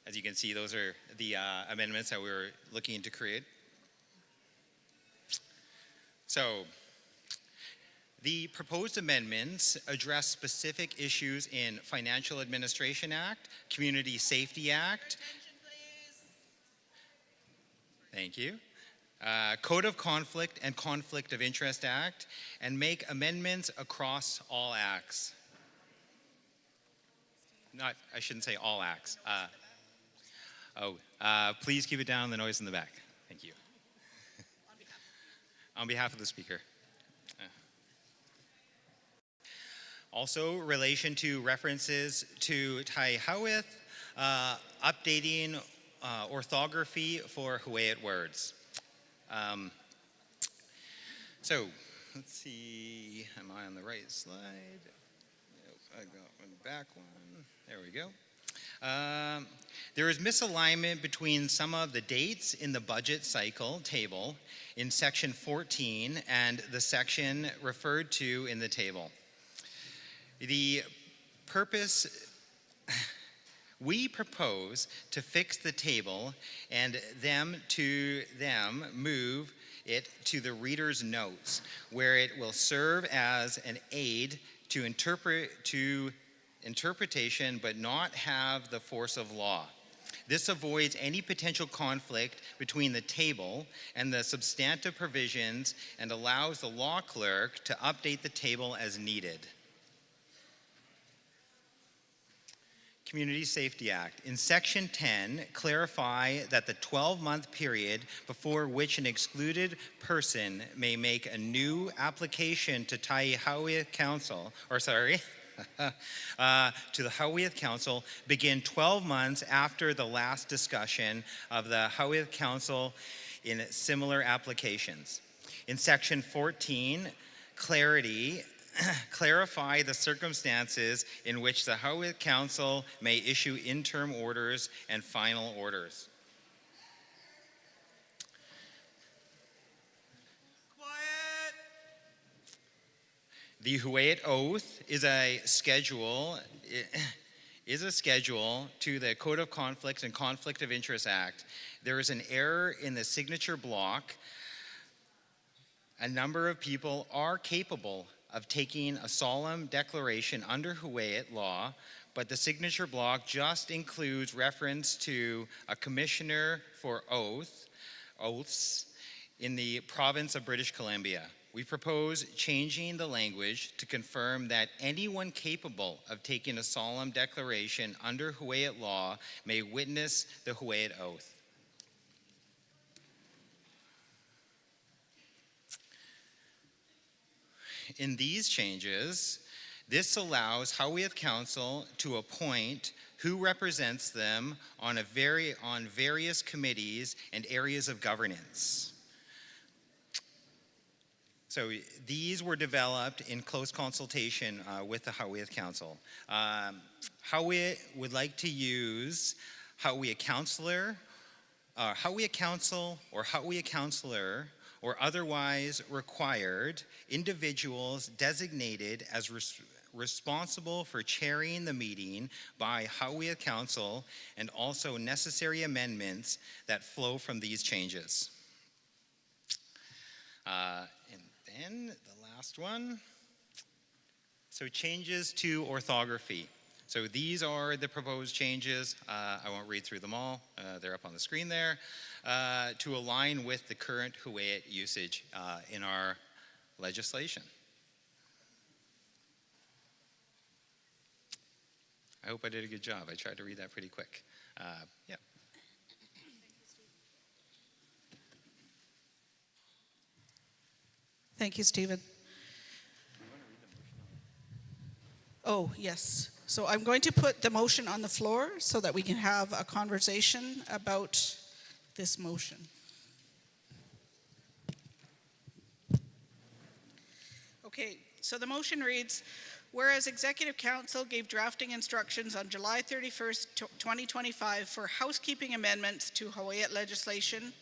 As you can see, those are the amendments that we were looking to create. So, the proposed amendments address specific issues in Financial Administration Act, Community Safety Act. Thank you. Code of Conflict and Conflict of Interest Act, and make amendments across all acts. I shouldn't say all acts. Please keep it down, the noise in the back. Thank you. On behalf of the speaker. Also, relation to references to Huu-ay-aht, updating orthography for Huu-ay-aht words. So, let's see, am I on the right slide? Nope, I got one back one. There we go. There is misalignment between some of the dates in the budget cycle table in section 14 and the section referred to in the table. The purpose, we propose to fix the table and move it to the reader's notes, where it will serve as an aid to interpretation but not have the force of law. This avoids any potential conflict between the table and the substantive provisions and allows the law clerk to update the table as needed. Community Safety Act. In Section 10, clarify that the 12-month period before which an excluded person may make a new application to Huu-ay-aht Council, to the Huu-ay-aht Council begin 12 months after the last discussion of the Huu-ay-aht Council in similar applications. In Section 14, clarify the circumstances in which the Huu-ay-aht Council may issue interim orders and final orders. Quiet. The Huu-ay-aht Oath is a schedule to the Code of Conflicts and Conflict of Interest Act. There is an error in the signature block. A number of people are capable of taking a solemn declaration under Huu-ay-aht law, but the signature block just includes reference to a commissioner for oaths in the province of British Columbia. We propose changing the language to confirm that anyone capable of taking a solemn declaration under Huu-ay-aht law may witness the Huu-ay-aht oath. In these changes, this allows Huu-ay-aht Council to appoint who represents them on various committees and areas of governance. So these were developed in close consultation with the Huu-ay-aht Council. Huu-ay-aht would like to use Huu-ay-aht Councillor Huu-ay-aht Council or Huu-ay-aht Councillor or otherwise required individuals designated as responsible for chairing the meeting by Huu-ay-aht Council and also necessary amendments that flow from these changes. And then the last one. So changes to orthography. So these are the proposed changes. I won't read through them all. They're up on the screen there. To align with the current Huu-ay-aht usage in our legislation. I hope I did a good job. I tried to read that pretty quick. Yeah. Thank you, Stephen. Oh, yes. So I'm going to put the motion on the floor so that we can have a conversation about this motion. Okay, so the motion reads, whereas Executive Council gave drafting instructions on July 31st, 2025 for housekeeping amendments to Huu-ay-aht legislation,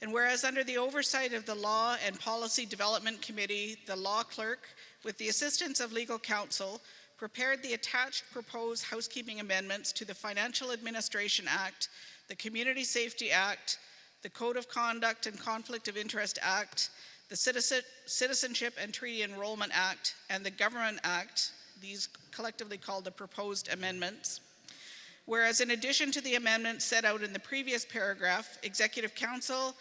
and whereas under the oversight of the Law and Policy Development Committee, the law clerk, with the assistance of legal counsel, prepared the attached proposed housekeeping amendments to the Financial Administration Act, the Community Safety Act, the Code of Conduct and Conflict of Interest Act, the Citizenship and Treaty Enrollment Act, and the Government Act, these collectively called the proposed amendments. Whereas in addition to the amendments set out in the previous paragraph, Executive Council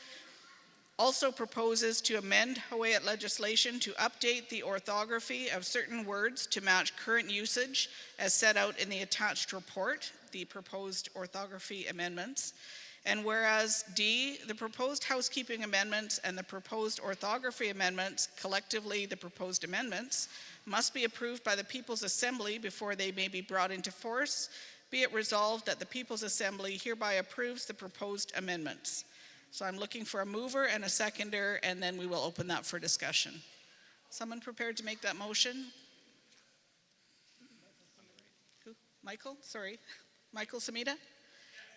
also proposes to amend Huu-ay-aht legislation to update the orthography of certain words to match current usage as set out in the attached report, the proposed orthography amendments. And whereas D, the proposed housekeeping amendments and the proposed orthography amendments, collectively the proposed amendments, must be approved by the People's Assembly before they may be brought into force, be it resolved that the People's Assembly hereby approves the proposed amendments. So I'm looking for a mover and a seconder, and then we will open that for discussion. Someone prepared to make that motion? Who? Michael? Sorry. Michael Samita?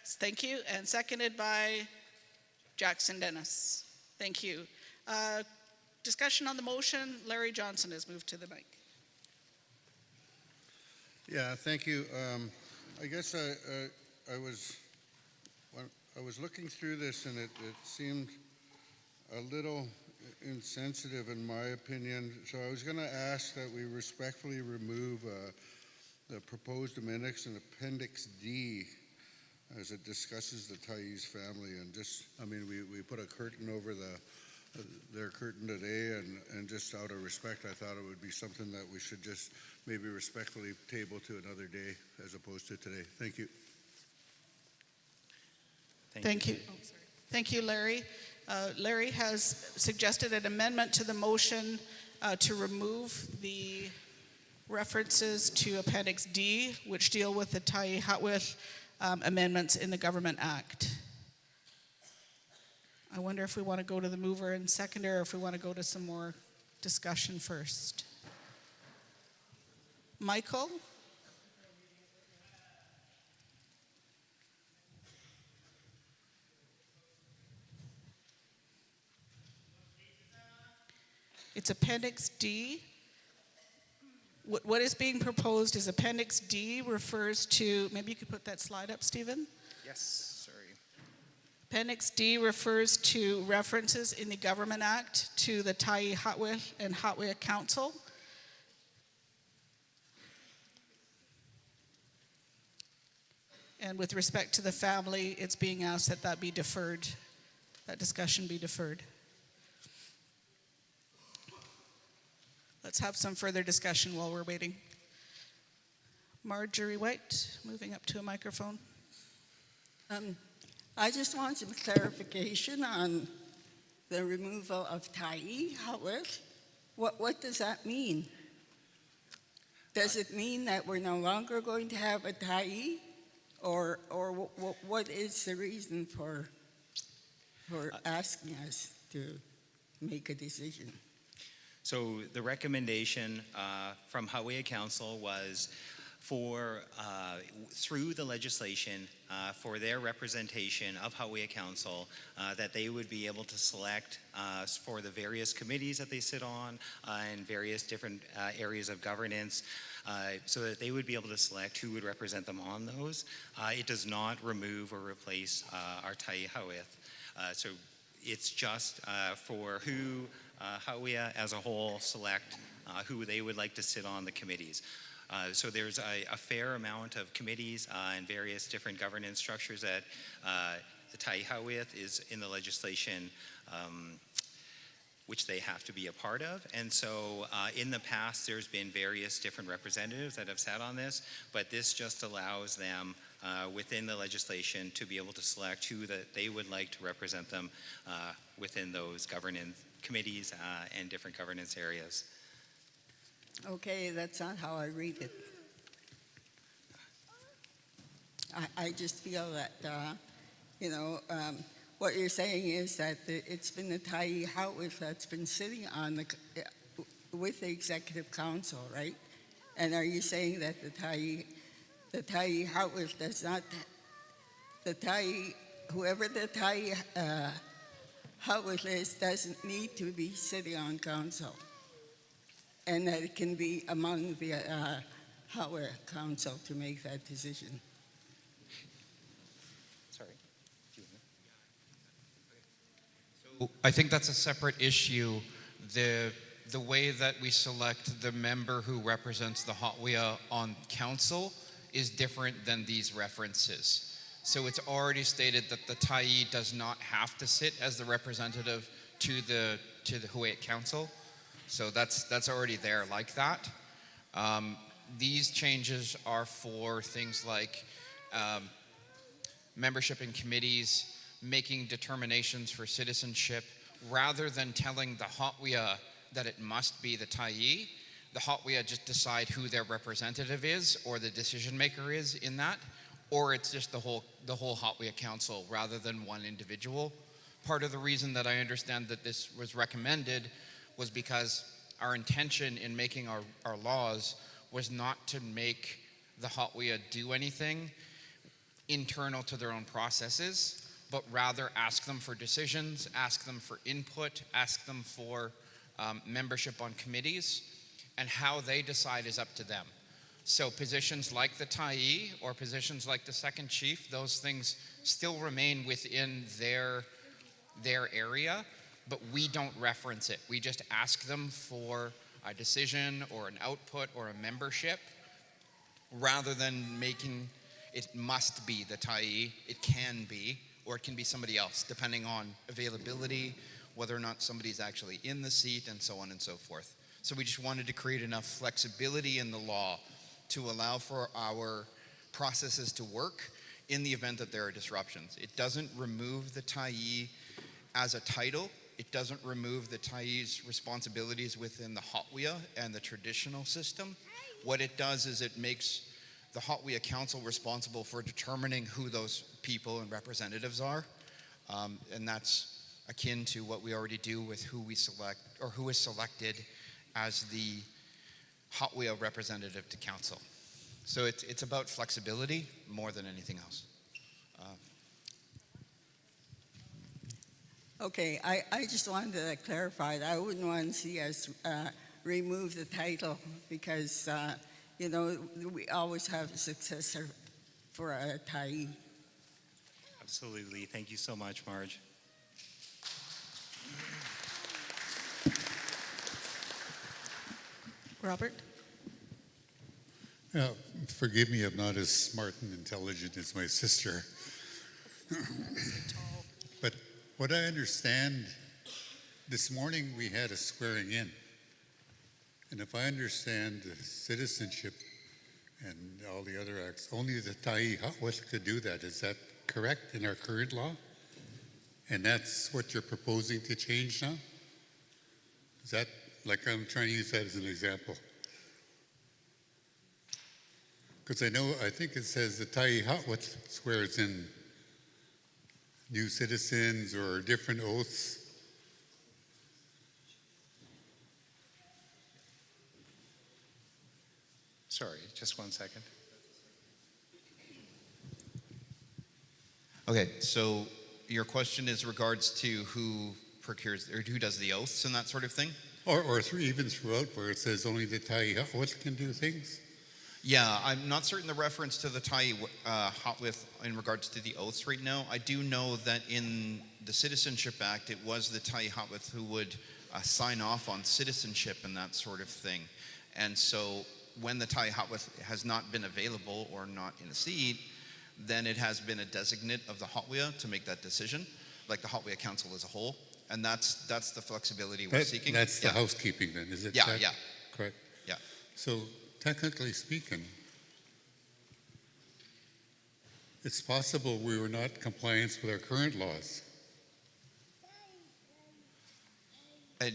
Thank you. And seconded by Jackson Dennis. Thank you. Discussion on the motion. Larry Johnson has moved to the mic. Yeah, thank you. I guess I was looking through this, and it seemed a little insensitive in my opinion. So I was going to ask that we respectfully remove the proposed amendments in Appendix D as it discusses the Thais family, and just, I mean, we put a curtain over their curtain today, and just out of respect, I thought it would be something that we should just maybe respectfully table to another day as opposed to today. Thank you. Thank you. Oh, sorry. Thank you, Larry. Larry has suggested an amendment to the motion to remove the references to Appendix D, which deal with the Huu-ay-aht amendments in the Government Act. I wonder if we want to go to the mover and seconder, or if we want to go to some more discussion first. Michael? It's Appendix D. What is being proposed is Appendix D refers to, maybe you could put that slide up, Stephen? Yes, sorry. Appendix D refers to references in the Government Act to the Huu-ay-aht and Huu-ay-aht Council. And with respect to the family, it's being asked that that be deferred, that discussion be deferred. Let's have some further discussion while we're waiting. Marjorie White, moving up to a microphone. I just want some clarification on the removal of Huu-ay-aht. What does that mean? Does it mean that we're no longer going to have a Huu-ay-aht? Or what is the reason for asking us to make a decision? So the recommendation from Huu-ay-aht Council was through the legislation for their representation of Huu-ay-aht Council, that they would be able to select for the various committees that they sit on and various different areas of governance, so that they would be able to select who would represent them on those. It does not remove or replace our Tyee Howith. So it's just for who Huu-ay-aht as a whole select who they would like to sit on the committees. So there's a fair amount of committees and various different governance structures that the Tyee Howith is in the legislation which they have to be a part of. And so in the past, there's been various different representatives that have sat on this, but this just allows them within the legislation to be able to select who that they would like to represent them within those governance committees and different governance areas. Okay, that's not how I read it. I just feel that, what you're saying is that it's been the Tyee Howith that's been sitting on with the Executive Council, right? And are you saying that the Tyee Howith does not, whoever the Tyee Howith is doesn't need to be sitting on council? And that it can be among the Huu-ay-aht Council to make that decision. Sorry. I think that's a separate issue. The way that we select the member who represents the Huu-ay-aht on council is different than these references. So it's already stated that the Tyee does not have to sit as the representative to the Huu-ay-aht Council. So that's already there like that. These changes are for things like membership in committees, making determinations for citizenship, rather than telling the Huu-ay-aht that it must be the Tyee. The Huu-ay-aht just decide who their representative is or the decision maker is in that, or it's just the whole Huu-ay-aht Council rather than one individual. Part of the reason that I understand that this was recommended was because our intention in making our laws was not to make the Huu-ay-aht do anything internal to their own processes, but rather ask them for decisions, ask them for input, ask them for membership on committees, and how they decide is up to them. So positions like the Tyee or positions like the second chief, those things still remain within their area, but we don't reference it. We just ask them for a decision or an output or a membership, rather than making it must be the Tyee. It can be, or it can be somebody else, depending on availability, whether or not somebody's actually in the seat, and so on and so forth. So we just wanted to create enough flexibility in the law to allow for our processes to work in the event that there are disruptions. It doesn't remove the Tyee as a title. It doesn't remove the Tyee's responsibilities within the Huu-ay-aht and the traditional system. What it does is it makes the Huu-ay-aht Council responsible for determining who those people and representatives are. And that's akin to what we already do with who we select, or who is selected as the Huu-ay-aht representative to council. So it's about flexibility more than anything else. Okay, I just wanted to clarify that I wouldn't want to see us remove the title because, we always have a successor for a Tyee. Absolutely. Thank you so much, Marge. Robert? Forgive me, I'm not as smart and intelligent as my sister. But what I understand, this morning we had a swearing in. And if I understand the citizenship and all the other acts, only the Tyee Howith could do that. Is that correct in our current law? And that's what you're proposing to change now? Is that, like, I'm trying to use that as an example? Because I think it says the Tyee Howith swears in new citizens or different oaths. Sorry, just 1 second. Okay, so your question is regards to who procures or who does the oaths and that sort of thing? Or even throughout where it says only the Thai Hotwith can do things? Yeah, I'm not certain the reference to the Thai Hotwith in regards to the oaths right now. I do know that in the Citizenship Act, it was the Thai Hotwith who would sign off on citizenship and that sort of thing. And so when the Thai Hotwith has not been available or not in the seat, then it has been a designate of the Hotwia to make that decision, like the Hotwia Council as a whole. And that's the flexibility we're seeking. That's the housekeeping then, is it? Yeah, that? yeah. Correct. Yeah. So technically speaking, it's possible we were not in compliance with our current laws. And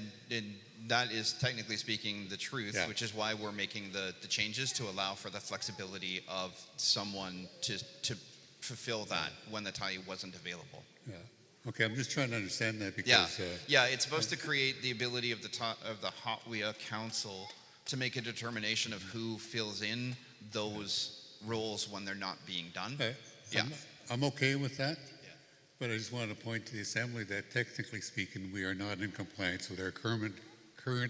that is technically speaking the truth, which is why we're making the changes to allow for the flexibility of someone to fulfill that when the Thai wasn't available. Yeah. Okay, I'm just trying to understand that because it's supposed to create the ability of the Hotwia Council to make a determination of who fills in those roles when they're not being done. I'm okay with that. But I just want to point to the Assembly that technically speaking, we are not in compliance with our current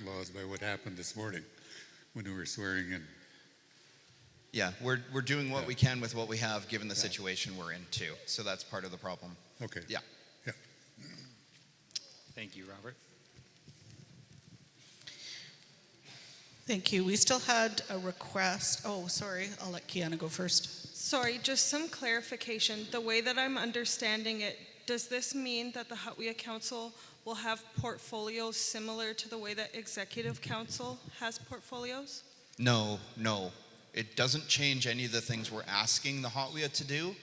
laws by what happened this morning when we were swearing in. Yeah, we're doing what we can with what we have given the situation we're in too. So that's part of the problem. Okay. Yeah. Thank you, Robert. Thank you. We still had a request. Oh, sorry. I'll let Kiana go first. Sorry, just some clarification. The way that I'm understanding it, does this mean that the Hotwia Council will have portfolios similar to the way that Executive Council has portfolios? No. It doesn't change any of the things we're asking the Hotwia to do.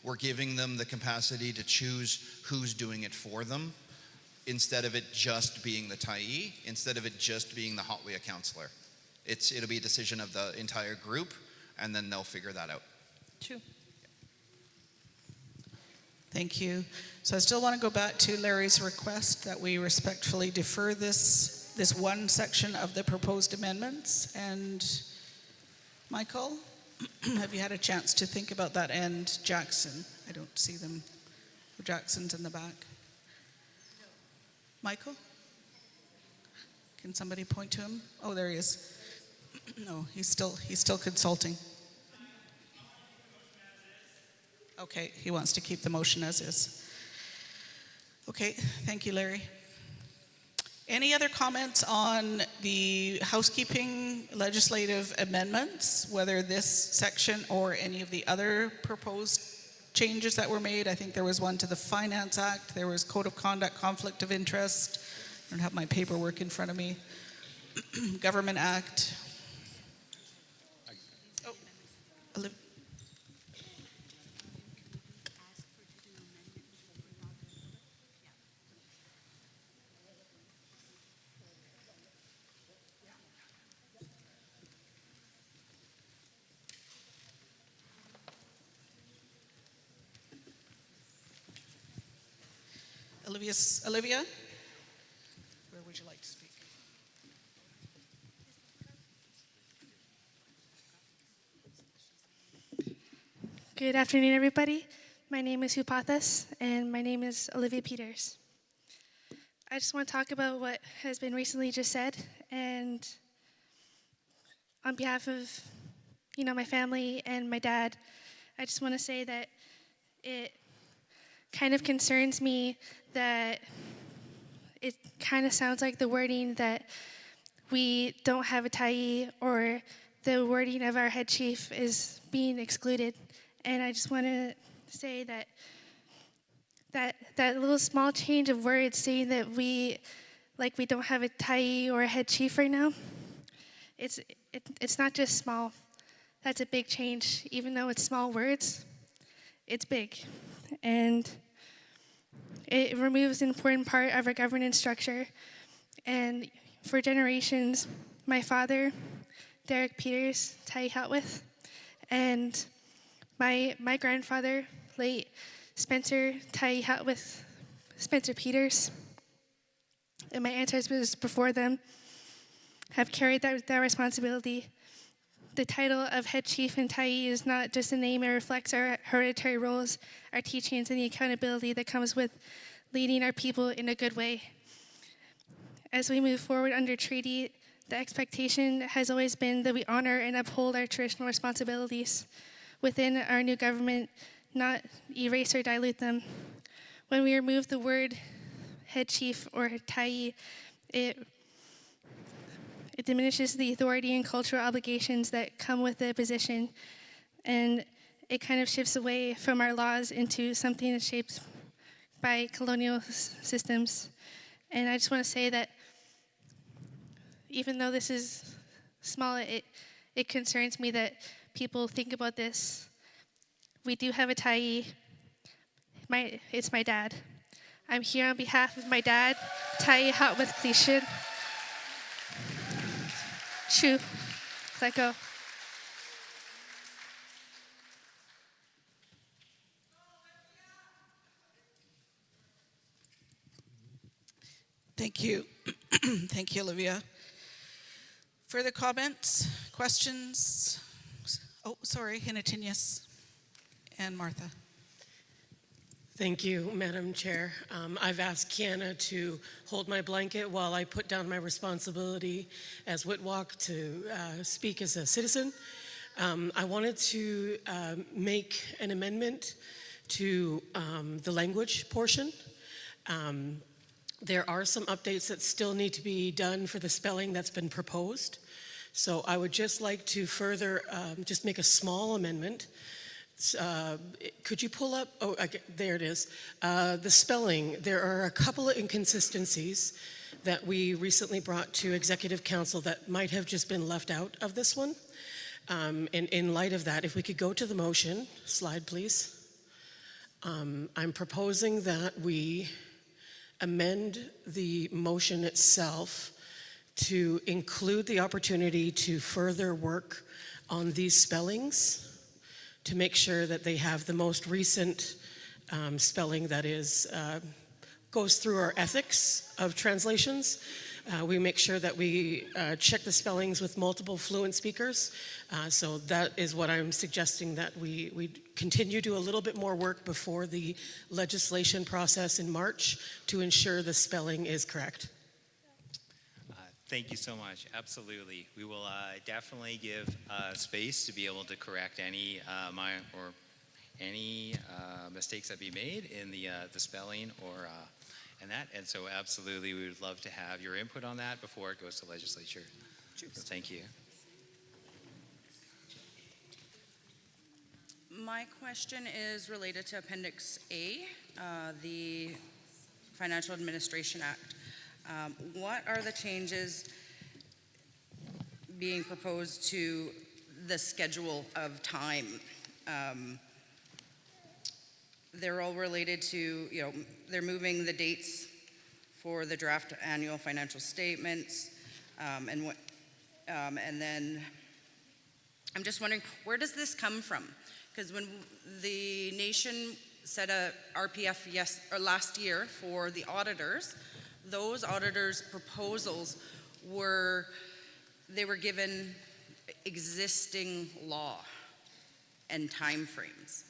We're giving them the capacity to choose who's doing it for them instead of it just being the Tyee, instead of it just being the Hotwia Councillor. It'll be a decision of the entire group, and then they'll figure that out. True. Thank you. So I still want to go back to Larry's request that we respectfully defer this one section of the proposed amendments. And Michael, have you had a chance to think about that? And Jackson, I don't see them. Jackson's in the back. Michael? Can somebody point to him? Oh, there he is. No, he's still consulting. Okay, he wants to keep the motion as is. Okay, thank you, Larry. Any other comments on the housekeeping legislative amendments, whether this section or any of the other proposed changes that were made? I think there was one to the Finance Act, there was Code of Conduct, Conflict of Interest. I don't have my paperwork in front of me. Government Act. Oh, Olivia, where would you like to speak? Good afternoon, everybody. My name is Huu-ay-aht, and my name is Olivia Peters. I just want to talk about what has been recently just said, and on behalf of, my family and my dad, I just want to say that it kind of concerns me that it kind of sounds like the wording that we don't have a Tyee or the wording of our head chief is being excluded. And I just want to say that little small change of words saying that we don't have a Tyee or a head chief right now, it's not just small. That's a big change. Even though it's small words, it's big. And it removes an important part of our governance structure. And for generations, my father, Derek Peters, Tyee Hotwith, and my grandfather, late Spencer Tyee Hotwith, Spencer Peters, and my ancestors before them have carried that responsibility the title of head chief in Tyee is not just a name, it reflects our hereditary roles, our teachings, and the accountability that comes with leading our people in a good way. As we move forward under treaty, the expectation has always been that we honor and uphold our traditional responsibilities within our new government, not erase or dilute them. When we remove the word head chief or Tyee, it diminishes the authority and cultural obligations that come with the position, and it kind of shifts away from our laws into something that's shaped by colonial systems. And I just want to say that even though this is small, it concerns me that people think about this. We do have a Tyee. It's my dad. I'm here on behalf of my dad, Huu-ay-aht Citizens. Shoo, let go. Thank you. Thank you, Olivia. Further comments, questions? Oh, sorry, Hinatinius and Martha. Thank you, Madam Chair. I've asked Kiana to hold my blanket while I put down my responsibility as Whitwalk to speak as a citizen. I wanted to make an amendment to the language portion. There are some updates that still need to be done for the spelling that's been proposed. So I would just like to further just make a small amendment. Could you pull up, oh, there it is. The spelling, there are a couple of inconsistencies that we recently brought to Executive Council that might have just been left out of this one. And in light of that, if we could go to the motion, slide please. I'm proposing that we amend the motion itself to include the opportunity to further work on these spellings to make sure that they have the most recent spelling that is goes through our ethics of translations. We make sure that we check the spellings with multiple fluent speakers. So that is what I'm suggesting, that we continue to do a little bit more work before the legislation process in March to ensure the spelling is correct. Thank you so much. Absolutely. We will definitely give space to be able to correct any mistakes that be made in the spelling or and that. And so absolutely, we would love to have your input on that before it goes to legislature. So thank you. My question is related to Appendix A, the Financial Administration Act. What are the changes being proposed to the schedule of time? They're all related to, they're moving the dates for the draft annual financial statements, and then I'm just wondering, where does this come from? Because when the nation set a RPF last year for the auditors, those auditors' proposals were given existing law and timeframes.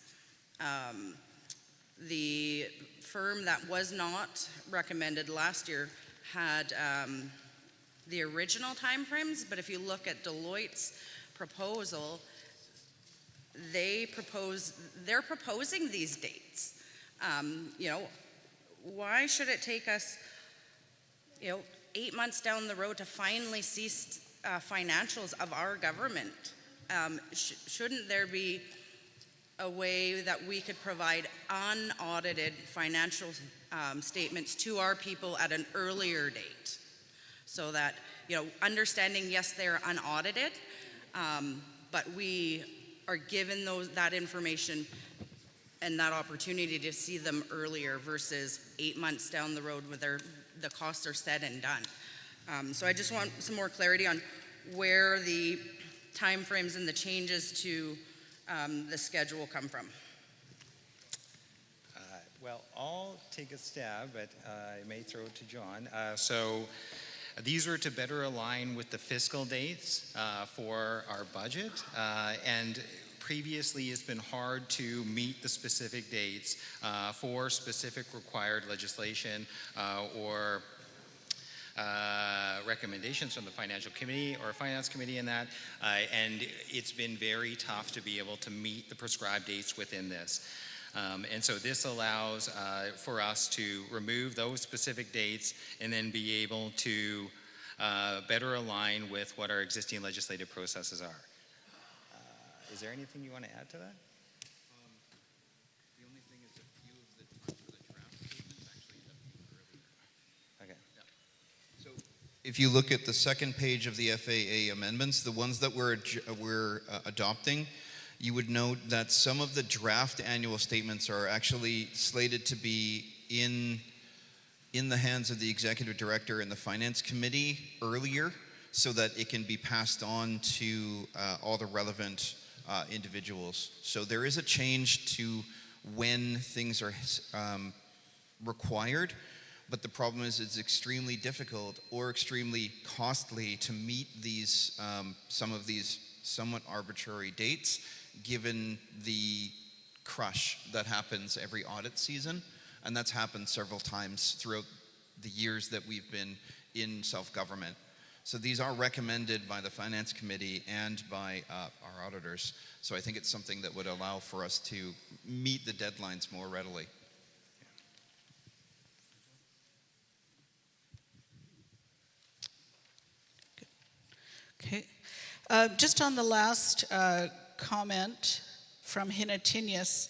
The firm that was not recommended last year had the original timeframes, but if you look at Deloitte's proposal, they're proposing these dates. Why should it take us 8 months down the road to finally see financials of our government? Shouldn't there be a way that we could provide unaudited financial statements to our people at an earlier date? So that, understanding, yes, they're unaudited, but we are given that information and that opportunity to see them earlier versus 8 months down the road where the costs are set and done. So I just want some more clarity on where the timeframes and the changes to the schedule come from. Well, I'll take a stab, but I may throw it to John. These are to better align with the fiscal dates for our budget, and previously it's been hard to meet the specific dates for specific required legislation or recommendations from the financial committee or finance committee in that, and it's been very tough to be able to meet the prescribed dates within this. And so this allows for us to remove those specific dates and then be able to better align with what our existing legislative processes are. Is there anything you want to add to that? The only thing is a few of the draft statements actually have been earlier. Okay. So if you look at the second page of the FAA amendments, the ones that we're adopting, you would note that some of the draft annual statements are actually slated to be in the hands of the executive director and the finance committee earlier, so that it can be passed on to all the relevant individuals. So there is a change to when things are required, but the problem is it's extremely difficult or extremely costly to meet these some of these somewhat arbitrary dates, given the crush that happens every audit season, and that's happened several times throughout the years that we've been in self-government. So these are recommended by the Finance Committee and by our auditors. So I think it's something that would allow for us to meet the deadlines more readily. Okay. Just on the last comment from Hinatinius,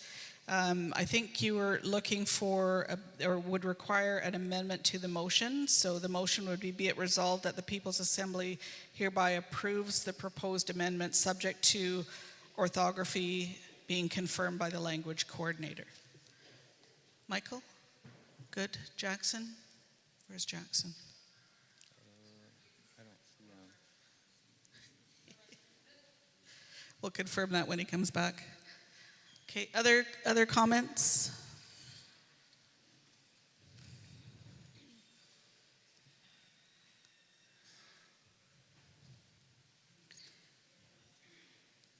I think you were looking for, or would require an amendment to the motion. So the motion would be it resolved that the People's Assembly hereby approves the proposed amendment subject to orthography being confirmed by the language coordinator. Michael? Good. Jackson? Where's Jackson? I don't see We'll confirm that when he comes back. Okay, other comments?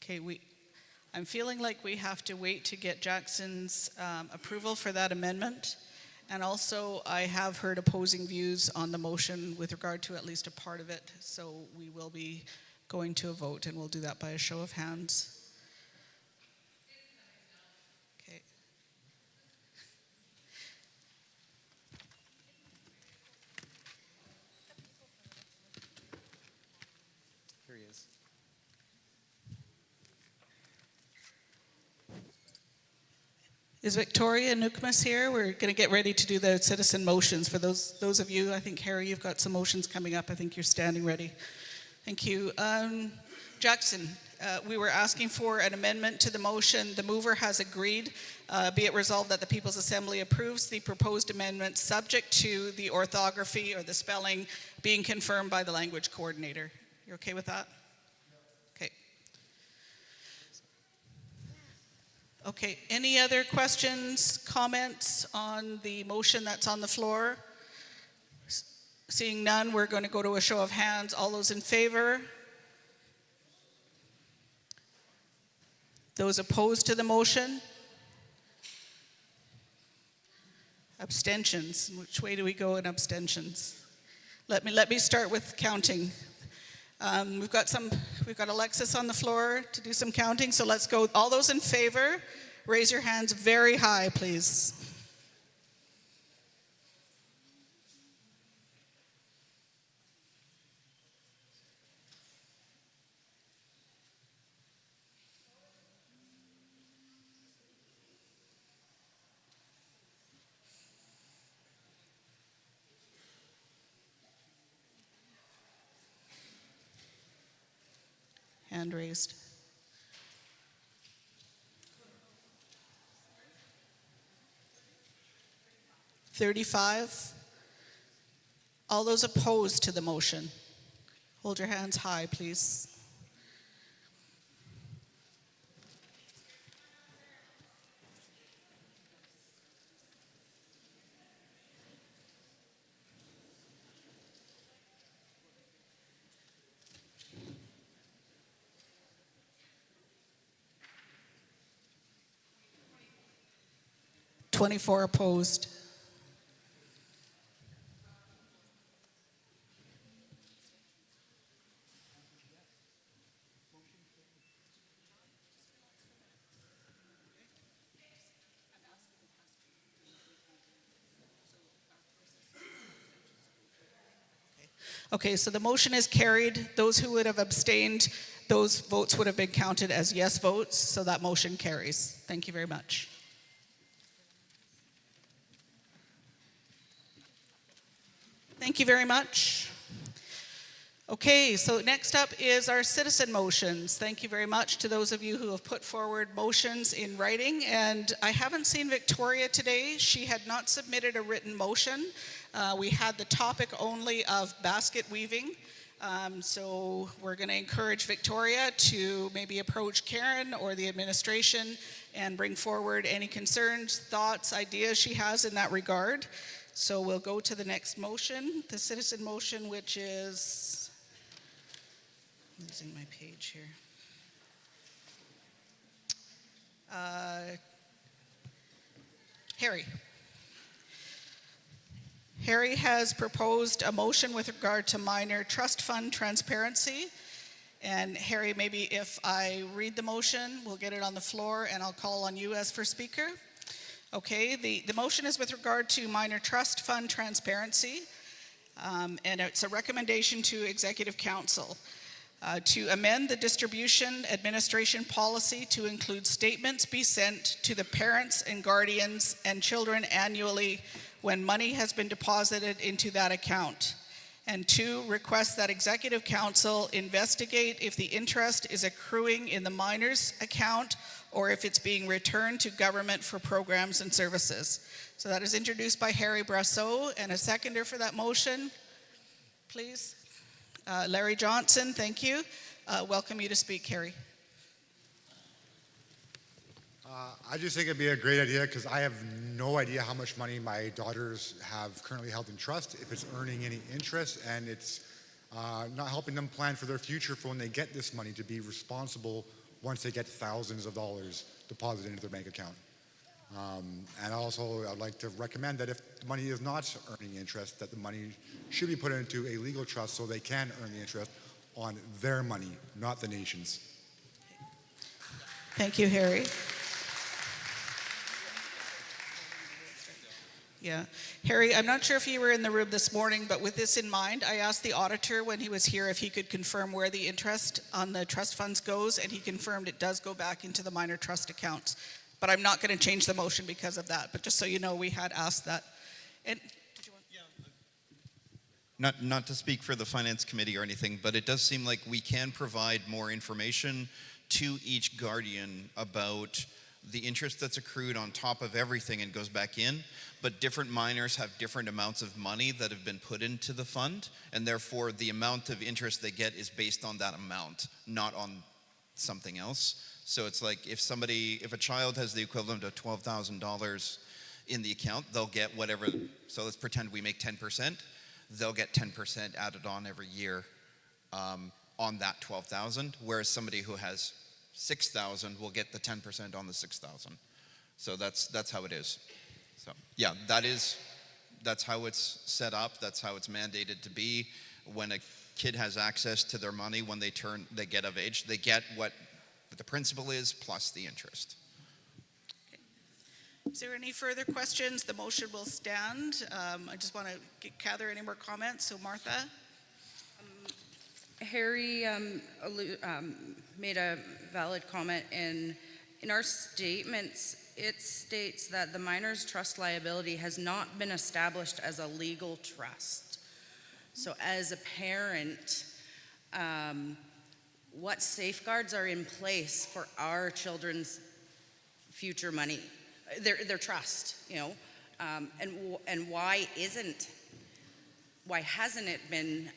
Okay, I'm feeling like we have to wait to get Jackson's approval for that amendment. And also, I have heard opposing views on the motion with regard to at least a part of it. So we will be going to a vote, and we'll do that by a show of hands. Okay. Here he is. Is Victoria Nukmas here? We're going to get ready to do the citizen motions. For those of you, I think, Harry, you've got some motions coming up. I think you're standing ready. Thank you. Jackson, we were asking for an amendment to the motion. The mover has agreed. Be it resolved that the People's Assembly approves the proposed amendment subject to the orthography or the spelling being confirmed by the language coordinator. You're okay with that? Okay. Okay, any other questions, comments on the motion that's on the floor? Seeing none, we're going to go to a show of hands. All those in favor? Those opposed to the motion? Abstentions. Which way do we go in abstentions? Let me start with counting. We've got Alexis on the floor to do some counting, so let's go. All those in favor, raise your hands very high, please. Hand raised. $35. All those opposed to the motion, hold your hands high, please. 24 opposed. Okay, so the motion is carried. Those who would have abstained, those votes would have been counted as yes votes, so that motion carries. Thank you very much. Thank you very much. Okay, so next up is our citizen motions. Thank you very much to those of you who have put forward motions in writing. And I haven't seen Victoria today. She had not submitted a written motion. We had the topic only of basket weaving. So we're going to encourage Victoria to maybe approach Karen or the administration and bring forward any concerns, thoughts, ideas she has in that regard. So we'll go to the next motion, the citizen motion, which is, I'm losing my page here. Harry has proposed a motion with regard to minor trust fund transparency. And Harry, maybe if I read the motion, we'll get it on the floor and I'll call on you as first speaker. Okay, the motion is with regard to minor trust fund transparency, and it's a recommendation to Executive Council to amend the distribution administration policy to include statements be sent to the parents and guardians and children annually when money has been deposited into that account. And 2, request that Executive Council investigate if the interest is accruing in the minor's account or if it's being returned to government for programs and services. So that is introduced by Harry Brasseau, and a seconder for that motion, please. Larry Johnson, thank you. Welcome you to speak, Harry. I just think it'd be a great idea because I have no idea how much money my daughters have currently held in trust, if it's earning any interest, and it's not helping them plan for their future for when they get this money to be responsible once they get thousands of dollars deposited into their bank account. And also, I'd like to recommend that if the money is not earning interest, that the money should be put into a legal trust so they can earn the interest on their money, not the nation's. Thank you, Harry. Yeah. Harry, I'm not sure if you were in the room this morning, but with this in mind, I asked the auditor when he was here if he could confirm where the interest on the trust funds goes, and he confirmed it does go back into the minor trust accounts. But I'm not going to change the motion because of that. But just so you know, we had asked that. And did you want? Not to speak for the Finance Committee or anything, but it does seem like we can provide more information to each guardian about the interest that's accrued on top of everything and goes back in, but different minors have different amounts of money that have been put into the fund, and therefore the amount of interest they get is based on that amount, not on something else. So it's like if a child has the equivalent of $12,000 in the account, they'll get whatever, so let's pretend we make 10%, they'll get 10% added on every year on that 12,000, whereas somebody who has 6,000 will get the 10% on the 6,000. So that's how it is. So yeah, that's how it's set up. That's how it's mandated to be. When a kid has access to their money, when they get of age, they get what the principal is plus the interest. Is there any further questions? The motion will stand. I just want to gather any more comments. So Martha? Harry made a valid comment in our statements. It states that the minor's trust liability has not been established as a legal trust. So as a parent, what safeguards are in place for our children's future money, their trust, and why hasn't it been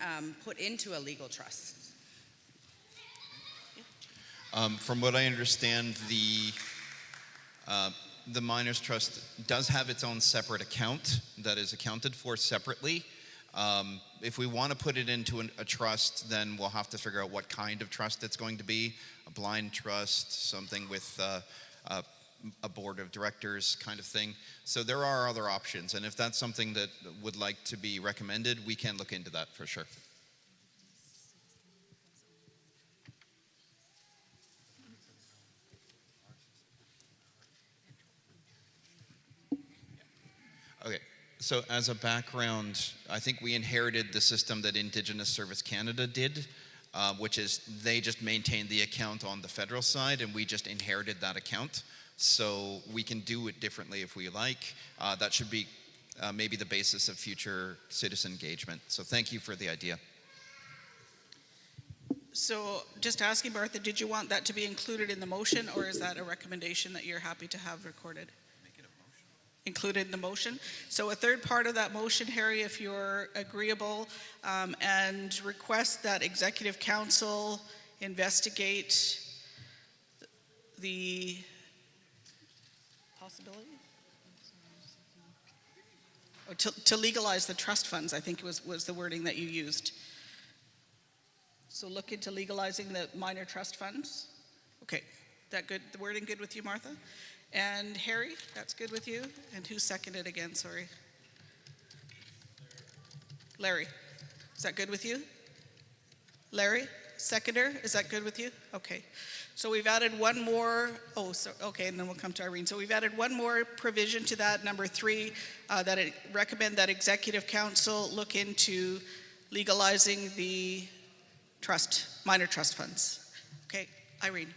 put into a legal trust? From what I understand, the Miners Trust does have its own separate account that is accounted for separately. If we want to put it into a trust, then we'll have to figure out what kind of trust it's going to be. A blind trust, something with a board of directors kind of thing. So there are other options, and if that's something that would like to be recommended, we can look into that for sure. Okay, so as a background, I think we inherited the system that Indigenous Service Canada did, which is they just maintained the account on the federal side, and we just inherited that account. So we can do it differently if we like. That should be maybe the basis of future citizen engagement. So thank you for the idea. So just asking, Martha, did you want that to be included in the motion, or is that a recommendation that you're happy to have recorded? Included in the motion. So a third part of that motion, Harry, if you're agreeable, and request that Executive Council investigate the possibility? Or to legalize the trust funds, I think was the wording that you used. So look into legalizing the minor trust funds. Okay, that good? The wording good with you, Martha? And Harry, that's good with you? And who seconded again, sorry? Larry, is that good with you? Larry, seconder, is that good with you? Okay, so we've added one more, okay, and then we'll come to Irene. So we've added one more provision to that, number 3, that it recommend that Executive Council look into legalizing the minor trust funds. Okay, Irene.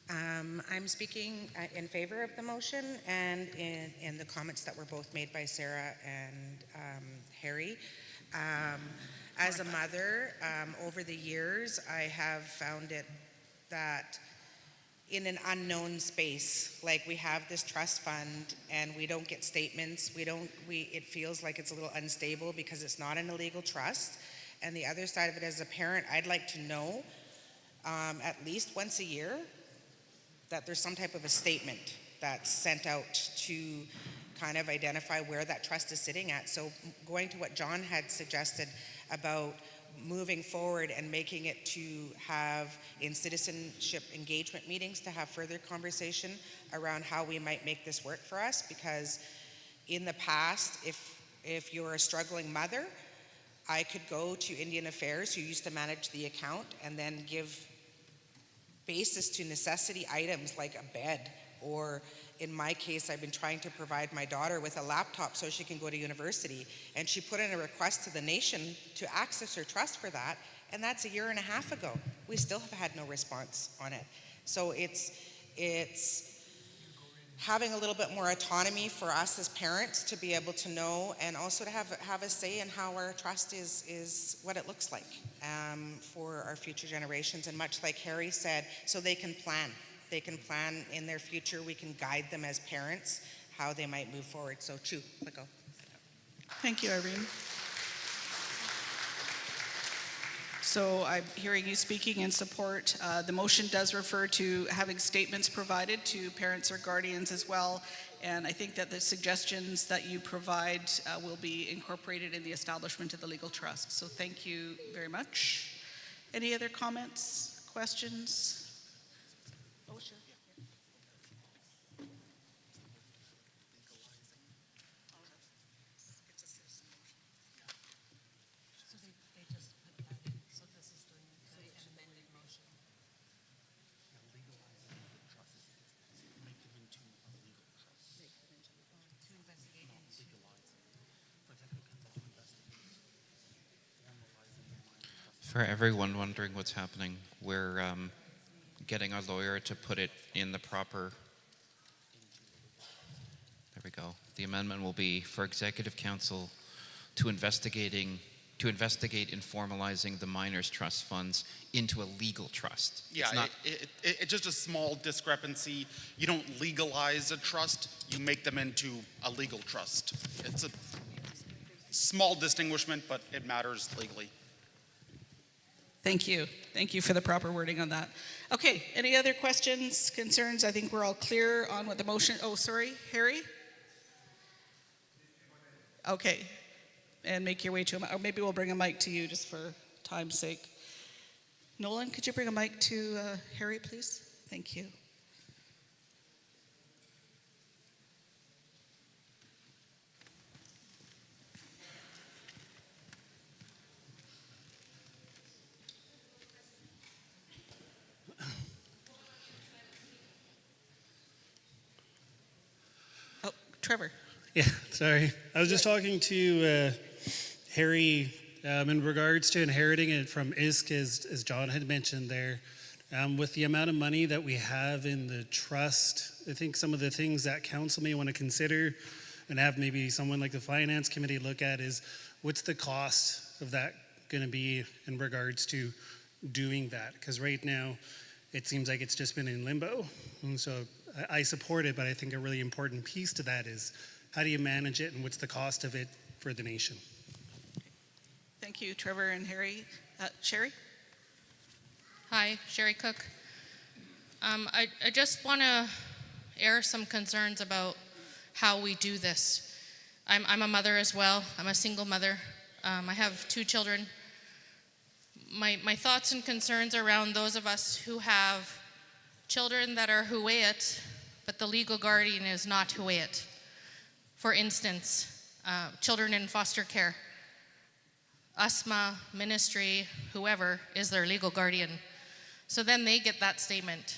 I'm speaking in favor of the motion and in the comments that were both made by Sarah and Harry. As a mother, over the years, I have found it that in an unknown space, like we have this trust fund and we don't get statements, it feels like it's a little unstable because it's not an illegal trust. And the other side of it, as a parent, I'd like to know at least once a year that there's some type of a statement that's sent out to kind of identify where that trust is sitting at. So going to what John had suggested about moving forward and making it to have in citizenship engagement meetings to have further conversation around how we might make this work for us, because in the past, if you're a struggling mother, I could go to Indian Affairs, who used to manage the account, and then give basis to necessity items like a bed, or in my case, I've been trying to provide my daughter with a laptop so she can go to university, and she put in a request to the nation to access her trust for that, and that's 1.5 years ago. We still have had no response on it. So it's having a little bit more autonomy for us as parents to be able to know, and also to have a say in how our trust is what it looks like for our future generations. And much like Harry said, so they can plan. They can plan in their future. We can guide them as parents how they might move forward. So let go. Thank you, Irene. So I'm hearing you speaking in support. The motion does refer to having statements provided to parents or guardians as well. And I think that the suggestions that you provide will be incorporated in the establishment of the legal trust. So thank you very much. Any other comments, questions? Oh, sure. For everyone wondering what's happening, we're getting our lawyer to put it in the proper. There we go. The amendment will be for Executive Council to investigate in formalizing the minors' trust funds into a legal trust. Yeah, it's just a small discrepancy. You don't legalize a trust, you make them into a legal trust. It's a small distinguishment, but it matters legally. Thank you. Thank you for the proper wording on that. Okay, any other questions, concerns? I think we're all clear on what the motion, oh, sorry, Harry? Okay, and make your way to him, or maybe we'll bring a mic to you just for time's sake. Nolan, could you bring a mic to Harry, please? Thank you. Trevor. Yeah, sorry. I was just talking to Harry in regards to inheriting it from ISK, as John had mentioned there. With the amount of money that we have in the trust, I think some of the things that council may want to consider and have maybe someone like the finance committee look at is what's the cost of that going to be in regards to doing that? Because right now it seems like it's just been in limbo. And so I support it, but I think a really important piece to that is how do you manage it and what's the cost of it for the nation? Thank you, Trevor and Harry. Sherry? Hi, Sherry Cook. I just want to air some concerns about how we do this. I'm a mother as well. I'm a single mother. I have 2 children. My thoughts and concerns around those of us who have children that are Huu-ay-aht, but the legal guardian is not Huu-ay-aht. For instance, children in foster care. USMA, ministry, whoever is their legal guardian. So then they get that statement,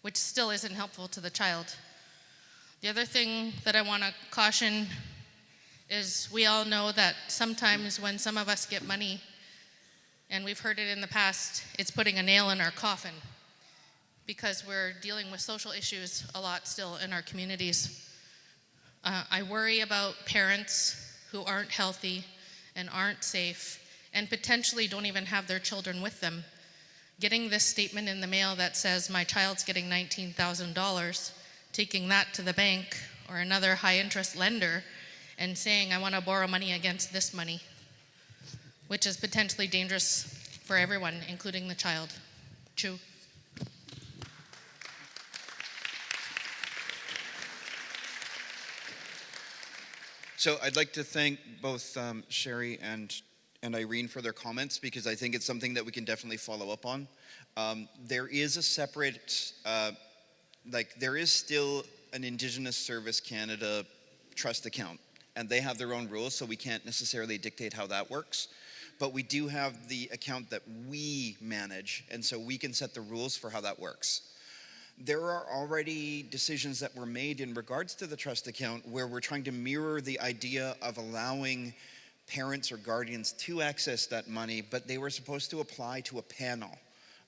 which still isn't helpful to the child. The other thing that I want to caution is we all know that sometimes when some of us get money, and we've heard it in the past, it's putting a nail in our coffin because we're dealing with social issues a lot still in our communities. I worry about parents who aren't healthy and aren't safe and potentially don't even have their children with them. Getting this statement in the mail that says my child's getting $19,000, taking that to the bank or another high interest lender and saying I want to borrow money against this money, which is potentially dangerous for everyone, including the child. Chew. So I'd like to thank both Sherry and Irene for their comments because I think it's something that we can definitely follow up on. There is a separate, there is still an Indigenous Service Canada trust account, and they have their own rules, so we can't necessarily dictate how that works. But we do have the account that we manage, and so we can set the rules for how that works. There are already decisions that were made in regards to the trust account where we're trying to mirror the idea of allowing parents or guardians to access that money, but they were supposed to apply to a panel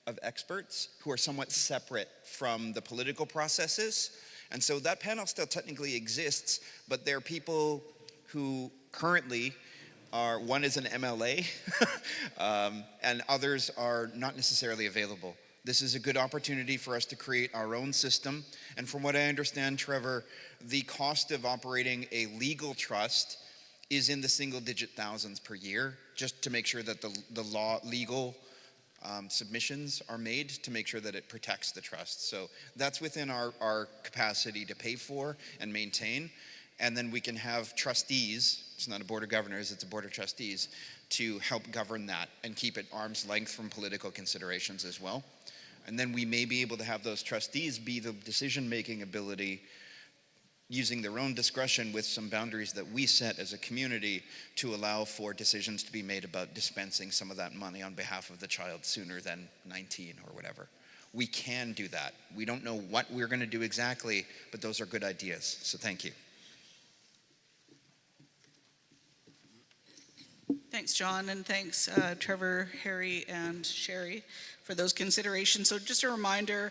of experts who are somewhat separate from the political processes. And so that panel still technically exists, but there are people who currently are, one is an MLA, and others are not necessarily available. This is a good opportunity for us to create our own system. And from what I understand, Trevor, the cost of operating a legal trust is in the single-digit thousands per year, just to make sure that the legal submissions are made to make sure that it protects the trust. So that's within our capacity to pay for and maintain. And then we can have trustees, it's not a board of governors, it's a board of trustees, to help govern that and keep it arm's length from political considerations as well. And then we may be able to have those trustees be the decision-making ability using their own discretion with some boundaries that we set as a community to allow for decisions to be made about dispensing some of that money on behalf of the child sooner than 19 or whatever. We can do that. We don't know what we're going to do exactly, but those are good ideas. So thank you. Thanks, John, and thanks, Trevor, Harry, and Sherry for those considerations. So just a reminder,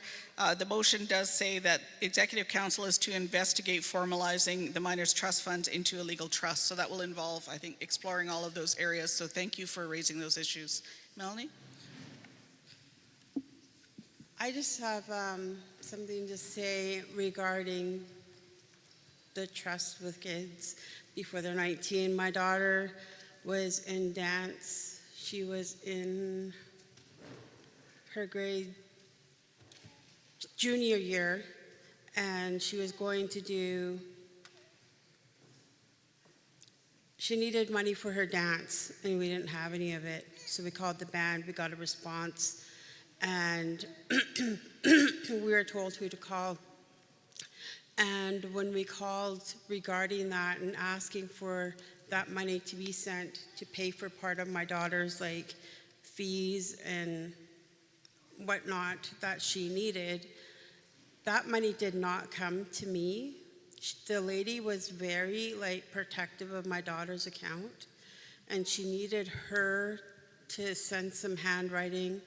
the motion does say that Executive Council is to investigate formalizing the minors' trust funds into a legal trust. So that will involve, I think, exploring all of those areas. So thank you for raising those issues. Melanie? I just have something to say regarding the trust with kids before they're 19. My daughter was in dance. She was in her junior year, and she was going to do, she needed money for her dance, and we didn't have any of it. So we called the band, we got a response, and we were told who to call. And when we called regarding that and asking for that money to be sent to pay for part of my daughter's fees and whatnot that she needed, that money did not come to me. the lady was very like protective of my daughter's account, and she needed her to send some handwriting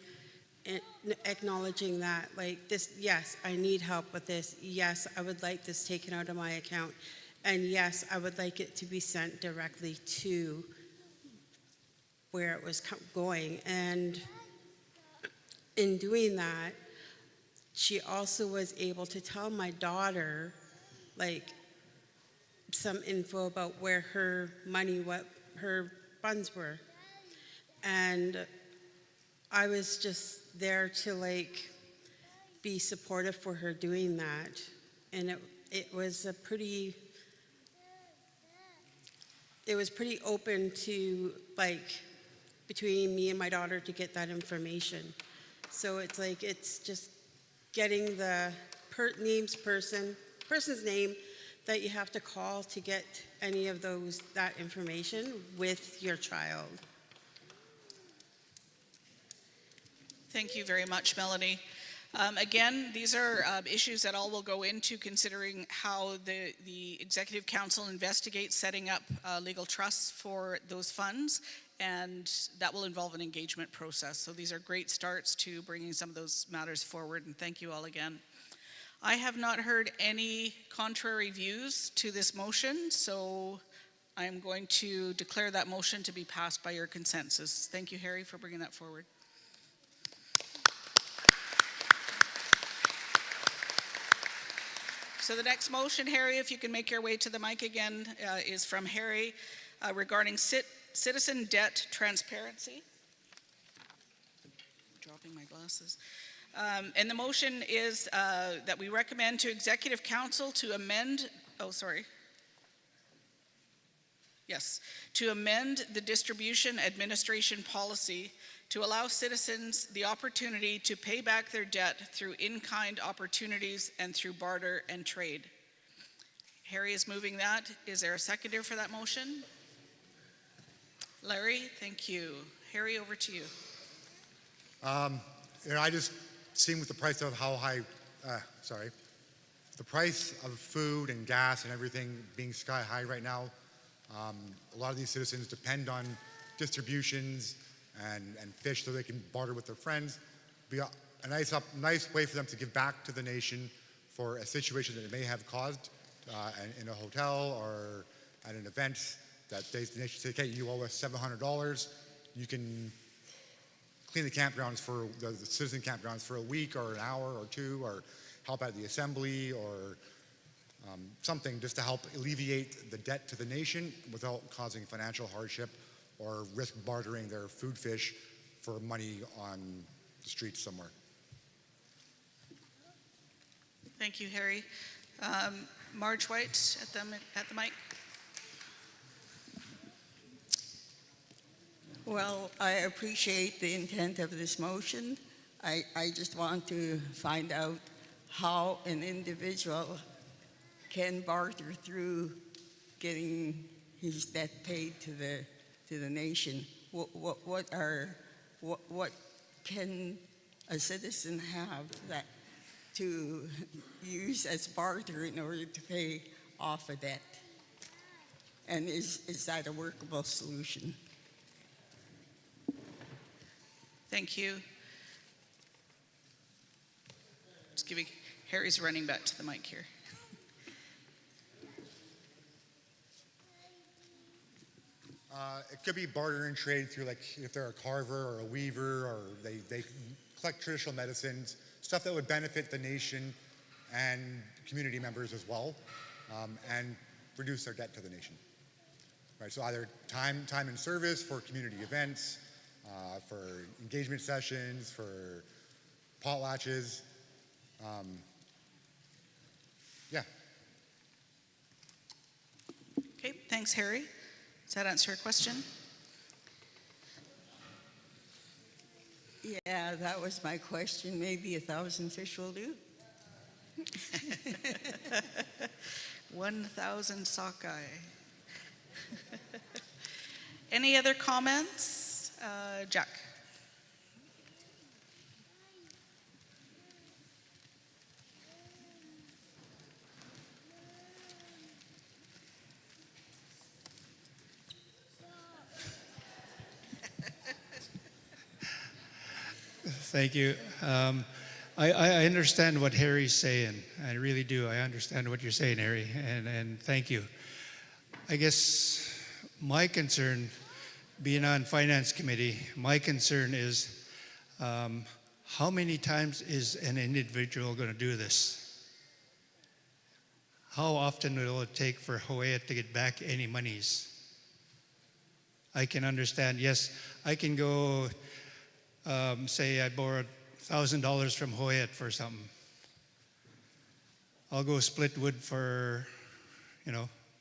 acknowledging that, like, this, yes, I need help with this. Yes, I would like this taken out of my account. And yes, I would like it to be sent directly to where it was going. And in doing that, she also was able to tell my daughter, like, some info about where her money, what her funds were. And I was just there to, like, be supportive for her doing that. And it was a pretty, it was pretty open to, like, between me and my daughter to get that information. So it's like, it's just getting the person's name that you have to call to get any of that information with your child. Thank you very much, Melanie. Again, these are issues that all will go into considering how the Executive Council investigates setting up legal trusts for those funds, and that will involve an engagement process. So these are great starts to bringing some of those matters forward, and thank you all again. I have not heard any contrary views to this motion, so I'm going to declare that motion to be passed by your consensus. Thank you, Harry, for bringing that forward. So the next motion, Harry, if you can make your way to the mic again, is from Harry regarding citizen debt transparency. I'm dropping my glasses. And the motion is that we recommend to Executive Council to amend, to amend the distribution administration policy to allow citizens the opportunity to pay back their debt through in-kind opportunities and through barter and trade. Harry is moving that. Is there a seconder for that motion? Larry, thank you. Harry, over to you. I just seen with the price of the price of food and gas and everything being sky high right now, a lot of these citizens depend on distributions and fish so they can barter with their friends. Be a nice way for them to give back to the nation for a situation that it may have caused in a hotel or at an event that the nation say, okay, you owe us $700. You can clean the campgrounds for the citizen campgrounds for a week or an hour or two, or help at the assembly or something just to help alleviate the debt to the nation without causing financial hardship or risk bartering their food fish for money on the streets somewhere. Thank you, Harry. Marge White at the mic. Well, I appreciate the intent of this motion. I just want to find out how an individual can barter through getting his debt paid to the nation. What can a citizen have that to use as barter in order to pay off a debt? And is that a workable solution? Thank you. Just giving, Harry's running back to the mic here. It could be barter and trade through, like, if they're a carver or a weaver, or they collect traditional medicines, stuff that would benefit the nation and community members as well, and reduce their debt to the nation. Right, so either time and service for community events, for engagement sessions, for potlatches. Yeah. Okay, thanks, Harry. Does that answer your question? Yeah, that was my question. Maybe 1,000 fish will do. 1,000 sockeye. Any other comments? Jack. Thank you. I understand what Harry's saying. I really do. I understand what you're saying, Harry, and thank you. I guess my concern, being on Finance Committee, my concern is how many times is an individual going to do this? How often will it take for Huu-ay-aht to get back any monies? I can understand, yes, I can go, say I borrowed $1,000 from Huu-ay-aht for something. I'll go split wood for,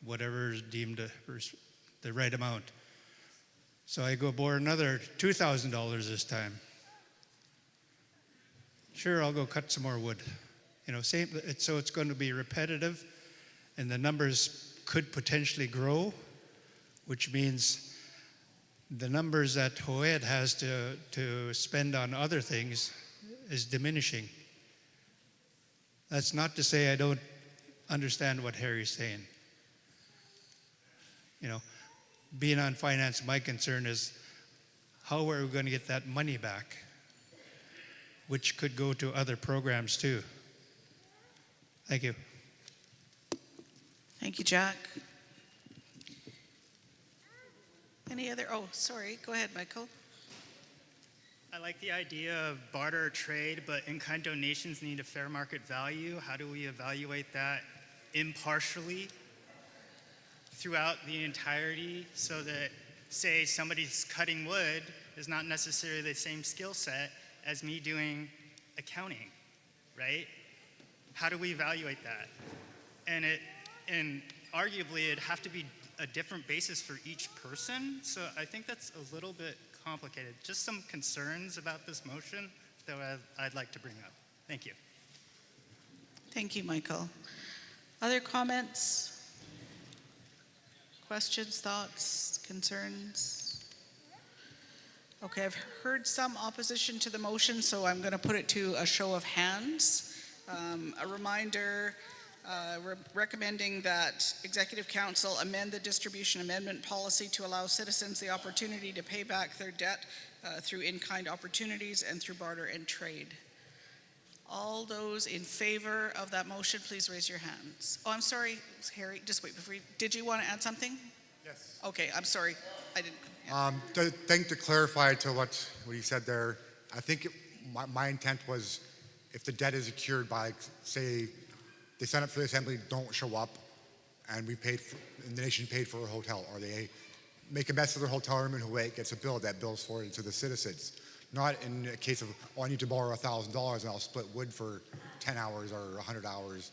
whatever is deemed the right amount. So I go borrow another $2,000 this time. Sure, I'll go cut some more wood. So it's going to be repetitive, and the numbers could potentially grow, which means the numbers that Huu-ay-aht has to spend on other things is diminishing. That's not to say I don't understand what Harry's saying. Being on finance, my concern is how are we going to get that money back, which could go to other programs too. Thank you. Thank you, Jack. Any other? Oh, sorry. Go ahead, Michael. I like the idea of barter or trade, but in-kind donations need a fair market value. How do we evaluate that impartially throughout the entirety so that, say, somebody's cutting wood is not necessarily the same skill set as me doing accounting, right? How do we evaluate that? And arguably, it'd have to be a different basis for each person. So I think that's a little bit complicated. Just some concerns about this motion that I'd like to bring up. Thank you. Thank you, Michael. Other comments? Questions, thoughts, concerns? Okay, I've heard some opposition to the motion, so I'm going to put it to a show of hands. A reminder, recommending that Executive Council amend the distribution amendment policy to allow citizens the opportunity to pay back their debt through in-kind opportunities and through barter and trade. All those in favor of that motion, please raise your hands. Oh, I'm sorry, Harry, just wait before you, did you want to add something? Yes. Okay, I'm sorry, I didn't. To clarify to what you said there, I think my intent was if the debt is accrued by, say, they sign up for the assembly, don't show up, and and the nation paid for a hotel, or they make a mess of their hotel room and Huu-ay-aht gets a bill that bills for it to the citizens. Not in a case of, I need to borrow $1,000 and I'll split wood for 10 hours or 100 hours.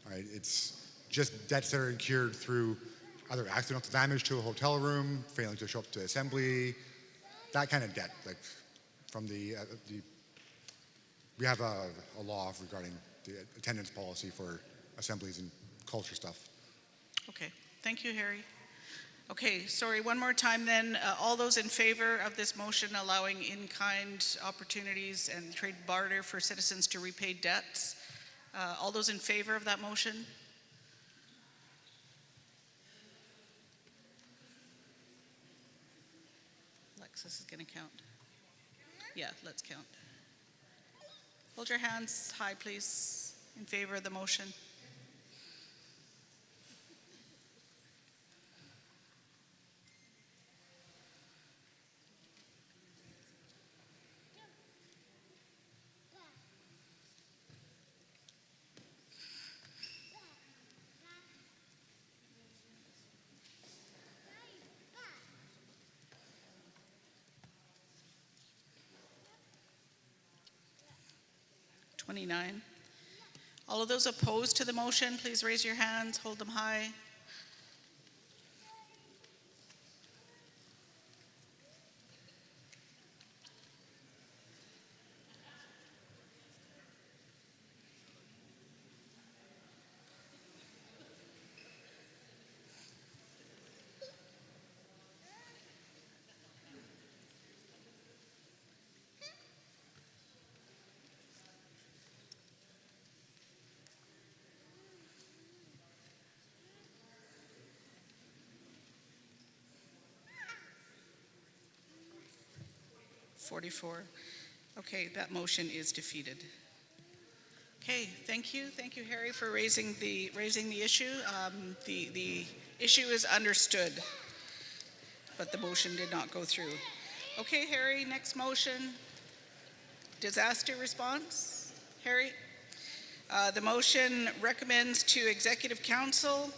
All right, it's just debts that are incurred through either accidental damage to a hotel room, failing to show up to assembly, that kind of debt. Like from we have a law regarding the attendance policy for assemblies and culture stuff. Okay, thank you, Harry. Okay, sorry, one more time then. All those in favor of this motion allowing in-kind opportunities and trade barter for citizens to repay debts, all those in favor of that motion? Alexis is going to count. Yeah, let's count. Hold your hands high, please, in favor of the motion. All of those opposed to the motion, please raise your hands, hold them high. Okay, that motion is defeated. Okay, thank you, Harry, for raising the issue. The issue is understood, but the motion did not go through. Okay, Harry, next motion. Disaster response. Harry, the motion recommends to Executive Council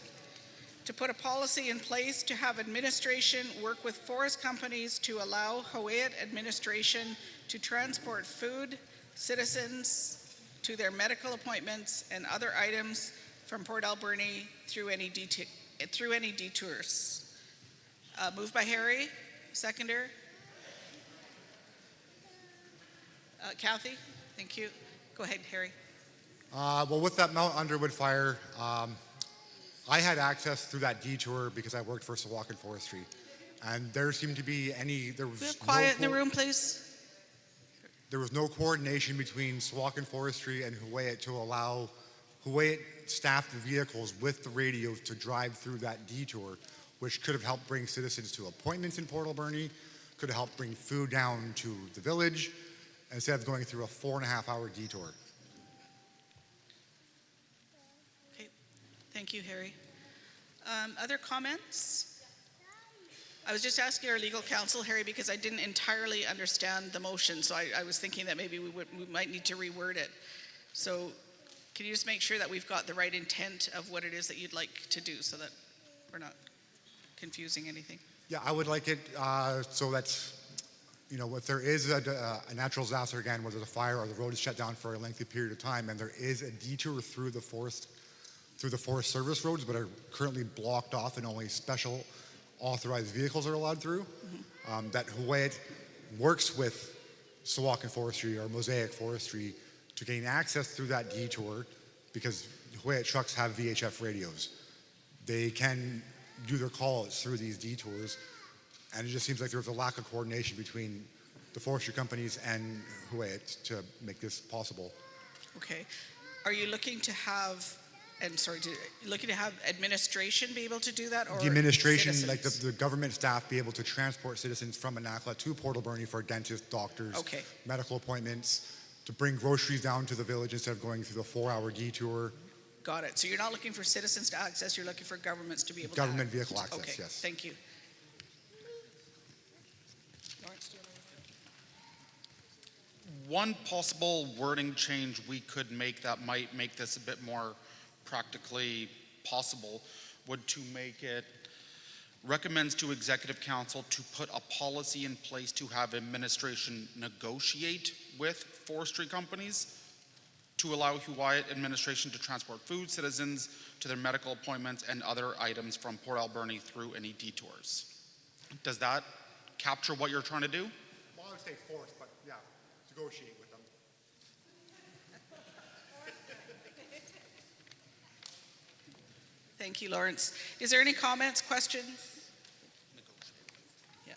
to put a policy in place to have administration work with forest companies to allow Huu-ay-aht administration to transport food, citizens to their medical appointments and other items from Port Alberni through any detours. Moved by Harry, seconder. Kathy, thank you. Go ahead, Harry. Well, with that Mount Underwood fire, I had access through that detour because I worked for Sawakan Forestry. And there seemed to be there was Quiet in the room, please. There was no coordination between Sawakan Forestry and Huu-ay-aht to allow Huu-ay-aht staffed vehicles with the radios to drive through that detour, which could have helped bring citizens to appointments in Port Alberni, could have helped bring food down to the village, instead of going through a 4.5-hour detour. Okay, thank you, Harry. Other comments? I was just asking our legal counsel, Harry, because I didn't entirely understand the motion, so I was thinking that maybe we might need to reword it. So can you just make sure that we've got the right intent of what it is that you'd like to do so that we're not confusing anything? Yeah, I would like it so that, if there is a natural disaster again, whether there's a fire or the road is shut down for a lengthy period of time, and there is a detour through the Forest Service roads, but are currently blocked off and only special authorized vehicles are allowed through, that Huu-ay-aht works with Sawakan Forestry or Mosaic Forestry to gain access through that detour, because Huu-ay-aht trucks have VHF radios. They can do their calls through these detours, and it just seems like there's a lack of coordination between the forestry companies and Huu-ay-aht to make this possible. Okay. Are you looking to have administration be able to do that, or the administration, citizens? like the government staff, be able to transport citizens from Anakla to Port Alberni for dentists, doctors, Okay. medical appointments, to bring groceries down to the village instead of going through the 4-hour detour. Got it. So you're not looking for citizens to access, you're looking for governments to be able Government to vehicle access, okay. yes. Thank you. One possible wording change we could make that might make this a bit more practically possible would to make it recommends to Executive Council to put a policy in place to have administration negotiate with forestry companies to allow Huu-ay-aht administration to transport food, citizens to their medical appointments and other items from Port Alberni through any detours. Does that capture what you're trying to do? Well, I would say force, but yeah, negotiate with them. Thank you, Lawrence. Is there any comments, questions? Yeah.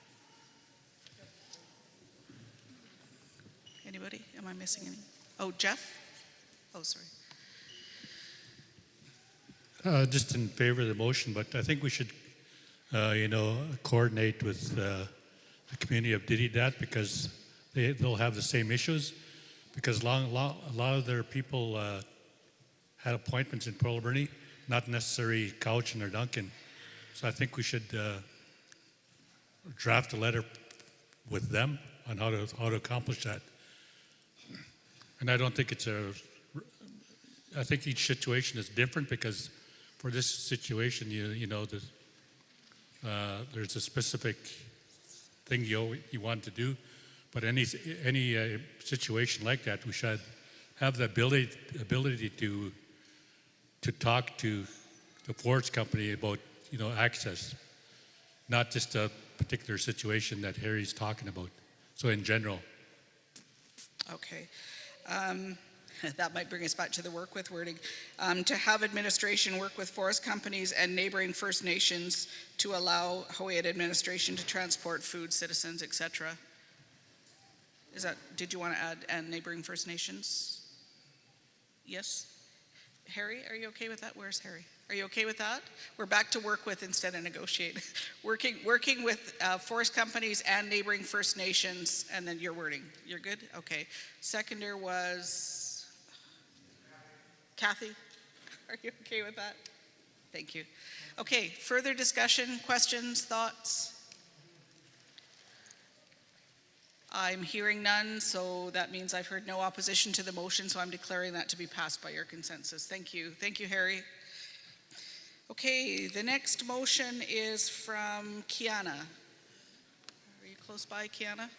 Anybody? Am I missing any? Oh, Jeff? Oh, sorry. Just in favor of the motion, but I think we should, coordinate with the community of Dididat, because they'll have the same issues. Because a lot of their people had appointments in Port Alberni, not necessarily Cowichan or Duncan. So I think we should draft a letter with them on how to accomplish that. And I don't think I think each situation is different, because for this situation, there's a specific thing you want to do, but any situation like that, we should have the ability to talk to the forest company about access, not just a particular situation that Harry's talking about. So in general. Okay. That might bring us back to the work with wording. To have administration work with forest companies and neighboring First Nations to allow Huu-ay-aht administration to transport food, citizens, etc. Did you want to add and neighboring First Nations? Yes? Harry, are you okay with that? Where's Harry? Are you okay with that? We're back to work with instead of negotiate. working with forest companies and neighboring First Nations, and then your wording. You're good? Okay. Seconder was Kathy. Are you okay with that? Thank you. Okay, further discussion, questions, thoughts? I'm hearing none, so that means I've heard no opposition to the motion, so I'm declaring that to be passed by your consensus. Thank you. Thank you, Harry. Okay, the next motion is from Kiana. Are you close by, Kiana?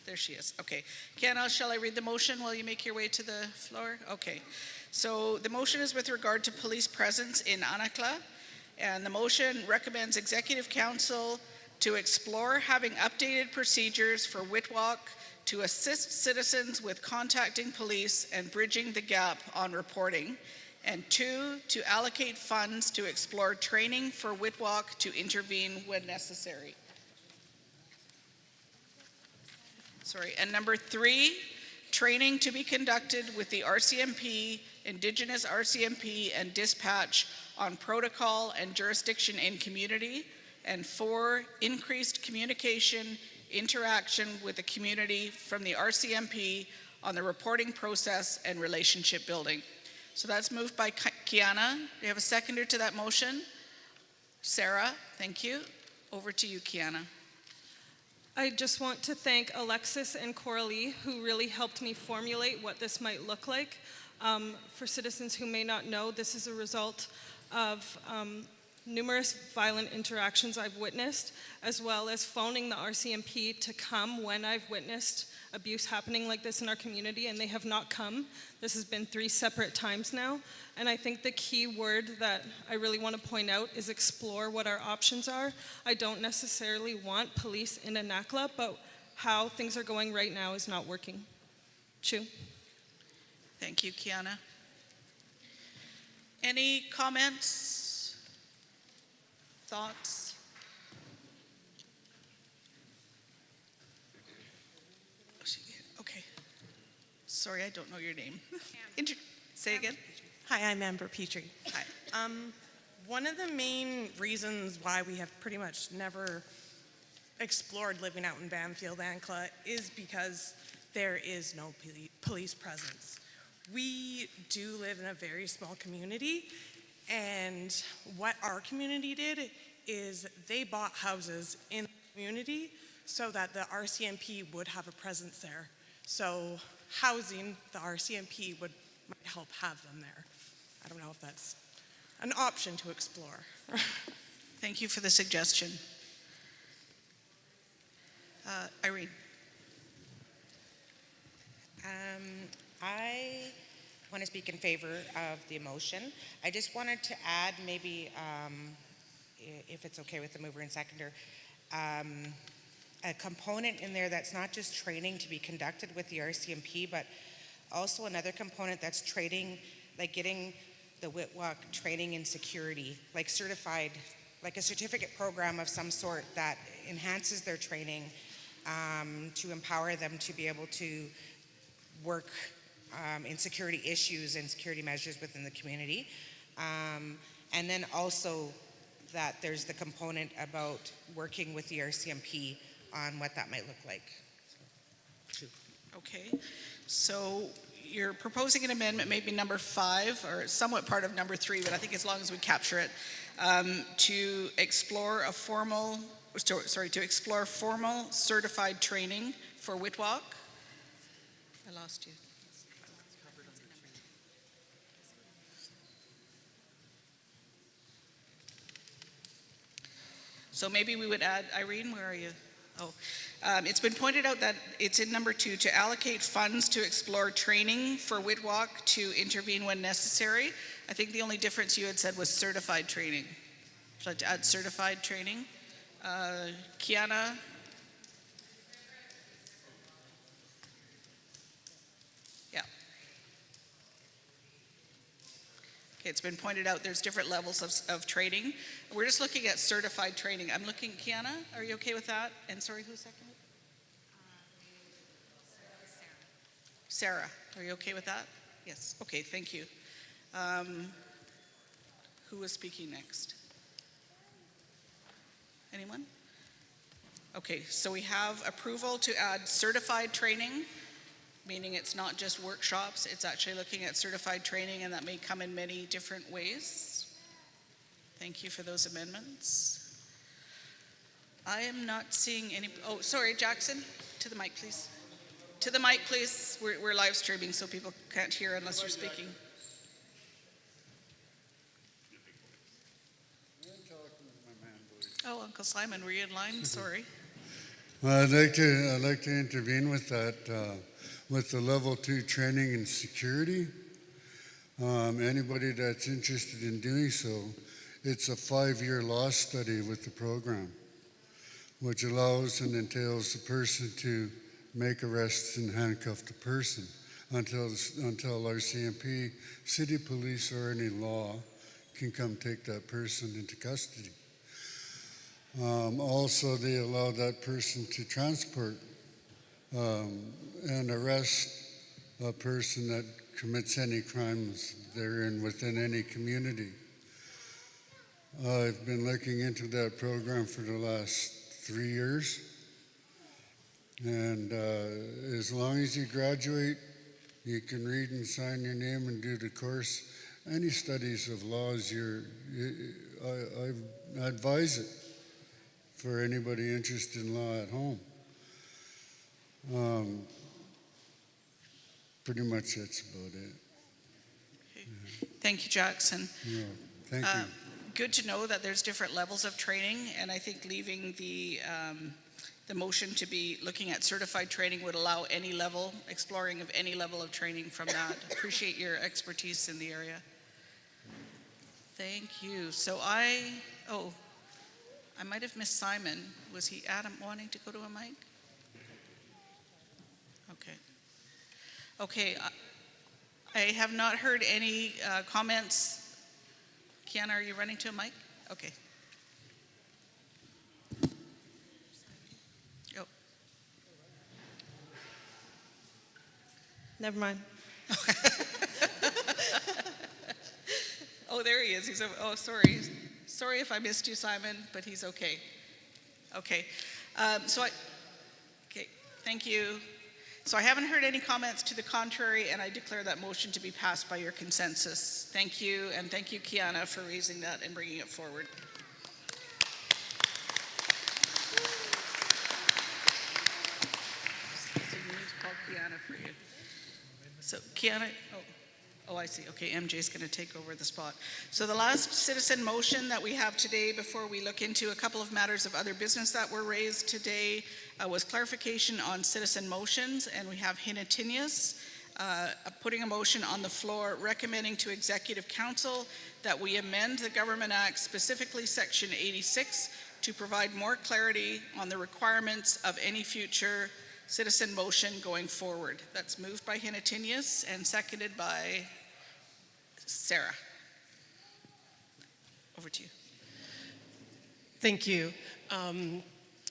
There she is. Okay. Kiana, shall I read the motion while you make your way to the floor? Okay. So the motion is with regard to police presence in Anakla, and the motion recommends Executive Council to explore having updated procedures for Whitwalk to assist citizens with contacting police and bridging the gap on reporting. And 2, to allocate funds to explore training for Whitwalk to intervene when necessary. Sorry, and number 3, training to be conducted with the RCMP, Indigenous RCMP, and dispatch on protocol and jurisdiction in community. And 4, increased communication, interaction with the community from the RCMP on the reporting process and relationship building. So that's moved by Kiana. Do you have a seconder to that motion? Sarah, thank you. Over to you, Kiana. I just want to thank Alexis and Coralie, who really helped me formulate what this might look like. For citizens who may not know, this is a result of numerous violent interactions I've witnessed, as well as phoning the RCMP to come when I've witnessed abuse happening like this in our community, and they have not come. This has been 3 separate times now, and I think the key word that I really want to point out is explore what our options are. I don't necessarily want police in Anakla, but how things are going right now is not working. Chew. Thank you, Kiana. Any comments? Thoughts? Okay. Sorry, I don't know your name. Say again. Hi, I'm Amber Petrie. Hi. One of the main reasons why we have pretty much never explored living out in Banfield, Ankla, is because there is no police presence. We do live in a very small community, and what our community did is they bought houses in the community so that the RCMP would have a presence there. So housing, the RCMP might help have them there. I don't know if that's an option to explore. Thank you for the suggestion. Irene. I want to speak in favor of the motion. I just wanted to add maybe, if it's okay with the mover and seconder, a component in there that's not just training to be conducted with the RCMP, but also another component that's training, like getting the Whitwalk training in security, like certified, like a certificate program of some sort that enhances their training to empower them to be able to work in security issues and security measures within the community. And then also that there's the component about working with the RCMP on what that might look like. Okay, so you're proposing an amendment, maybe number 5, or somewhat part of number 3, but I think as long as we capture it, to explore formal certified training for Whitwalk. I lost you. So maybe we would add, Irene, where are you? Oh, it's been pointed out that it's in number 2 to allocate funds to explore training for Whitwalk to intervene when necessary. I think the only difference you had said was certified training. Would you like to add certified training? Kiana? Yeah. Okay, it's been pointed out there's different levels of training. We're just looking at certified training. I'm looking, Kiana, are you okay with that? And sorry, who seconded? Sarah, are you okay with that? Yes, okay, thank you. Who is speaking next? Anyone? Okay, so we have approval to add certified training, meaning it's not just workshops, it's actually looking at certified training, and that may come in many different ways. Thank you for those amendments. I am not seeing any, oh, sorry, Jackson, to the mic, please. To the mic, please. We're live streaming, so people can't hear unless you're speaking. Oh, Uncle Simon, were you in line? Sorry. Well, I'd like to intervene with that, with the level 2 training and security. Anybody that's interested in doing so, it's a 5-year law study with the program, which allows and entails the person to make arrests and handcuff the person until our CMP, city police, or any law can come take that person into custody. Also, they allow that person to transport and arrest a person that commits any crimes therein within any community. I've been looking into that program for the last 3 years, and as long as you graduate, you can read and sign your name and do the course. Any studies of laws, I advise it for anybody interested in law at home. Pretty much that's about it. Okay. Thank you, Jackson. Yeah, thank you. Good to know that there's different levels of training, and I think leaving the motion to be looking at certified training would allow any level, exploring of any level of training from that. Appreciate your expertise in the area. Thank you. So I might have missed Simon. Was he Adam wanting to go to a mic? Okay. Okay. I have not heard any comments. Kiana, are you running to a mic? Okay. Oh. Never mind. Oh, there he is. He's over. Oh, sorry. Sorry if I missed you, Simon, but he's okay. Okay. Okay. Thank you. So I haven't heard any comments to the contrary, and I declare that motion to be passed by your consensus. Thank you, and thank you, Kiana, for raising that and bringing it forward. So you need to call Kiana for you. So Kiana, oh, I see. Okay, MJ's going to take over the spot. So the last citizen motion that we have today, before we look into a couple of matters of other business that were raised today, was clarification on citizen motions, and we have Hinatinius putting a motion on the floor recommending to Executive Council that we amend the Government Act, specifically Section 86, to provide more clarity on the requirements of any future citizen motion going forward. That's moved by Hinatinius and seconded by Sarah. Over to you. Thank you.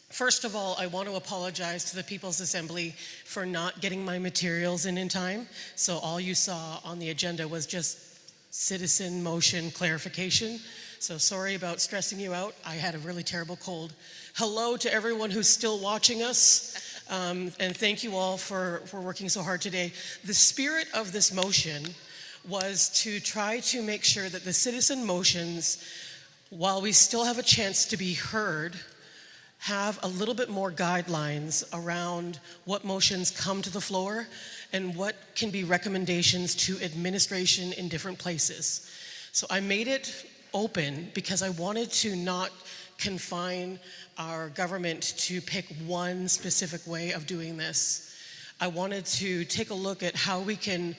First of all, I want to apologize to the People's Assembly for not getting my materials in time. So all you saw on the agenda was just citizen motion clarification. So sorry about stressing you out. I had a really terrible cold. Hello to everyone who's still watching us. And thank you all for working so hard today. The spirit of this motion was to try to make sure that the citizen motions, while we still have a chance to be heard, have a little bit more guidelines around what motions come to the floor and what can be recommendations to administration in different places. So I made it open because I wanted to not confine our government to pick one specific way of doing this. I wanted to take a look at how we can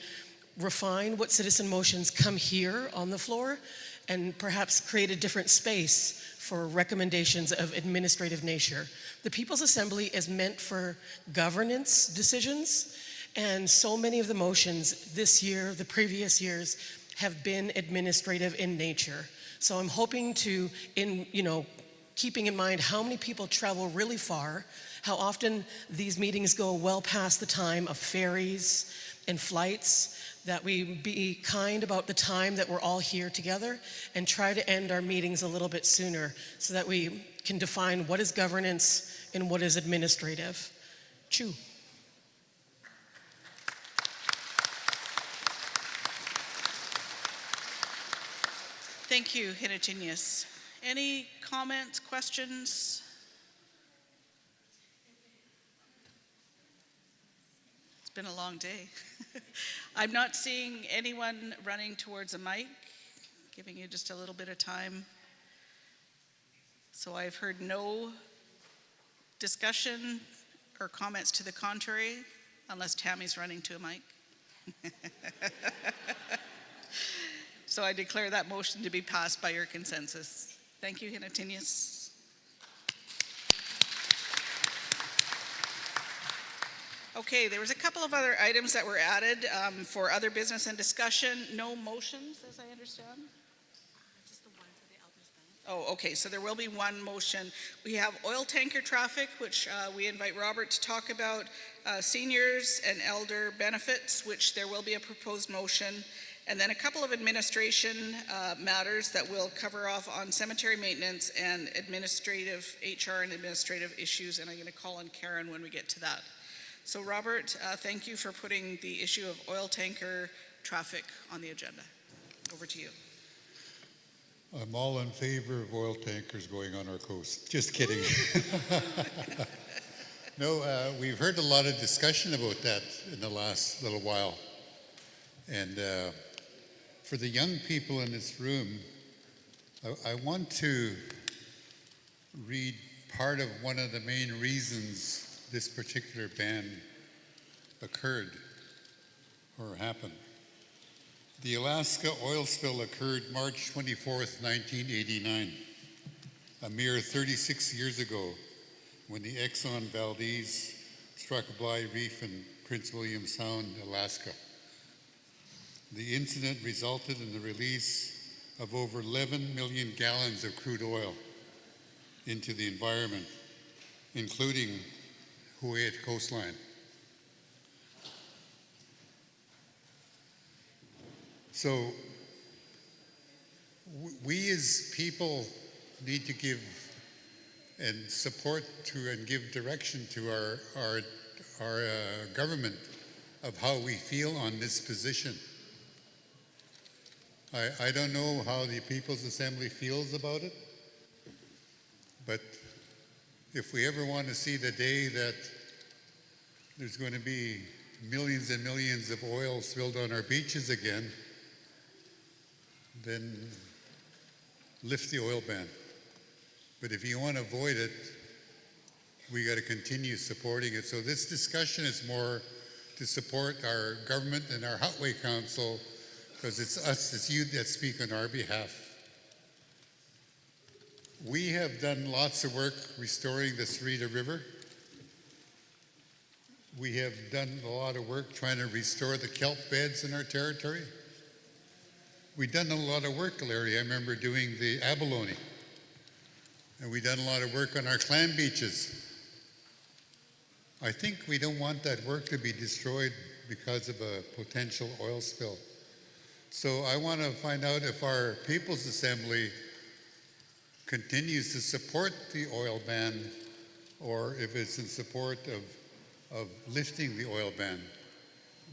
refine what citizen motions come here on the floor and perhaps create a different space for recommendations of administrative nature. The People's Assembly is meant for governance decisions, and so many of the motions this year, the previous years, have been administrative in nature. So I'm hoping to, keeping in mind how many people travel really far, how often these meetings go well past the time of ferries and flights, that we be kind about the time that we're all here together and try to end our meetings a little bit sooner so that we can define what is governance and what is administrative. Chew. Thank you, Hinatinius. Any comments, questions? It's been a long day. I'm not seeing anyone running towards a mic, giving you just a little bit of time. So I've heard no discussion or comments to the contrary, unless Tammy's running to a mic. So I declare that motion to be passed by your consensus. Thank you, Hinatinius. Okay, there was a couple of other items that were added for other business and discussion. No motions, as I understand. Oh, okay, so there will be one motion. We have oil tanker traffic, which we invite Robert to talk about, seniors and elder benefits, which there will be a proposed motion, and then a couple of administration matters that we'll cover off on cemetery maintenance and administrative, HR and administrative issues, and I'm going to call on Karen when we get to that. So Robert, thank you for putting the issue of oil tanker traffic on the agenda. Over to you. I'm all in favor of oil tankers going on our coast. Just kidding. No, we've heard a lot of discussion about that in the last little while. And for the young people in this room, I want to read part of one of the main reasons this particular ban occurred or happened. The Alaska oil spill occurred March 24th, 1989, a mere 36 years ago, when the Exxon Valdez struck Bligh Reef in Prince William Sound, Alaska. The incident resulted in the release of over 11 million gallons of crude oil into the environment, including Huu-ay-aht coastline. So we as people need to give and support to and give direction to our government of how we feel on this position. I don't know how the People's Assembly feels about it, but if we ever want to see the day that there's going to be millions and millions of oil spilled on our beaches again, then lift the oil ban. But if you want to avoid it, we got to continue supporting it. So this discussion is more to support our government and our Huu-ay Council, because it's us, it's you that speak on our behalf. We have done lots of work restoring the Sarita River. We have done a lot of work trying to restore the kelp beds in our territory. We've done a lot of work, Larry. I remember doing the abalone. And we've done a lot of work on our clam beaches. I think we don't want that work to be destroyed because of a potential oil spill. So I want to find out if our People's Assembly continues to support the oil ban or if it's in support of lifting the oil ban.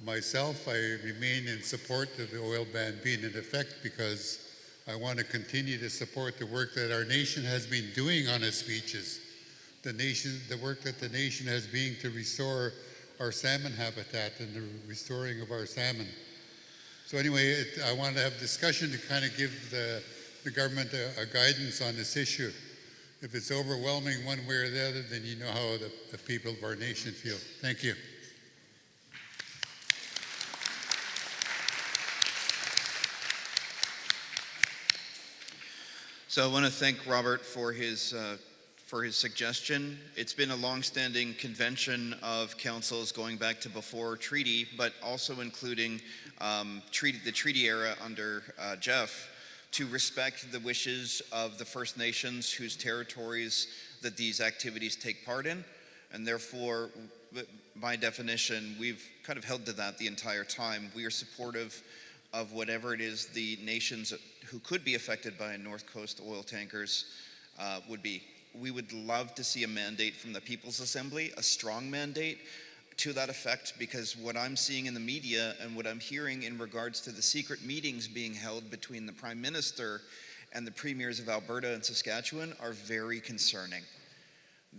Myself, I remain in support of the oil ban being in effect because I want to continue to support the work that our nation has been doing on its beaches. The work that the nation has been to restore our salmon habitat and the restoring of our salmon. So anyway, I want to have discussion to kind of give the government a guidance on this issue. If it's overwhelming one way or the other, then you know how the people of our nation feel. Thank you. So I want to thank Robert for his suggestion. It's been a long-standing convention of councils going back to before treaty, but also including the treaty era under Jeff, to respect the wishes of the First Nations whose territories that these activities take part in. And therefore, by definition, we've kind of held to that the entire time. We are supportive of whatever it is the nations who could be affected by North Coast oil tankers would be. We would love to see a mandate from the People's Assembly, a strong mandate to that effect, because what I'm seeing in the media and what I'm hearing in regards to the secret meetings being held between the Prime Minister and the premiers of Alberta and Saskatchewan are very concerning.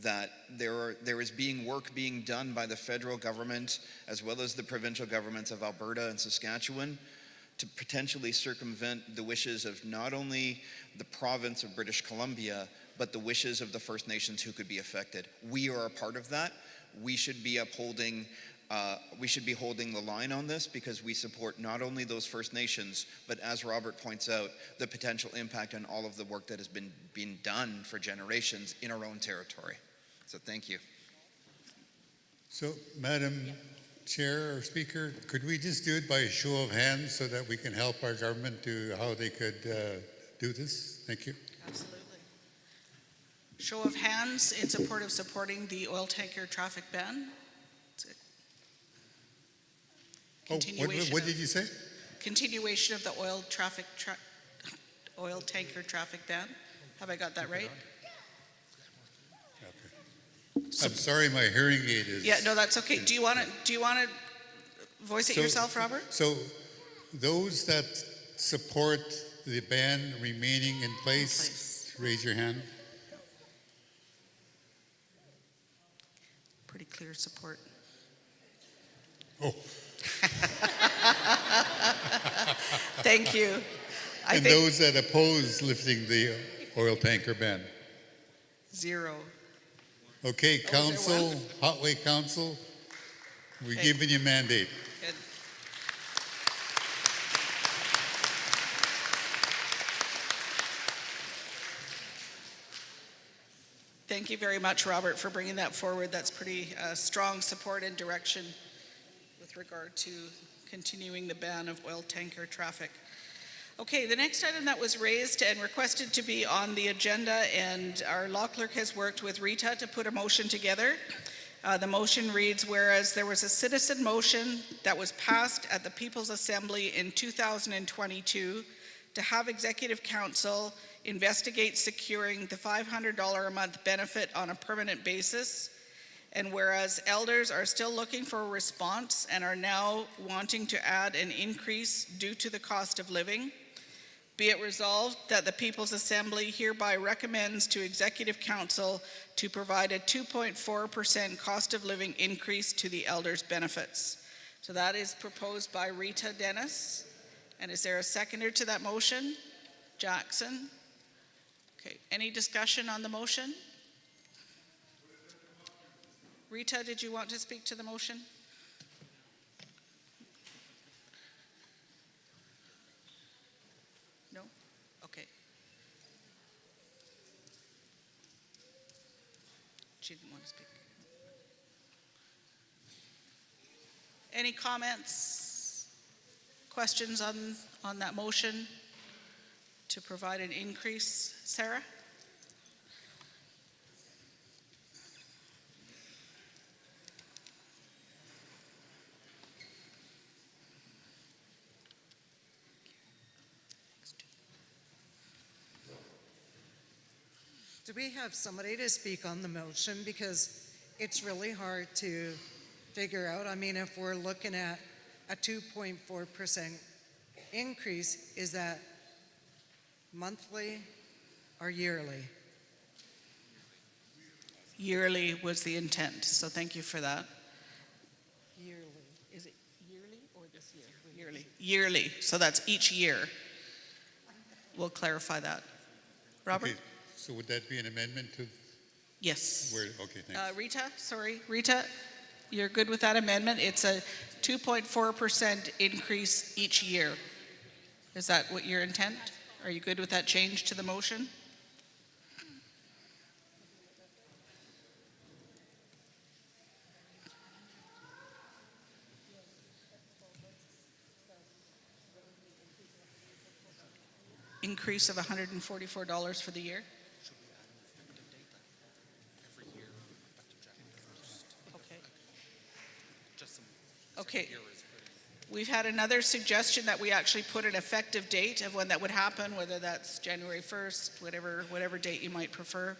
That there is work being done by the federal government as well as the provincial governments of Alberta and Saskatchewan to potentially circumvent the wishes of not only the province of British Columbia, but the wishes of the First Nations who could be affected. We are a part of that. We should be holding the line on this, because we support not only those First Nations, but as Robert points out, the potential impact on all of the work that has been done for generations in our own territory. So thank you. So, Madam Chair or Speaker, could we just do it by a show of hands so that we can help our government to how they could do this? Thank you. Absolutely. Show of hands in support of supporting the oil tanker traffic ban. What did you say? Continuation of the oil tanker traffic ban. Have I got that right? I'm sorry, my hearing aid is. Yeah, no, that's okay. Do you want to voice it yourself, Robert? So, those that support the ban remaining in place, raise your hand. Pretty clear support. Oh. Thank you. And those that oppose lifting the oil tanker ban? 0. Okay, Council, Huu-ay Council, we're giving you mandate. Good. Thank you very much, Robert, for bringing that forward. That's pretty strong support and direction with regard to continuing the ban of oil tanker traffic. Okay, the next item that was raised and requested to be on the agenda, and our law clerk has worked with Rita to put a motion together. The motion reads, whereas there was a citizen motion that was passed at the People's Assembly in 2022 to have Executive Council investigate securing the $500 a month benefit on a permanent basis, and whereas elders are still looking for a response and are now wanting to add an increase due to the cost of living, be it resolved that the People's Assembly hereby recommends to Executive Council to provide a 2.4% cost of living increase to the elders' benefits. So that is proposed by Rita Dennis. And is there a seconder to that motion? Jackson. Okay, any discussion on the motion? Rita, did you want to speak to the motion? No? Okay. She didn't want to speak. Any comments, questions on that motion to provide an increase? Sarah? Do we have somebody to speak on the motion? Because it's really hard to figure out. I mean, if we're looking at a 2.4% increase, is that monthly or yearly? Yearly was the intent, so thank you for that. Yearly. Is it yearly or this year? Yearly. Yearly, so that's each year. We'll clarify that. Robert? Okay, so would that be an amendment to? Yes. Okay, thanks. Rita, you're good with that amendment? It's a 2.4% increase each year. Is that what your intent? Are you good with that change to the motion? Increase of $144 for the year? Okay. We've had another suggestion that we actually put an effective date of when that would happen, whether that's January 1st, whatever date you might prefer.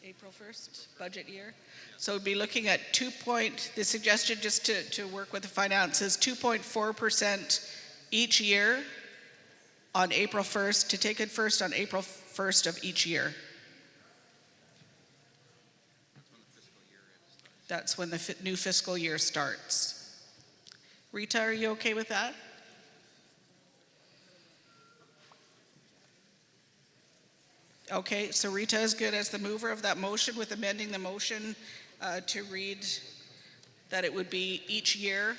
April 1st, budget year. So we'd be looking at the suggestion just to work with the finances, 2.4% each year on April 1st, to take it first on April 1st of each year. That's when the new fiscal year starts. Rita, are you okay with that? Okay, so Rita is good as the mover of that motion, with amending the motion to read that it would be each year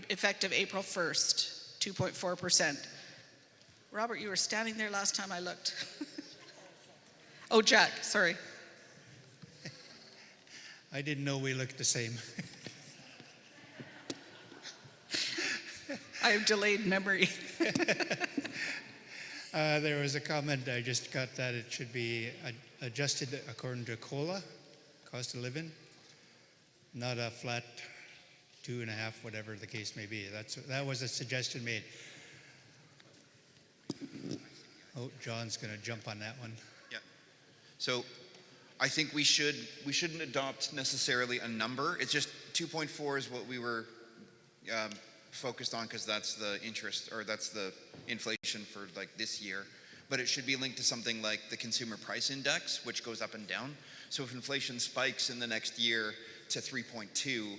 effective April 1st, 2.4%. Robert, you were standing there last time I looked. Oh, Jack, sorry. I didn't know we looked the same. I have delayed memory. There was a comment I just got that it should be adjusted according to COLA, cost of living, not a flat 2.5, whatever the case may be. That was a suggestion made. Oh, John's going to jump on that one. Yeah. So I think we shouldn't adopt necessarily a number. It's just 2.4 is what we were focused on, because that's the interest, or that's the inflation for like this year. But it should be linked to something like the consumer price index, which goes up and down. So if inflation spikes in the next year to 3.2,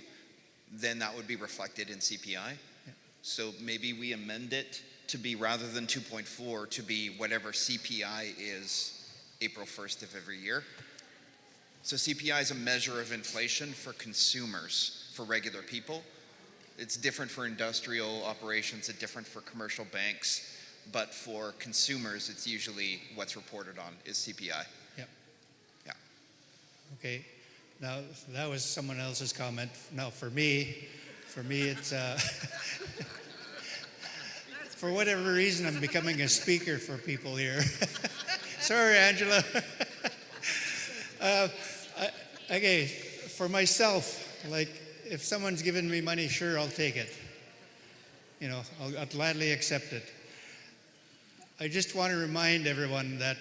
then that would be reflected in CPI. Yeah. So maybe we amend it to be, rather than 2.4, to be whatever CPI is April 1st of every year. So CPI is a measure of inflation for consumers, for regular people. It's different for industrial operations, it's different for commercial banks, but for consumers, it's usually what's reported on is CPI. Yep. Yeah. Okay. Now, that was someone else's comment. Now, for me, it's, for whatever reason, I'm becoming a speaker for people here. Sorry, Angela. Okay, for myself, like, if someone's giving me money, sure, I'll take it. You know, I'll gladly accept it. I just want to remind everyone that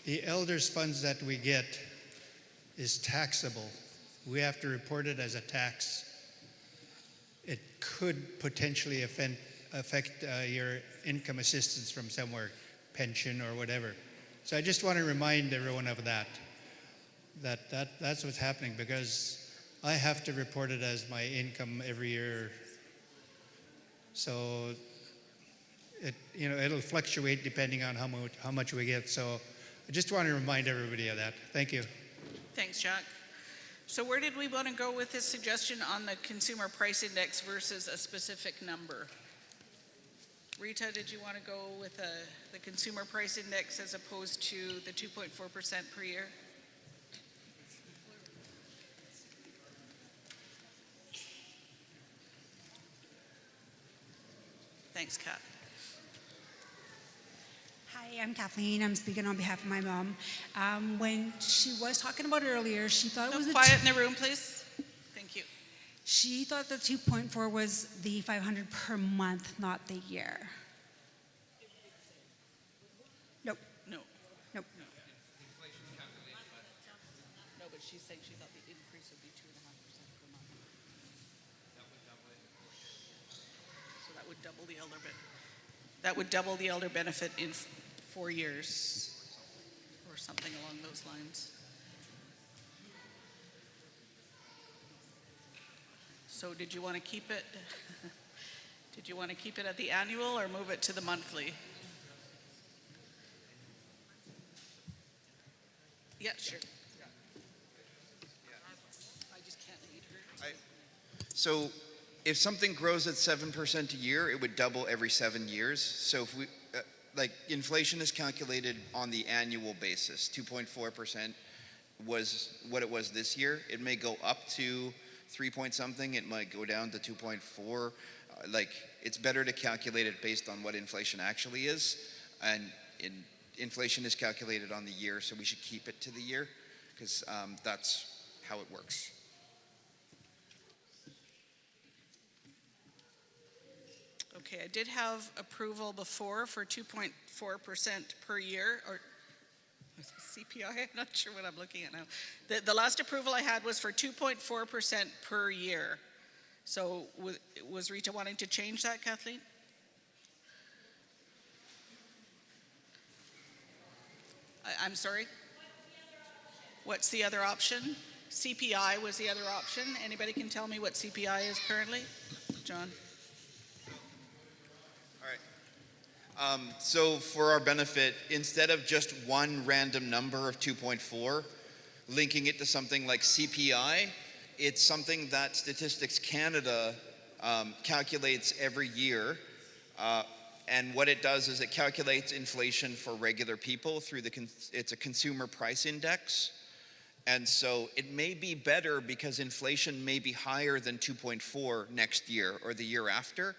the elders' funds that we get is taxable. We have to report it as a tax. It could potentially affect your income assistance from somewhere, pension or whatever. So I just want to remind everyone of that. That's what's happening, because I have to report it as my income every year. So it'll fluctuate depending on how much we get. So I just want to remind everybody of that. Thank you. Thanks, Jack. So where did we want to go with this suggestion on the consumer price index versus a specific number? Rita, did you want to go with the consumer price index as opposed to the 2.4% per year? Thanks, Kat. Hi, I'm Kathleen. I'm speaking on behalf of my mom. When she was talking about it earlier, she thought it was quiet in the room, please. Thank you. She thought the 2.4 was the 500 per month, not the year. Nope. No. Nope. No, but she's saying she thought the increase would be 2.5% per month. So that would double the elder benefit. That would double the elder benefit in 4 years, or something along those lines. So did you want to keep it? Did you want to keep it at the annual or move it to the monthly? Yeah, sure. I just can't read her. So if something grows at 7% a year, it would double every 7 years. So if we, like, inflation is calculated on the annual basis. 2.4% was what it was this year. It may go up to 3 point something. It might go down to 2.4. Like, it's better to calculate it based on what inflation actually is. And inflation is calculated on the year, so we should keep it to the year, because that's how it works. Okay, I did have approval before for 2.4% per year, or CPI, I'm not sure what I'm looking at now. The last approval I had was for 2.4% per year. So was Rita wanting to change that, Kathleen? I'm sorry? What's the other option? CPI was the other option. Anybody can tell me what CPI is currently? John? So for our benefit, instead of just one random number of 2.4, linking it to something like CPI, it's something that Statistics Canada calculates every year. And what it does is it calculates inflation for regular people through it's a consumer price index. And so it may be better because inflation may be higher than 2.4 next year or the year after.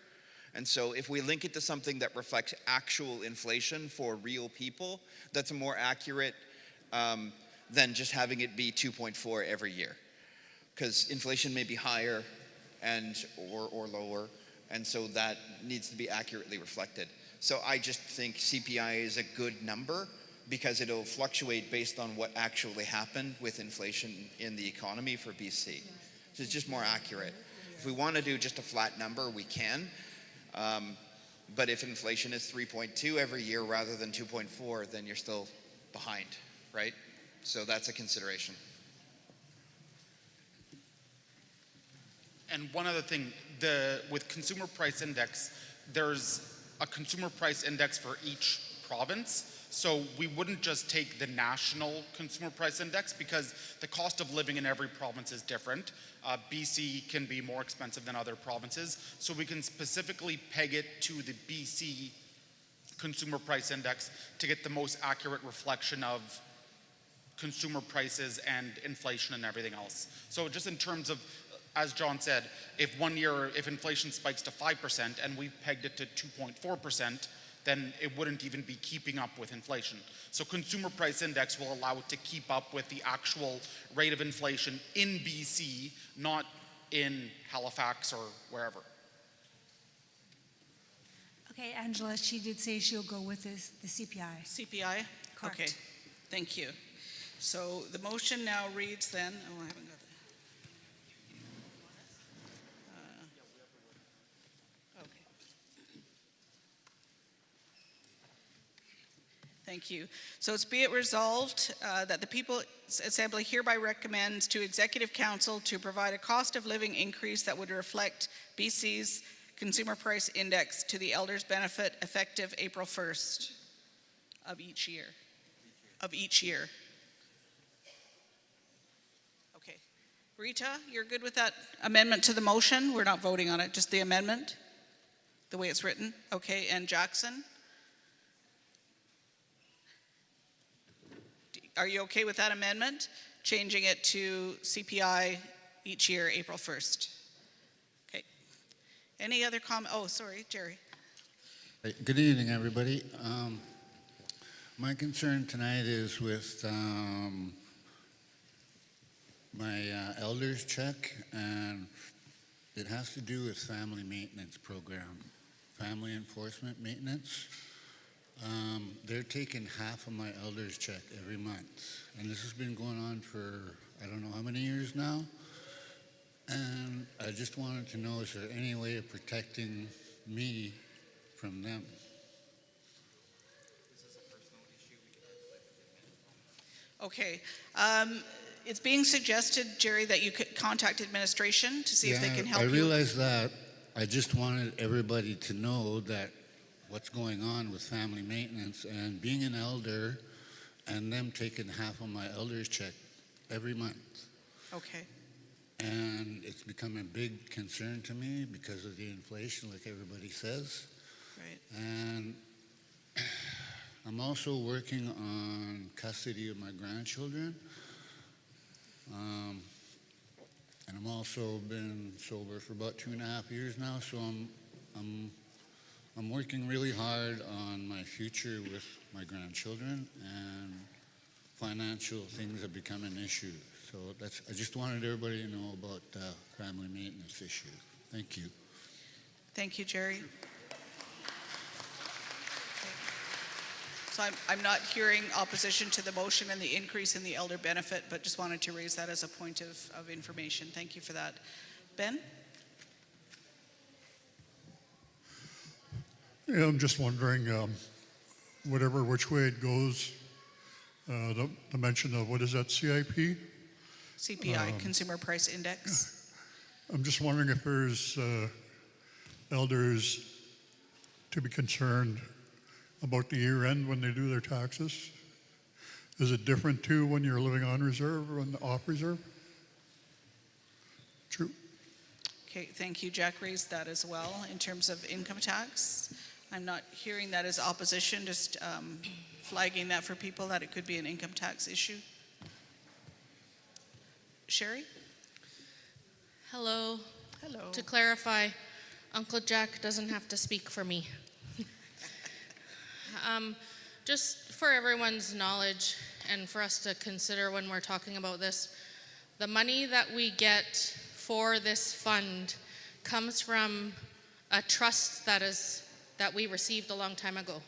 And so if we link it to something that reflects actual inflation for real people, that's more accurate than just having it be 2.4 every year. Because inflation may be higher or lower, and so that needs to be accurately reflected. So I just think CPI is a good number because it'll fluctuate based on what actually happened with inflation in the economy for BC. So it's just more accurate. If we want to do just a flat number, we can. But if inflation is 3.2 every year rather than 2.4, then you're still behind, right? So that's a consideration. And one other thing, with consumer price index, there's a consumer price index for each province. So we wouldn't just take the national consumer price index because the cost of living in every province is different. BC can be more expensive than other provinces. So we can specifically peg it to the BC consumer price index to get the most accurate reflection of consumer prices and inflation and everything else. So just in terms of, as John said, if one year, if inflation spikes to 5% and we pegged it to 2.4%, then it wouldn't even be keeping up with inflation. So consumer price index will allow it to keep up with the actual rate of inflation in BC, not in Halifax or wherever. Okay, Angela, she did say she'll go with the CPI. CPI? Correct. Okay, thank you. So the motion now reads then, oh, I haven't got that. Thank you. So it's be it resolved that the People's Assembly hereby recommends to Executive Council to provide a cost of living increase that would reflect BC's Consumer Price Index to the elders' benefit effective April 1st of each year. Okay. Rita, you're good with that amendment to the motion? We're not voting on it, just the amendment, the way it's written? Okay, and Jackson? Are you okay with that amendment? Changing it to CPI each year, April 1st. Okay. Any other comment? Oh, sorry, Jerry. Good evening, everybody. My concern tonight is with my elder's check, and it has to do with family maintenance program, family enforcement maintenance. They're taking half of my elder's check every month. And this has been going on for, I don't know how many years now. And I just wanted to know, is there any way of protecting me from them? Okay. It's being suggested, Jerry, that you could contact administration to see if they can help you. I realize that. I just wanted everybody to know that what's going on with family maintenance and being an elder and them taking half of my elder's check every month. Okay. And it's become a big concern to me because of the inflation, like everybody says. Right. And I'm also working on custody of my grandchildren. And I'm also been sober for about 2.5 years now, so I'm I'm working really hard on my future with my grandchildren, and financial things have become an issue. So I just wanted everybody to know about the family maintenance issue. Thank you. Thank you, Jerry. So I'm not hearing opposition to the motion and the increase in the elder benefit, but just wanted to raise that as a point of information. Thank you for that. Ben? Yeah, I'm just wondering, which way it goes, the mention of, what is that, CIP? CPI, Consumer Price Index. I'm just wondering if there's elders to be concerned about the year end when they do their taxes. Is it different too when you're living on reserve or off reserve? True. Okay, thank you. Jack raised that as well in terms of income tax. I'm not hearing that as opposition, just flagging that for people that it could be an income tax issue. Sherry? Hello. Hello. To clarify, Uncle Jack doesn't have to speak for me. Just for everyone's knowledge and for us to consider when we're talking about this, the money that we get for this fund comes from a trust that we received a long time ago.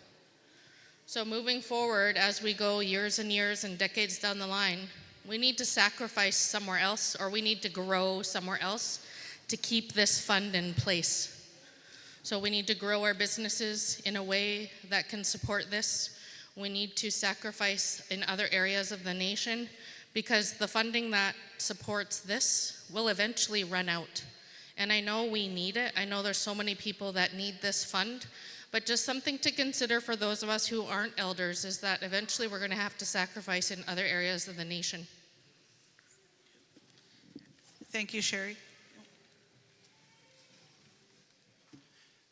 So moving forward, as we go years and years and decades down the line, we need to sacrifice somewhere else, or we need to grow somewhere else to keep this fund in place. So we need to grow our businesses in a way that can support this. We need to sacrifice in other areas of the nation, because the funding that supports this will eventually run out. And I know we need it. I know there's so many people that need this fund, but just something to consider for those of us who aren't elders is that eventually we're going to have to sacrifice in other areas of the nation. Thank you, Sherry.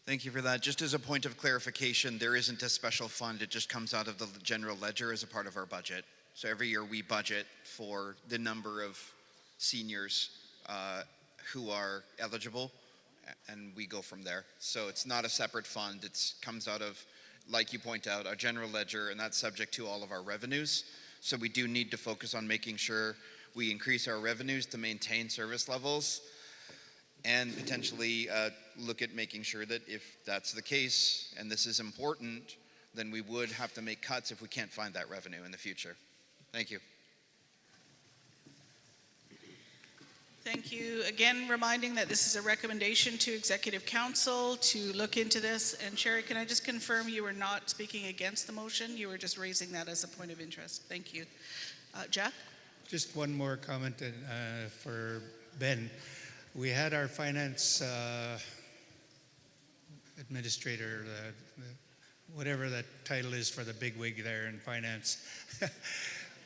Thank you for that. Just as a point of clarification, there isn't a special fund. It just comes out of the general ledger as a part of our budget. So every year we budget for the number of seniors who are eligible, and we go from there. So it's not a separate fund. It comes out of, like you point out, our general ledger, and that's subject to all of our revenues. So we do need to focus on making sure we increase our revenues to maintain service levels, and potentially look at making sure that if that's the case, and this is important, then we would have to make cuts if we can't find that revenue in the future. Thank you. Thank you. Again, reminding that this is a recommendation to Executive Council to look into this. And Sherry, can I just confirm you were not speaking against the motion? You were just raising that as a point of interest. Thank you. Jack? Just one more comment for Ben. We had our finance administrator, whatever that title is for the bigwig there in finance.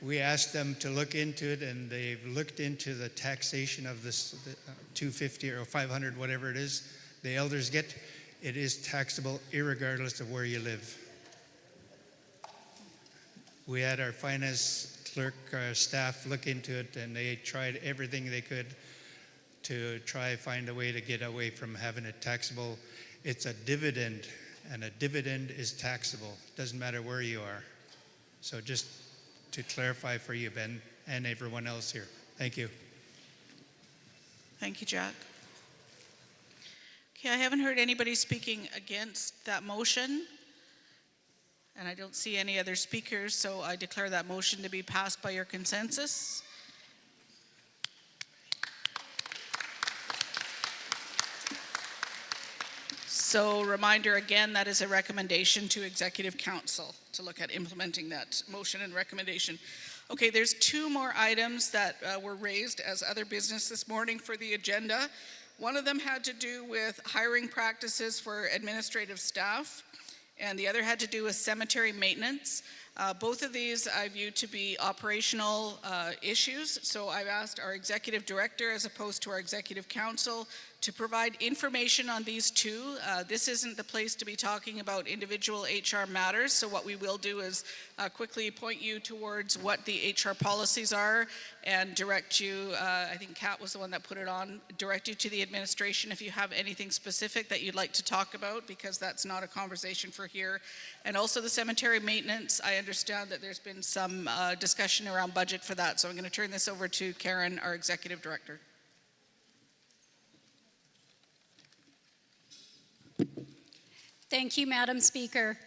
We asked them to look into it, and they've looked into the taxation of this $250 or $500, whatever it is, the elders get. It is taxable irregardless of where you live. We had our finance clerk staff look into it, and they tried everything they could to try find a way to get away from having it taxable. It's a dividend, and a dividend is taxable. Doesn't matter where you are. So just to clarify for you, Ben, and everyone else here. Thank you. Thank you, Jack. Okay, I haven't heard anybody speaking against that motion, and I don't see any other speakers, so I declare that motion to be passed by your consensus. So reminder again, that is a recommendation to Executive Council to look at implementing that motion and recommendation. Okay, there's two more items that were raised as other business this morning for the agenda. One of them had to do with hiring practices for administrative staff, and the other had to do with cemetery maintenance. Both of these I view to be operational issues, so I've asked our executive director, as opposed to our executive council, to provide information on these two. This isn't the place to be talking about individual HR matters, so what we will do is quickly point you towards what the HR policies are and direct you, I think Kat was the one that put it on, direct you to the administration if you have anything specific that you'd like to talk about, because that's not a conversation for here. And also the cemetery maintenance, I understand that there's been some discussion around budget for that, so I'm going to turn this over to Karen, our executive director. Thank you, Madam Speaker.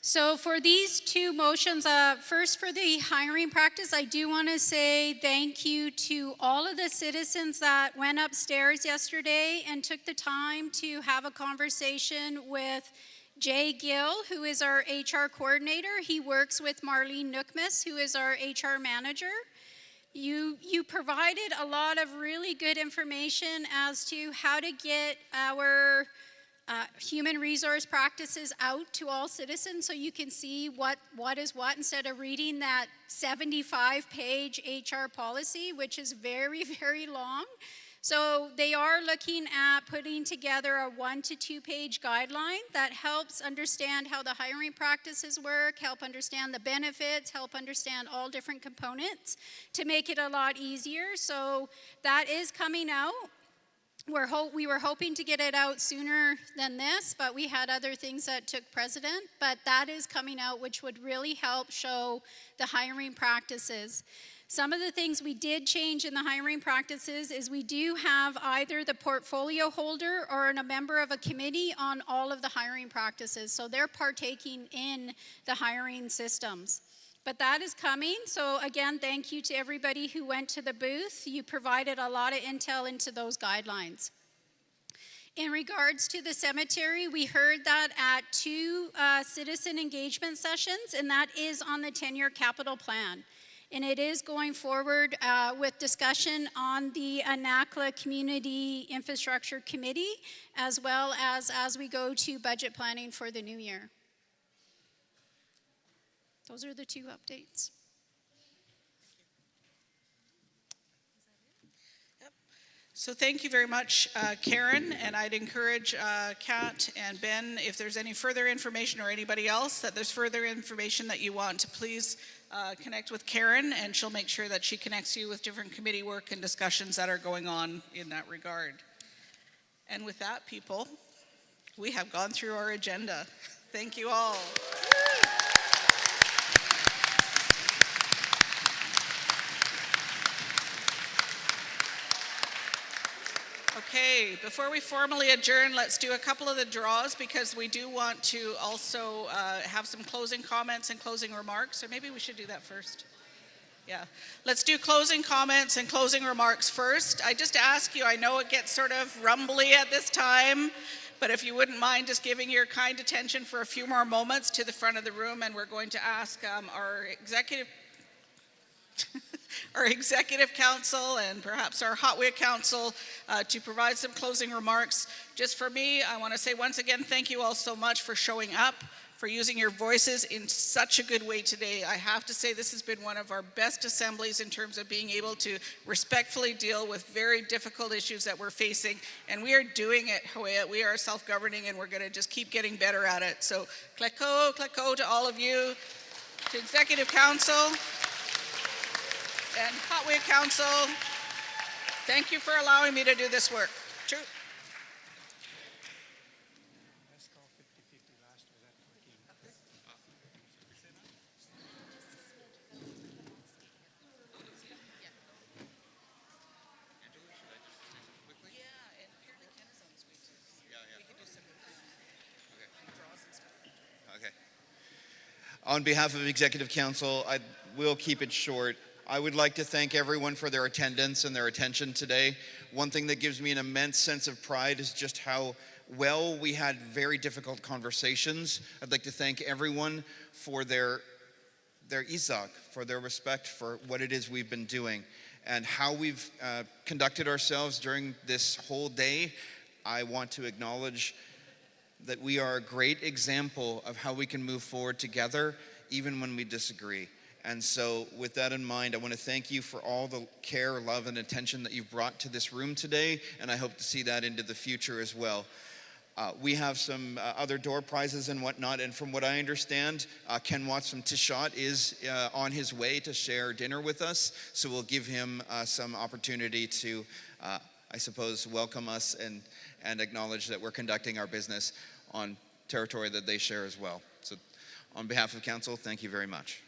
So for these two motions, first for the hiring practice, I do want to say thank you to all of the citizens that went upstairs yesterday and took the time to have a conversation with Jay Gill, who is our HR coordinator. He works with Marlene Nookmus, who is our HR manager. You provided a lot of really good information as to how to get our human resource practices out to all citizens, so you can see what is what, instead of reading that 75-page HR policy, which is very, very long. So they are looking at putting together a 1 to 2 page guideline that helps understand how the hiring practices work, help understand the benefits, help understand all different components to make it a lot easier. So that is coming out. We were hoping to get it out sooner than this, but we had other things that took precedent. But that is coming out, which would really help show the hiring practices. Some of the things we did change in the hiring practices is we do have either the portfolio holder or a member of a committee on all of the hiring practices. So they're partaking in the hiring systems. But that is coming, so again, thank you to everybody who went to the booth. You provided a lot of intel into those guidelines. In regards to the cemetery, we heard that at 2 citizen engagement sessions, and that is on the 10-year capital plan. And it is going forward with discussion on the ANACLA Community Infrastructure Committee, as well as we go to budget planning for the new year. Those are the 2 updates. So thank you very much, Karen, and I'd encourage Kat and Ben, if there's any further information, or anybody else that there's further information that you want, to please connect with Karen, and she'll make sure that she connects you with different committee work and discussions that are going on in that regard. And with that, people, we have gone through our agenda. Thank you all. Okay, before we formally adjourn, let's do a couple of the draws, because we do want to also have some closing comments and closing remarks, or maybe we should do that first. Yeah, let's do closing comments and closing remarks first. I just ask you, I know it gets sort of rumbly at this time, but if you wouldn't mind just giving your kind attention for a few more moments to the front of the room, and we're going to ask our executive council and perhaps our Huu-ay-aht council to provide some closing remarks. Just for me, I want to say once again, thank you all so much for showing up, for using your voices in such a good way today. I have to say this has been one of our best assemblies in terms of being able to respectfully deal with very difficult issues that we're facing, and we are doing it, Huu-ay-aht. We are self-governing, and we're going to just keep getting better at it. So kleko to all of you, to Executive Council and Huu-ay-aht Council. Thank you for allowing me to do this work. True. Okay. On behalf of Executive Council, I will keep it short. I would like to thank everyone for their attendance and their attention today. One thing that gives me an immense sense of pride is just how well we had very difficult conversations. I'd like to thank everyone for their izak, for their respect for what it is we've been doing and how we've conducted ourselves during this whole day. I want to acknowledge that we are a great example of how we can move forward together even when we disagree. And so with that in mind, I want to thank you for all the care, love, and attention that you've brought to this room today, and I hope to see that into the future as well. We have some other door prizes and whatnot, and from what I understand, Ken Watts from Tishat is on his way to share dinner with us, so we'll give him some opportunity to, I suppose, welcome us and acknowledge that we're conducting our business on territory that they share as well. So on behalf of council, thank you very much.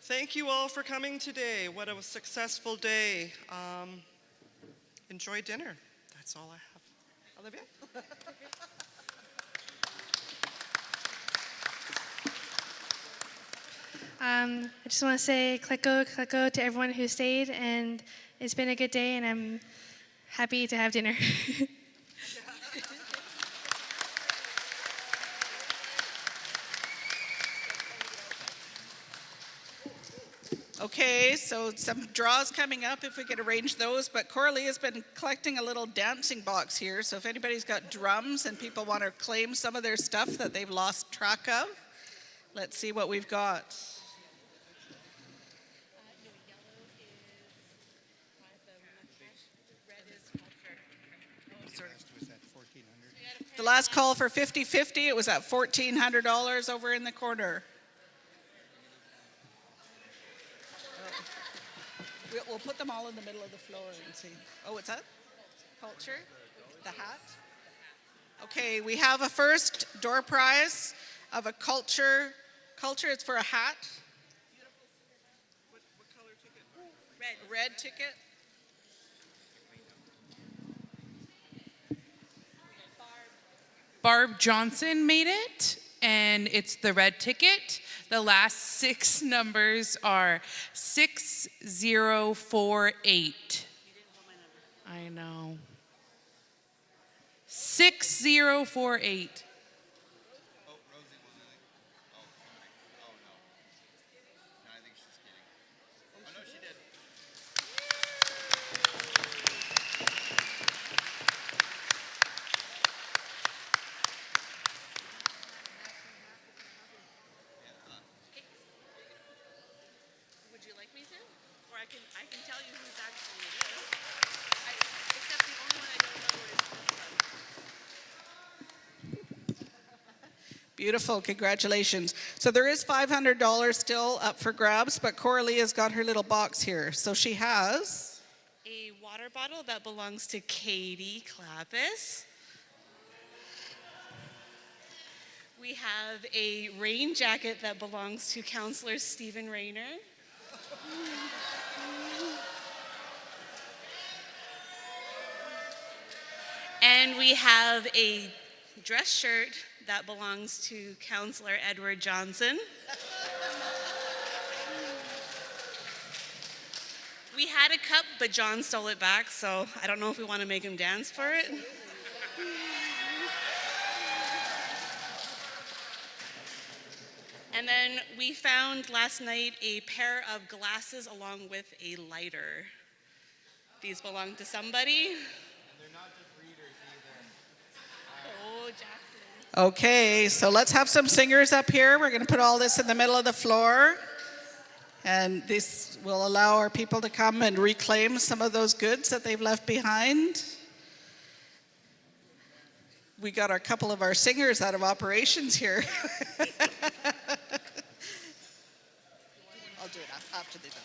Thank you all for coming today. What a successful day. Enjoy dinner. That's all I have. Olivia? I just want to say kliko to everyone who stayed, and it's been a good day, and I'm happy to have dinner. Okay, so some draws coming up if we could arrange those, but Coralie has been collecting a little dancing box here, so if anybody's got drums and people want to claim some of their stuff that they've lost track of, let's see what we've got. The last call for 50-50, it was at $1,400 over in the corner. We'll put them all in the middle of the floor and see. Oh, what's that? Culture? The hat? Okay, we have a first door prize of a culture. Culture, it's for a hat. What color ticket? Red ticket. Barb Johnson made it, and it's the red ticket. The last 6 numbers are 6048. I know. 6048. I can tell you who's actually it is. Except the only one I don't know is this one. Beautiful, congratulations. So there is $500 still up for grabs, but Coralie has got her little box here. So she has a water bottle that belongs to Katie Clappis. We have a rain jacket that belongs to Councillor Stephen Rayner. And we have a dress shirt that belongs to Councillor Edward Johnson. We had a cup, but John stole it back, so I don't know if we want to make him dance for it. And then we found last night a pair of glasses along with a lighter. These belong to somebody. And they're not just readers either. Oh, Jackson. Okay, so let's have some singers up here. We're going to put all this in the middle of the floor. And this will allow our people to come and reclaim some of those goods that they've left behind. We got a couple of our singers out of operations here. I'll do it after the dance.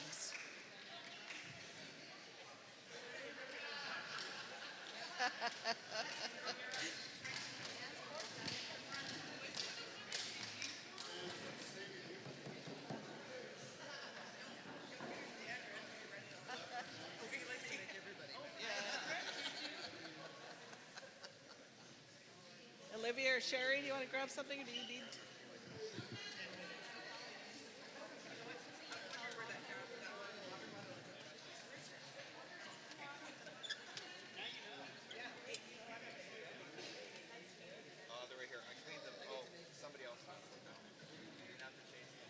Olivia or Sherry, do you want to grab something? Or do you need? They're right here. I cleaned them. Oh, somebody else has them now. You didn't have to change them.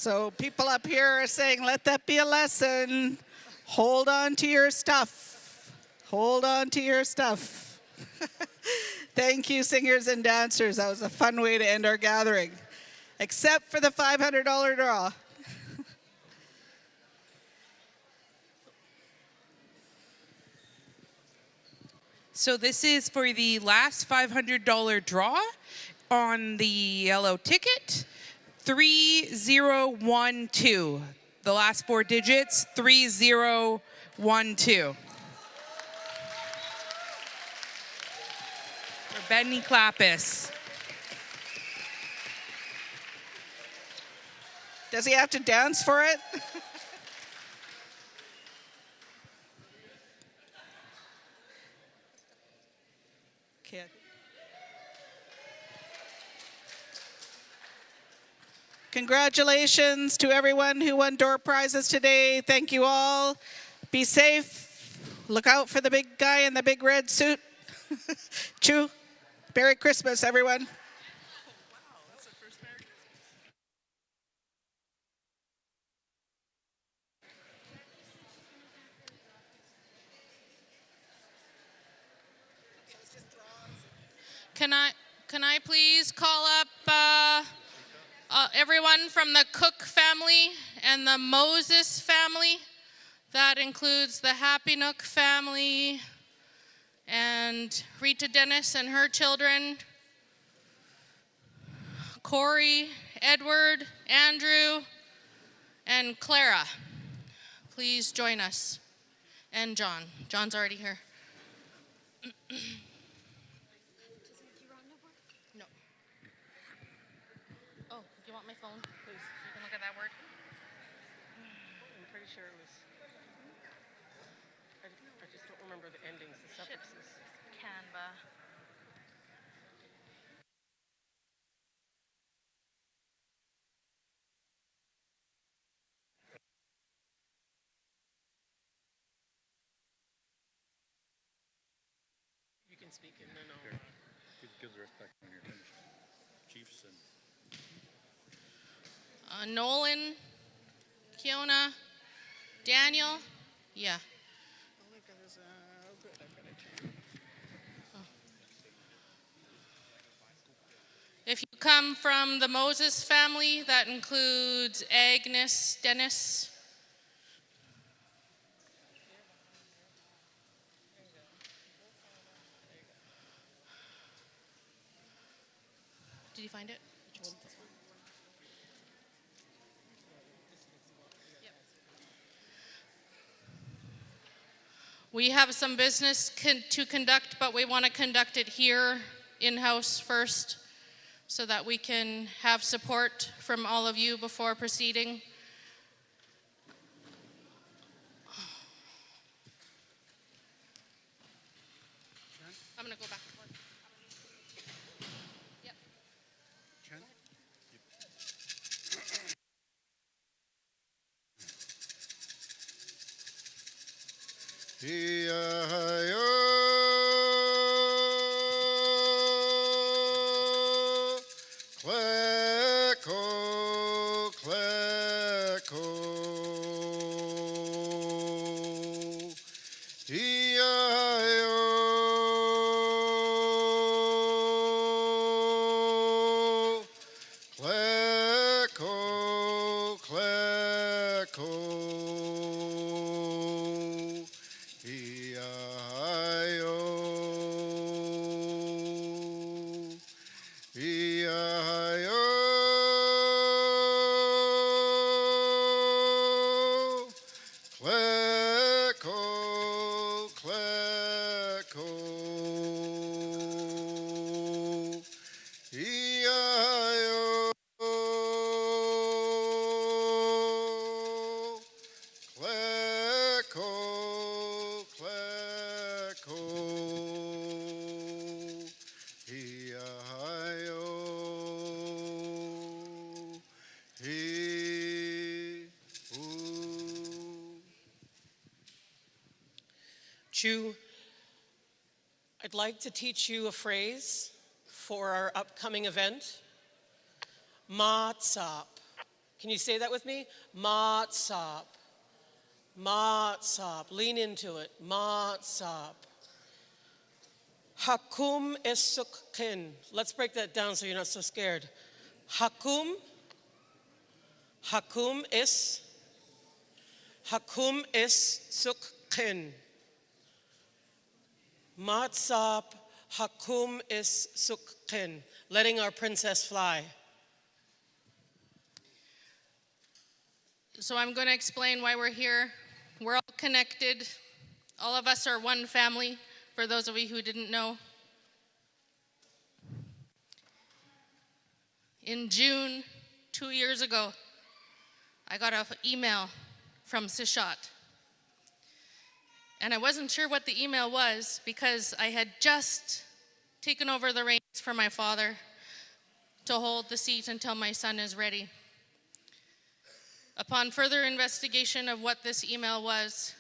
So people up here are saying, let that be a lesson. Hold on to your stuff. Hold on to your stuff. Thank you, singers and dancers. That was a fun way to end our gathering. Except for the $500 draw. So this is for the last $500 draw on the yellow ticket, 3012. The last 4 digits, 3012. For Benny Clappis. Does he have to dance for it? Okay. Congratulations to everyone who won door prizes today. Thank you all. Be safe. Look out for the big guy in the big red suit. Chew. Merry Christmas, everyone. Can I please call up everyone from the Cook family and the Moses family? That includes the Happy Nook family and Rita Dennis and her children, Corey, Edward, Andrew, and Clara. Please join us. And John. John's already here. No. Oh, do you want my phone? Please. You can look at that word. I'm pretty sure it was. I just don't remember the endings, the suffixes. Canva. You can speak and then I'll. Give the respect when you're finished. Chiefs and Nolan, Kiona, Daniel. Yeah. If you come from the Moses family, that includes Agnes, Dennis. Did you find it? We have some business to conduct, but we want to conduct it here in-house first so that we can have support from all of you before proceeding. I'm going to go back and forth. Yep. Huu-ay-aht, Clecco, Clecco. Huu-ay-aht, Clecco, Clecco. Chew. I'd like to teach you a phrase for our upcoming event. Matzop. Can you say that with me? Matsap. Matsap. Lean into it. Matsap. Hakum esukkin. Let's break that down so you're not so scared. Hakum. Hakum is sukkin. Matsap hakum is sukkin. Letting our princess fly. So I'm going to explain why we're here. We're all connected. All of us are one family, for those of you who didn't know. In June, 2 years ago, I got an email from Sishat. And I wasn't sure what the email was because I had just taken over the reins for my father to hold the seat until my son is ready. Upon further investigation of what this email was,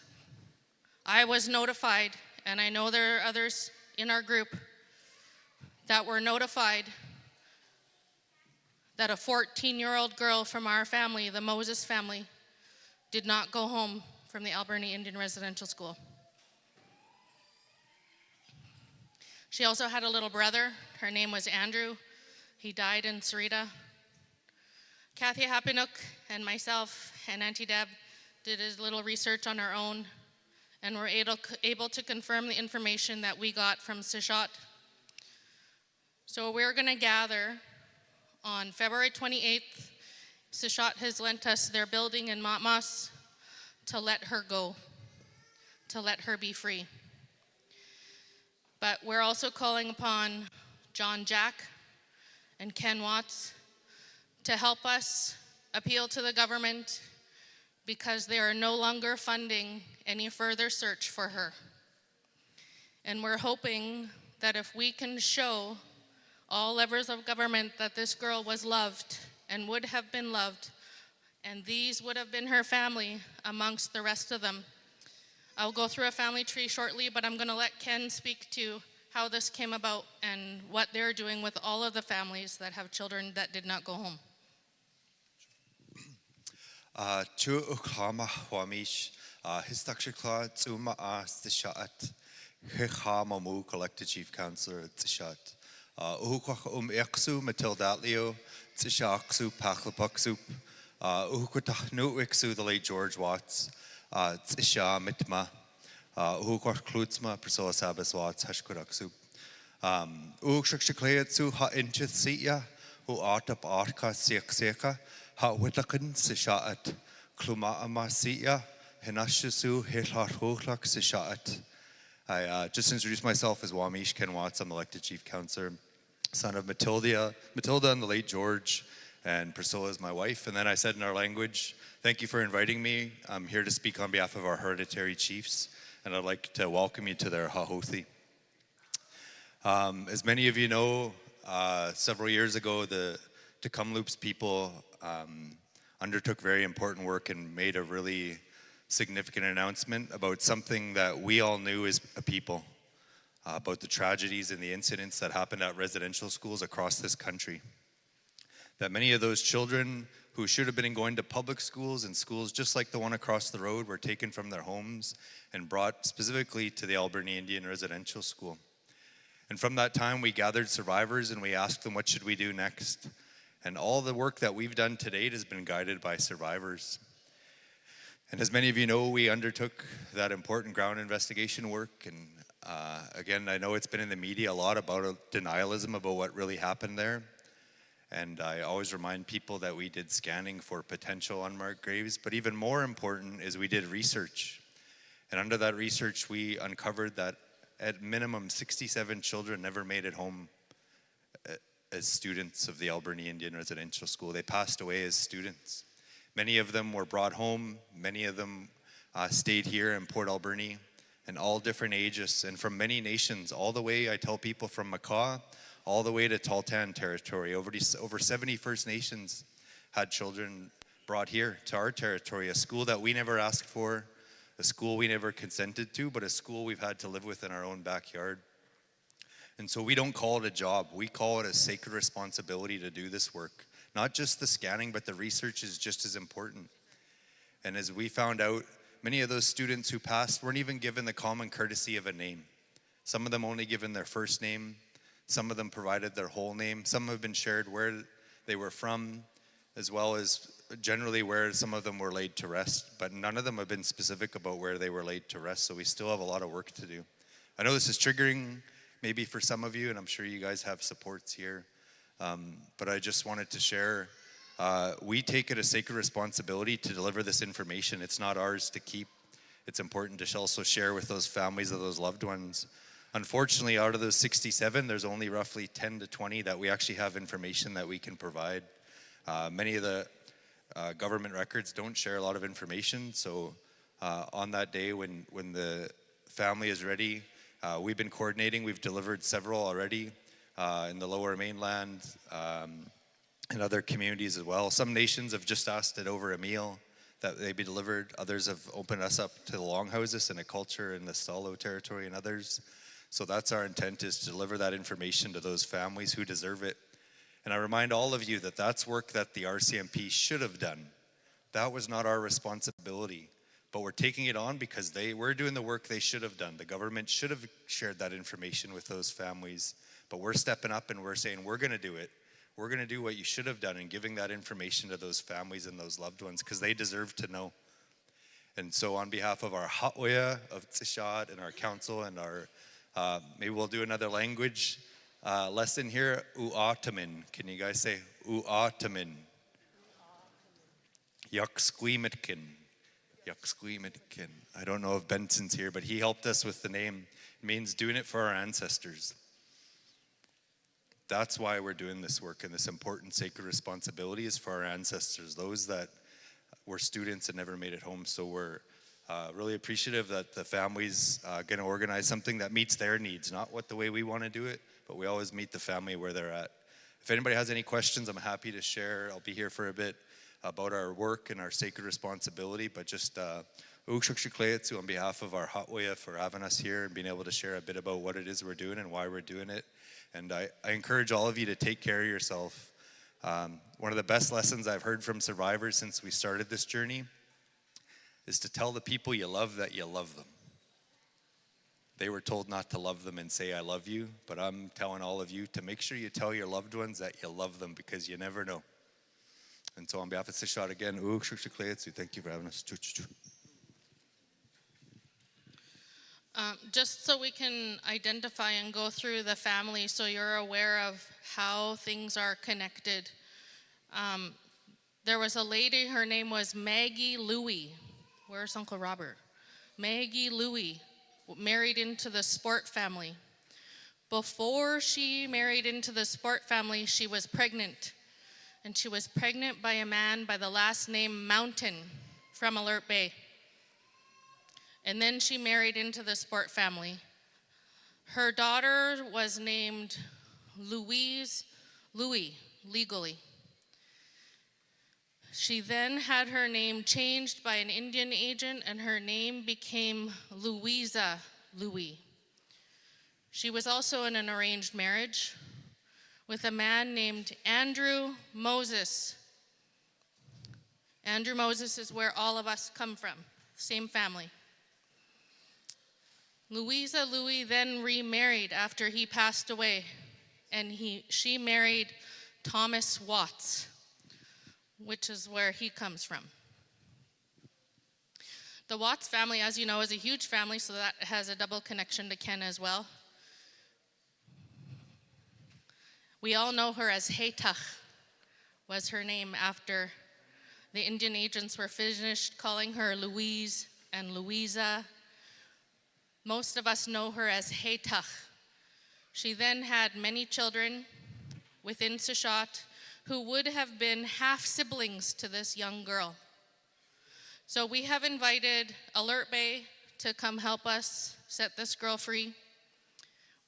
I was notified, and I know there are others in our group that were notified that a 14-year-old girl from our family, the Moses family, did not go home from the Alberni Indian Residential School. She also had a little brother. Her name was Andrew. He died in Sarita. Kathy Hapinuk and myself and Auntie Deb did a little research on our own and were able to confirm the information that we got from Sishat. So we're going to gather on February 28th. Sishat has lent us their building in Matmas to let her go, to let her be free. But we're also calling upon John Jack and Ken Watts to help us appeal to the government because they are no longer funding any further search for her. And we're hoping that if we can show all levels of government that this girl was loved and would have been loved, and these would have been her family amongst the rest of them. I'll go through a family tree shortly, but I'm going to let Ken speak to how this came about and what they're doing with all of the families that have children that did not go home. Chu uklama wamish histakshikla tsuma stishat hikhama mu collected chief councillor tsishat uhukwach eksu matildatlio tsishaksu pachlapaksup uhukutahnu iksu the late George Watts tsisha mitma uhukwach klutzma Priscilla Sabas Watts hashkuraksup uhukshikshiklayatsu ha inchith sitya hu atap arka siakseka ha witakin sishat kluma amasitya hinashisu hilharhuklak sishat. I just introduced myself as Wamish Ken Watts. I'm the elected chief councillor, son of Matilda and the late George, and Priscilla is my wife. And then I said in our language, thank you for inviting me. I'm here to speak on behalf of our hereditary chiefs, and I'd like to welcome you to their Hahothi. As many of you know, several years ago, the Tecumloops people undertook very important work and made a really significant announcement about something that we all knew as a people, about the tragedies and the incidents that happened at residential schools across this country. That many of those children who should have been going to public schools and schools just like the one across the road were taken from their homes and brought specifically to the Alberni Indian Residential School. And from that time, we gathered survivors and we asked them, what should we do next? And all the work that we've done to date has been guided by survivors. And as many of you know, we undertook that important ground investigation work. And again, I know it's been in the media a lot about denialism about what really happened there. And I always remind people that we did scanning for potential unmarked graves. But even more important is we did research. And under that research, we uncovered that at minimum 67 children never made it home as students of the Alberni Indian Residential School. They passed away as students. Many of them were brought home. Many of them stayed here in Port Alberni, and all different ages and from many nations, all the way, I tell people, from Macaw all the way to Tahltan territory. Over 70 First Nations had children brought here to our territory, a school that we never asked for, a school we never consented to, but a school we've had to live with in our own backyard. And so we don't call it a job. We call it a sacred responsibility to do this work. Not just the scanning, but the research is just as important. And as we found out, many of those students who passed weren't even given the common courtesy of a name. Some of them only given their first name. Some of them provided their whole name. Some have been shared where they were from, as well as generally where some of them were laid to rest. But none of them have been specific about where they were laid to rest, so we still have a lot of work to do. I know this is triggering maybe for some of you, and I'm sure you guys have supports here. But I just wanted to share, we take it a sacred responsibility to deliver this information. It's not ours to keep. It's important to also share with those families of those loved ones. Unfortunately, out of those 67, there's only roughly 10 to 20 that we actually have information that we can provide. Many of the government records don't share a lot of information, so on that day when the family is ready, we've been coordinating. We've delivered several already in the Lower Mainland and other communities as well. Some nations have just asked it over a meal that they be delivered. Others have opened us up to the longhouses and a culture in the Stalo territory and others. So that's our intent, is to deliver that information to those families who deserve it. And I remind all of you that that's work that the RCMP should have done. That was not our responsibility. But we're taking it on because we're doing the work they should have done. The government should have shared that information with those families. But we're stepping up and we're saying, we're going to do it. We're going to do what you should have done in giving that information to those families and those loved ones, because they deserve to know. And so on behalf of our Huu-ay-aht Citizens and our council and our, maybe we'll do another language lesson here, Huu-ay-aht. Can you guys say Huu-ay-aht? Yuksqueemitkin. I don't know if Benson's here, but he helped us with the name. It means doing it for our ancestors. That's why we're doing this work, and this important sacred responsibility is for our ancestors, those that were students and never made it home. So we're really appreciative that the family's going to organize something that meets their needs, not the way we want to do it, but we always meet the family where they're at. If anybody has any questions, I'm happy to share. I'll be here for a bit about our work and our sacred responsibility, but just on behalf of our Huu-ay-aht for having us here and being able to share a bit about what it is we're doing and why we're doing it. And I encourage all of you to take care of yourself. One of the best lessons I've heard from survivors since we started this journey is to tell the people you love that you love them. They were told not to love them and say, I love you, but I'm telling all of you to make sure you tell your loved ones that you love them, because you never know. And so on behalf of Sishat again, thank you for having us. Just so we can identify and go through the family so you're aware of how things are connected. There was a lady, her name was Maggie Louie. Where's Uncle Robert? Maggie Louie, married into the Sport family. Before she married into the Sport family, she was pregnant. And she was pregnant by a man by the last name Mountain from Alert Bay. And then she married into the Sport family. Her daughter was named Louie, legally. She then had her name changed by an Indian agent, and her name became Louisa Louie. She was also in an arranged marriage with a man named Andrew Moses. Andrew Moses is where all of us come from, same family. Louisa Louie then remarried after he passed away, and she married Thomas Watts, which is where he comes from. The Watts family, as you know, is a huge family, so that has a double connection to Ken as well. We all know her as Huu-ay-aht, was her name after the Indian agents were finished calling her Louise and Louisa. Most of us know her as Huu-ay-aht. She then had many children within Sishat who would have been half siblings to this young girl. So we have invited Alert Bay to come help us set this girl free.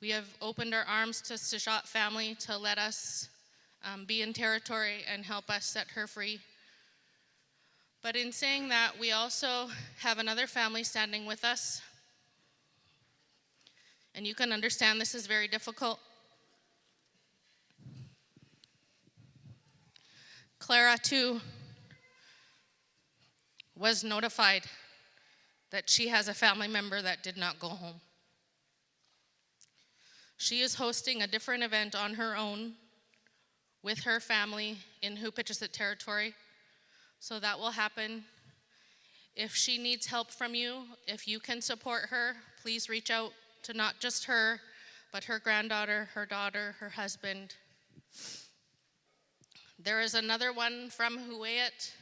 We have opened our arms to Sishat family to let us be in territory and help us set her free. But in saying that, we also have another family standing with us. And you can understand this is very difficult. Clara, too, was notified that she has a family member that did not go home. She is hosting a different event on her own with her family in Huu-ay-aht territory. So that will happen. If she needs help from you, if you can support her, please reach out to not just her, but her granddaughter, her daughter, her husband. There is another one from Huu-ay-aht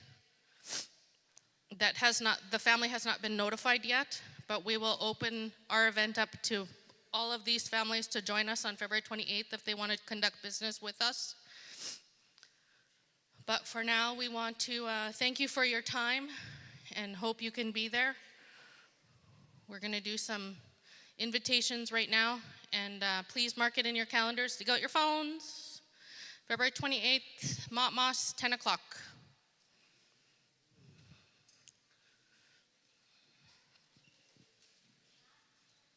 that the family has not been notified yet, but we will open our event up to all of these families to join us on February 28th if they want to conduct business with us. But for now, we want to thank you for your time and hope you can be there. We're going to do some invitations right now, and please mark it in your calendars. Dig out your phones. February 28th, Moss, 10 o'clock.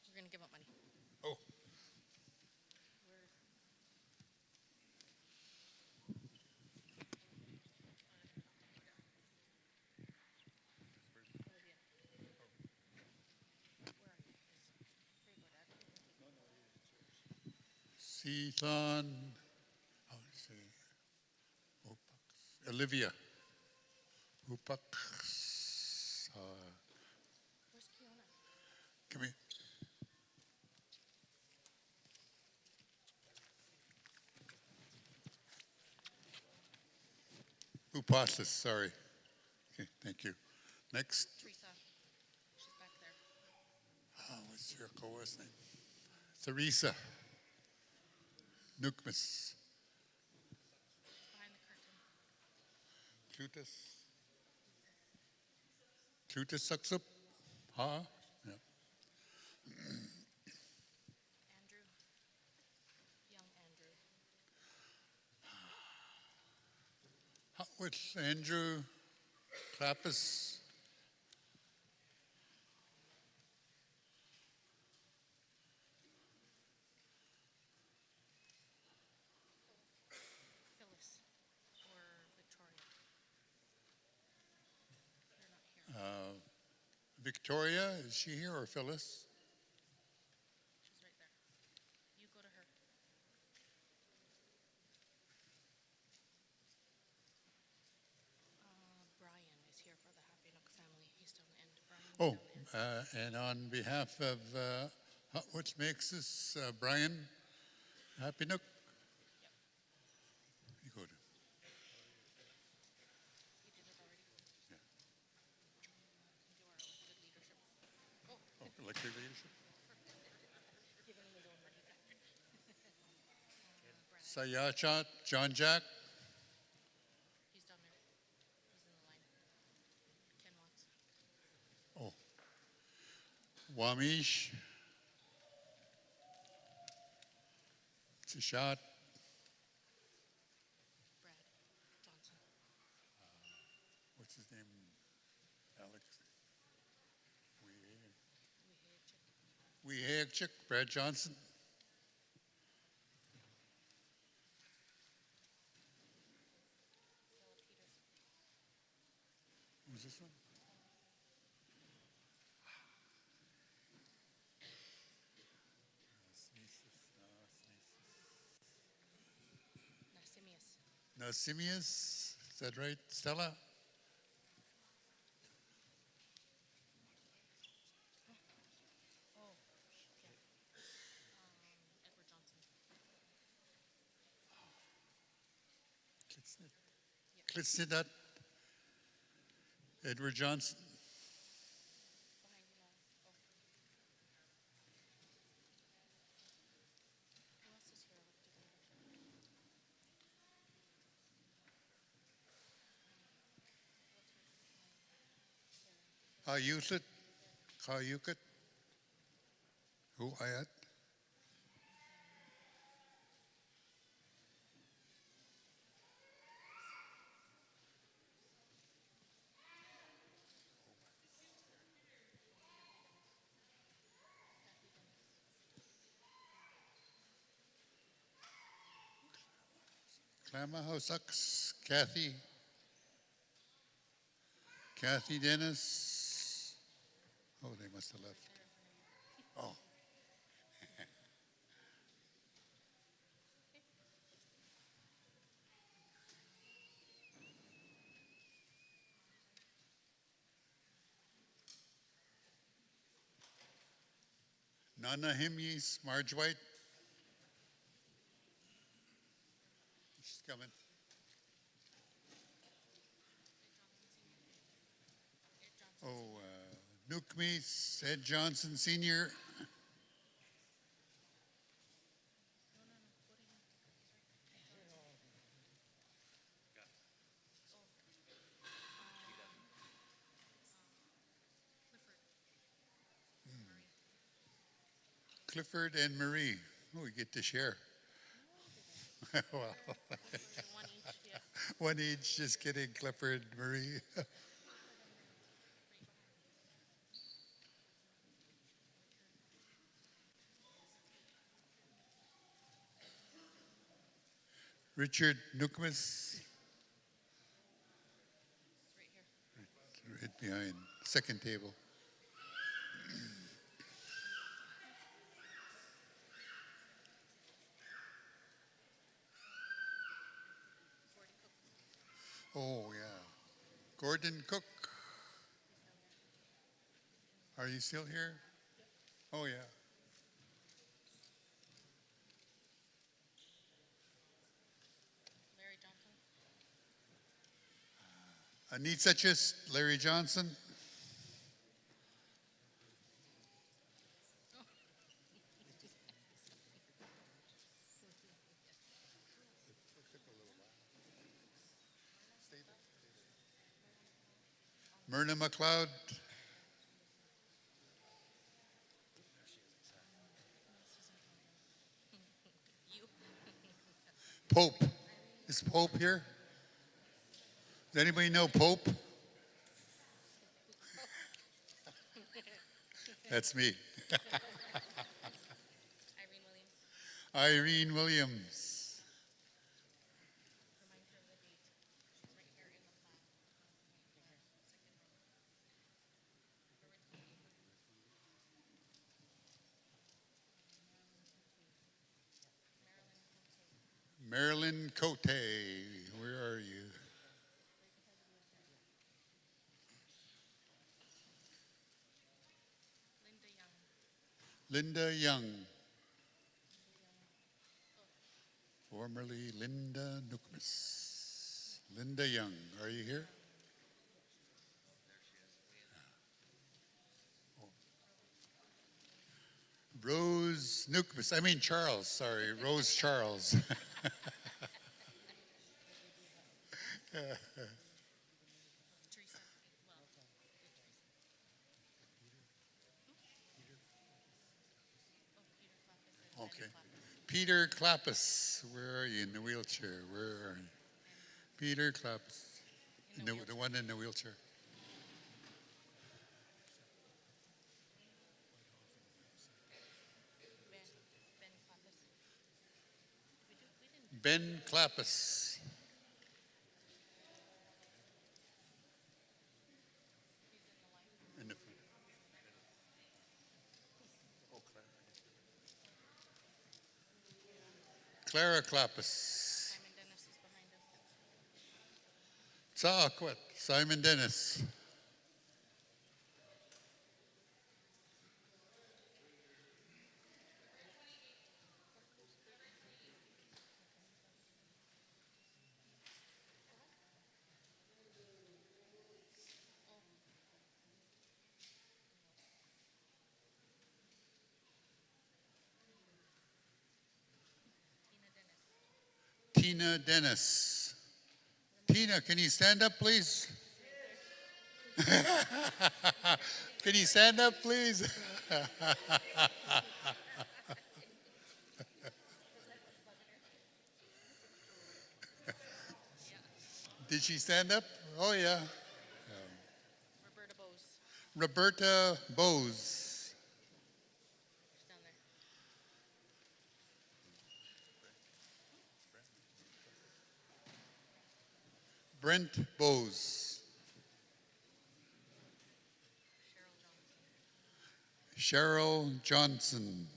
We're going to give up money. Oh. Seathon, Olivia, Upax, come here. Upasis, sorry. Okay, thank you. Next. Teresa, she's back there. What's your co-host name? Teresa. Nukmis. Behind the curtain. Clutus. Clutus Suxup. Huh? Yeah. Andrew. Young Andrew. What's Andrew Clappus? Phyllis or Victoria. They're not here. Victoria, is she here, or Phyllis? She's right there. You go to her. Brian is here for the Happy Nook family. He's down the end. Brian. And on behalf of which makes us Brian Happy Nook. You go to. You did it already? Yeah. Do our elected leadership. Oh, elected leadership. Give him his own money back. Sayachat, John Jack. He's down there. He's in the line. Ken Watts. Oh. Wamish. Tishat. Brad Johnson. What's his name? Alex. Huu-ay-aht, Brad Johnson. Who's this one? Nasimius, is that right? Stella? Oh, yeah. Edward Johnson. Klitsnidat. Edward Johnson. Behind you now. Oh. Who else is here elected leadership? Hayusit. Hayukit. Huu-ay-aht. Klamahosux, Kathy Dennis. Oh, they must have left. Oh. Nana Himyes, Marge White. She's coming. Oh, Nukmes, Ed Johnson Sr. Clifford and Marie. Oh, we get to share. Well, one each, just kidding, Clifford, Marie. Richard Nukmas. Right behind, second table. Oh, yeah. Gordon Cook. Are you still here? Oh, yeah. Anita Just, Larry Johnson. Myrna McLeod. Pope. Is Pope here? Does anybody know Pope? That's me. Irene Williams. Marilyn Cote. Where are you? Linda Young. Formerly Linda Nukmas. Linda Young, are you here? Rose Nukmas, I mean Charles, sorry, Rose Charles. Okay. Peter Clappus, where are you in the wheelchair? Where are you? Peter Clappus, the one in the wheelchair. Ben Clappus. In the front. Oh, Clara Clappus. Tsaakwat, Simon Dennis. Tina Dennis. Tina, can you stand up, please? Can you stand up, please? Did she stand up? Oh, yeah. Roberta Bose. Brent Bose. Cheryl Johnson.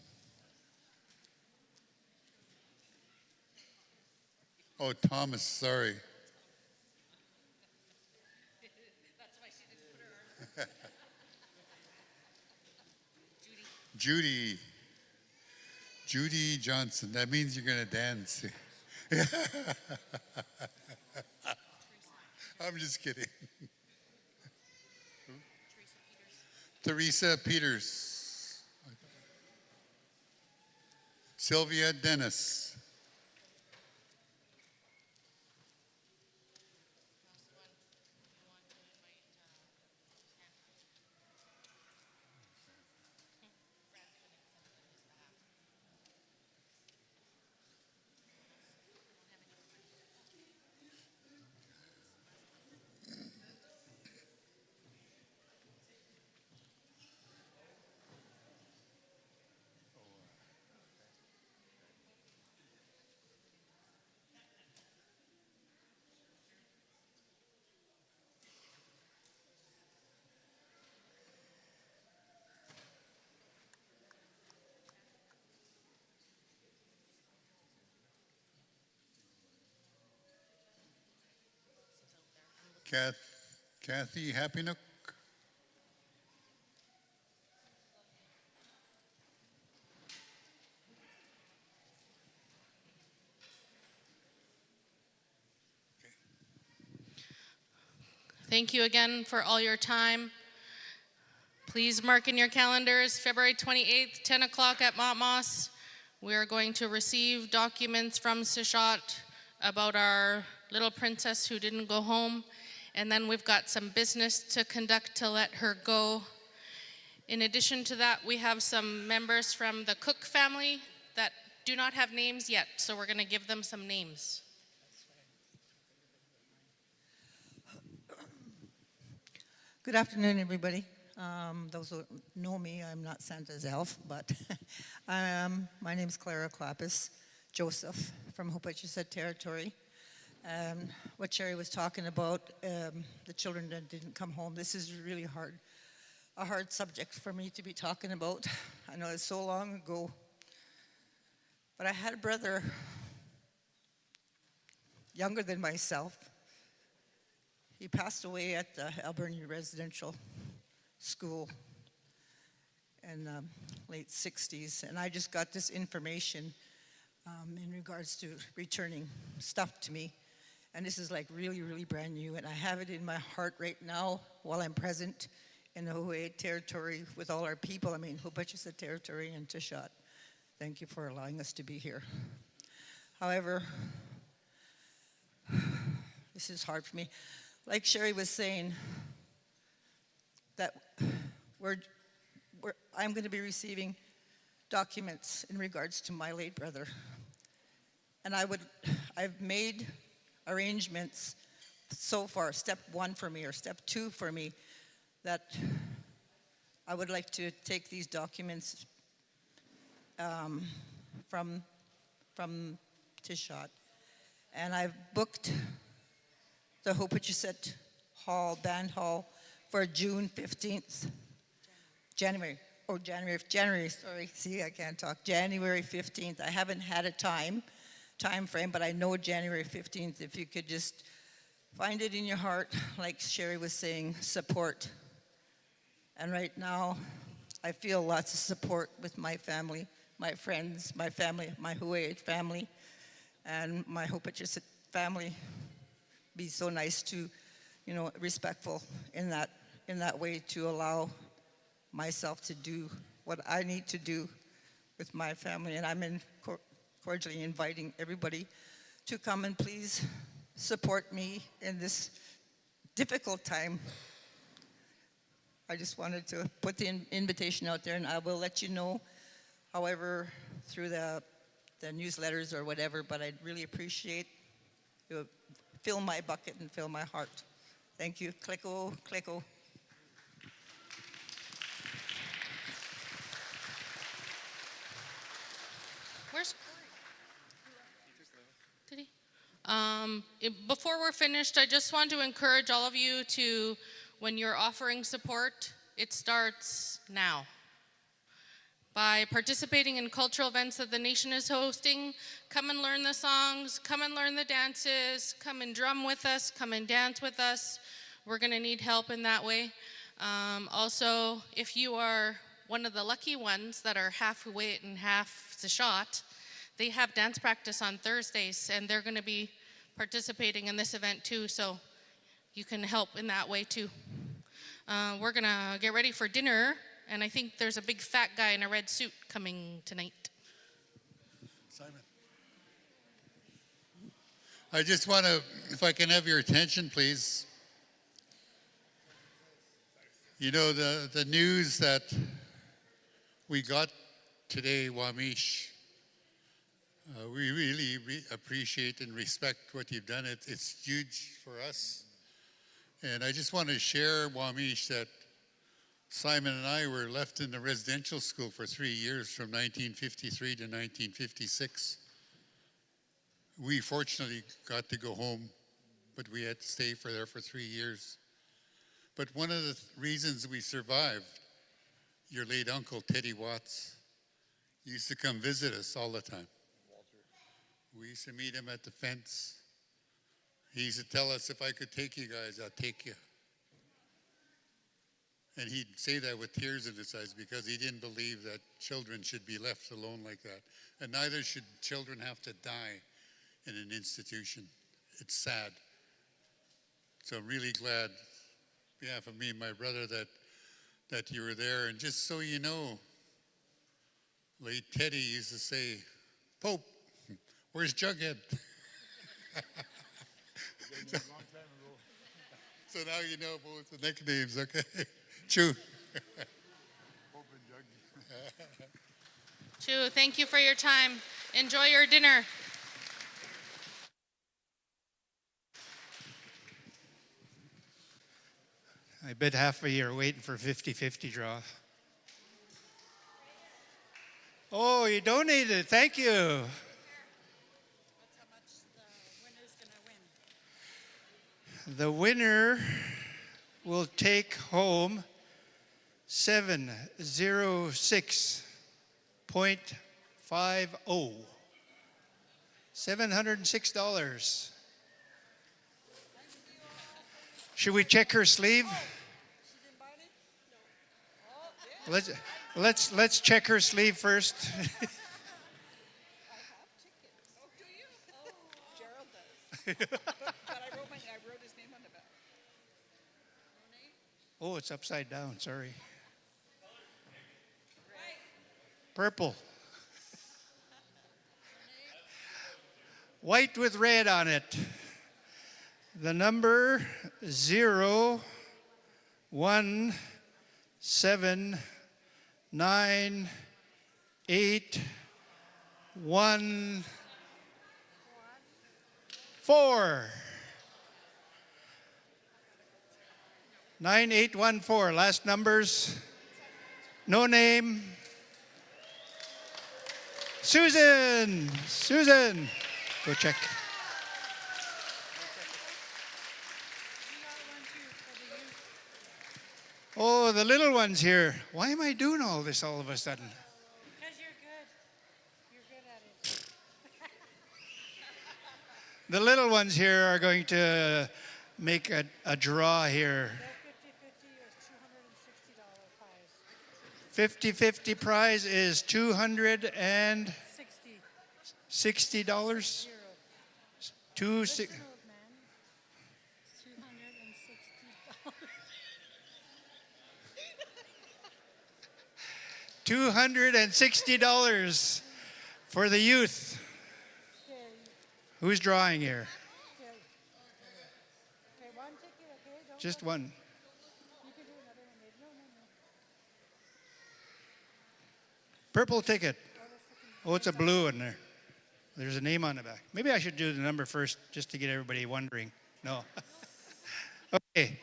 Oh, Thomas, sorry. Judy. Judy Johnson. That means you're going to dance. I'm just kidding. Teresa Peters. Sylvia Dennis. Kathy Happynook. Thank you again for all your time. Please mark in your calendars, February 28th, 10 o'clock at Montmoss. We are going to receive documents from Sishat about our little princess who didn't go home. And then we've got some business to conduct to let her go. In addition to that, we have some members from the Cook family that do not have names yet, so we're going to give them some names. Good afternoon, everybody. Those who know me, I'm not Santa's elf, but my name is Clara Clappis Joseph from Huu-ay-aht territory. What Sherry was talking about, the children that didn't come home, this is really a hard subject for me to be talking about. I know it's so long ago, but I had a brother younger than myself. He passed away at the Alberni Residential School in the late 60s, and I just got this information in regards to returning stuff to me. And this is like really, really brand new, and I have it in my heart right now while I'm present in the Huu-ay-aht territory with all our people. I mean, Huu-ay-aht territory and Tishat. Thank you for allowing us to be here. However, this is hard for me. Like Sherry was saying, that I'm going to be receiving documents in regards to my late brother. And I've made arrangements so far, step 1 for me or step 2 for me, that I would like to take these documents from Tishat. And I've booked the Huu-ay-aht Hall, Band Hall, for June 15th. January, sorry, see, I can't talk. January 15th. I haven't had a time frame, but I know January 15th. If you could just find it in your heart, like Sherry was saying, support. And right now, I feel lots of support with my family, my friends, my family, my Huu-ay-aht family, and my Huu-ay-aht family. Be so nice to, respectful in that way, to allow myself to do what I need to do with my family. And I'm cordially inviting everybody to come and please support me in this difficult time. I just wanted to put the invitation out there, and I will let you know, however, through the newsletters or whatever, but I'd really appreciate you fill my bucket and fill my heart. Thank you. Kliko, kliko. Where's Corey? Did he? Before we're finished, I just want to encourage all of you to, when you're offering support, it starts now. By participating in cultural events that the nation is hosting, come and learn the songs, come and learn the dances, come and drum with us, come and dance with us. We're gonna need help in that way. Also, if you are one of the lucky ones that are half Huu-ay-aht and half Sishat, they have dance practice on Thursdays, and they're gonna be participating in this event too, so you can help in that way too. We're gonna get ready for dinner, and I think there's a big fat guy in a red suit coming tonight. Simon. I just want to, if I can have your attention, please. You know, the news that we got today, Wamish, we really appreciate and respect what you've done. It's huge for us. And I just want to share, Wamish, that Simon and I were left in the residential school for 3 years, from 1953 to 1956. We fortunately got to go home, but we had to stay there for 3 years. But one of the reasons we survived, your late uncle, Teddy Watts, used to come visit us all the time. We used to meet him at the fence. He used to tell us, if I could take you guys, I'd take you. And he'd say that with tears in his eyes, because he didn't believe that children should be left alone like that. And neither should children have to die in an institution. It's sad. So I'm really glad, on behalf of me and my brother, that you were there. And just so you know, late Teddy used to say, "Pope, where's Jughead?" So now you know both the nicknames, okay? Chew. Chu, thank you for your time. Enjoy your dinner. I bet half of you are waiting for 50-50 draw. Oh, you donated. Thank you. The winner will take home $706.50. $706. Should we check her sleeve? Let's check her sleeve first. Oh, it's upside down, sorry. Purple. White with red on it. The number 0179814. 9814, last numbers. No name. Susan, go check. Oh, the little ones here. Why am I doing all this all of a sudden? Because you're good. You're good at it. The little ones here are going to make a draw here. 50-50 prize is $260. $260 for the youth. Who's drawing here? Just one. Purple ticket. Oh, it's a blue in there. There's a name on the back. Maybe I should do the number first just to get everybody wondering. No. Okay.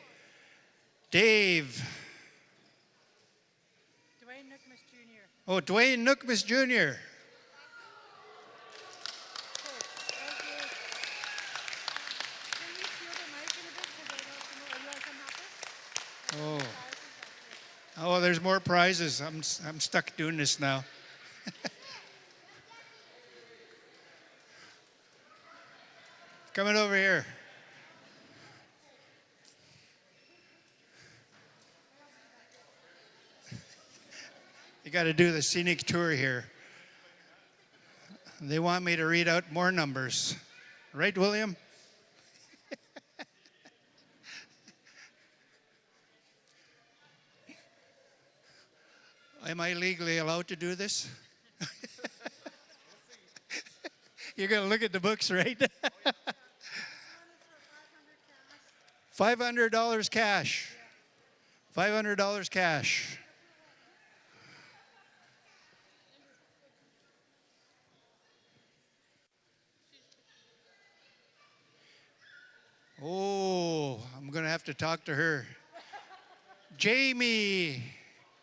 Dave. Dwayne Nookmas Jr. Oh, Dwayne Nookmas Jr. Oh, there's more prizes. I'm stuck doing this now. Coming over here. You got to do the scenic tour here. They want me to read out more numbers. Right, William? Am I legally allowed to do this? You're going to look at the books, right? $500 cash. $500 cash. Oh, I'm going to have to talk to her. Jamie.